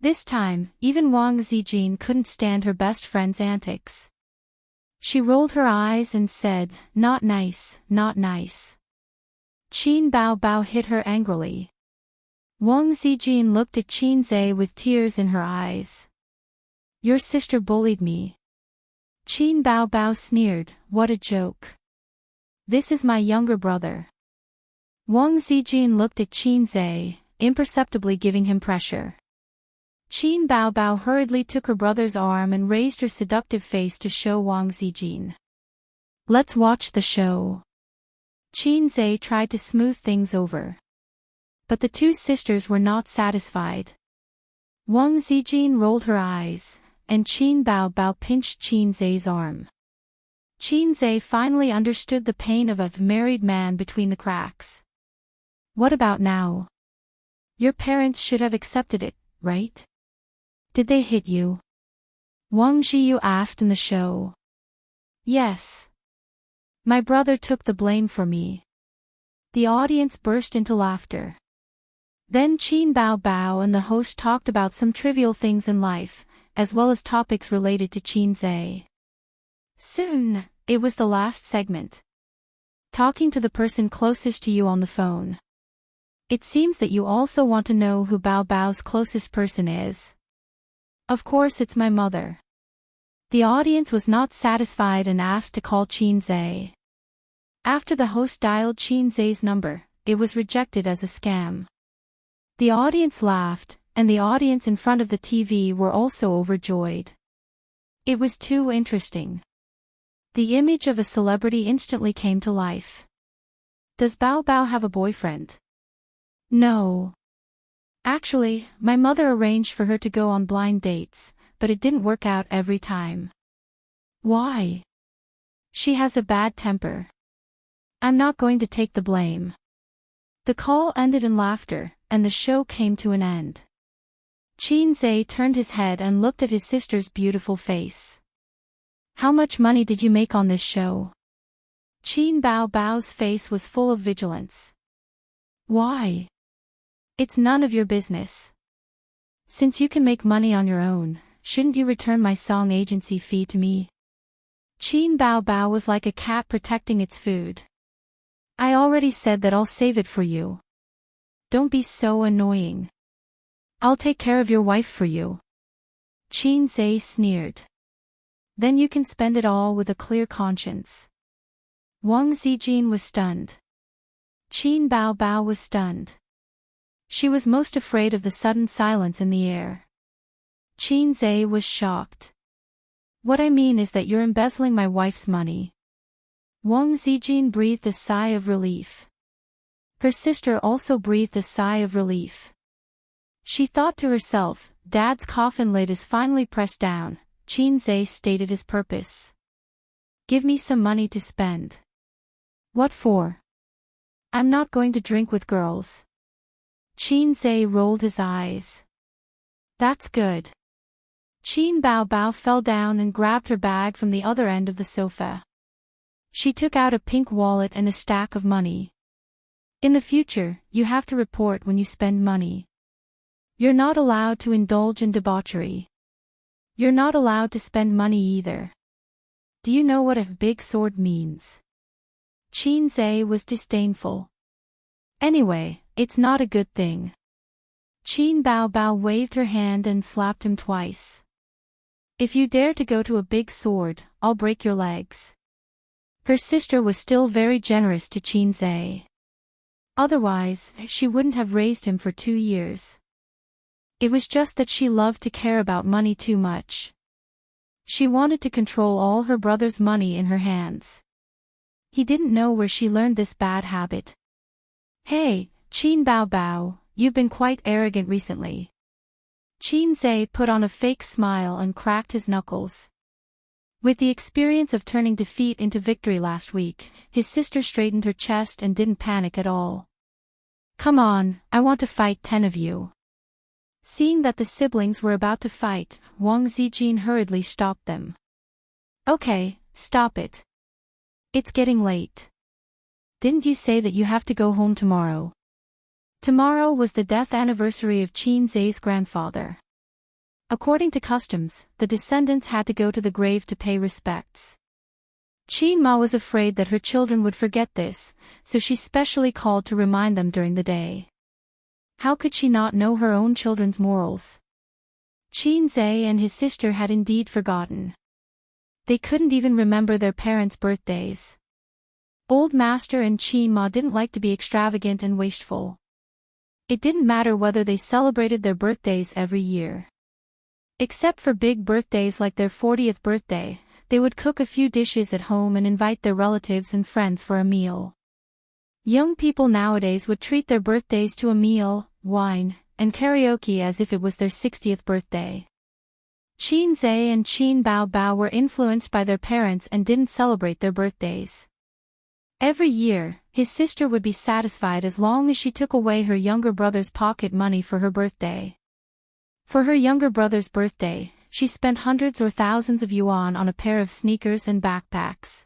This time, even Wang Zijin couldn't stand her best friend's antics. She rolled her eyes and said, "Not nice, not nice." Chin Bao Bao hit her angrily. Wang Zijin looked at Chin Zai with tears in her eyes. "Your sister bullied me." Chin Bao Bao sneered, "What a joke. This is my younger brother." Wang Zijin looked at Chin Zai, imperceptibly giving him pressure. Chin Bao Bao hurriedly took her brother's arm and raised her seductive face to show Wang Zijin. "Let's watch the show." Chin Zai tried to smooth things over. But the 2 sisters were not satisfied. Wang Zijin rolled her eyes, and Chin Bao Bao pinched Chin Zai's arm. Chin Zai finally understood the pain of a married man between the cracks. "What about now? Your parents should have accepted it, right? Did they hit you?" Wang Jiyu asked in the show. "Yes. My brother took the blame for me." The audience burst into laughter. Then Chin Bao Bao and the host talked about some trivial things in life, as well as topics related to Chin Zai. Soon, it was the last segment. Talking to the person closest to you on the phone. It seems that you also want to know who Bao Bao's closest person is. Of course it's my mother. The audience was not satisfied and asked to call Chin Zai. After the host dialed Chin Zai's number, it was rejected as a scam. The audience laughed, and the audience in front of the TV were also overjoyed. It was too interesting. The image of a celebrity instantly came to life. Does Bao Bao have a boyfriend? No. Actually, my mother arranged for her to go on blind dates, but it didn't work out every time. Why? She has a bad temper. I'm not going to take the blame. The call ended in laughter, and the show came to an end. Chin Zai turned his head and looked at his sister's beautiful face. "How much money did you make on this show?" Chin Bao Bao's face was full of vigilance. "Why? It's none of your business. Since you can make money on your own, shouldn't you return my song agency fee to me?" Chin Bao Bao was like a cat protecting its food. "I already said that I'll save it for you. Don't be so annoying. I'll take care of your wife for you." Chin Zai sneered. "Then you can spend it all with a clear conscience." Wang Zijin was stunned. Chin Bao Bao was stunned. She was most afraid of the sudden silence in the air. Chin Zai was shocked. "What I mean is that you're embezzling my wife's money." Wang Zijin breathed a sigh of relief. Her sister also breathed a sigh of relief. She thought to herself, Dad's coffin lid is finally pressed down. Chin Zai stated his purpose. "Give me some money to spend." "What for?" "I'm not going to drink with girls." Chin Zai rolled his eyes. "That's good." Chin Bao Bao fell down and grabbed her bag from the other end of the sofa. She took out a pink wallet and a stack of money. "In the future, you have to report when you spend money. You're not allowed to indulge in debauchery. You're not allowed to spend money either. Do you know what a big sword means?" Chin Zai was disdainful. "Anyway, it's not a good thing." Chin Bao Bao waved her hand and slapped him twice. If you dare to go to a big sword, I'll break your legs. Her sister was still very generous to Qinzhe. Otherwise, she wouldn't have raised him for 2 years. It was just that she loved to care about money too much. She wanted to control all her brother's money in her hands. He didn't know where she learned this bad habit. Hey, Qin Bao Bao, you've been quite arrogant recently. Qinzhe put on a fake smile and cracked his knuckles. With the experience of turning defeat into victory last week, his sister straightened her chest and didn't panic at all. Come on, I want to fight 10 of you. Seeing that the siblings were about to fight, Wang Zijin hurriedly stopped them. Okay, stop it. It's getting late. Didn't you say that you have to go home tomorrow? Tomorrow was the death anniversary of Qinzhe's grandfather. According to customs, the descendants had to go to the grave to pay respects. Qin Ma was afraid that her children would forget this, so she specially called to remind them during the day. How could she not know her own children's morals? Qinzhe and his sister had indeed forgotten. They couldn't even remember their parents' birthdays. Old Master and Qin Ma didn't like to be extravagant and wasteful. It didn't matter whether they celebrated their birthdays every year. Except for big birthdays like their 40th birthday, they would cook a few dishes at home and invite their relatives and friends for a meal. Young people nowadays would treat their birthdays to a meal, wine, and karaoke as if it was their 60th birthday. Qinzhe and Qin Bao Bao were influenced by their parents and didn't celebrate their birthdays. Every year, his sister would be satisfied as long as she took away her younger brother's pocket money for her birthday. For her younger brother's birthday, she spent hundreds or thousands of yuan on a pair of sneakers and backpacks.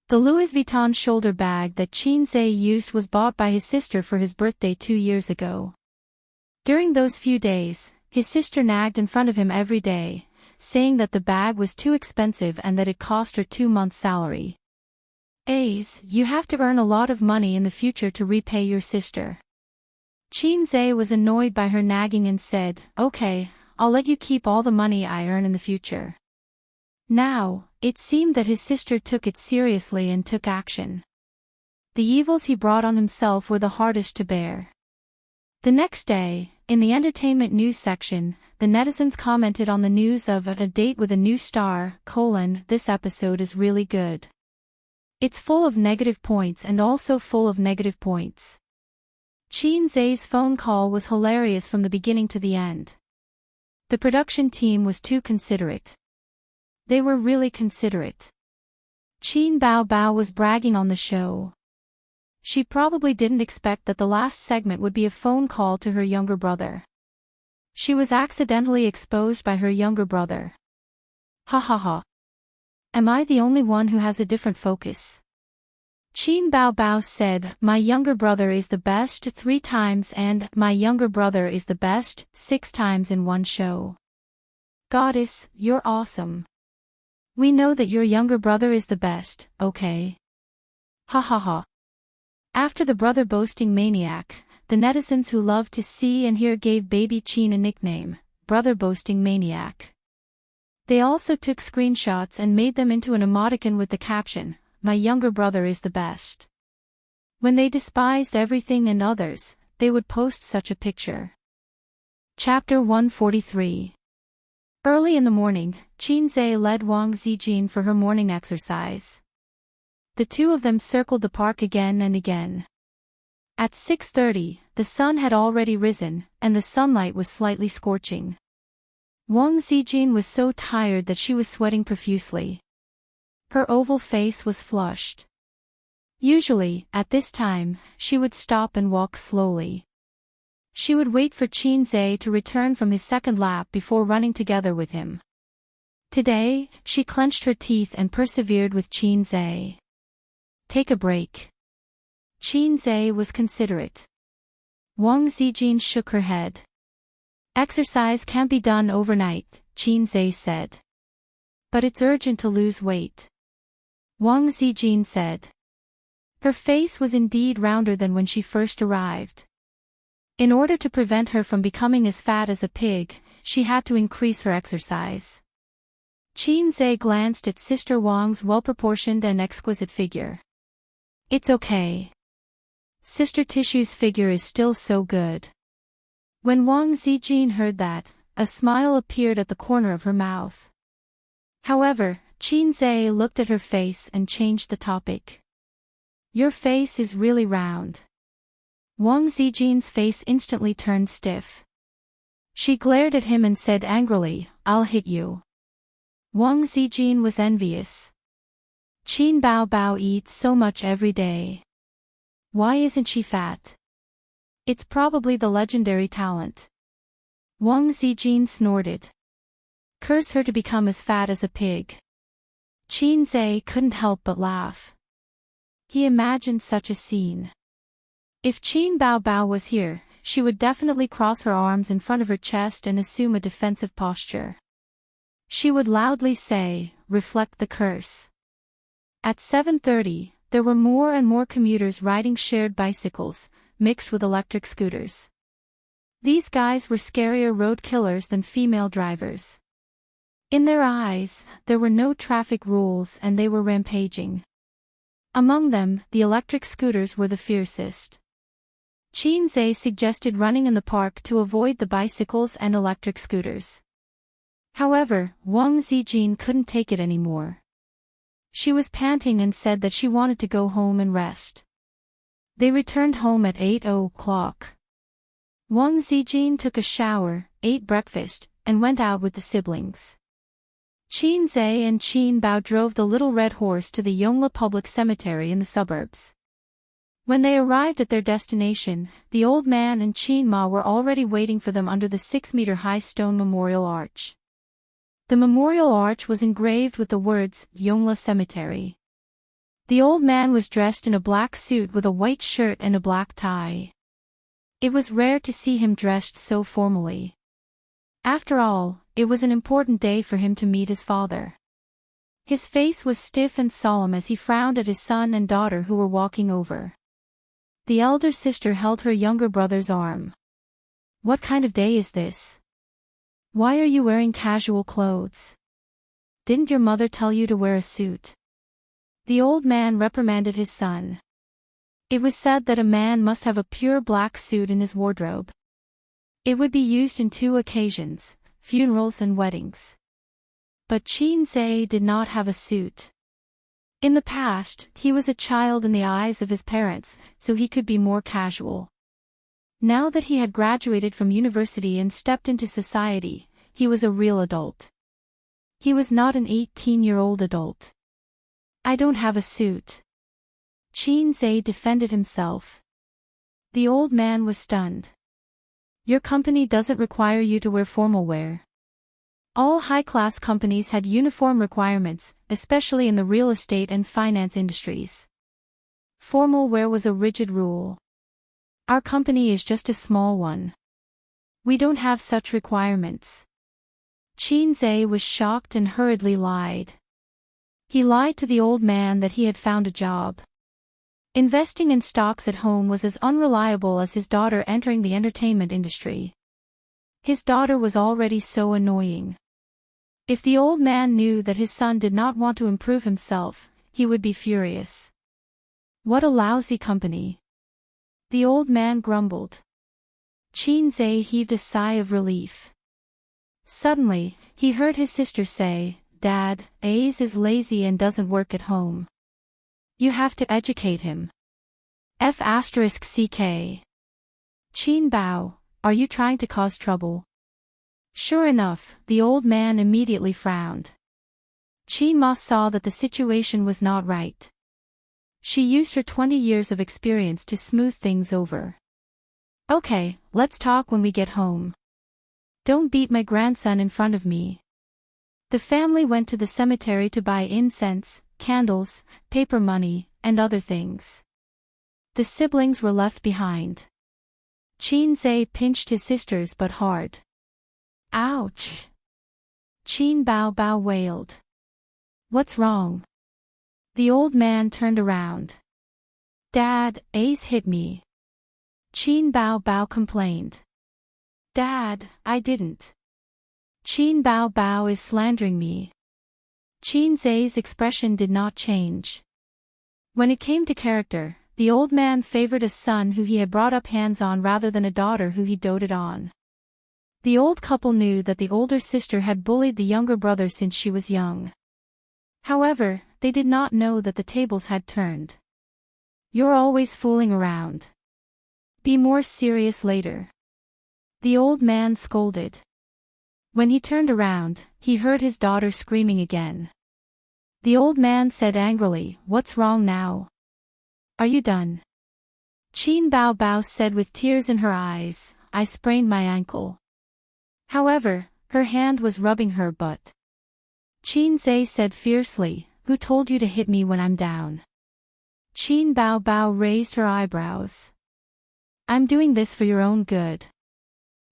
The Louis Vuitton shoulder bag that Qinzhe used was bought by his sister for his birthday 2 years ago. During those few days, his sister nagged in front of him every day, saying that the bag was too expensive and that it cost her 2 months' salary. Ace, you have to earn a lot of money in the future to repay your sister. Qinzhe was annoyed by her nagging and said, Okay, I'll let you keep all the money I earn in the future. Now, it seemed that his sister took it seriously and took action. The evils he brought on himself were the hardest to bear. The next day, in the entertainment news section, the netizens commented on the news of a date with a new star, this episode is really good. It's full of negative points and also full of negative points. Qinzhe's phone call was hilarious from the beginning to the end. The production team was too considerate. They were really considerate. Qin Bao Bao was bragging on the show. She probably didn't expect that the last segment would be a phone call to her younger brother. She was accidentally exposed by her younger brother. Ha ha ha. Am I the only one who has a different focus? Qin Bao Bao said, My younger brother is the best 3 times and my younger brother is the best 6 times in one show. Goddess, you're awesome. We know that your younger brother is the best, okay? Ha ha ha. After the brother boasting maniac, the netizens who loved to see and hear gave baby Qin a nickname, Brother Boasting Maniac. They also took screenshots and made them into an emoticon with the caption, My younger brother is the best. When they despised everything and others, they would post such a picture. Chapter 143. Early in the morning, Qinzhe led Wang Zijin for her morning exercise. The two of them circled the park again and again. At 6:30, the sun had already risen, and the sunlight was slightly scorching. Wang Zijin was so tired that she was sweating profusely. Her oval face was flushed. Usually, at this time, she would stop and walk slowly. She would wait for Qinzhe to return from his second lap before running together with him. Today, she clenched her teeth and persevered with Qinzhe. Take a break. Qinzhe was considerate. Wang Zijin shook her head. Exercise can't be done overnight, Qinzhe said. But it's urgent to lose weight. Wang Zijin said. Her face was indeed rounder than when she first arrived. In order to prevent her from becoming as fat as a pig, she had to increase her exercise. Qin Zhe glanced at Sister Wang's well-proportioned and exquisite figure. It's okay. Sister Tishu's figure is still so good. When Wang Zijin heard that, a smile appeared at the corner of her mouth. However, Qin Zhe looked at her face and changed the topic. Your face is really round. Wang Zijin's face instantly turned stiff. She glared at him and said angrily, I'll hit you. Wang Zijin was envious. Qin Bao Bao eats so much every day. Why isn't she fat? It's probably the legendary talent. Wang Zijin snorted. Curse her to become as fat as a pig. Qin Zhe couldn't help but laugh. He imagined such a scene. If Qin Bao Bao was here, she would definitely cross her arms in front of her chest and assume a defensive posture. She would loudly say, reflect the curse. At 7:30, there were more and more commuters riding shared bicycles, mixed with electric scooters. These guys were scarier road killers than female drivers. In their eyes, there were no traffic rules and they were rampaging. Among them, the electric scooters were the fiercest. Qin Zhe suggested running in the park to avoid the bicycles and electric scooters. However, Wang Zijin couldn't take it anymore. She was panting and said that she wanted to go home and rest. They returned home at 8:00. Wang Zijin took a shower, ate breakfast, and went out with the siblings. Qin Zhe and Qin Bao drove the little red horse to the Yongla Public Cemetery in the suburbs. When they arrived at their destination, the old man and Qin Ma were already waiting for them under the 6-meter-high stone memorial arch. The memorial arch was engraved with the words, Yongla Cemetery. The old man was dressed in a black suit with a white shirt and a black tie. It was rare to see him dressed so formally. After all, it was an important day for him to meet his father. His face was stiff and solemn as he frowned at his son and daughter who were walking over. The elder sister held her younger brother's arm. What kind of day is this? Why are you wearing casual clothes? Didn't your mother tell you to wear a suit? The old man reprimanded his son. It was said that a man must have a pure black suit in his wardrobe. It would be used in 2 occasions, funerals and weddings. But Qin Zhe did not have a suit. In the past, he was a child in the eyes of his parents, so he could be more casual. Now that he had graduated from university and stepped into society, he was a real adult. He was not an 18-year-old adult. I don't have a suit. Qin Zhe defended himself. The old man was stunned. Your company doesn't require you to wear formal wear. All high-class companies had uniform requirements, especially in the real estate and finance industries. Formal wear was a rigid rule. Our company is just a small one. We don't have such requirements. Qin Zhe was shocked and hurriedly lied. He lied to the old man that he had found a job. Investing in stocks at home was as unreliable as his daughter entering the entertainment industry. His daughter was already so annoying. If the old man knew that his son did not want to improve himself, he would be furious. What a lousy company. The old man grumbled. Qin Zhe heaved a sigh of relief. Suddenly, he heard his sister say, Dad, Ace is lazy and doesn't work at home. You have to educate him. F***ck. Qin Bao, are you trying to cause trouble? Sure enough, the old man immediately frowned. Qin Ma saw that the situation was not right. She used her 20 years of experience to smooth things over. Okay, let's talk when we get home. Don't beat my grandson in front of me. The family went to the cemetery to buy incense, candles, paper money, and other things. The siblings were left behind. Qin Zhe pinched his sister's butt hard. Ouch! Qin Bao Bao wailed. What's wrong? The old man turned around. Dad, Ace hit me. Qin Bao Bao complained. Dad, I didn't. Qin Bao Bao is slandering me. Qin Zai's expression did not change. When it came to character, the old man favored a son who he had brought up hands-on rather than a daughter who he doted on. The old couple knew that the older sister had bullied the younger brother since she was young. However, they did not know that the tables had turned. "You're always fooling around. Be more serious later," the old man scolded. When he turned around, he heard his daughter screaming again. The old man said angrily, "What's wrong now? Are you done?" Qin Bao Bao said with tears in her eyes, "I sprained my ankle." However, her hand was rubbing her butt. Qin Zai said fiercely, "Who told you to hit me when I'm down?" Qin Bao Bao raised her eyebrows. "I'm doing this for your own good.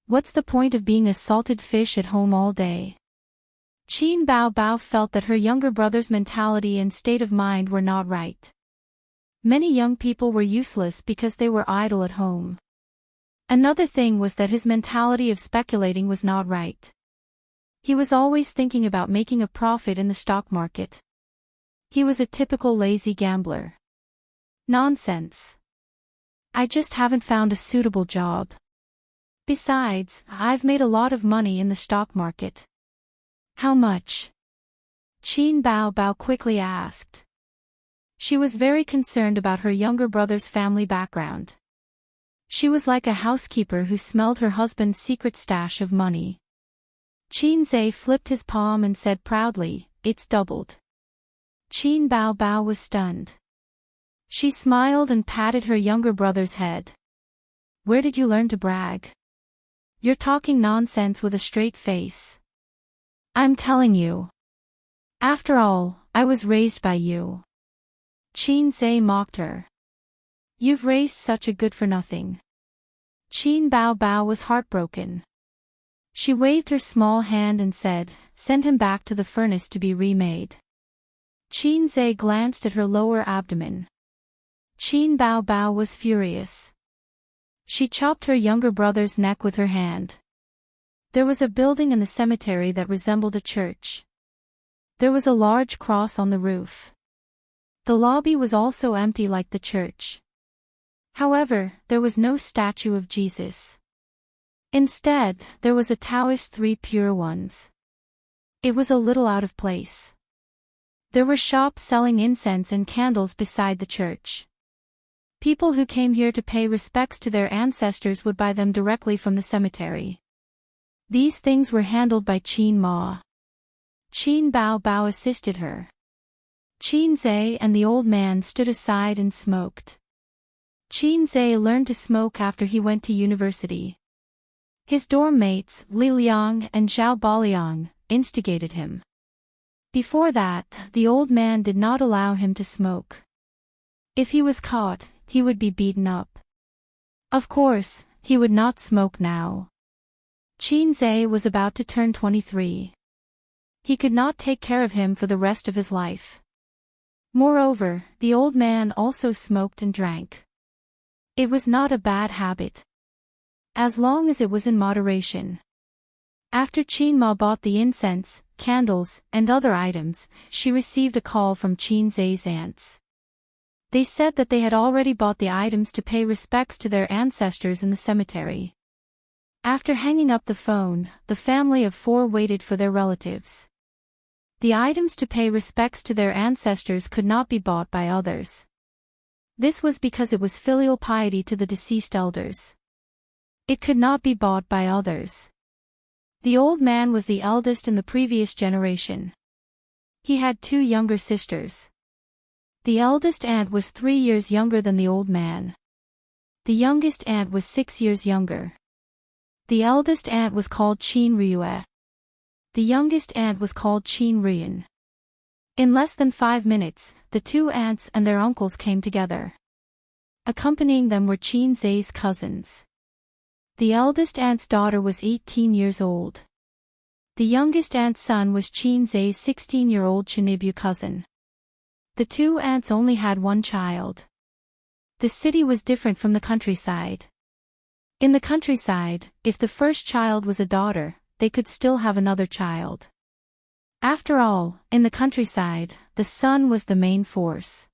What's the point of being a salted fish at home all day?" Qin Bao Bao felt that her younger brother's mentality and state of mind were not right. Many young people were useless because they were idle at home. Another thing was that his mentality of speculating was not right. He was always thinking about making a profit in the stock market. He was a typical lazy gambler. Nonsense. "I just haven't found a suitable job. Besides, I've made a lot of money in the stock market." "How much?" Qin Bao Bao quickly asked. She was very concerned about her younger brother's family background. She was like a housekeeper who smelled her husband's secret stash of money. Qin Zai flipped his palm and said proudly, "It's doubled." Qin Bao Bao was stunned. She smiled and patted her younger brother's head. "Where did you learn to brag? You're talking nonsense with a straight face." "I'm telling you. After all, I was raised by you." Qin Zai mocked her. "You've raised such a good-for-nothing." Qin Bao Bao was heartbroken. She waved her small hand and said, "Send him back to the furnace to be remade." Qin Zai glanced at her lower abdomen. Qin Bao Bao was furious. She chopped her younger brother's neck with her hand. There was a building in the cemetery that resembled a church. There was a large cross on the roof. The lobby was also empty like the church. However, there was no statue of Jesus. Instead, there was a Taoist Three Pure Ones. It was a little out of place. There were shops selling incense and candles beside the church. People who came here to pay respects to their ancestors would buy them directly from the cemetery. These things were handled by Qin Ma. Qin Bao Bao assisted her. Qin Zai and the old man stood aside and smoked. Qin Zai learned to smoke after he went to university. His dorm mates, Li Liang and Zhao Baliang, instigated him. Before that, the old man did not allow him to smoke. If he was caught, he would be beaten up. Of course, he would not smoke now. Qin Zai was about to turn 23. He could not take care of him for the rest of his life. Moreover, the old man also smoked and drank. It was not a bad habit, as long as it was in moderation. After Qin Ma bought the incense, candles, and other items, she received a call from Qin Zai's aunts. They said that they had already bought the items to pay respects to their ancestors in the cemetery. After hanging up the phone, the family of four waited for their relatives. The items to pay respects to their ancestors could not be bought by others. This was because it was filial piety to the deceased elders. It could not be bought by others. The old man was the eldest in the previous generation. He had two younger sisters. The eldest aunt was 3 years younger than the old man. The youngest aunt was 6 years younger. The eldest aunt was called Qin Ryue. The youngest aunt was called Qin Rian. In less than 5 minutes, the two aunts and their uncles came together. Accompanying them were Qin Zai's cousins. The eldest aunt's daughter was 18 years old. The youngest aunt's son was Qin Zai's 16-year-old Chinibu cousin. The two aunts only had one child. The city was different from the countryside. In the countryside, if the first child was a daughter, they could still have another child. After all, in the countryside, the sun was the main force.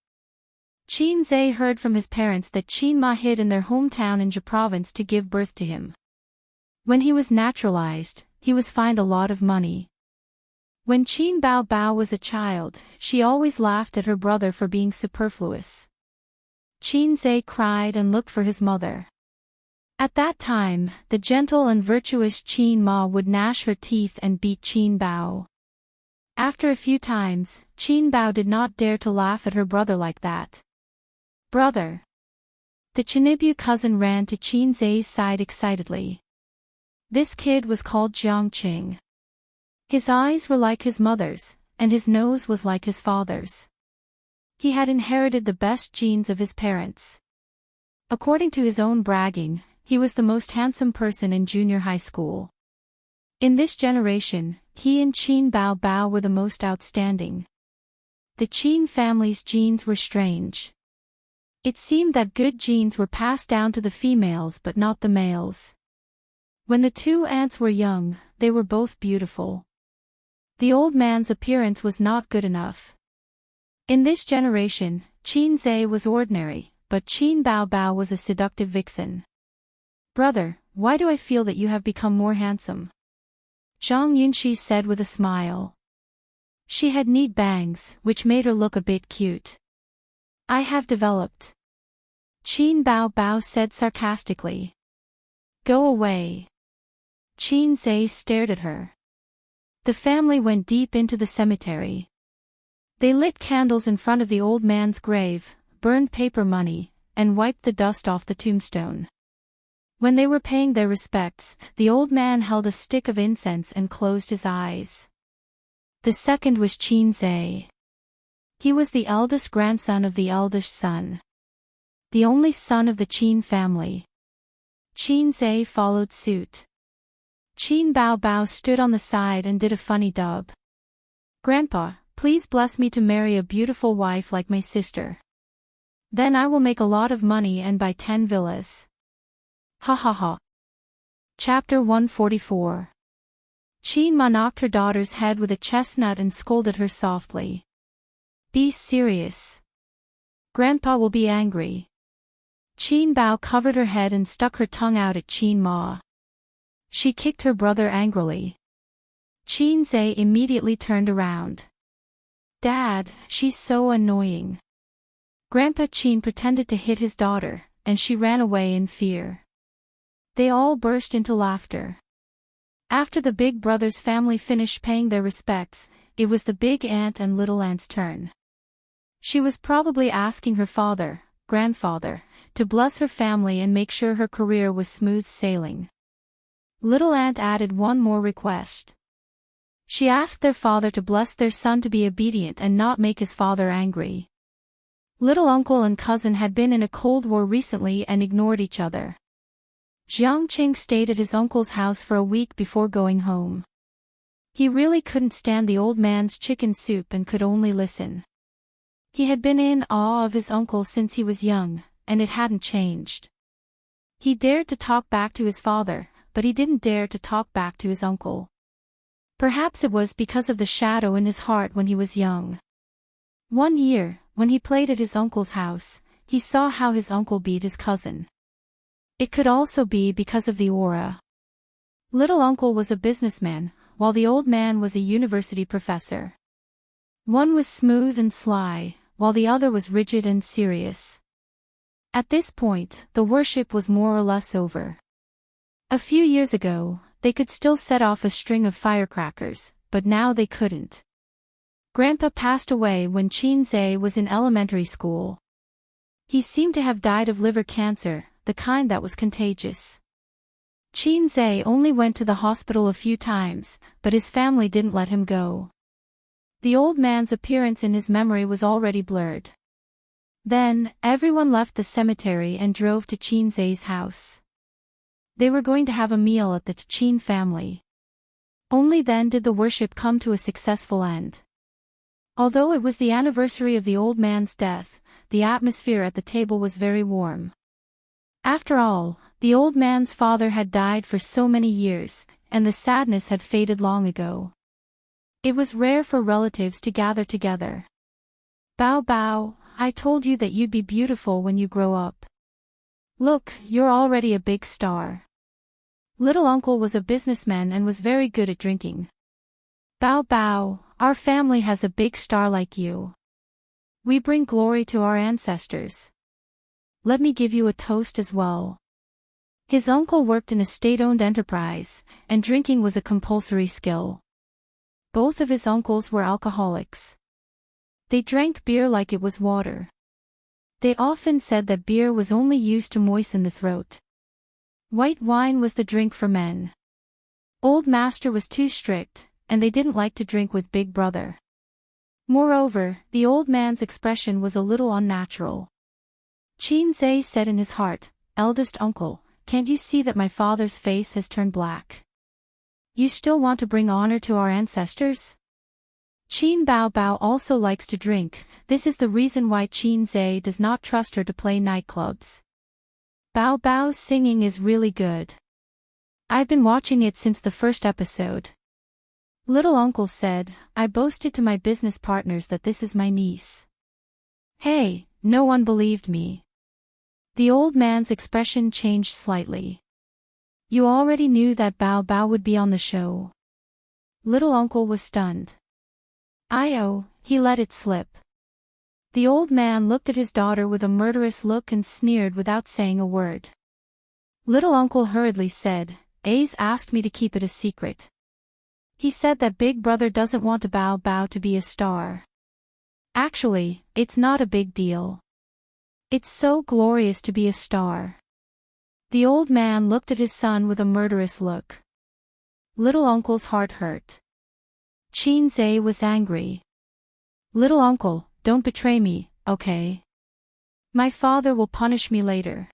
Qin Zhe heard from his parents that Qin Ma hid in their hometown in Zhe province to give birth to him. When he was naturalized, he was fined a lot of money. When Qin Bao Bao was a child, she always laughed at her brother for being superfluous. Qin Zhe cried and looked for his mother. At that time, the gentle and virtuous Qin Ma would gnash her teeth and beat Qin Bao. After a few times, Qin Bao did not dare to laugh at her brother like that. Brother! The Chinibu cousin ran to Qin Zhe's side excitedly. This kid was called Jiangqing. His eyes were like his mother's, and his nose was like his father's. He had inherited the best genes of his parents. According to his own bragging, he was the most handsome person in junior high school. In this generation, he and Qin Bao Bao were the most outstanding. The Qin family's genes were strange. It seemed that good genes were passed down to the females but not the males. When the two aunts were young, they were both beautiful. The old man's appearance was not good enough. In this generation, Qin Zhe was ordinary, but Qin Bao Bao was a seductive vixen. Brother, why do I feel that you have become more handsome? Zhang Yunxi said with a smile. She had neat bangs, which made her look a bit cute. I have developed. Qin Bao Bao said sarcastically. Go away. Qin Zhe stared at her. The family went deep into the cemetery. They lit candles in front of the old man's grave, burned paper money, and wiped the dust off the tombstone. When they were paying their respects, the old man held a stick of incense and closed his eyes. The second was Qin Zhe. He was the eldest grandson of the eldest son. The only son of the Qin family. Qin Zhe followed suit. Qin Bao Bao stood on the side and did a funny dub. Grandpa, please bless me to marry a beautiful wife like my sister. Then I will make a lot of money and buy 10 villas. Ha ha ha. Chapter 144. Qin Ma knocked her daughter's head with a chestnut and scolded her softly. Be serious. Grandpa will be angry. Qin Bao covered her head and stuck her tongue out at Qin Ma. She kicked her brother angrily. Qin Zhe immediately turned around. Dad, she's so annoying. Grandpa Qin pretended to hit his daughter, and she ran away in fear. They all burst into laughter. After the big brother's family finished paying their respects, it was the big aunt and little aunt's turn. She was probably asking her father, grandfather, to bless her family and make sure her career was smooth sailing. Little aunt added one more request. She asked their father to bless their son to be obedient and not make his father angry. Little uncle and cousin had been in a cold war recently and ignored each other. Jiangqing stayed at his uncle's house for a week before going home. He really couldn't stand the old man's chicken soup and could only listen. He had been in awe of his uncle since he was young, and it hadn't changed. He dared to talk back to his father, but he didn't dare to talk back to his uncle. Perhaps it was because of the shadow in his heart when he was young. One year, when he played at his uncle's house, he saw how his uncle beat his cousin. It could also be because of the aura. Little uncle was a businessman, while the old man was a university professor. One was smooth and sly, while the other was rigid and serious. At this point, the worship was more or less over. A few years ago, they could still set off a string of firecrackers, but now they couldn't. Grandpa passed away when Qin Zhe was in elementary school. He seemed to have died of liver cancer, the kind that was contagious. Qin Zhe only went to the hospital a few times, but his family didn't let him go. The old man's appearance in his memory was already blurred. Then, everyone left the cemetery and drove to Qin Zhe's house. They were going to have a meal at the Qin family. Only then did the worship come to a successful end. Although it was the anniversary of the old man's death, the atmosphere at the table was very warm. After all, the old man's father had died for so many years, and the sadness had faded long ago. It was rare for relatives to gather together. Bao Bao, I told you that you'd be beautiful when you grow up. Look, you're already a big star. Little uncle was a businessman and was very good at drinking. Bao Bao, our family has a big star like you. We bring glory to our ancestors. Let me give you a toast as well. His uncle worked in a state-owned enterprise, and drinking was a compulsory skill. Both of his uncles were alcoholics. They drank beer like it was water. They often said that beer was only used to moisten the throat. White wine was the drink for men. Old Master was too strict, and they didn't like to drink with Big Brother. Moreover, the old man's expression was a little unnatural. Qin Zhe said in his heart, "Eldest uncle, can't you see that my father's face has turned black? You still want to bring honor to our ancestors?" Qin Bao Bao also likes to drink. This is the reason why Qin Zhe does not trust her to play nightclubs. Bao Bao's singing is really good. I've been watching it since the first episode. Little uncle said, I boasted to my business partners that this is my niece. Hey, no one believed me. The old man's expression changed slightly. You already knew that Bao Bao would be on the show. Little uncle was stunned. He let it slip. The old man looked at his daughter with a murderous look and sneered without saying a word. Little uncle hurriedly said, A's asked me to keep it a secret. He said that Big Brother doesn't want Bao Bao to be a star. Actually, it's not a big deal. It's so glorious to be a star. The old man looked at his son with a murderous look. Little uncle's heart hurt. Qin Zhe was angry. Little uncle, don't betray me, okay? My father will punish me later.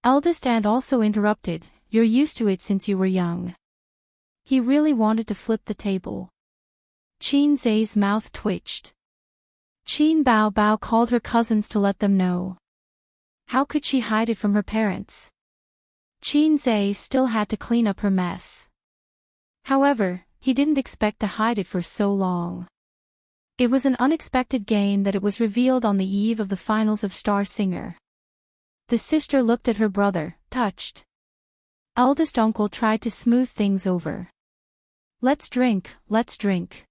Eldest aunt also interrupted, you're used to it since you were young. He really wanted to flip the table. Qin Zhe's mouth twitched. Qin Bao Bao called her cousins to let them know. How could she hide it from her parents? Qin Zhe still had to clean up her mess. However, he didn't expect to hide it for so long. It was an unexpected gain that it was revealed on the eve of the finals of Star Singer. The sister looked at her brother, touched. Eldest uncle tried to smooth things over. Let's drink, let's drink.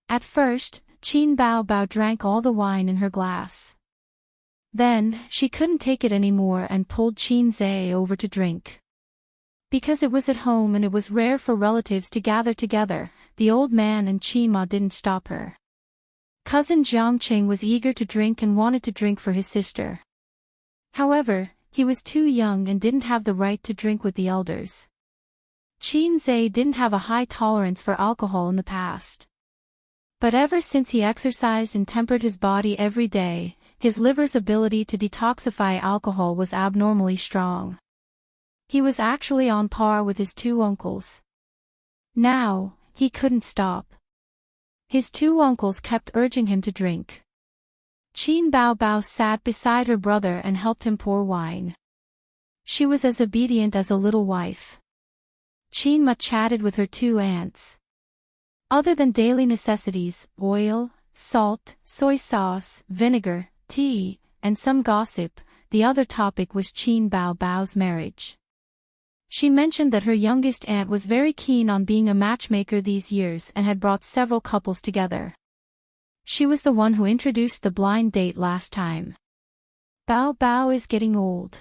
At first, Qin Bao Bao drank all the wine in her glass. Then, she couldn't take it anymore and pulled Qin Zhe over to drink. Because it was at home and it was rare for relatives to gather together, the old man and Qin Ma didn't stop her. Cousin Jiangqing was eager to drink and wanted to drink for his sister. However, he was too young and didn't have the right to drink with the elders. Qin Zhe didn't have a high tolerance for alcohol in the past. But ever since he exercised and tempered his body every day, his liver's ability to detoxify alcohol was abnormally strong. He was actually on par with his two uncles. Now, he couldn't stop. His two uncles kept urging him to drink. Qin Bao Bao sat beside her brother and helped him pour wine. She was as obedient as a little wife. Qin Ma chatted with her two aunts. Other than daily necessities, oil, salt, soy sauce, vinegar, tea, and some gossip, the other topic was Qin Bao Bao's marriage. She mentioned that her youngest aunt was very keen on being a matchmaker these years and had brought several couples together. She was the one who introduced the blind date last time. Bao Bao is getting old.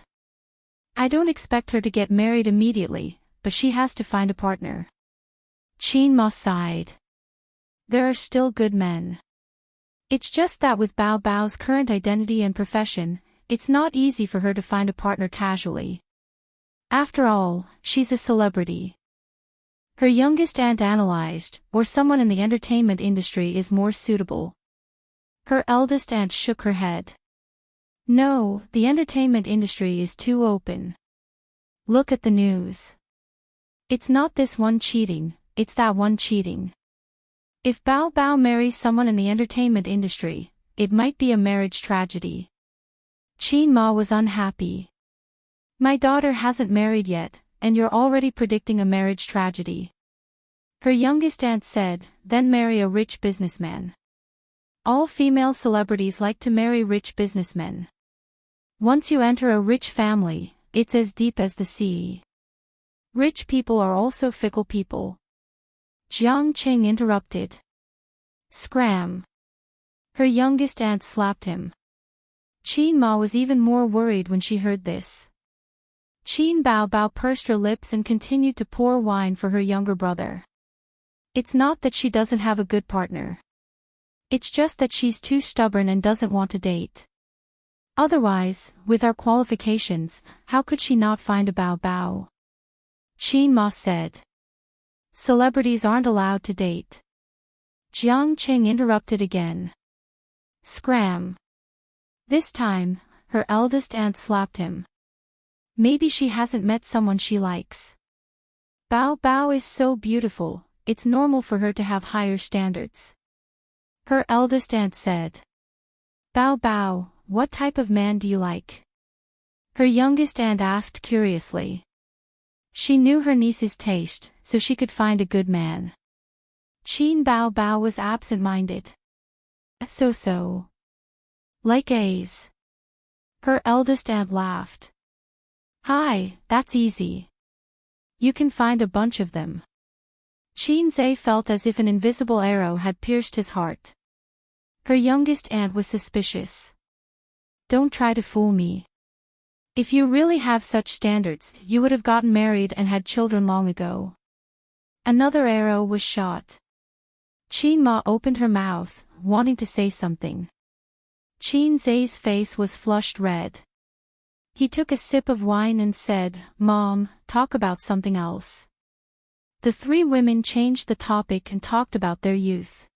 I don't expect her to get married immediately, but she has to find a partner. Qin Ma sighed. There are still good men. It's just that with Bao Bao's current identity and profession, it's not easy for her to find a partner casually. After all, she's a celebrity. Her youngest aunt analyzed, or someone in the entertainment industry is more suitable. Her eldest aunt shook her head. No, the entertainment industry is too open. Look at the news. It's not this one cheating, it's that one cheating. If Bao Bao marries someone in the entertainment industry, it might be a marriage tragedy. Qin Ma was unhappy. My daughter hasn't married yet, and you're already predicting a marriage tragedy. Her youngest aunt said, then marry a rich businessman. All female celebrities like to marry rich businessmen. Once you enter a rich family, it's as deep as the sea. Rich people are also fickle people. Jiang Qing interrupted. Scram. Her youngest aunt slapped him. Qin Ma was even more worried when she heard this. Qin Bao Bao pursed her lips and continued to pour wine for her younger brother. It's not that she doesn't have a good partner. It's just that she's too stubborn and doesn't want to date. Otherwise, with our qualifications, how could she not find a Bao Bao? Qin Ma said. Celebrities aren't allowed to date. Jiang Qing interrupted again. Scram. This time, her eldest aunt slapped him. Maybe she hasn't met someone she likes. Bao Bao is so beautiful, it's normal for her to have higher standards. Her eldest aunt said. Bao Bao, what type of man do you like? Her youngest aunt asked curiously. She knew her niece's taste, so she could find a good man. Qin Bao Bao was absent-minded. So. Like A's. Her eldest aunt laughed. Hi, that's easy. You can find a bunch of them. Qin Zhe felt as if an invisible arrow had pierced his heart. Her youngest aunt was suspicious. Don't try to fool me. If you really have such standards, you would have gotten married and had children long ago. Another arrow was shot. Qin Ma opened her mouth, wanting to say something. Qin Zhe's face was flushed red. He took a sip of wine and said, Mom, talk about something else. The three women changed the topic and talked about their youth.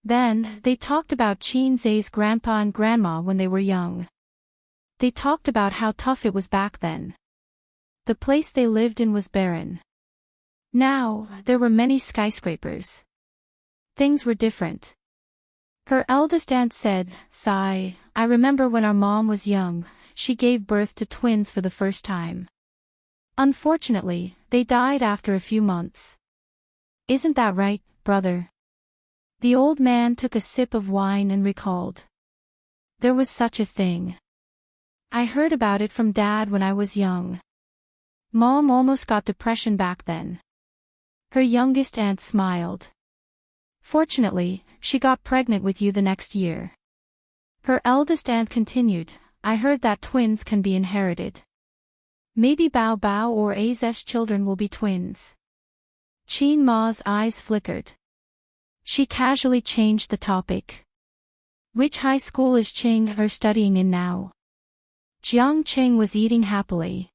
Then, they talked about Qin Zhe's grandpa and grandma when they were young. They talked about how tough it was back then. The place they lived in was barren. Now, there were many skyscrapers. Things were different. Her eldest aunt said, Sigh, I remember when our mom was young, she gave birth to twins for the first time. Unfortunately, they died after a few months. Isn't that right, brother? The old man took a sip of wine and recalled. There was such a thing. I heard about it from Dad when I was young. Mom almost got depression back then. Her youngest aunt smiled. Fortunately, she got pregnant with you the next year. Her eldest aunt continued, I heard that twins can be inherited. Maybe Bao Bao or Az's children will be twins. Qin Ma's eyes flickered. She casually changed the topic. Which high school is Qing Er studying in now? Jiang Qing was eating happily.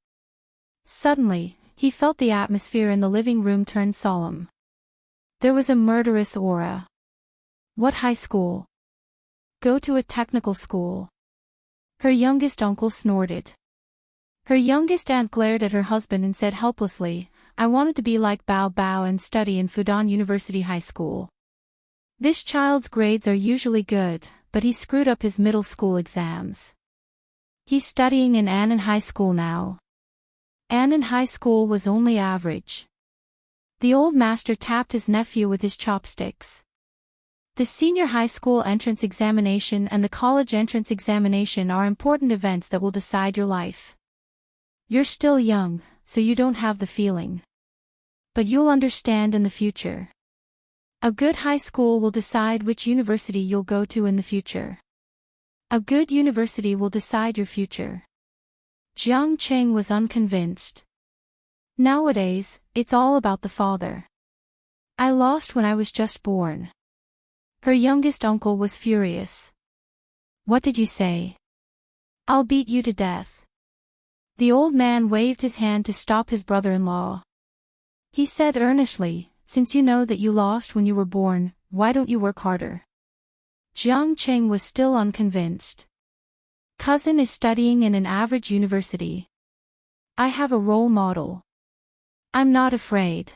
Suddenly, he felt the atmosphere in the living room turn solemn. There was a murderous aura. What high school? Go to a technical school. Her youngest uncle snorted. Her youngest aunt glared at her husband and said helplessly, I wanted to be like Bao Bao and study in Fudan University High School. This child's grades are usually good, but he screwed up his middle school exams. He's studying in Annan High School now. Annan High School was only average. The old master tapped his nephew with his chopsticks. The senior high school entrance examination and the college entrance examination are important events that will decide your life. You're still young, so you don't have the feeling. But you'll understand in the future. A good high school will decide which university you'll go to in the future. A good university will decide your future. Jiang Qing was unconvinced. Nowadays, it's all about the father. I lost when I was just born. Her youngest uncle was furious. What did you say? I'll beat you to death. The old man waved his hand to stop his brother-in-law. He said earnestly, since you know that you lost when you were born, why don't you work harder? Jiang Qing was still unconvinced. Cousin is studying in an average university. I have a role model. I'm not afraid.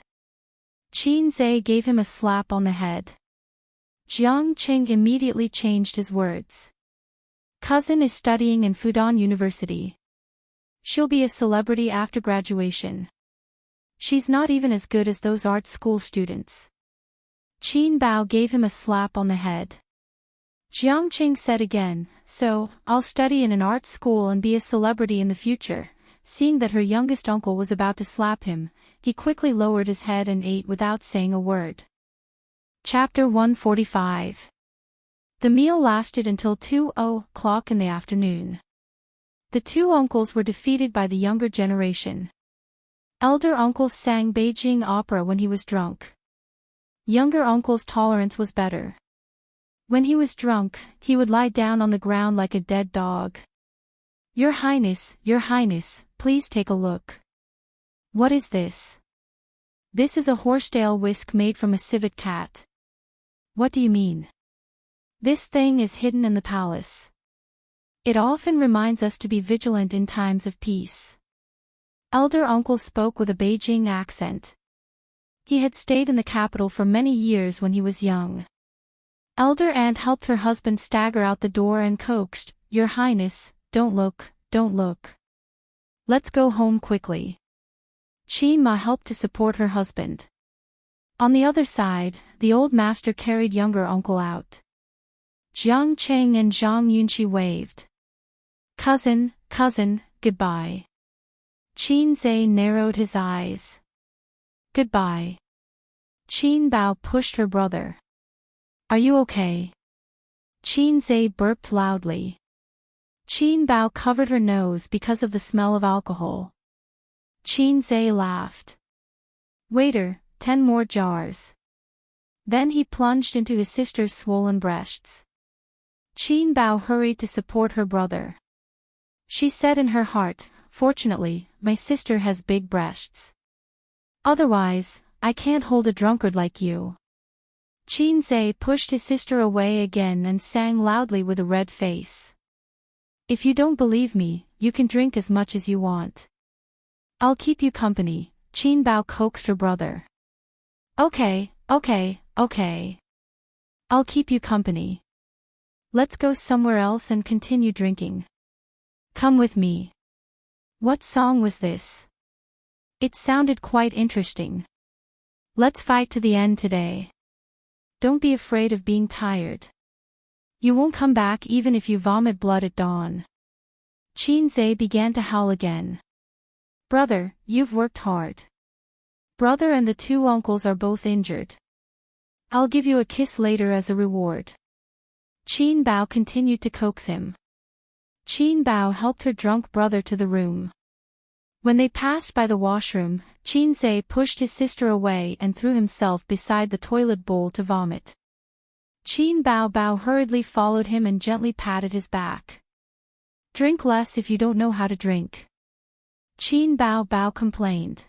Qin Zhe gave him a slap on the head. Jiang Qing immediately changed his words. Cousin is studying in Fudan University. She'll be a celebrity after graduation. She's not even as good as those art school students. Qin Bao gave him a slap on the head. Jiang Qing said again, so, I'll study in an art school and be a celebrity in the future. Seeing that her youngest uncle was about to slap him, he quickly lowered his head and ate without saying a word. Chapter 145. The meal lasted until 2:00 in the afternoon. The two uncles were defeated by the younger generation. Elder uncle sang Beijing opera when he was drunk. Younger uncle's tolerance was better. When he was drunk, he would lie down on the ground like a dead dog. Your Highness, please take a look. What is this? This is a horsetail whisk made from a civet cat. What do you mean? This thing is hidden in the palace. It often reminds us to be vigilant in times of peace. Elder uncle spoke with a Beijing accent. He had stayed in the capital for many years when he was young. Elder aunt helped her husband stagger out the door and coaxed, Your Highness, don't look. Let's go home quickly. Qin Ma helped to support her husband. On the other side, the old master carried younger uncle out. Jiang Qing and Zhang Yunqi waved. Cousin, goodbye. Qin Zhe narrowed his eyes. Goodbye. Qin Bao pushed her brother. Are you okay? Qin Zhe burped loudly. Qin Bao covered her nose because of the smell of alcohol. Qin Zhe laughed. Waiter, 10 more jars. Then he plunged into his sister's swollen breasts. Qin Bao hurried to support her brother. She said in her heart, Fortunately, my sister has big breasts. Otherwise, I can't hold a drunkard like you. Qin Zhe pushed his sister away again and sang loudly with a red face. If you don't believe me, you can drink as much as you want. I'll keep you company, Qin Bao coaxed her brother. Okay. I'll keep you company. Let's go somewhere else and continue drinking. Come with me. What song was this? It sounded quite interesting. Let's fight to the end today. Don't be afraid of being tired. You won't come back even if you vomit blood at dawn. Qin Zhe began to howl again. Brother, you've worked hard. Brother and the two uncles are both injured. I'll give you a kiss later as a reward. Qin Bao continued to coax him. Qin Bao helped her drunk brother to the room. When they passed by the washroom, Qin Zhe pushed his sister away and threw himself beside the toilet bowl to vomit. Qin Bao hurriedly followed him and gently patted his back. Drink less if you don't know how to drink. Qin Bao complained.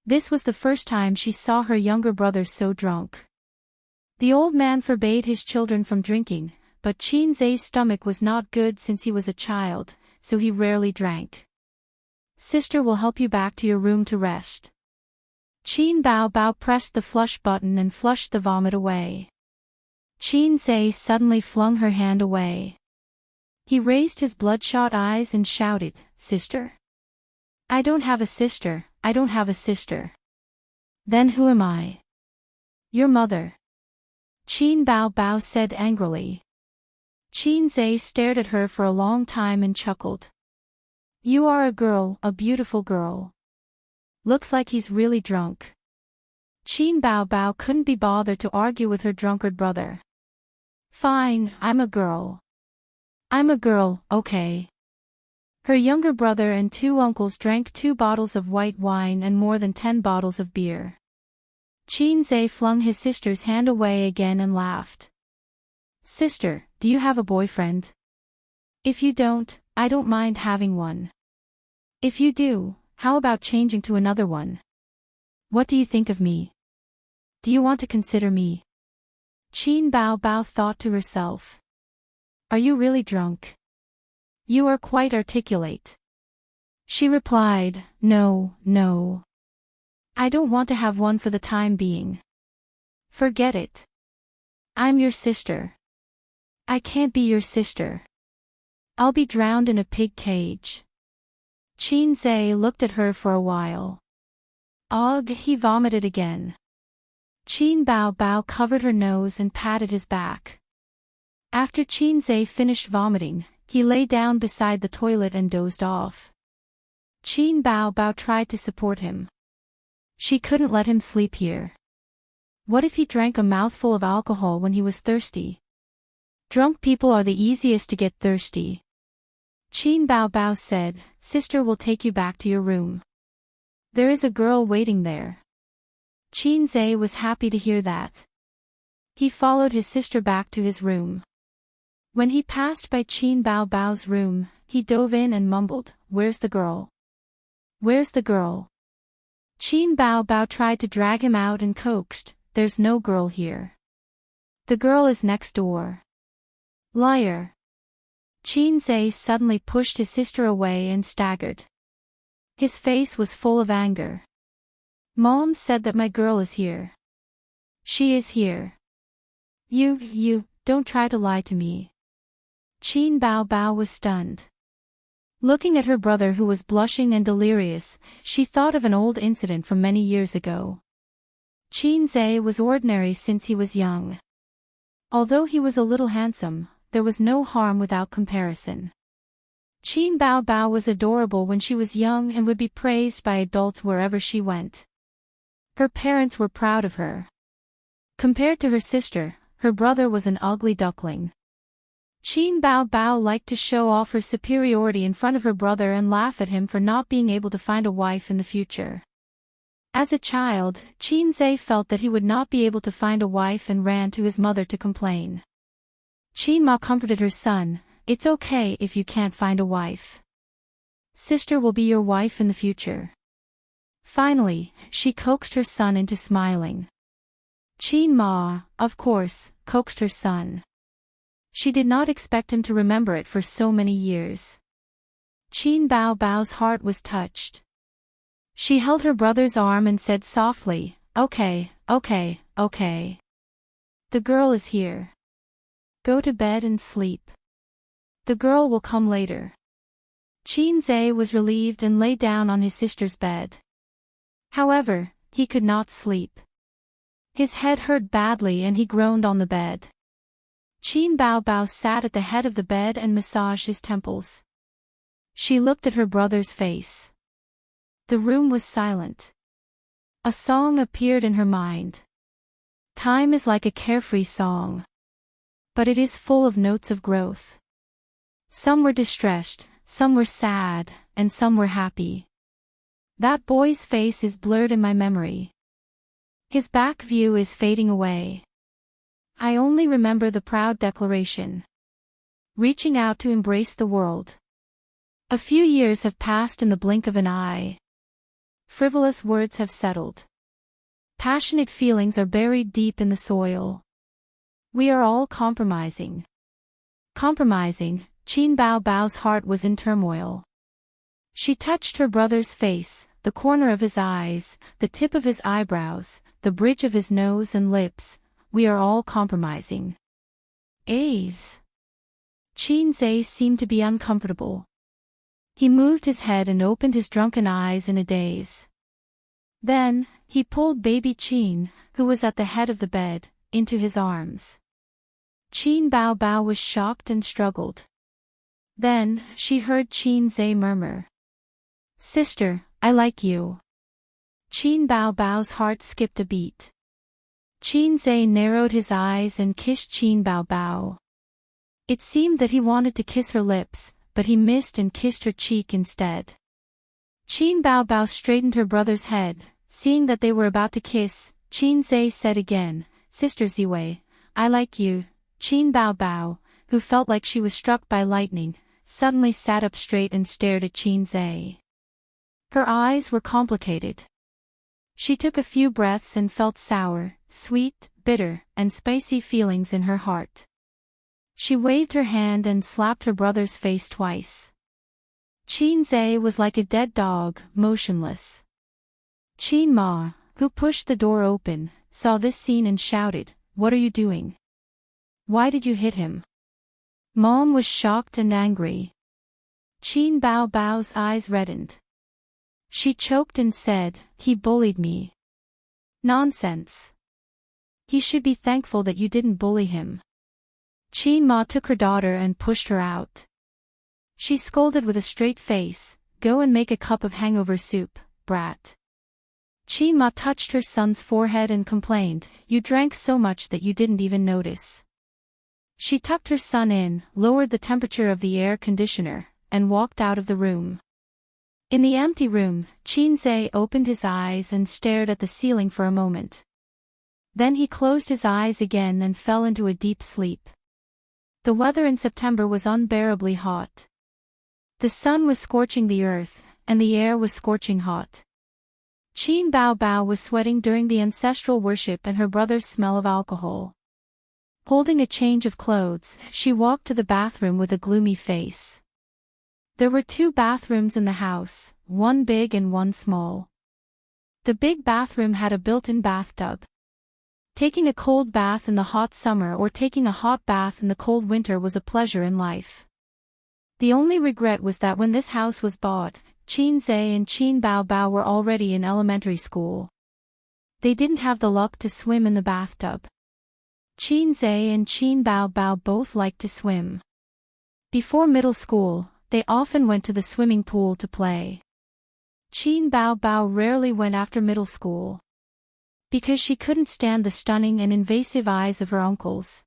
This was the first time she saw her younger brother so drunk. The old man forbade his children from drinking, but Qin Zhe's stomach was not good since he was a child, so he rarely drank. Sister will help you back to your room to rest. Qin Bao pressed the flush button and flushed the vomit away. Qin Zhe suddenly flung her hand away. He raised his bloodshot eyes and shouted, Sister? I don't have a sister. Then who am I? Your mother. Qin Bao said angrily. Qin Zhe stared at her for a long time and chuckled. You are a girl, a beautiful girl. Looks like he's really drunk. Qin Bao couldn't be bothered to argue with her drunkard brother. Fine, I'm a girl, okay. Her younger brother and two uncles drank 2 bottles of white wine and more than 10 bottles of beer. Qin Zhe flung his sister's hand away again and laughed. Sister, do you have a boyfriend? If you don't, I don't mind having one. If you do, how about changing to another one? What do you think of me? Do you want to consider me? Qin Bao thought to herself. Are you really drunk? You are quite articulate. She replied, No. I don't want to have one for the time being. Forget it. I'm your sister. I can't be your sister. I'll be drowned in a pig cage. Qin Zhe looked at her for a while. Ugh, he vomited again. Qin Bao Bao covered her nose and patted his back. After Qin Zhe finished vomiting, he lay down beside the toilet and dozed off. Qin Bao Bao tried to support him. She couldn't let him sleep here. What if he drank a mouthful of alcohol when he was thirsty? Drunk people are the easiest to get thirsty. Qin Bao Bao said, "Sister will take you back to your room. There is a girl waiting there." Qin Zhe was happy to hear that. He followed his sister back to his room. When he passed by Qin Bao Bao's room, he dove in and mumbled, "Where's the girl? Where's the girl?" Qin Bao Bao tried to drag him out and coaxed, "There's no girl here. The girl is next door." Liar. Qin Zhe suddenly pushed his sister away and staggered. His face was full of anger. "Mom said that my girl is here. She is here. You, don't try to lie to me." Qin Bao Bao was stunned. Looking at her brother who was blushing and delirious, she thought of an old incident from many years ago. Qin Zhe was ordinary since he was young. Although he was a little handsome, there was no harm without comparison. Qin Bao Bao was adorable when she was young and would be praised by adults wherever she went. Her parents were proud of her. Compared to her sister, her brother was an ugly duckling. Qin Bao Bao liked to show off her superiority in front of her brother and laugh at him for not being able to find a wife in the future. As a child, Qin Zhe felt that he would not be able to find a wife and ran to his mother to complain. Qin Ma comforted her son, "It's okay if you can't find a wife. Sister will be your wife in the future." Finally, she coaxed her son into smiling. Qin Ma, of course, coaxed her son. She did not expect him to remember it for so many years. Qin Bao Bao's heart was touched. She held her brother's arm and said softly, Okay. The girl is here. Go to bed and sleep. The girl will come later." Qin Zhe was relieved and lay down on his sister's bed. However, he could not sleep. His head hurt badly and he groaned on the bed. Qin Bao Bao sat at the head of the bed and massaged his temples. She looked at her brother's face. The room was silent. A song appeared in her mind. Time is like a carefree song. But it is full of notes of growth. Some were distressed, some were sad, and some were happy. That boy's face is blurred in my memory. His back view is fading away. I only remember the proud declaration. Reaching out to embrace the world. A few years have passed in the blink of an eye. Frivolous words have settled. Passionate feelings are buried deep in the soil. We are all compromising. Qin Bao Bao's heart was in turmoil. She touched her brother's face, the corner of his eyes, the tip of his eyebrows, the bridge of his nose and lips. We are all compromising. Qin Zhe seemed to be uncomfortable. He moved his head and opened his drunken eyes in a daze. Then, he pulled baby Qin, who was at the head of the bed, into his arms. Qin Bao Bao was shocked and struggled. Then, she heard Qin Zhe murmur, "Sister, I like you." Qin Bao Bao's heart skipped a beat. Qin Zhe narrowed his eyes and kissed Qin Bao Bao. It seemed that he wanted to kiss her lips, but he missed and kissed her cheek instead. Qin Bao Bao straightened her brother's head. Seeing that they were about to kiss, Qin Zhe said again, "Sister Ziwei, I like you." Qin Bao Bao, who felt like she was struck by lightning, suddenly sat up straight and stared at Qin Zhe. Her eyes were complicated. She took a few breaths and felt sour, sweet, bitter, and spicy feelings in her heart. She waved her hand and slapped her brother's face twice. Qin Zhe was like a dead dog, motionless. Qin Ma, who pushed the door open, saw this scene and shouted, "What are you doing? Why did you hit him?" Mom was shocked and angry. Qin Bao Bao's eyes reddened. She choked and said, "He bullied me." "Nonsense. He should be thankful that you didn't bully him." Qin Ma took her daughter and pushed her out. She scolded with a straight face, "Go and make a cup of hangover soup, brat." Qin Ma touched her son's forehead and complained, "You drank so much that you didn't even notice." She tucked her son in, lowered the temperature of the air conditioner, and walked out of the room. In the empty room, Qin Zhe opened his eyes and stared at the ceiling for a moment. Then he closed his eyes again and fell into a deep sleep. The weather in September was unbearably hot. The sun was scorching the earth, and the air was scorching hot. Qin Bao Bao was sweating during the ancestral worship and her brother's smell of alcohol. Holding a change of clothes, she walked to the bathroom with a gloomy face. There were 2 bathrooms in the house, one big and one small. The big bathroom had a built-in bathtub. Taking a cold bath in the hot summer or taking a hot bath in the cold winter was a pleasure in life. The only regret was that when this house was bought, Qin Zhe and Qin Bao Bao were already in elementary school. They didn't have the luck to swim in the bathtub. Qin Zhe and Qin Bao Bao both liked to swim. Before middle school, they often went to the swimming pool to play. Qin Bao Bao rarely went after middle school, because she couldn't stand the stunning and invasive eyes of her uncles.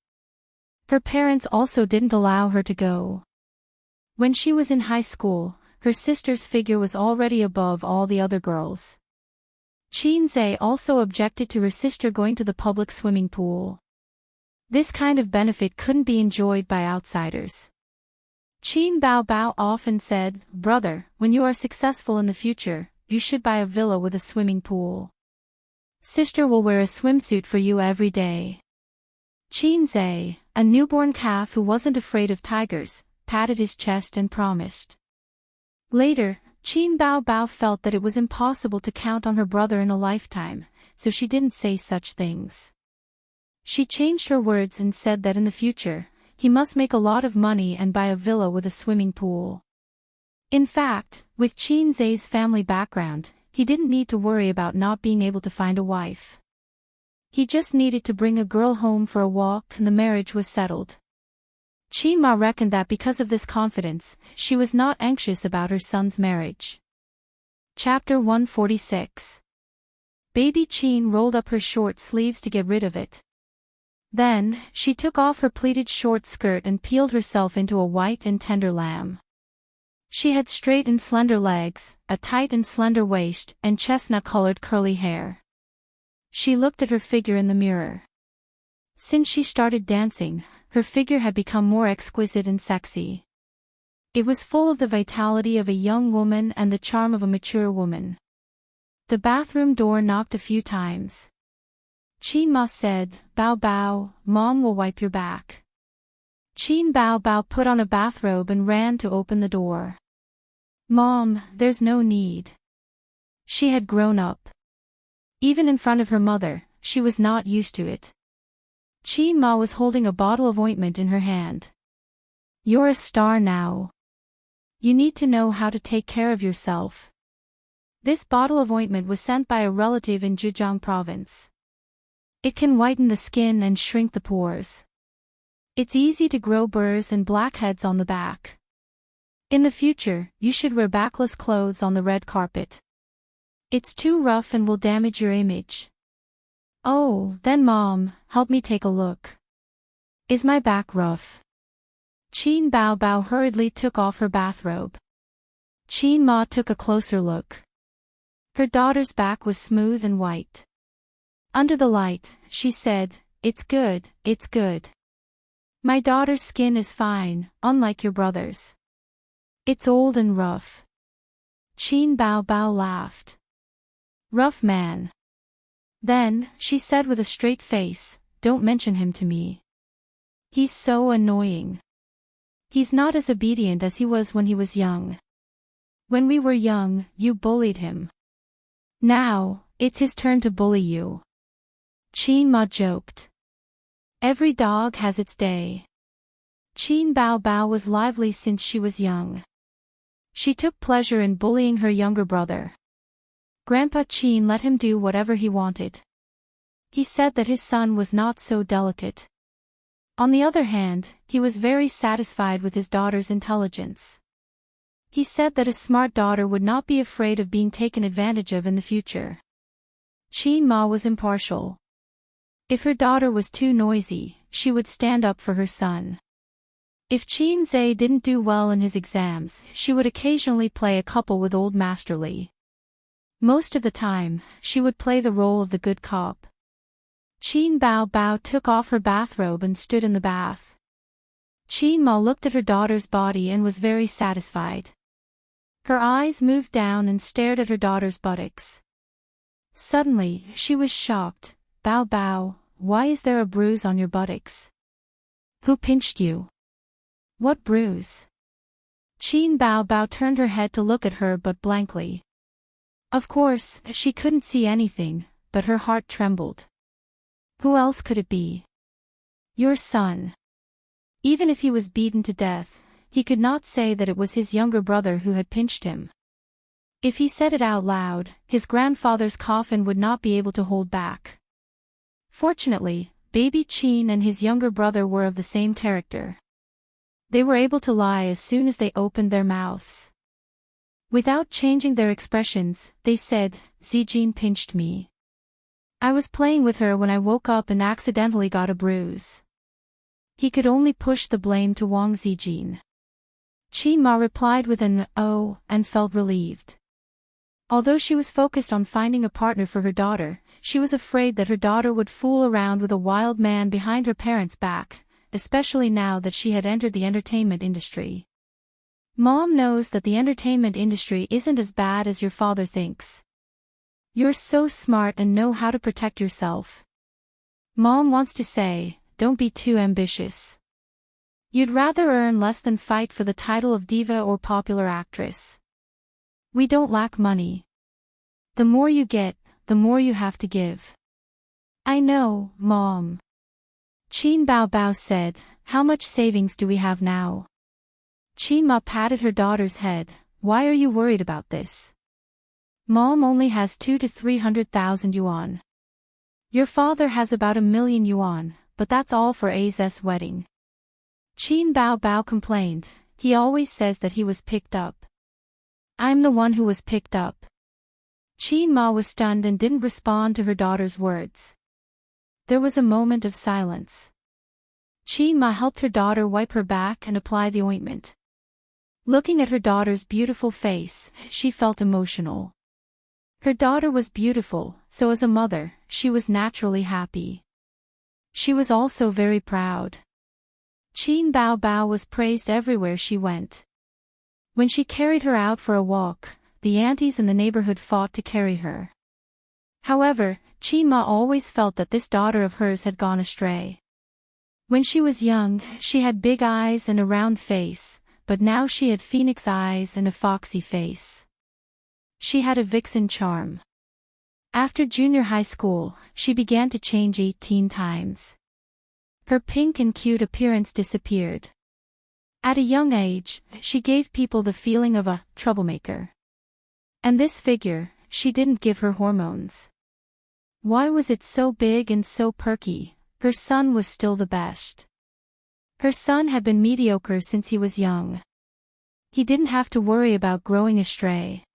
Her parents also didn't allow her to go. When she was in high school, her sister's figure was already above all the other girls. Qin Zhe also objected to her sister going to the public swimming pool. This kind of benefit couldn't be enjoyed by outsiders. Qin Bao Bao often said, "Brother, when you are successful in the future, you should buy a villa with a swimming pool. Sister will wear a swimsuit for you every day." Qin Zhe, a newborn calf who wasn't afraid of tigers, patted his chest and promised. Later, Qin Bao Bao felt that it was impossible to count on her brother in a lifetime, so she didn't say such things. She changed her words and said that in the future, he must make a lot of money and buy a villa with a swimming pool. In fact, with Qin Zhe's family background, he didn't need to worry about not being able to find a wife. He just needed to bring a girl home for a walk and the marriage was settled. Qin Ma reckoned that because of this confidence, she was not anxious about her son's marriage. Chapter 146. Baby Qin rolled up her short sleeves to get rid of it. Then, she took off her pleated short skirt and peeled herself into a white and tender lamb. She had straight and slender legs, a tight and slender waist, and chestnut-colored curly hair. She looked at her figure in the mirror. Since she started dancing, her figure had become more exquisite and sexy. It was full of the vitality of a young woman and the charm of a mature woman. The bathroom door knocked a few times. Qin Ma said, "Bao Bao, Mom will wipe your back." Qin Bao Bao put on a bathrobe and ran to open the door. "Mom, there's no need." She had grown up. Even in front of her mother, she was not used to it. Qin Ma was holding a bottle of ointment in her hand. "You're a star now. You need to know how to take care of yourself." This bottle of ointment was sent by a relative in Zhejiang province. It can whiten the skin and shrink the pores. It's easy to grow burrs and blackheads on the back. In the future, you should wear backless clothes on the red carpet. It's too rough and will damage your image. "Oh, then Mom, help me take a look. Is my back rough?" Qin Bao Bao hurriedly took off her bathrobe. Qin Ma took a closer look. Her daughter's back was smooth and white. Under the light, she said, "It's good, it's good. My daughter's skin is fine, unlike your brother's. It's old and rough." Qin Bao Bao laughed. "Rough man." Then, she said with a straight face, "Don't mention him to me. He's so annoying. He's not as obedient as he was when he was young. When we were young, you bullied him. Now, it's his turn to bully you." Qin Ma joked. Every dog has its day. Qin Bao Bao was lively since she was young. She took pleasure in bullying her younger brother. Grandpa Qin let him do whatever he wanted. He said that his son was not so delicate. On the other hand, he was very satisfied with his daughter's intelligence. He said that a smart daughter would not be afraid of being taken advantage of in the future. Qin Ma was impartial. If her daughter was too noisy, she would stand up for her son. If Qin Zhe didn't do well in his exams, she would occasionally play a couple with old Master Li. Most of the time, she would play the role of the good cop. Qin Bao Bao took off her bathrobe and stood in the bath. Qin Ma looked at her daughter's body and was very satisfied. Her eyes moved down and stared at her daughter's buttocks. Suddenly, she was shocked. Bao Bao, why is there a bruise on your buttocks? Who pinched you? What bruise? Qin Bao Bao turned her head to look at her but blankly. Of course, she couldn't see anything, but her heart trembled. Who else could it be? Your son. Even if he was beaten to death, he could not say that it was his younger brother who had pinched him. If he said it out loud, his grandfather's coffin would not be able to hold back. Fortunately, baby Qin and his younger brother were of the same character. They were able to lie as soon as they opened their mouths. Without changing their expressions, they said, Zijin pinched me. I was playing with her when I woke up and accidentally got a bruise. He could only push the blame to Wang Zijin. Qin Ma replied with an "oh" and felt relieved. Although she was focused on finding a partner for her daughter, she was afraid that her daughter would fool around with a wild man behind her parents' back, especially now that she had entered the entertainment industry. Mom knows that the entertainment industry isn't as bad as your father thinks. You're so smart and know how to protect yourself. Mom wants to say, don't be too ambitious. You'd rather earn less than fight for the title of diva or popular actress. We don't lack money. The more you get, the more you have to give. I know, Mom. Qin Bao Bao said, how much savings do we have now? Qin Ma patted her daughter's head, why are you worried about this? Mom only has 200 to 300,000 yuan. Your father has about 1,000,000 yuan, but that's all for A's wedding. Qin Bao Bao complained, he always says that he was picked up. I'm the one who was picked up. Qin Ma was stunned and didn't respond to her daughter's words. There was a moment of silence. Qin Ma helped her daughter wipe her back and apply the ointment. Looking at her daughter's beautiful face, she felt emotional. Her daughter was beautiful, so as a mother, she was naturally happy. She was also very proud. Qin Bao Bao was praised everywhere she went. When she carried her out for a walk, the aunties in the neighborhood fought to carry her. However, Qin Ma always felt that this daughter of hers had gone astray. When she was young, she had big eyes and a round face, but now she had phoenix eyes and a foxy face. She had a vixen charm. After junior high school, she began to change 18 times. Her pink and cute appearance disappeared. At a young age, she gave people the feeling of a troublemaker. And this figure, she didn't give her hormones. Why was it so big and so perky? Her son was still the best. Her son had been mediocre since he was young. He didn't have to worry about growing astray.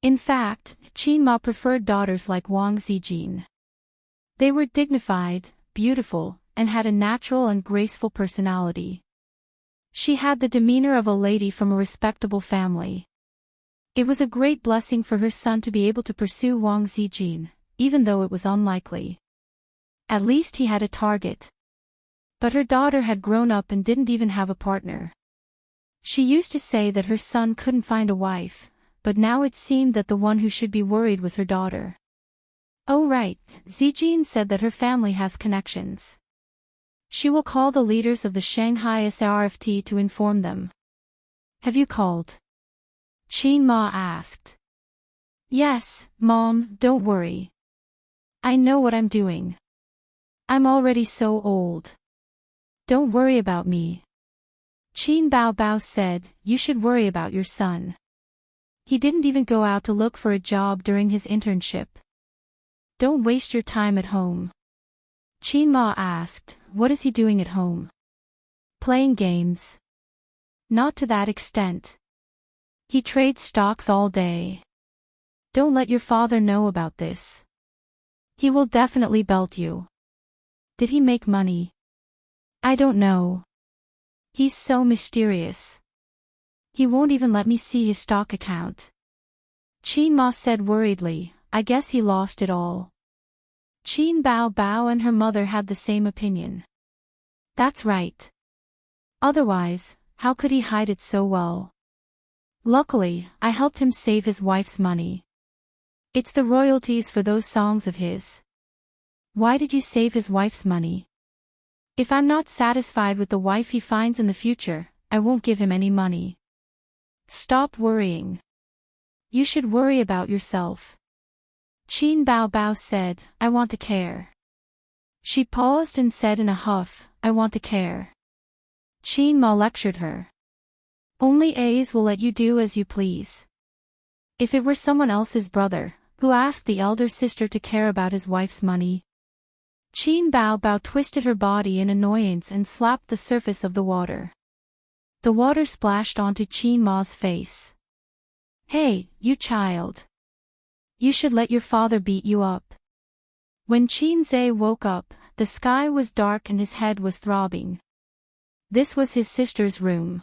In fact, Qin Ma preferred daughters like Wang Zijin. They were dignified, beautiful, and had a natural and graceful personality. She had the demeanor of a lady from a respectable family. It was a great blessing for her son to be able to pursue Wang Zijin, even though it was unlikely. At least he had a target. But her daughter had grown up and didn't even have a partner. She used to say that her son couldn't find a wife, but now it seemed that the one who should be worried was her daughter. Oh right, Zijin said that her family has connections. She will call the leaders of the Shanghai SRFT to inform them. Have you called? Qin Ma asked. Yes, Mom, don't worry. I know what I'm doing. I'm already so old. Don't worry about me. Qin Bao Bao said, you should worry about your son. He didn't even go out to look for a job during his internship. Don't waste your time at home. Qin Ma asked, what is he doing at home? Playing games. Not to that extent. He trades stocks all day. Don't let your father know about this. He will definitely belt you. Did he make money? I don't know. He's so mysterious. He won't even let me see his stock account. Qin Ma said worriedly, I guess he lost it all. Qin Bao Bao and her mother had the same opinion. That's right. Otherwise, how could he hide it so well? Luckily, I helped him save his wife's money. It's the royalties for those songs of his. Why did you save his wife's money? If I'm not satisfied with the wife he finds in the future, I won't give him any money. Stop worrying. You should worry about yourself. Qin Bao Bao said, I want to care. She paused and said in a huff, I want to care. Qin Ma lectured her. Only A's will let you do as you please. If it were someone else's brother, who asked the elder sister to care about his wife's money. Qin Bao Bao twisted her body in annoyance and slapped the surface of the water. The water splashed onto Qin Ma's face. Hey, you child. You should let your father beat you up. When Qin Zhe woke up, the sky was dark and his head was throbbing. This was his sister's room.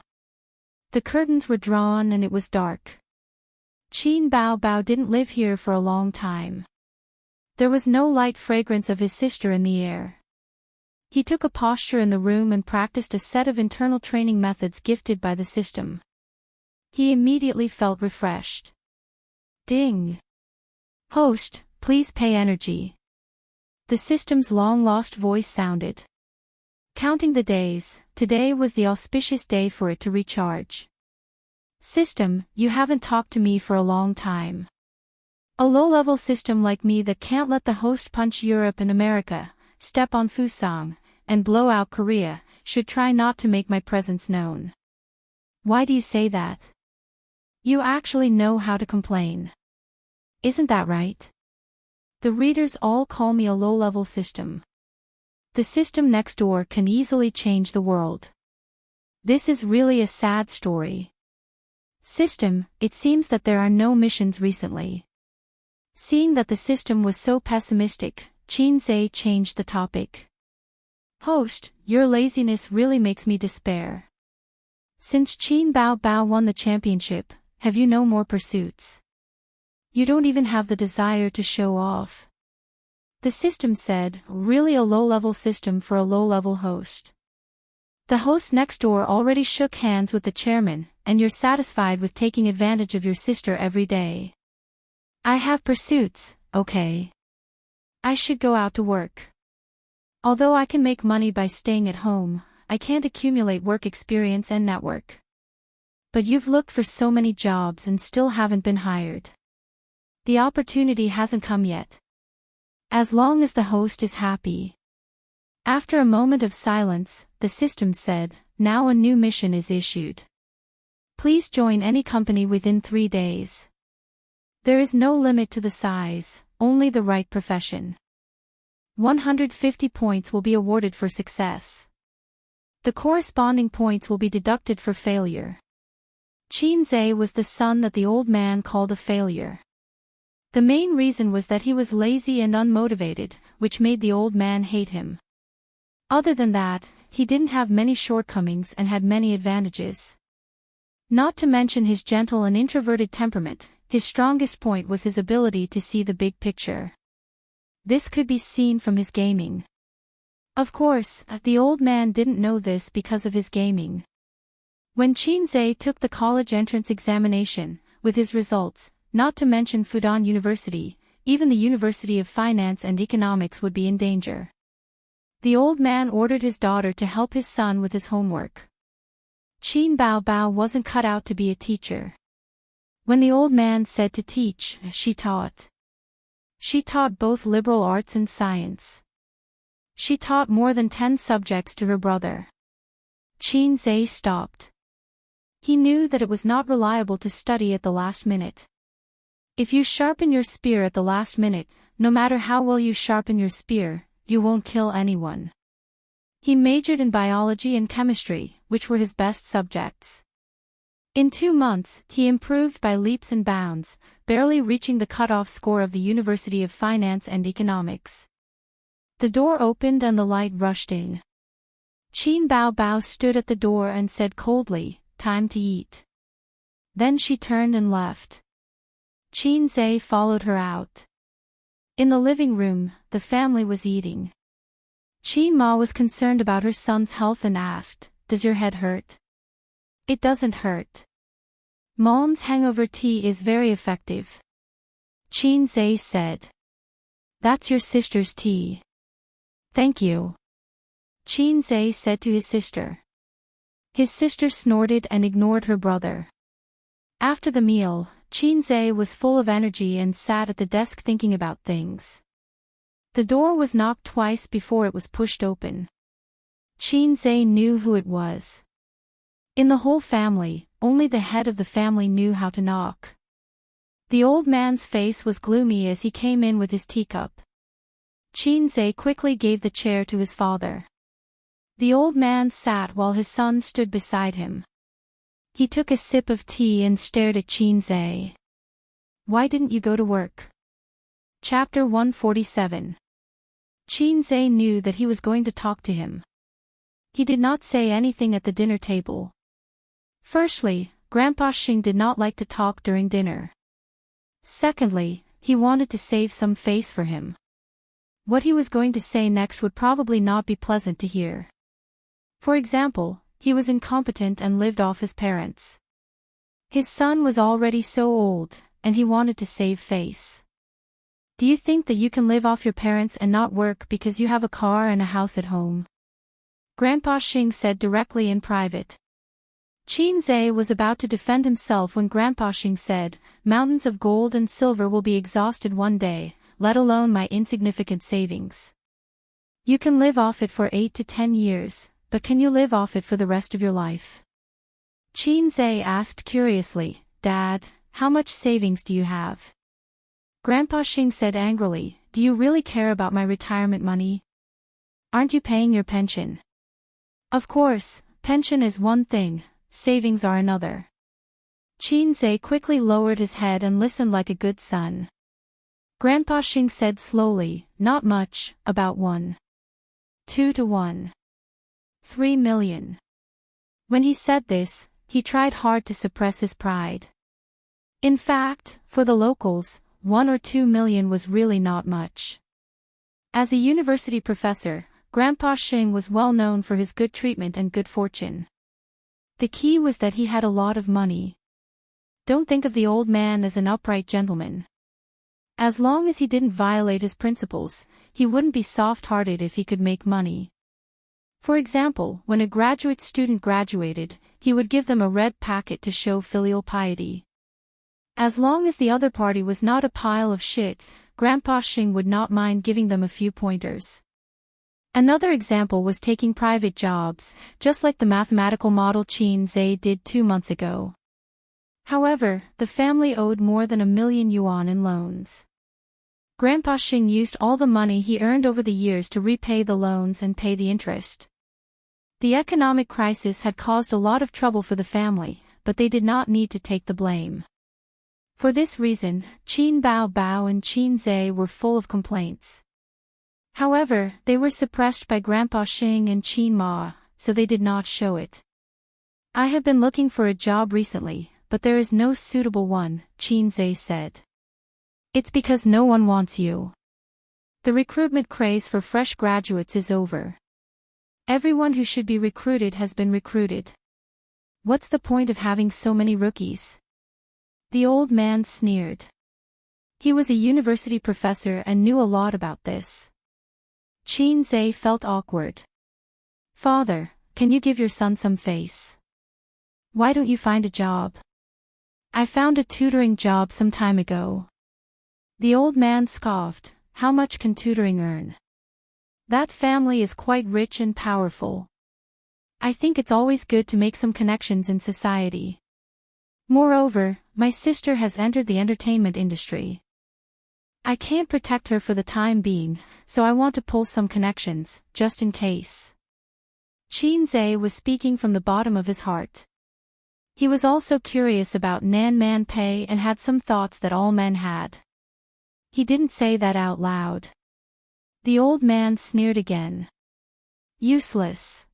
The curtains were drawn and it was dark. Qin Bao Bao didn't live here for a long time. There was no light fragrance of his sister in the air. He took a posture in the room and practiced a set of internal training methods gifted by the system. He immediately felt refreshed. Ding! Host, please pay energy. The system's long-lost voice sounded. Counting the days, today was the auspicious day for it to recharge. System, you haven't talked to me for a long time. A low-level system like me that can't let the host punch Europe and America, step on Fusang, and blow out Korea, should try not to make my presence known. Why do you say that? You actually know how to complain. Isn't that right? The readers all call me a low-level system. The system next door can easily change the world. This is really a sad story. System, it seems that there are no missions recently. Seeing that the system was so pessimistic, Qin Zhe changed the topic. Host, your laziness really makes me despair. Since Qin Bao Bao won the championship, have you no more pursuits? You don't even have the desire to show off. The system said, really a low-level system for a low-level host. The host next door already shook hands with the chairman, and you're satisfied with taking advantage of your sister every day. I have pursuits, okay. I should go out to work. Although I can make money by staying at home, I can't accumulate work experience and network. But you've looked for so many jobs and still haven't been hired. The opportunity hasn't come yet. As long as the host is happy. After a moment of silence, the system said, now a new mission is issued. Please join any company within 3 days. There is no limit to the size, only the right profession. 150 points will be awarded for success. The corresponding points will be deducted for failure. Qin Zhe was the son that the old man called a failure. The main reason was that he was lazy and unmotivated, which made the old man hate him. Other than that, he didn't have many shortcomings and had many advantages. Not to mention his gentle and introverted temperament, his strongest point was his ability to see the big picture. This could be seen from his gaming. Of course, the old man didn't know this because of his gaming. When Qin Zhe took the college entrance examination, with his results, not to mention Fudan University, even the University of Finance and Economics would be in danger. The old man ordered his daughter to help his son with his homework. Qin Bao Bao wasn't cut out to be a teacher. When the old man said to teach, she taught. She taught both liberal arts and science. She taught more than 10 subjects to her brother. Qin Zhe stopped. He knew that it was not reliable to study at the last minute. If you sharpen your spear at the last minute, no matter how well you sharpen your spear, you won't kill anyone. He majored in biology and chemistry, which were his best subjects. In 2 months, he improved by leaps and bounds, barely reaching the cutoff score of the University of Finance and Economics. The door opened and the light rushed in. Qin Bao Bao stood at the door and said coldly, "Time to eat." Then she turned and left. Qin Zhe followed her out. In the living room, the family was eating. Qin Ma was concerned about her son's health and asked, "Does your head hurt?" "It doesn't hurt. Mom's hangover tea is very effective," Qin Zhe said. "That's your sister's tea." "Thank you," Qin Zhe said to his sister. His sister snorted and ignored her brother. After the meal, Qin Zhe was full of energy and sat at the desk thinking about things. The door was knocked twice before it was pushed open. Qin Zhe knew who it was. In the whole family, only the head of the family knew how to knock. The old man's face was gloomy as he came in with his teacup. Qin Zhe quickly gave the chair to his father. The old man sat while his son stood beside him. He took a sip of tea and stared at Qin Zhe. "Why didn't you go to work?" Chapter 147. Qin Zhe knew that he was going to talk to him. He did not say anything at the dinner table. Firstly, Grandpa Xing did not like to talk during dinner. Secondly, he wanted to save some face for him. What he was going to say next would probably not be pleasant to hear. For example, he was incompetent and lived off his parents. His son was already so old, and he wanted to save face. "Do you think that you can live off your parents and not work because you have a car and a house at home?" Grandpa Xing said directly in private. Qin Zhe was about to defend himself when Grandpa Xing said, "Mountains of gold and silver will be exhausted one day, let alone my insignificant savings. You can live off it for 8 to 10 years, but can you live off it for the rest of your life?" Qin Zhe asked curiously, "Dad, how much savings do you have?" Grandpa Xing said angrily, "Do you really care about my retirement money? Aren't you paying your pension?" "Of course, pension is one thing, savings are another." Qin Zhe quickly lowered his head and listened like a good son. Grandpa Xing said slowly, "Not much, about 1.2 to 1.3 million. When he said this, he tried hard to suppress his pride. In fact, for the locals, 1 or 2 million was really not much. As a university professor, Grandpa Xing was well known for his good treatment and good fortune. The key was that he had a lot of money. Don't think of the old man as an upright gentleman. As long as he didn't violate his principles, he wouldn't be soft-hearted if he could make money. For example, when a graduate student graduated, he would give them a red packet to show filial piety. As long as the other party was not a pile of shit, Grandpa Xing would not mind giving them a few pointers. Another example was taking private jobs, just like the mathematical model Qin Zhe did 2 months ago. However, the family owed more than 1 million yuan in loans. Grandpa Xing used all the money he earned over the years to repay the loans and pay the interest. The economic crisis had caused a lot of trouble for the family, but they did not need to take the blame. For this reason, Qin Bao Bao and Qin Zhe were full of complaints. However, they were suppressed by Grandpa Xing and Qin Ma, so they did not show it. "I have been looking for a job recently, but there is no suitable one," Qin Zhe said. "It's because no one wants you. The recruitment craze for fresh graduates is over. Everyone who should be recruited has been recruited. What's the point of having so many rookies?" The old man sneered. He was a university professor and knew a lot about this. Qin Zhe felt awkward. "Father, can you give your son some face? Why don't you find a job?" "I found a tutoring job some time ago." The old man scoffed, "How much can tutoring earn? That family is quite rich and powerful." I think it's always good to make some connections in society. Moreover, my sister has entered the entertainment industry. I can't protect her for the time being, so I want to pull some connections, just in case. Qin Zhe was speaking from the bottom of his heart. He was also curious about Nan Man Pei and had some thoughts that all men had. He didn't say that out loud. The old man sneered again. Useless.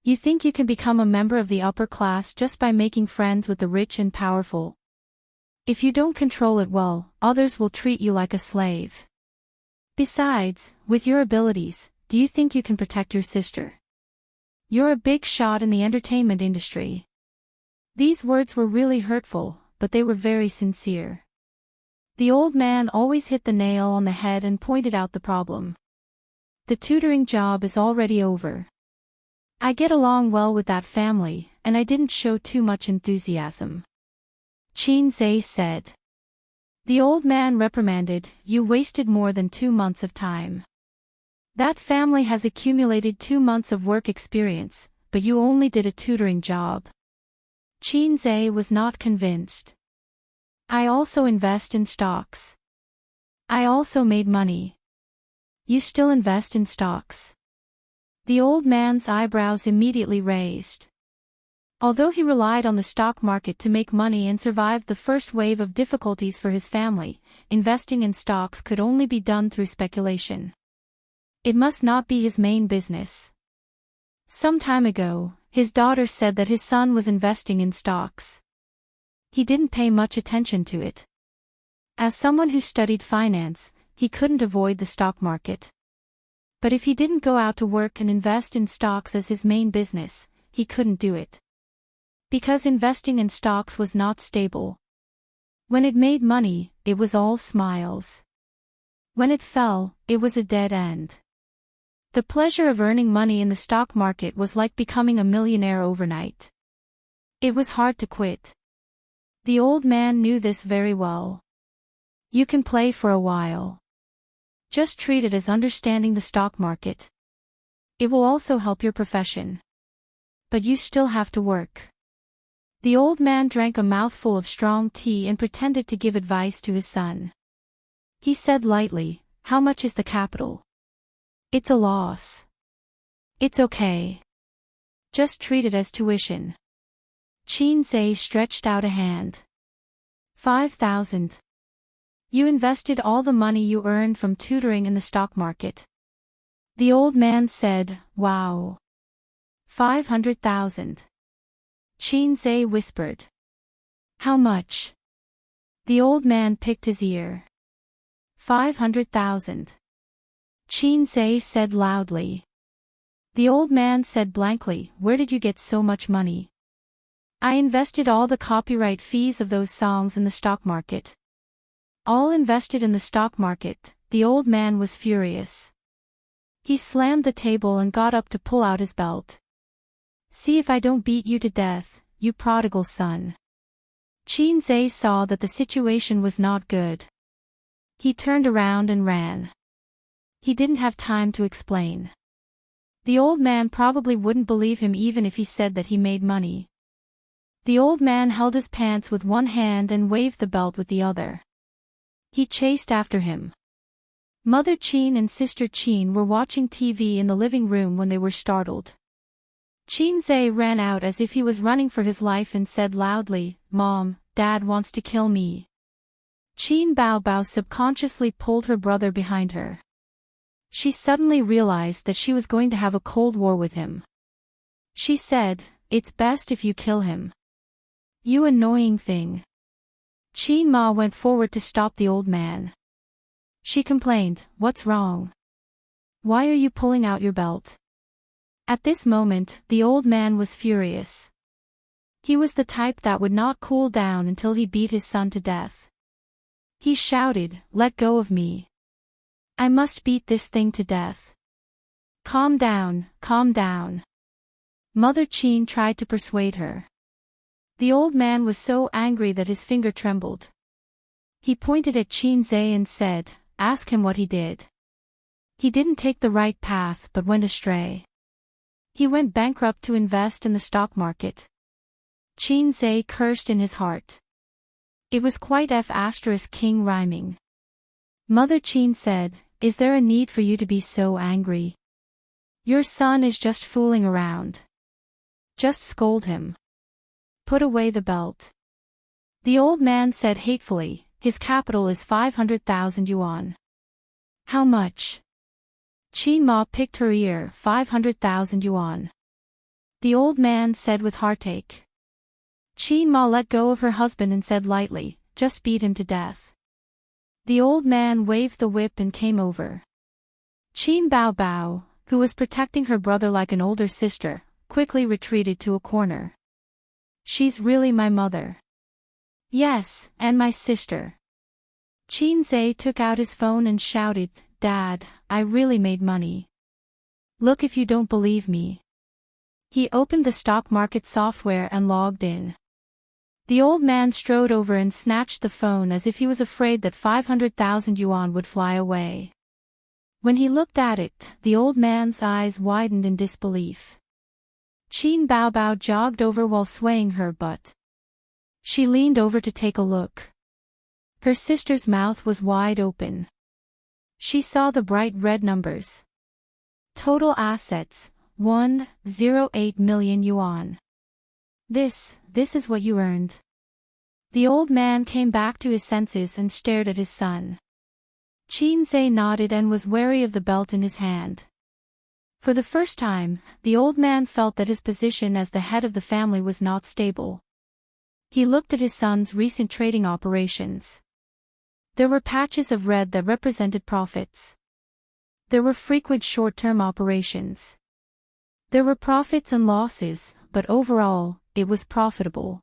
You think you can become a member of the upper class just by making friends with the rich and powerful? If you don't control it well, others will treat you like a slave. Besides, with your abilities, do you think you can protect your sister? You're a big shot in the entertainment industry. These words were really hurtful, but they were very sincere. The old man always hit the nail on the head and pointed out the problem. The tutoring job is already over. I get along well with that family, and I didn't show too much enthusiasm. Qin Zhe said. The old man reprimanded, you wasted more than 2 months of time. That family has accumulated 2 months of work experience, but you only did a tutoring job. Qin Zhe was not convinced. I also invest in stocks. I also made money. You still invest in stocks? The old man's eyebrows immediately raised. Although he relied on the stock market to make money and survived the first wave of difficulties for his family, investing in stocks could only be done through speculation. It must not be his main business. Some time ago, his daughter said that his son was investing in stocks. He didn't pay much attention to it. As someone who studied finance, he couldn't avoid the stock market. But if he didn't go out to work and invest in stocks as his main business, he couldn't do it. Because investing in stocks was not stable. When it made money, it was all smiles. When it fell, it was a dead end. The pleasure of earning money in the stock market was like becoming a millionaire overnight. It was hard to quit. The old man knew this very well. You can play for a while. Just treat it as understanding the stock market. It will also help your profession. But you still have to work. The old man drank a mouthful of strong tea and pretended to give advice to his son. He said lightly, how much is the capital? It's a loss. It's okay. Just treat it as tuition. Qin Zhe stretched out a hand. 5,000. You invested all the money you earned from tutoring in the stock market. The old man said, wow. 500,000. Qin Zhe whispered. How much? The old man picked his ear. 500,000. Qin Zhe said loudly. The old man said blankly, where did you get so much money? I invested all the copyright fees of those songs in the stock market. All invested in the stock market. The old man was furious. He slammed the table and got up to pull out his belt. See if I don't beat you to death, you prodigal son. Qin Zhe saw that the situation was not good. He turned around and ran. He didn't have time to explain. The old man probably wouldn't believe him even if he said that he made money. The old man held his pants with one hand and waved the belt with the other. He chased after him. Mother Qin and Sister Qin were watching TV in the living room when they were startled. Qin Zhe ran out as if he was running for his life and said loudly, Mom, Dad wants to kill me. Qin Bao subconsciously pulled her brother behind her. She suddenly realized that she was going to have a cold war with him. She said, it's best if you kill him. You annoying thing. Qin Ma went forward to stop the old man. She complained, what's wrong? Why are you pulling out your belt? At this moment, the old man was furious. He was the type that would not cool down until he beat his son to death. He shouted, let go of me. I must beat this thing to death. Calm down, calm down. Mother Qin tried to persuade her. The old man was so angry that his finger trembled. He pointed at Qin Zhe and said, ask him what he did. He didn't take the right path but went astray. He went bankrupt to invest in the stock market. Qin Zhe cursed in his heart. It was quite F***king rhyming. Mother Qin said, "Is there a need for you to be so angry? Your son is just fooling around. Just scold him. Put away the belt." The old man said hatefully, "His capital is 500,000 yuan. How much?" Qin Ma picked her ear. 500,000 yuan. The old man said with heartache. Qin Ma let go of her husband and said lightly, "Just beat him to death." The old man waved the whip and came over. Qin Bao Bao, who was protecting her brother like an older sister, quickly retreated to a corner. "She's really my mother." "Yes, and my sister." Qin Zhe took out his phone and shouted, "Dad, I really made money. Look if you don't believe me." He opened the stock market software and logged in. The old man strode over and snatched the phone as if he was afraid that 500,000 yuan would fly away. When he looked at it, the old man's eyes widened in disbelief. Qin Bao Bao jogged over while swaying her butt. She leaned over to take a look. Her sister's mouth was wide open. She saw the bright red numbers. Total assets, 108 million yuan. This is what you earned. The old man came back to his senses and stared at his son. Qin Zhe nodded and was wary of the belt in his hand. For the first time, the old man felt that his position as the head of the family was not stable. He looked at his son's recent trading operations. There were patches of red that represented profits. There were frequent short-term operations. There were profits and losses, but overall, it was profitable.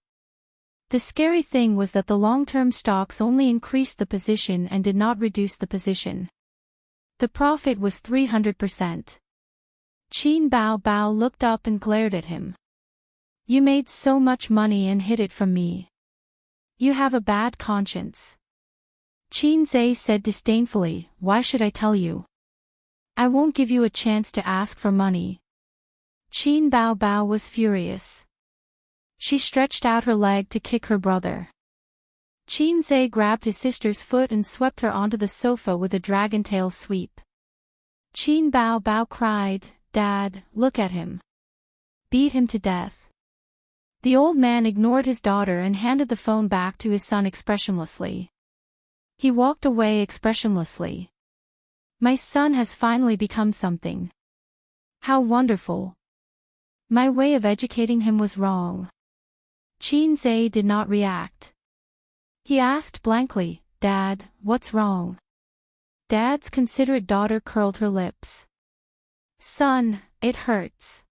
The scary thing was that the long-term stocks only increased the position and did not reduce the position. The profit was 300%. Qin Bao Bao looked up and glared at him. "You made so much money and hid it from me. You have a bad conscience." Qin Zhe said disdainfully, "Why should I tell you? I won't give you a chance to ask for money." Qin Bao Bao was furious. She stretched out her leg to kick her brother. Qin Zhe grabbed his sister's foot and swept her onto the sofa with a dragon tail sweep. Qin Bao Bao cried, "Dad, look at him. Beat him to death." The old man ignored his daughter and handed the phone back to his son expressionlessly. He walked away expressionlessly. "My son has finally become something. How wonderful. My way of educating him was wrong." Qin Zhe did not react. He asked blankly, "Dad, what's wrong?" Dad's considerate daughter curled her lips. "Son, it hurts."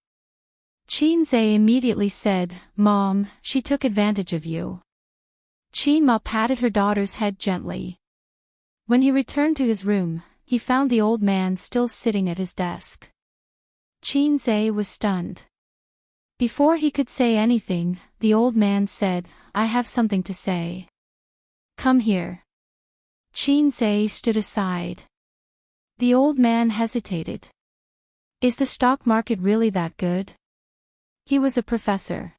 Qin Zhe immediately said, "Mom, she took advantage of you." Qin Ma patted her daughter's head gently. When he returned to his room, he found the old man still sitting at his desk. Qin Zhe was stunned. Before he could say anything, the old man said, "I have something to say. Come here." Qin Zhe stood aside. The old man hesitated. Is the stock market really that good? He was a professor.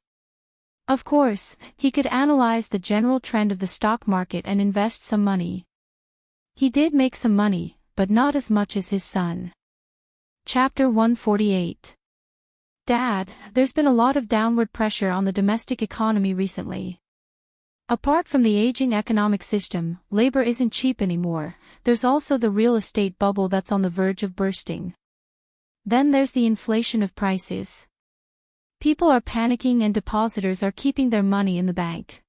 Of course, he could analyze the general trend of the stock market and invest some money. He did make some money, but not as much as his son. Chapter 148. Dad, there's been a lot of downward pressure on the domestic economy recently. Apart from the aging economic system, labor isn't cheap anymore. There's also the real estate bubble that's on the verge of bursting. Then there's the inflation of prices. People are panicking and depositors are keeping their money in the bank.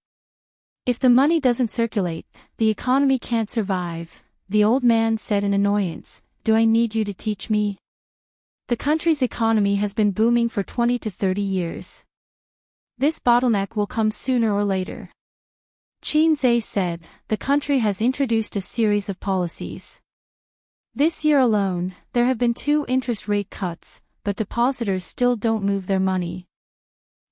If the money doesn't circulate, the economy can't survive, the old man said in annoyance. Do I need you to teach me? The country's economy has been booming for 20 to 30 years. This bottleneck will come sooner or later. Qin Zhe said, the country has introduced a series of policies. This year alone, there have been 2 interest rate cuts, but depositors still don't move their money.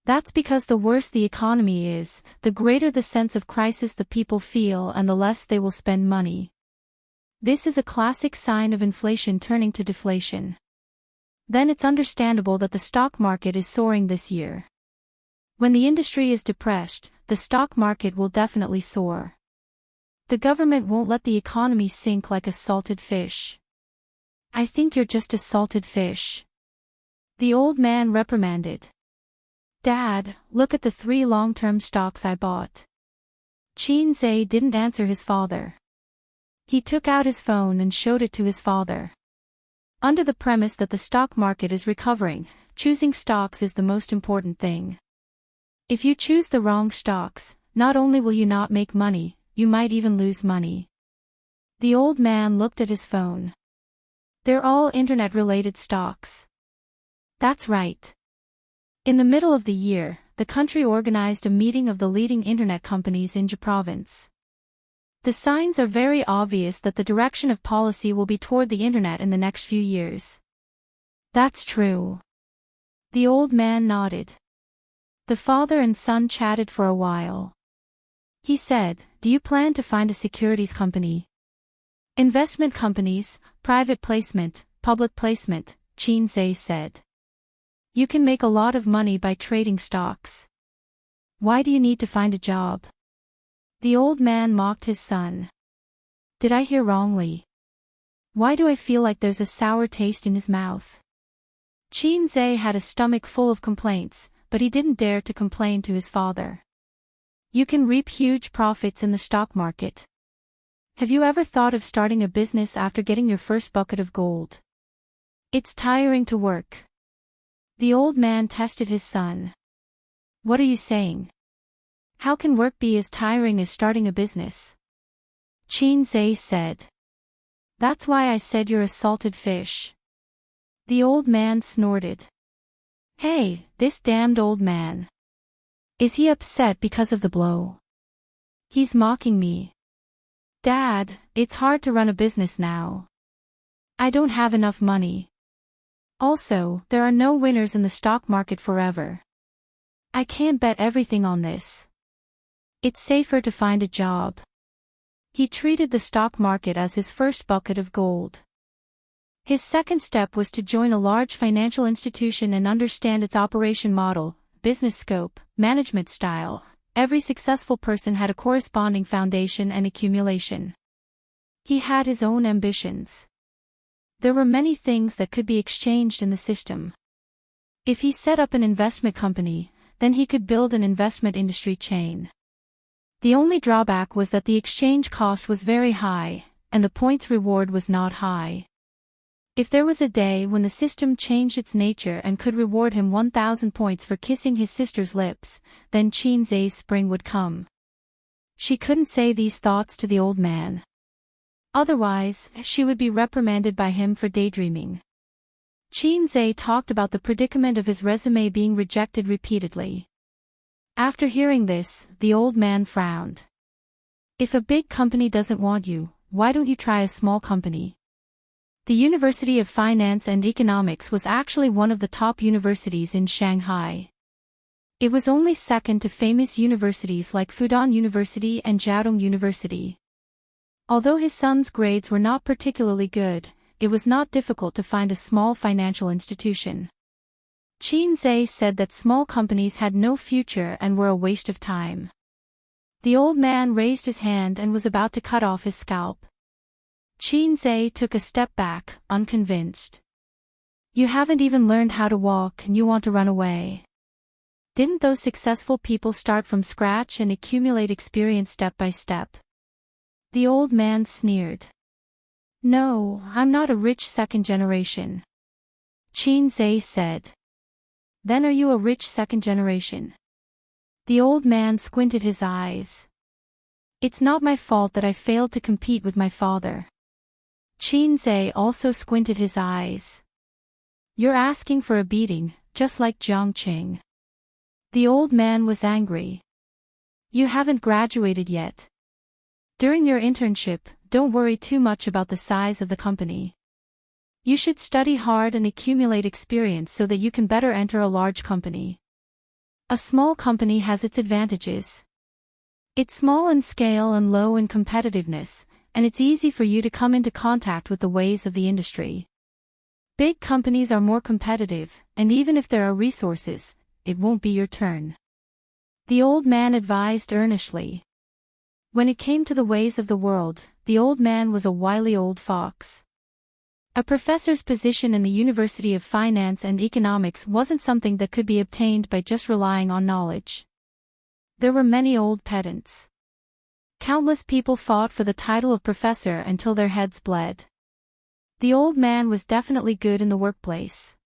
That's because the worse the economy is, the greater the sense of crisis the people feel and the less they will spend money. This is a classic sign of inflation turning to deflation. then it's understandable that the stock market is soaring this year. When the industry is depressed, the stock market will definitely soar. The government won't let the economy sink like a salted fish. I think you're just a salted fish. The old man reprimanded. Dad, look at the 3 long-term stocks I bought. Qin Zhe didn't answer his father. He took out his phone and showed it to his father. Under the premise that the stock market is recovering, choosing stocks is the most important thing. If you choose the wrong stocks, not only will you not make money, you might even lose money. The old man looked at his phone. They're all internet-related stocks. That's right. In the middle of the year, the country organized a meeting of the leading internet companies in Zhe province. The signs are very obvious that the direction of policy will be toward the internet in the next few years. That's true. The old man nodded. The father and son chatted for a while. He said, "Do you plan to find a securities company?" "Investment companies, private placement, public placement," Qin Zhe said. "You can make a lot of money by trading stocks. Why do you need to find a job?" The old man mocked his son. Did I hear wrongly? Why do I feel like there's a sour taste in his mouth? Qin Zhe had a stomach full of complaints, but he didn't dare to complain to his father. You can reap huge profits in the stock market. Have you ever thought of starting a business after getting your first bucket of gold? It's tiring to work. The old man tested his son. What are you saying? How can work be as tiring as starting a business? Qin Zhe said. That's why I said you're a salted fish. The old man snorted. Hey, this damned old man. Is he upset because of the blow? He's mocking me. Dad, it's hard to run a business now. I don't have enough money. Also, there are no winners in the stock market forever. I can't bet everything on this. It's safer to find a job. He treated the stock market as his first bucket of gold. His second step was to join a large financial institution and understand its operation model, business scope, management style. Every successful person had a corresponding foundation and accumulation. He had his own ambitions. There were many things that could be exchanged in the system. If he set up an investment company, then he could build an investment industry chain. The only drawback was that the exchange cost was very high, and the points reward was not high. If there was a day when the system changed its nature and could reward him 1,000 points for kissing his sister's lips, then Qin Zhe's spring would come. She couldn't say these thoughts to the old man. Otherwise, she would be reprimanded by him for daydreaming. Qin Zhe talked about the predicament of his resume being rejected repeatedly. After hearing this, the old man frowned. If a big company doesn't want you, why don't you try a small company? The University of Finance and Economics was actually one of the top universities in Shanghai. It was only second to famous universities like Fudan University and Jiaotong University. Although his son's grades were not particularly good, it was not difficult to find a small financial institution. Qin Zhe said that small companies had no future and were a waste of time. The old man raised his hand and was about to cut off his scalp. Qin Zhe took a step back, unconvinced. You haven't even learned how to walk and you want to run away. Didn't those successful people start from scratch and accumulate experience step by step? The old man sneered. No, I'm not a rich second generation. Qin Zhe said. Then are you a rich second generation? The old man squinted his eyes. It's not my fault that I failed to compete with my father. Qin Zhe also squinted his eyes. You're asking for a beating, just like Jiang Qing. The old man was angry. You haven't graduated yet. During your internship, don't worry too much about the size of the company. You should study hard and accumulate experience so that you can better enter a large company. A small company has its advantages. It's small in scale and low in competitiveness, and it's easy for you to come into contact with the ways of the industry. Big companies are more competitive, and even if there are resources, it won't be your turn. The old man advised earnestly. When it came to the ways of the world, the old man was a wily old fox. A professor's position in the University of Finance and Economics wasn't something that could be obtained by just relying on knowledge. There were many old pedants. Countless people fought for the title of professor until their heads bled. The old man was definitely good in the workplace.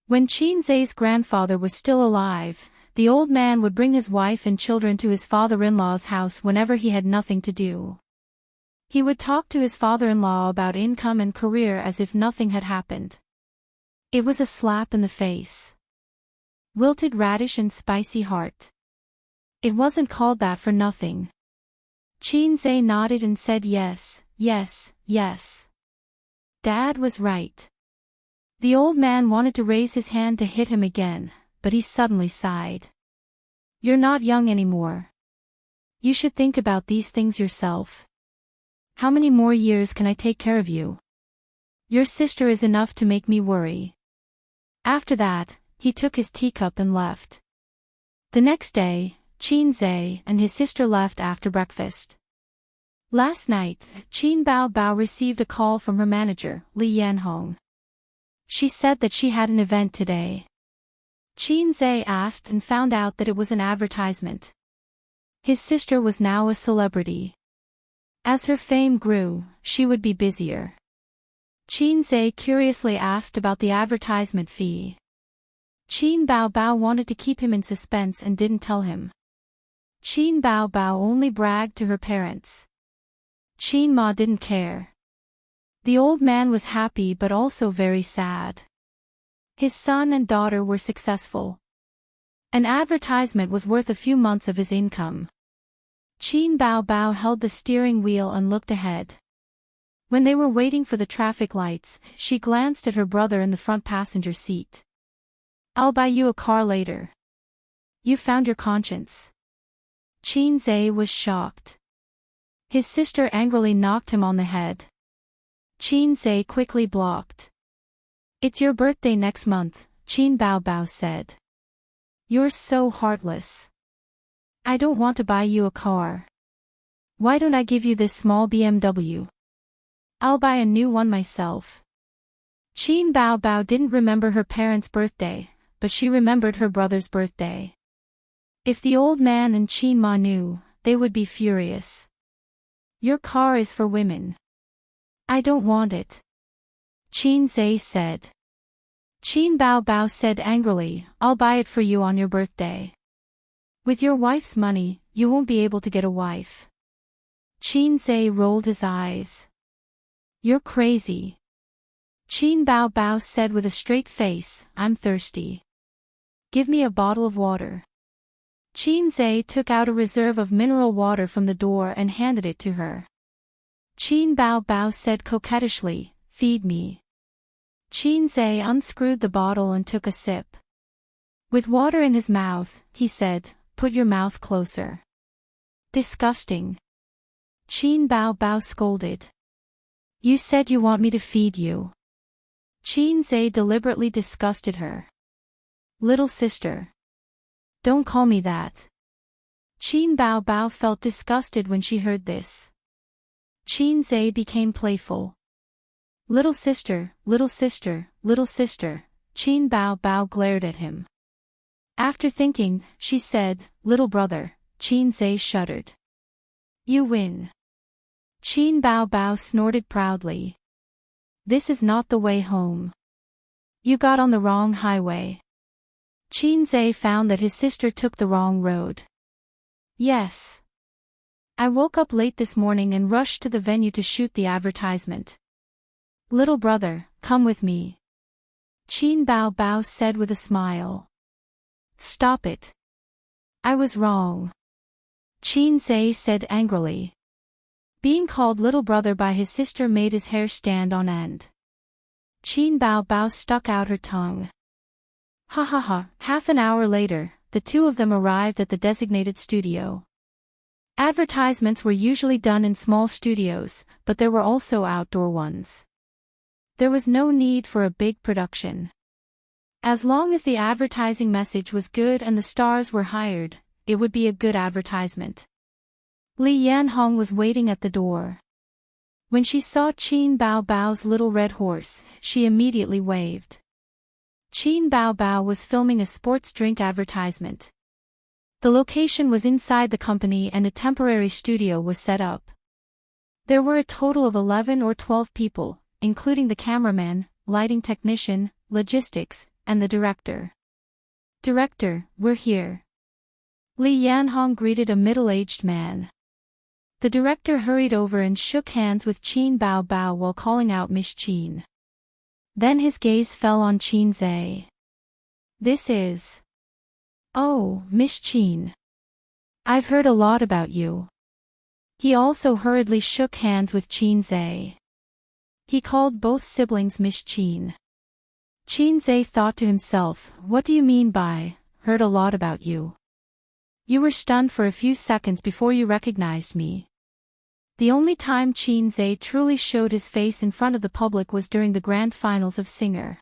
When Qin Zai's grandfather was still alive, the old man would bring his wife and children to his father-in-law's house whenever he had nothing to do. He would talk to his father-in-law about income and career as if nothing had happened. It was a slap in the face. Wilted radish and spicy heart. It wasn't called that for nothing. Qin Zai nodded and said yes, yes, yes. Dad was right. The old man wanted to raise his hand to hit him again, but he suddenly sighed. You're not young anymore. You should think about these things yourself. How many more years can I take care of you? Your sister is enough to make me worry. After that, he took his teacup and left. The next day, Qin Zai and his sister left after breakfast. Last night, Qin Bao Bao received a call from her manager, Li Yanhong. She said that she had an event today. Qin Zai asked and found out that it was an advertisement. His sister was now a celebrity. As her fame grew, she would be busier. Qin Zai curiously asked about the advertisement fee. Qin Bao Bao wanted to keep him in suspense and didn't tell him. Qin Bao Bao only bragged to her parents. Qin Ma didn't care. The old man was happy but also very sad. His son and daughter were successful. An advertisement was worth a few months of his income. Qin Bao Bao held the steering wheel and looked ahead. When they were waiting for the traffic lights, she glanced at her brother in the front passenger seat. I'll buy you a car later. You found your conscience. Qin Zai was shocked. His sister angrily knocked him on the head. Qin Zai quickly blocked. It's your birthday next month, Qin Bao Bao said. You're so heartless. I don't want to buy you a car. Why don't I give you this small BMW? I'll buy a new one myself. Qin Bao Bao didn't remember her parents' birthday, but she remembered her brother's birthday. If the old man and Qin Ma knew, they would be furious. Your car is for women. I don't want it. Qin Zai said. Qin Bao Bao said angrily, I'll buy it for you on your birthday. With your wife's money, you won't be able to get a wife. Qin Zai rolled his eyes. You're crazy. Qin Bao Bao said with a straight face, I'm thirsty. Give me a bottle of water. Qin Zai took out a reserve of mineral water from the door and handed it to her. Qin Bao Bao said coquettishly, feed me. Qin Zai unscrewed the bottle and took a sip. With water in his mouth, he said, put your mouth closer. Disgusting. Qin Bao Bao scolded. You said you want me to feed you. Qin Zai deliberately disgusted her. Little sister. Don't call me that. Qin Bao Bao felt disgusted when she heard this. Qin Zai became playful. Little sister, little sister, little sister, Qin Bao Bao glared at him. After thinking, she said, little brother. Qin Zai shuddered. You win. Qin Bao Bao snorted proudly. This is not the way home. You got on the wrong highway. Qin Zai found that his sister took the wrong road. Yes. I woke up late this morning and rushed to the venue to shoot the advertisement. Little brother, come with me. Qin Bao Bao said with a smile. Stop it. I was wrong. Qin Zai said angrily. Being called little brother by his sister made his hair stand on end. Qin Bao Bao stuck out her tongue. Ha ha ha. Half an hour later, the two of them arrived at the designated studio. Advertisements were usually done in small studios, but there were also outdoor ones. There was no need for a big production. As long as the advertising message was good and the stars were hired, it would be a good advertisement. Li Yanhong was waiting at the door. When she saw Qin Bao Bao's little red horse, she immediately waved. Qin Bao Bao was filming a sports drink advertisement. The location was inside the company and a temporary studio was set up. There were a total of 11 or 12 people, including the cameraman, lighting technician, logistics, and the director. "Director, we're here." Li Yanhong greeted a middle-aged man. The director hurried over and shook hands with Qin Bao Bao while calling out Miss Qin. Then his gaze fell on Qin Zhe. "This is..." "Oh, Miss Qin. I've heard a lot about you." He also hurriedly shook hands with Qin Zhe. He called both siblings Miss Qin. Qin Zhe thought to himself, "What do you mean by, heard a lot about you? You were stunned for a few seconds before you recognized me." The only time Qin Zhe truly showed his face in front of the public was during the grand finals of Singer.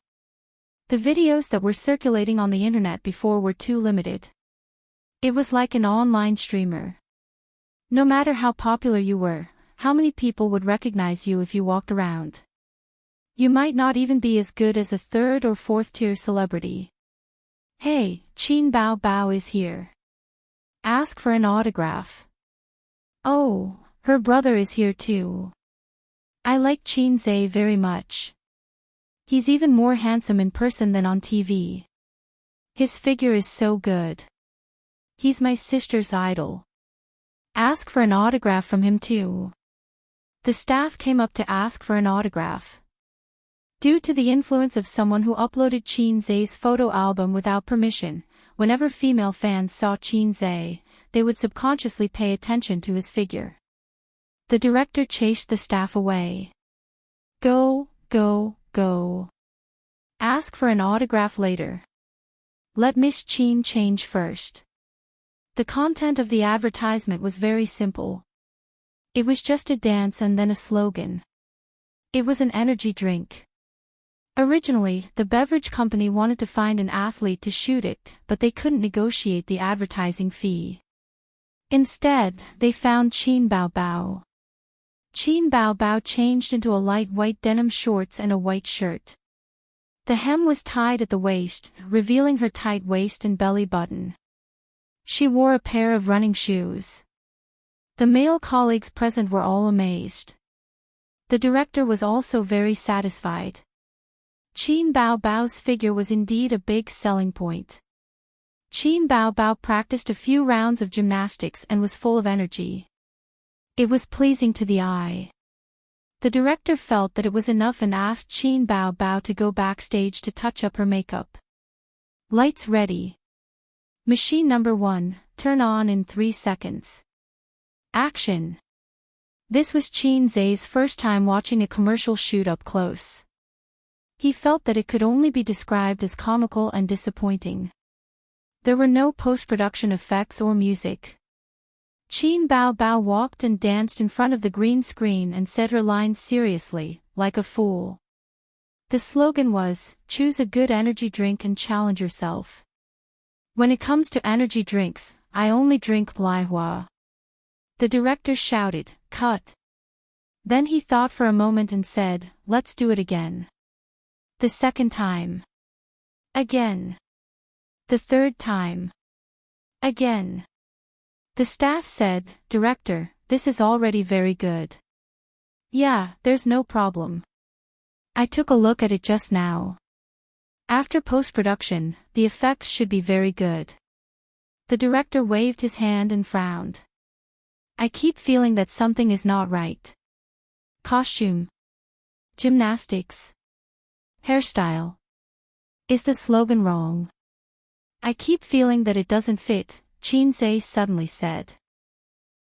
The videos that were circulating on the internet before were too limited. It was like an online streamer. No matter how popular you were, how many people would recognize you if you walked around? You might not even be as good as a third or fourth tier celebrity. "Hey, Qin Bao Bao is here. Ask for an autograph." "Oh, her brother is here too. I like Qin Zhe very much. He's even more handsome in person than on TV. His figure is so good. He's my sister's idol. Ask for an autograph from him too." The staff came up to ask for an autograph. Due to the influence of someone who uploaded Qin Zhe's photo album without permission, whenever female fans saw Qin Zhe, they would subconsciously pay attention to his figure. The director chased the staff away. "Go, go, go. Ask for an autograph later. Let Miss Qin change first." The content of the advertisement was very simple. It was just a dance and then a slogan. It was an energy drink. Originally, the beverage company wanted to find an athlete to shoot it, but they couldn't negotiate the advertising fee. Instead, they found Qin Bao Bao. Qin Bao Bao changed into a light white denim shorts and a white shirt. The hem was tied at the waist, revealing her tight waist and belly button. She wore a pair of running shoes. The male colleagues present were all amazed. The director was also very satisfied. Qin Bao Bao's figure was indeed a big selling point. Qin Bao Bao practiced a few rounds of gymnastics and was full of energy. It was pleasing to the eye. The director felt that it was enough and asked Qin Bao Bao to go backstage to touch up her makeup. "Lights ready. Machine number 1, turn on in 3 seconds. Action." This was Qin Zhe's first time watching a commercial shoot up close. He felt that it could only be described as comical and disappointing. There were no post-production effects or music. Qin Bao Bao walked and danced in front of the green screen and said her lines seriously, like a fool. The slogan was, "Choose a good energy drink and challenge yourself." "When it comes to energy drinks, I only drink Lihua." The director shouted, "Cut." Then he thought for a moment and said, "Let's do it again." The second time. Again. The third time. Again. The staff said, "Director, this is already very good." "Yeah, there's no problem. I took a look at it just now. After post-production, the effects should be very good." The director waved his hand and frowned. "I keep feeling that something is not right. Costume. Gymnastics. Hairstyle. Is the slogan wrong? I keep feeling that it doesn't fit," Qin Zhe suddenly said.